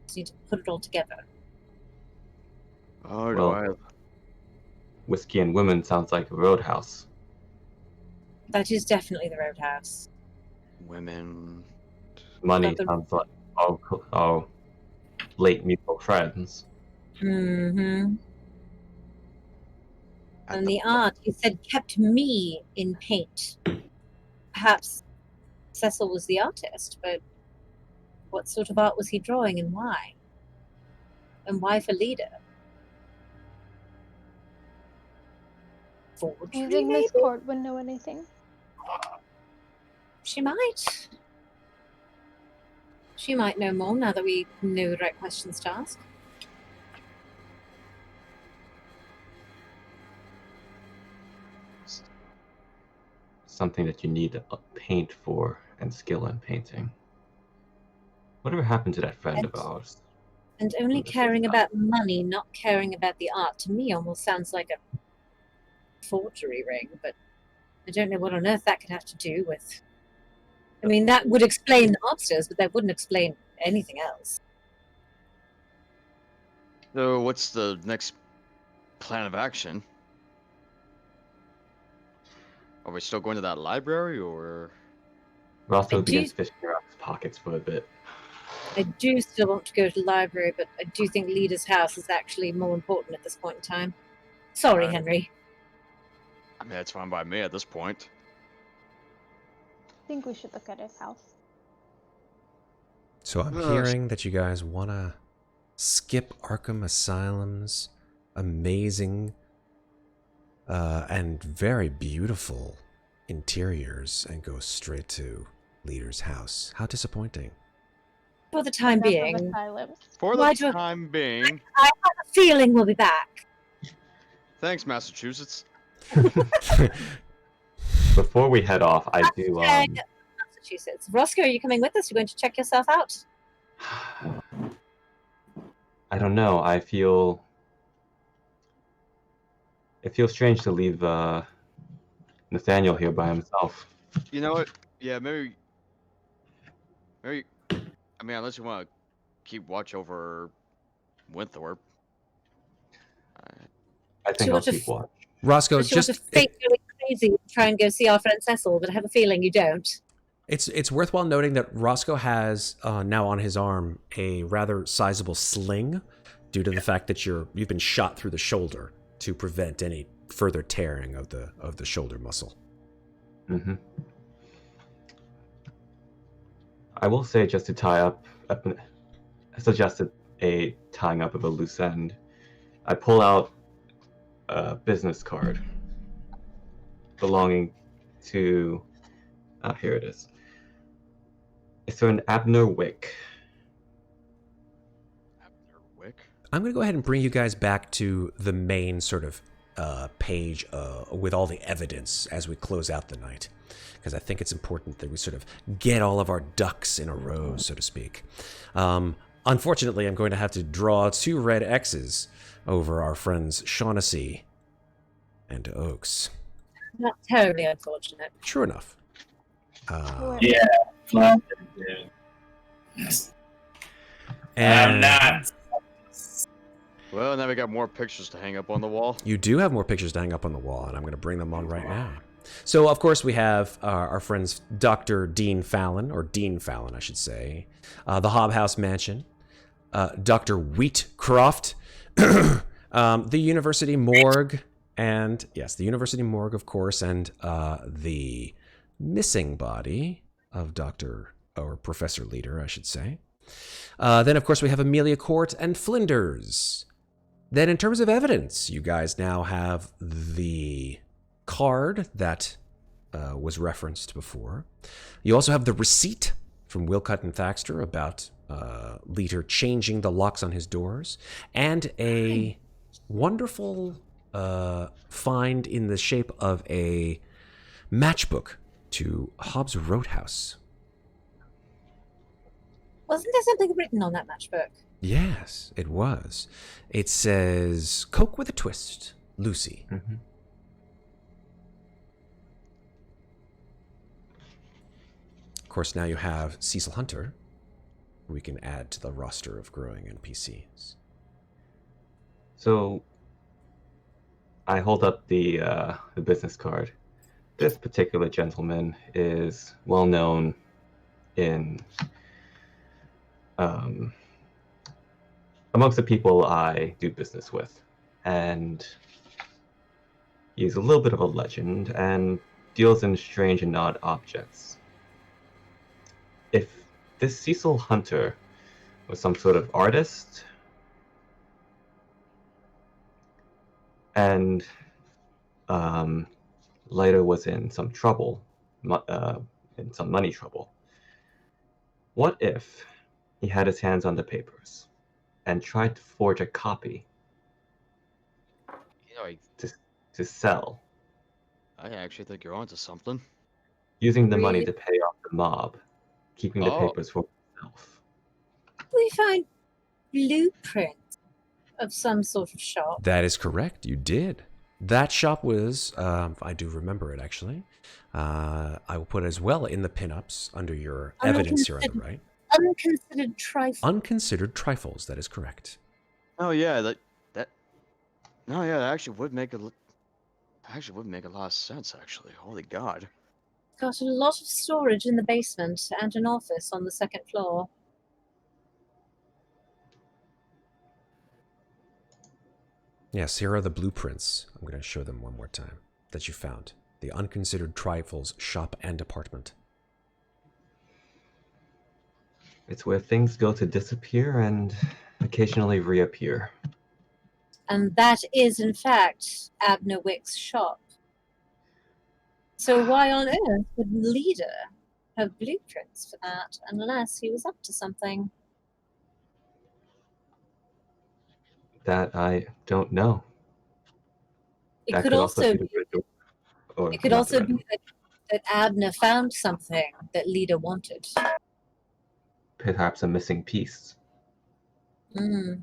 Just need to put it all together. Oh, Well, Whiskey and Women sounds like a roadhouse. That is definitely the Roadhouse. Women... Money But the- sounds like our late mutual friends. Mm-hmm. At And the art, you said, kept me in paint. Perhaps Cecil was the artist, but what sort of art was he drawing and why? And why for Leader? Do you Forgery, think Miss maybe? Court would know anything? She might. She might know more now that we know the right questions to ask. Something that you need a paint for and skill in painting. Whatever happened to that friend of ours? And only caring about money, not caring about the art, to me almost sounds like a forgery ring, but I don't know what on earth that could have to do with... I mean, that would explain the mobsters, but that wouldn't explain anything else. So, what's the next plan of action? Are we still going to that library, or...? Roscoe I do- begins fishing around his pockets for a bit. I do still want to go to the library, but I do think Leader's house is actually more important at this point in time. Sorry, Right. Henry. I mean, that's fine by me at this point. I think we should look at his house. So I'm hearing that you guys want to skip Arkham Asylum's amazing and very beautiful interiors and go straight to Leader's house. How disappointing. For the time Enough of being, asylums. For Why the do I- time being, I have a feeling we'll be back. thanks, Massachusetts. Before we head off, I do. Massachusetts. Roscoe, are you coming with us? You're going to check yourself out? I don't know. I feel. It feels strange to leave Nathaniel here by himself. You know what? Yeah, maybe. I mean, unless you want to keep watch over Winthorp. I think you I'll want to keep watch. Roscoe, Just you want to fake really crazy and try and go see our friend Cecil, but I have a feeling you don't. it's worthwhile noting that Roscoe has now on his arm a rather sizable sling due to the fact that you've been shot through the shoulder to prevent any further tearing of the shoulder muscle. Mm-hmm. I will say, just to tie up, I suggested a tying up of a loose end. I pull out a business card belonging to. Here it is. It's for an Abner Wick. Abner Wick? I'm going to go ahead and bring you guys back to the main sort of page with all the evidence as we close out the night, because I think it's important that we sort of get all of our ducks in a row, so to speak. Unfortunately, I'm going to have to draw 2 red X's over our friends Shaughnessy and Oaks. Not terribly unfortunate. Sure enough. Yeah. Glad they did. Yes. I'm not. Well, now we got more pictures to hang up on the wall. You do have more pictures to hang up on the wall, and I'm going to bring them on right now. So, of course, we have our friends Dr. Dean Fallon, or Dean Fallon, I should say, the Hobhouse Mansion, Dr. Wheatcroft, the University Morgue, and, yes, the University Morgue, of course, and the missing body of Professor Leader, I should say. Then, of course, we have Amelia Court and Flinders. Then, in terms of evidence, you guys now have the card that was referenced before. You also have the receipt from Wilcott and Thaxter about Leader changing the locks on his doors, and a wonderful find in the shape of a matchbook to Hobbs Roadhouse. Wasn't there something written on that matchbook? Yes, it was. It says, Coke with a twist, Lucy. Mm-hmm. Of course, now you have Cecil Hunter, who we can add to the roster of growing NPCs. So, I hold up the business card. This particular gentleman is well known in amongst the people I do business with, and he's a little bit of a legend and deals in strange and odd objects. If this Cecil Hunter was some sort of artist and later was in some trouble, in some money trouble, what if he had his hands on the papers and tried to forge a copy to sell? I actually think you're onto something. Using the money to pay off the mob, keeping the papers for himself. We find blueprints of some sort of shop. That is correct. You did. That shop was, I do remember it actually. I will put it as well in the pinups under your evidence here on the right. Unconsidered trifles. Unconsidered trifles. That is correct. Oh yeah, that actually would make a lot of sense. Actually, holy God. Got a lot of storage in the basement and an office on the 2nd floor. Yes, here are the blueprints. I'm going to show them one more time that you found. The Unconsidered Trifles shop and apartment. It's where things go to disappear and occasionally reappear. And that is, in fact, Abner Wick's shop. So why on earth would Leader have blueprints for that unless he was up to something? That I don't know. It could also be that Abner found something that Leader wanted. Perhaps a missing piece. Mm.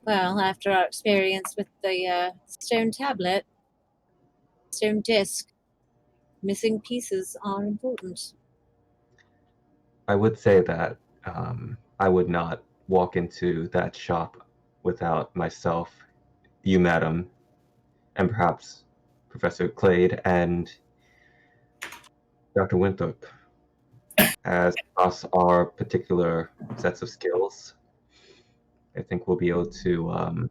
Well, after our experience with the stone tablet, stone disc, missing pieces are important. I would say that I would not walk into that shop without myself, you, madam, and perhaps Professor Clade and Dr. Winthorp. As across our particular sets of skills, I think we'll be able to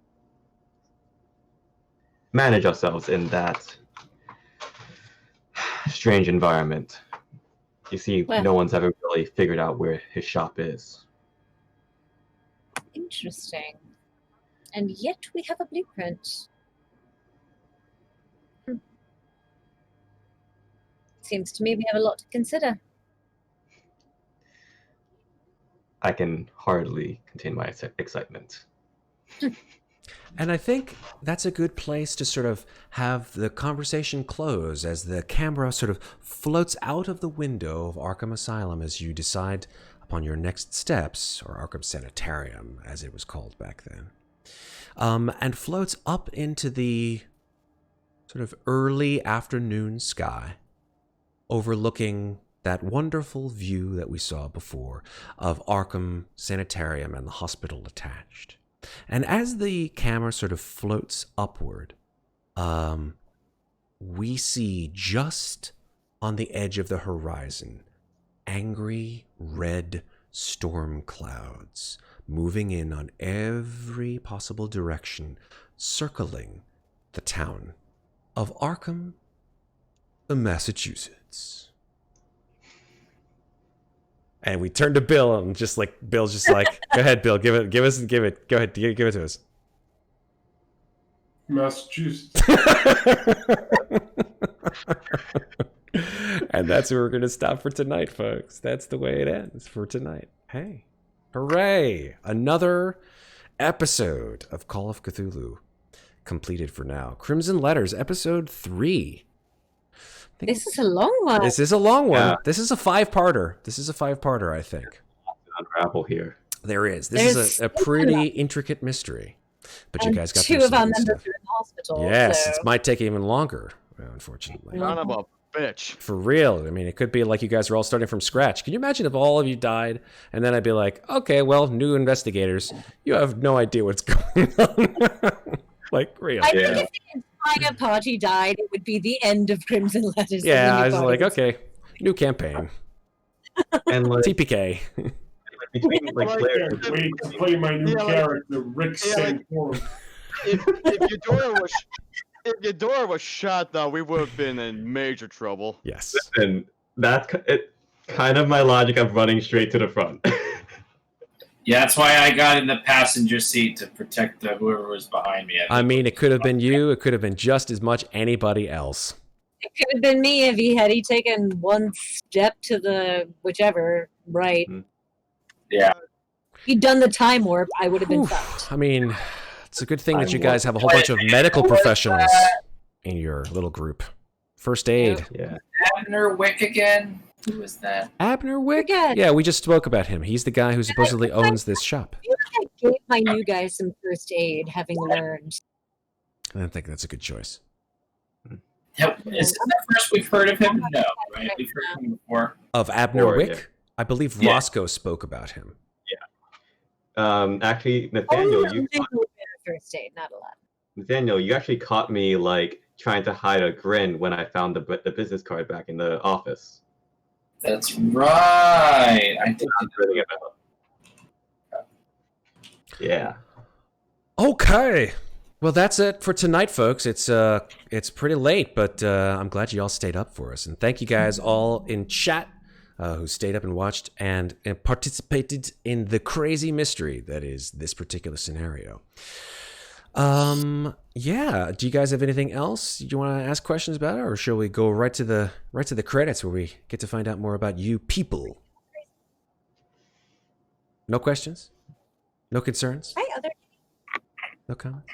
manage ourselves in that strange environment. You see, no one's ever really figured out where his shop is. Interesting. And yet we have a blueprint. Seems to me we have a lot to consider. I can hardly contain my excitement. And I think that's a good place to sort of have the conversation close as the camera sort of floats out of the window of Arkham Asylum as you decide upon your next steps, or Arkham Sanitarium, as it was called back then, and floats up into the sort of early afternoon sky, overlooking that wonderful view that we saw before of Arkham Sanitarium and the hospital attached. And as the camera sort of floats upward, we see just on the edge of the horizon angry red storm clouds moving in on every possible direction, circling the town of Arkham, Massachusetts. And we turn to Bill, and Bill's just like, go ahead, Bill, give it, go ahead, give it to us. Massachusetts. And that's where we're going to stop for tonight, folks. That's the way it ends for tonight. Hey, hooray! Another episode of Call of Cthulhu completed for now. Crimson Letters, episode 3. This is a long one. This is a long one. Yeah. This is a 5-parter. I think. Unravel here. There is. This is a pretty intricate mystery. But you guys got two of our members are in the hospital. Yes, so. it might take even longer, unfortunately. Son of a bitch. For real. I mean, it could be like you guys are all starting from scratch. Can you imagine if all of you died, and then I'd be like, okay, well, new investigators, you have no idea what's going on. Like, really. I think if the entire party died, it would be the end of Crimson Letters. Yeah, I was like, okay, new campaign. And like TPK. between like I Claire, can't wait to play my new character, Rick Santorum. If Eudora was shot, though, we would have been in major trouble. Yes. and that's kind of my logic of running straight to the front. Yeah, that's why I got in the passenger seat to protect whoever was behind me. I mean, it could have been you. It could have been just as much anybody else. It could have been me if he taken one step to the whichever right. Yeah. If he'd done the time warp, I would have been fucked. I mean, it's a good thing that you guys have a whole bunch of medical professionals in your little group. First aid. Yeah. Abner Wick again? Who was that? Abner Wick? Forget. Yeah, we just spoke about him. He's the guy who supposedly owns this shop. I feel like I gave my new guy some first aid, having learned. I don't think that's a good choice. Yep. Is this the first we've heard of him? No, right? We've heard of him before. Of Abner Wick? Yeah. I believe Yeah. Roscoe spoke about him. Actually, Nathaniel, First aid, not a lot. Nathaniel, you actually caught me like trying to hide a grin when I found the business card back in the office. That's right. I think Yeah. Okay. Well, that's it for tonight, folks. It's pretty late, but I'm glad you all stayed up for us. And thank you guys all in chat who stayed up and watched and participated in the crazy mystery that is this particular scenario. Yeah. Do you guys have anything else you want to ask questions about, or shall we go right to the credits where we get to find out more about you people? No questions? No concerns? Hi, other. No comments?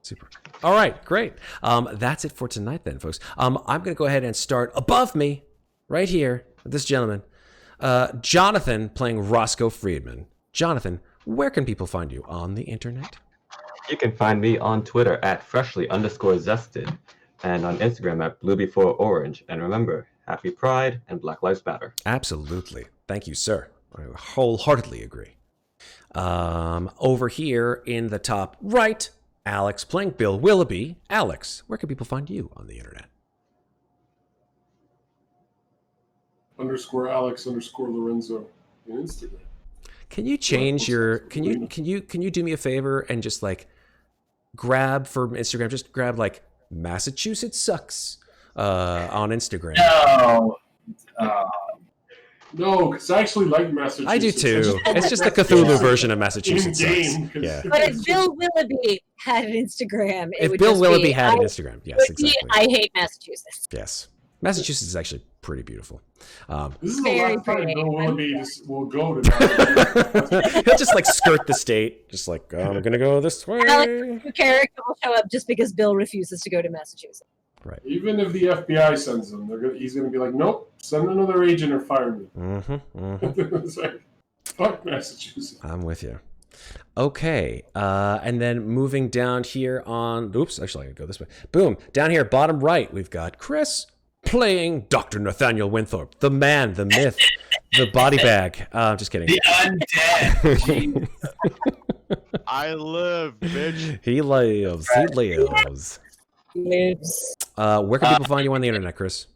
Super. All right, great. That's it for tonight then, folks. I'm going to go ahead and start above me, right here, with this gentleman, Jonathan playing Roscoe Freeman. Jonathan, where can people find you on the internet? You can find me on Twitter at freshly_zested and on Instagram at blue4orange. And remember, happy Pride and Black Lives Matter. Absolutely. Thank you, sir. I wholeheartedly agree. Over here in the top right, Alex playing Bill Willoughby. Alex, where can people find you on the internet? _Alex_Lorenzo on Instagram. Can you change your? Can you do me a favor and just like grab from Instagram? Just grab like Massachusetts sucks on Instagram. No. No, because I actually like Massachusetts. I do too. It's just the Cthulhu version of Massachusetts sucks. In-game, 'cause- Yeah. But if Bill Willoughby had an Instagram, it If would Bill just Willoughby be, had an I- Instagram, yes, would be, exactly. I hate Massachusetts. Yes. Massachusetts is actually pretty beautiful. This is the Very last time pretty. Bill Willoughby will go to Massachusetts. He'll just like skirt the state, just like I'm gonna go this way. Alex, your character will show up just because Bill refuses to go to Massachusetts. Right. Even if the FBI sends him, he's going to be like, nope, send another agent or fire me. It's like, fuck Massachusetts. I'm with you. Okay, and then moving down here on... Oops, actually, I'm going to go this way. Boom, down here, bottom right, we've got Chris playing Dr. Nathaniel Winthorp, the man, the myth, the body bag. Just kidding. The undead. I live, bitch. He lives. He lives. Where can people find you on the internet, Chris?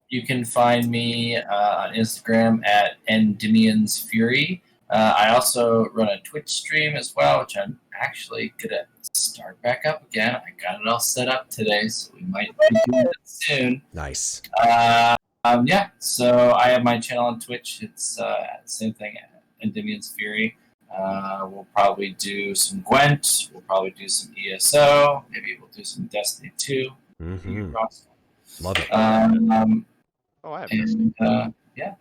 You can find me on Instagram at Endymions Fury. I also run a Twitch stream as well, which I'm actually gonna start back up again. I got it all set up today, so we might be doing it soon. Nice. Yeah, so I have my channel on Twitch. It's same thing, Endymions Fury. We'll probably do some Gwent. We'll probably do some ESO. Maybe we'll do some Destiny 2. Mm-hmm. Love it. Oh, I have and, yeah,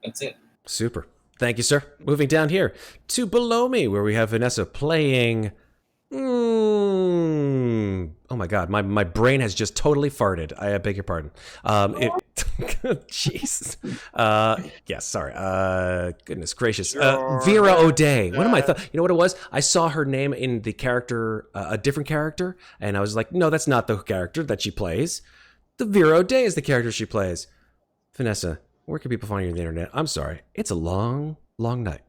that's it. Super. Thank you, sir. Moving down here to below me, where we have Vanessa playing... Oh my god, my brain has just totally farted. I beg your pardon. Jeez. Yes, sorry. Goodness gracious. Vera O'Day. What am I You know what it was? I saw her name in the character, a different character, and I was like, no, that's not the character that she plays. The Vera O'Day is the character she plays. Vanessa, where can people find you on the internet? I'm sorry. It's a long, long night.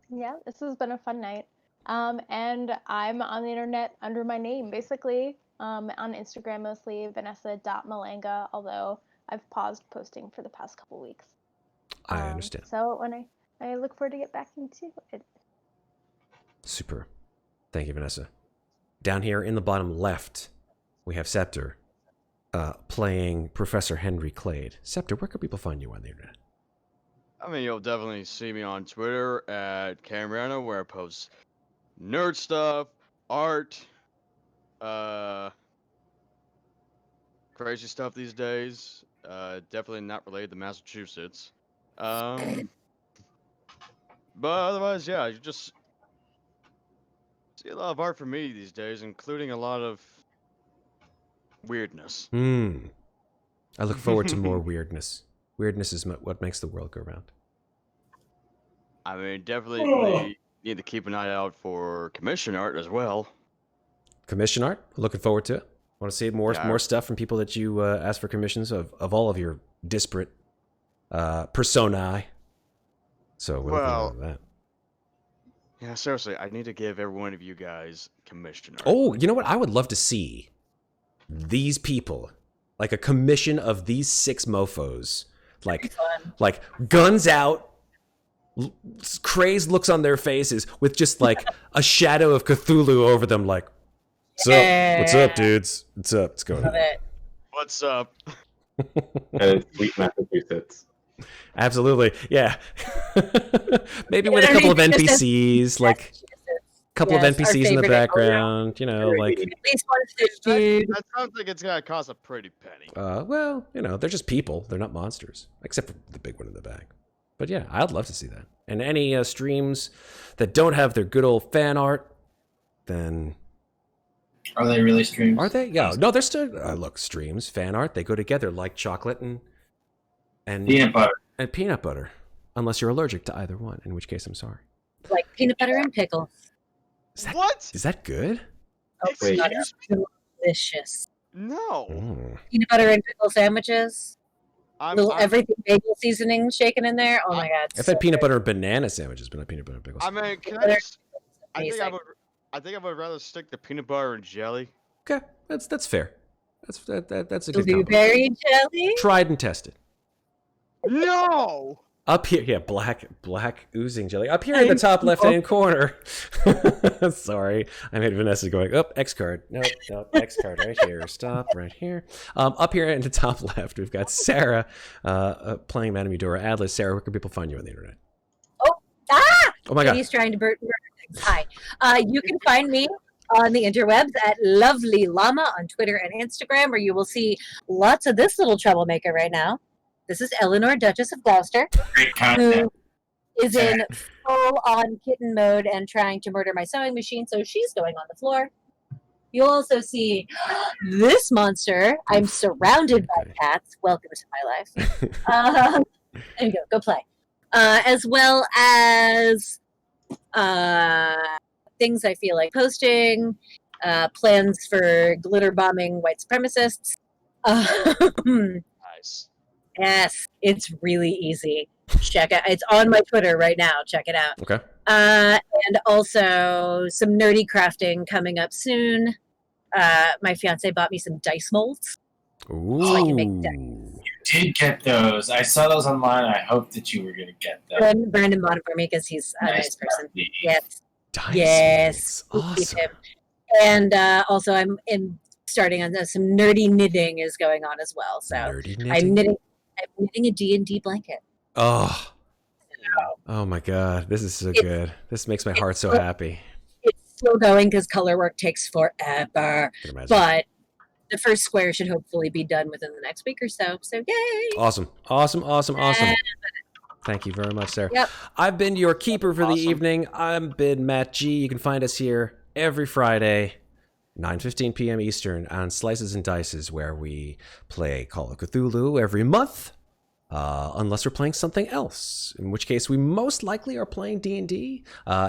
Yeah, this has been a fun night. And I'm on the internet under my name, basically. On Instagram mostly, Vanessa.Malanga, although I've paused posting for the past couple weeks. I understand. So when I look forward to get back into it. Super. Thank you, Vanessa. Down here in the bottom left, we have Scepter playing Professor Henry Clade. Scepter, where can people find you on the internet? I mean, you'll definitely see me on Twitter at Camrano, where I post nerd stuff, art, crazy stuff these days. Definitely not related to Massachusetts. But otherwise, yeah, you just see a lot of art from me these days, including a lot of weirdness. I look forward to more weirdness. Weirdness is what makes the world go round. I mean, definitely need to keep an eye out for commission art as well. Commission art? Looking forward to it. Want to see more stuff from people that you ask for commissions of all of your disparate personae. So we're looking forward to that. Yeah, seriously, I need to give every one of you guys commission art. Oh, you know what? I would love to see these people, like a commission of these 6 mofos, like guns out, crazed looks on their faces with just like a shadow of Cthulhu over them, like, what's up, dudes? What's up? What's going on? What's up? And it's sweet Massachusetts. Absolutely, yeah. Maybe with a couple of NPCs, like couple of NPCs in the background, you know, like. At least one fish dude. That sounds like it's gonna cost a pretty penny. Well, you know, they're just people. They're not monsters, except for the big one in the back. But yeah, I'd love to see that. And any streams that don't have their good old fan art, then. Are they really streams? Are they? Yeah. No, they're still. Look, streams, fan art, they go together like chocolate and peanut butter. And peanut butter, unless you're allergic to either one, in which case I'm sorry. Like peanut butter and pickles. What? Is that good? Oh, Wait. it's delicious. No. Peanut butter and pickle sandwiches. Little I'm- everything bagel seasoning shaken in there. Oh my god. I've so had peanut good. butter and banana sandwiches, but not peanut butter and pickles. I mean, can I Butter just? I think amazing. I think I would rather stick to peanut butter and jelly. Okay, that's fair. That's a good combo. Blueberry jelly. Tried and tested. No. Up here, yeah, black oozing jelly. Up here in the top left-hand corner. Sorry, I made Vanessa going, X card. Nope, X card right here. Stop right here. Up here in the top left, we've got Sarah playing Madame Eudora Adler. Sarah, where can people find you on the internet? Oh my god. He's He's trying to murder things. Hi. You can find me on the interwebs at Lovely Llama on Twitter and Instagram, where you will see lots of this little troublemaker right now. This is Eleanor, Duchess of Gloucester, Great content. who is in full-on kitten mode and trying to murder my sewing machine, so she's going on the floor. You'll also see this monster. I'm surrounded by cats. Welcome to my life. There you go. Go play. As well as things I feel like posting, plans for glitter bombing white supremacists. Nice. Yes, it's really easy. Check it. It's on my Twitter right now. Check it out. Okay. And also some nerdy crafting coming up soon. My fiance bought me some dice molds. Ooh. So I can make dice. You did get those. I saw those online. I hope that you were going to get them. Brandon bought them for me because he's a nice person. Yes. Dice Yes. molds. Awesome. And also I'm starting on some nerdy knitting is going on as well. So Nerdy knitting? I'm knitting a D&D blanket. Oh. Oh my god, this is so good. This makes my heart so happy. It's still going because color work takes forever. But the first square should hopefully be done within the next week or so. So yay! Awesome. Thank you very much, Sarah. Yep. I've been your keeper for the evening. I've been Matt G. You can find us here every Friday, 9:15 p.m. Eastern on Slices and Dices, where we play Call of Cthulhu every month. Unless we're playing something else, in which case we most likely are playing D&D.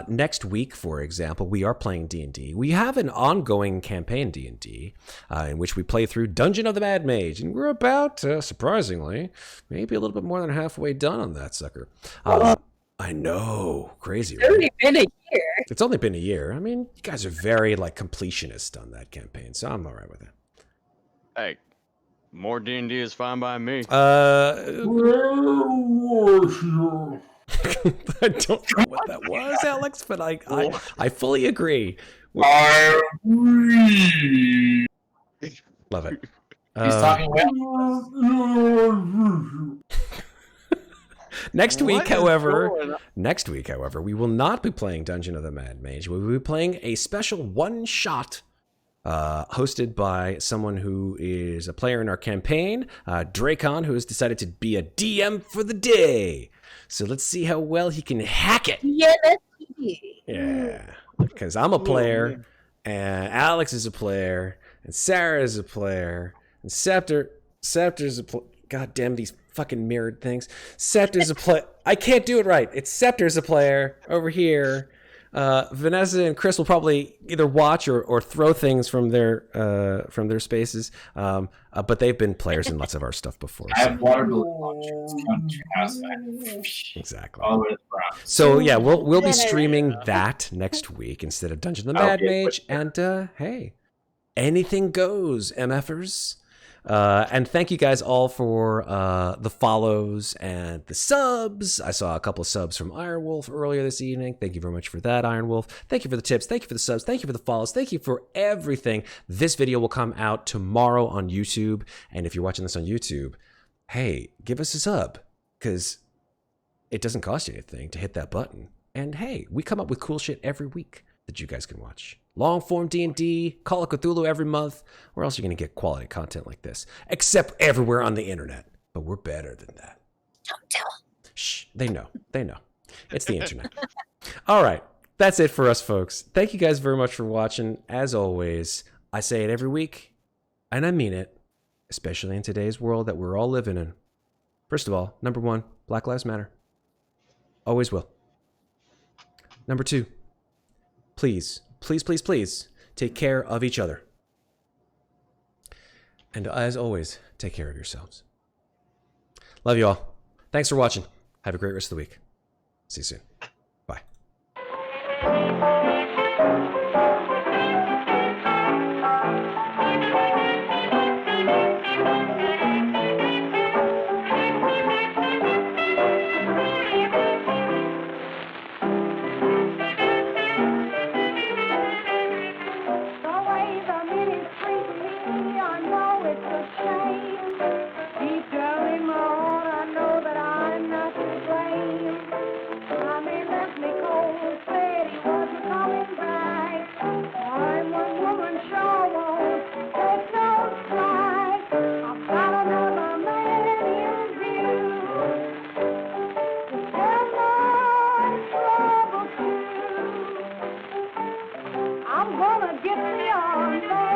Next week, for example, we are playing D&D. We have an ongoing campaign D&D in which we play through Dungeon of the Mad Mage, and we're about, surprisingly, maybe a little bit more than halfway done on that sucker. I know, crazy. Right? It's only been a year. It's only been a year. I mean, you guys are very completionist on that campaign, so I'm all right with it. Hey, more D&D is fine by me. I don't know what that was, Alex, but I fully agree. I Love it. He's talking well. Next week, however, we will not be playing Dungeon of the Mad Mage. We will be playing a special one-shot hosted by someone who is a player in our campaign, Dracon, who has decided to be a DM for the day. So let's see how well he can hack it. Yeah, that's easy. Yeah, because I'm a player, and Alex is a player, and Sarah is a player, and Scepter's a player. God damn these fucking mirrored things. Scepter's a player. I can't do it right. It's Scepter's a player over here. Vanessa and Chris will probably either watch or throw things from their spaces, but they've been players in lots of our stuff before. I have water balloons. Come to your house, man. Exactly. All the way to the Bronx. So yeah, we'll be streaming that next week instead of Dungeon of the Mad Mage. And hey, anything goes, MFers. And thank you guys all for the follows and the subs. I saw a couple of subs from Iron Wolf earlier this evening. Thank you very much for that, Iron Wolf. Thank you for the tips. Thank you for the subs. Thank you for the follows. Thank you for everything. This video will come out tomorrow on YouTube. And if you're watching this on YouTube, hey, give us a sub, because it doesn't cost you anything to hit that button. And hey, we come up with cool shit every week that you guys can watch. Long form D&D, Call of Cthulhu every month. Where else are you going to get quality content like this? Except everywhere on the internet. But we're better than that. Don't tell. Shh, they know. They know. It's the internet. All right. That's it for us, folks. Thank you guys very much for watching. As always, I say it every week, and I mean it, especially in today's world that we're all living in. First of all, number one, Black Lives Matter. Always will. Number two, please take care of each other. And as always, take care of yourselves. Love you all. Thanks for watching. Have a great rest of the week. See you soon. Bye. Deep down in my heart, I know that I'm not to blame. I'm in the get me on.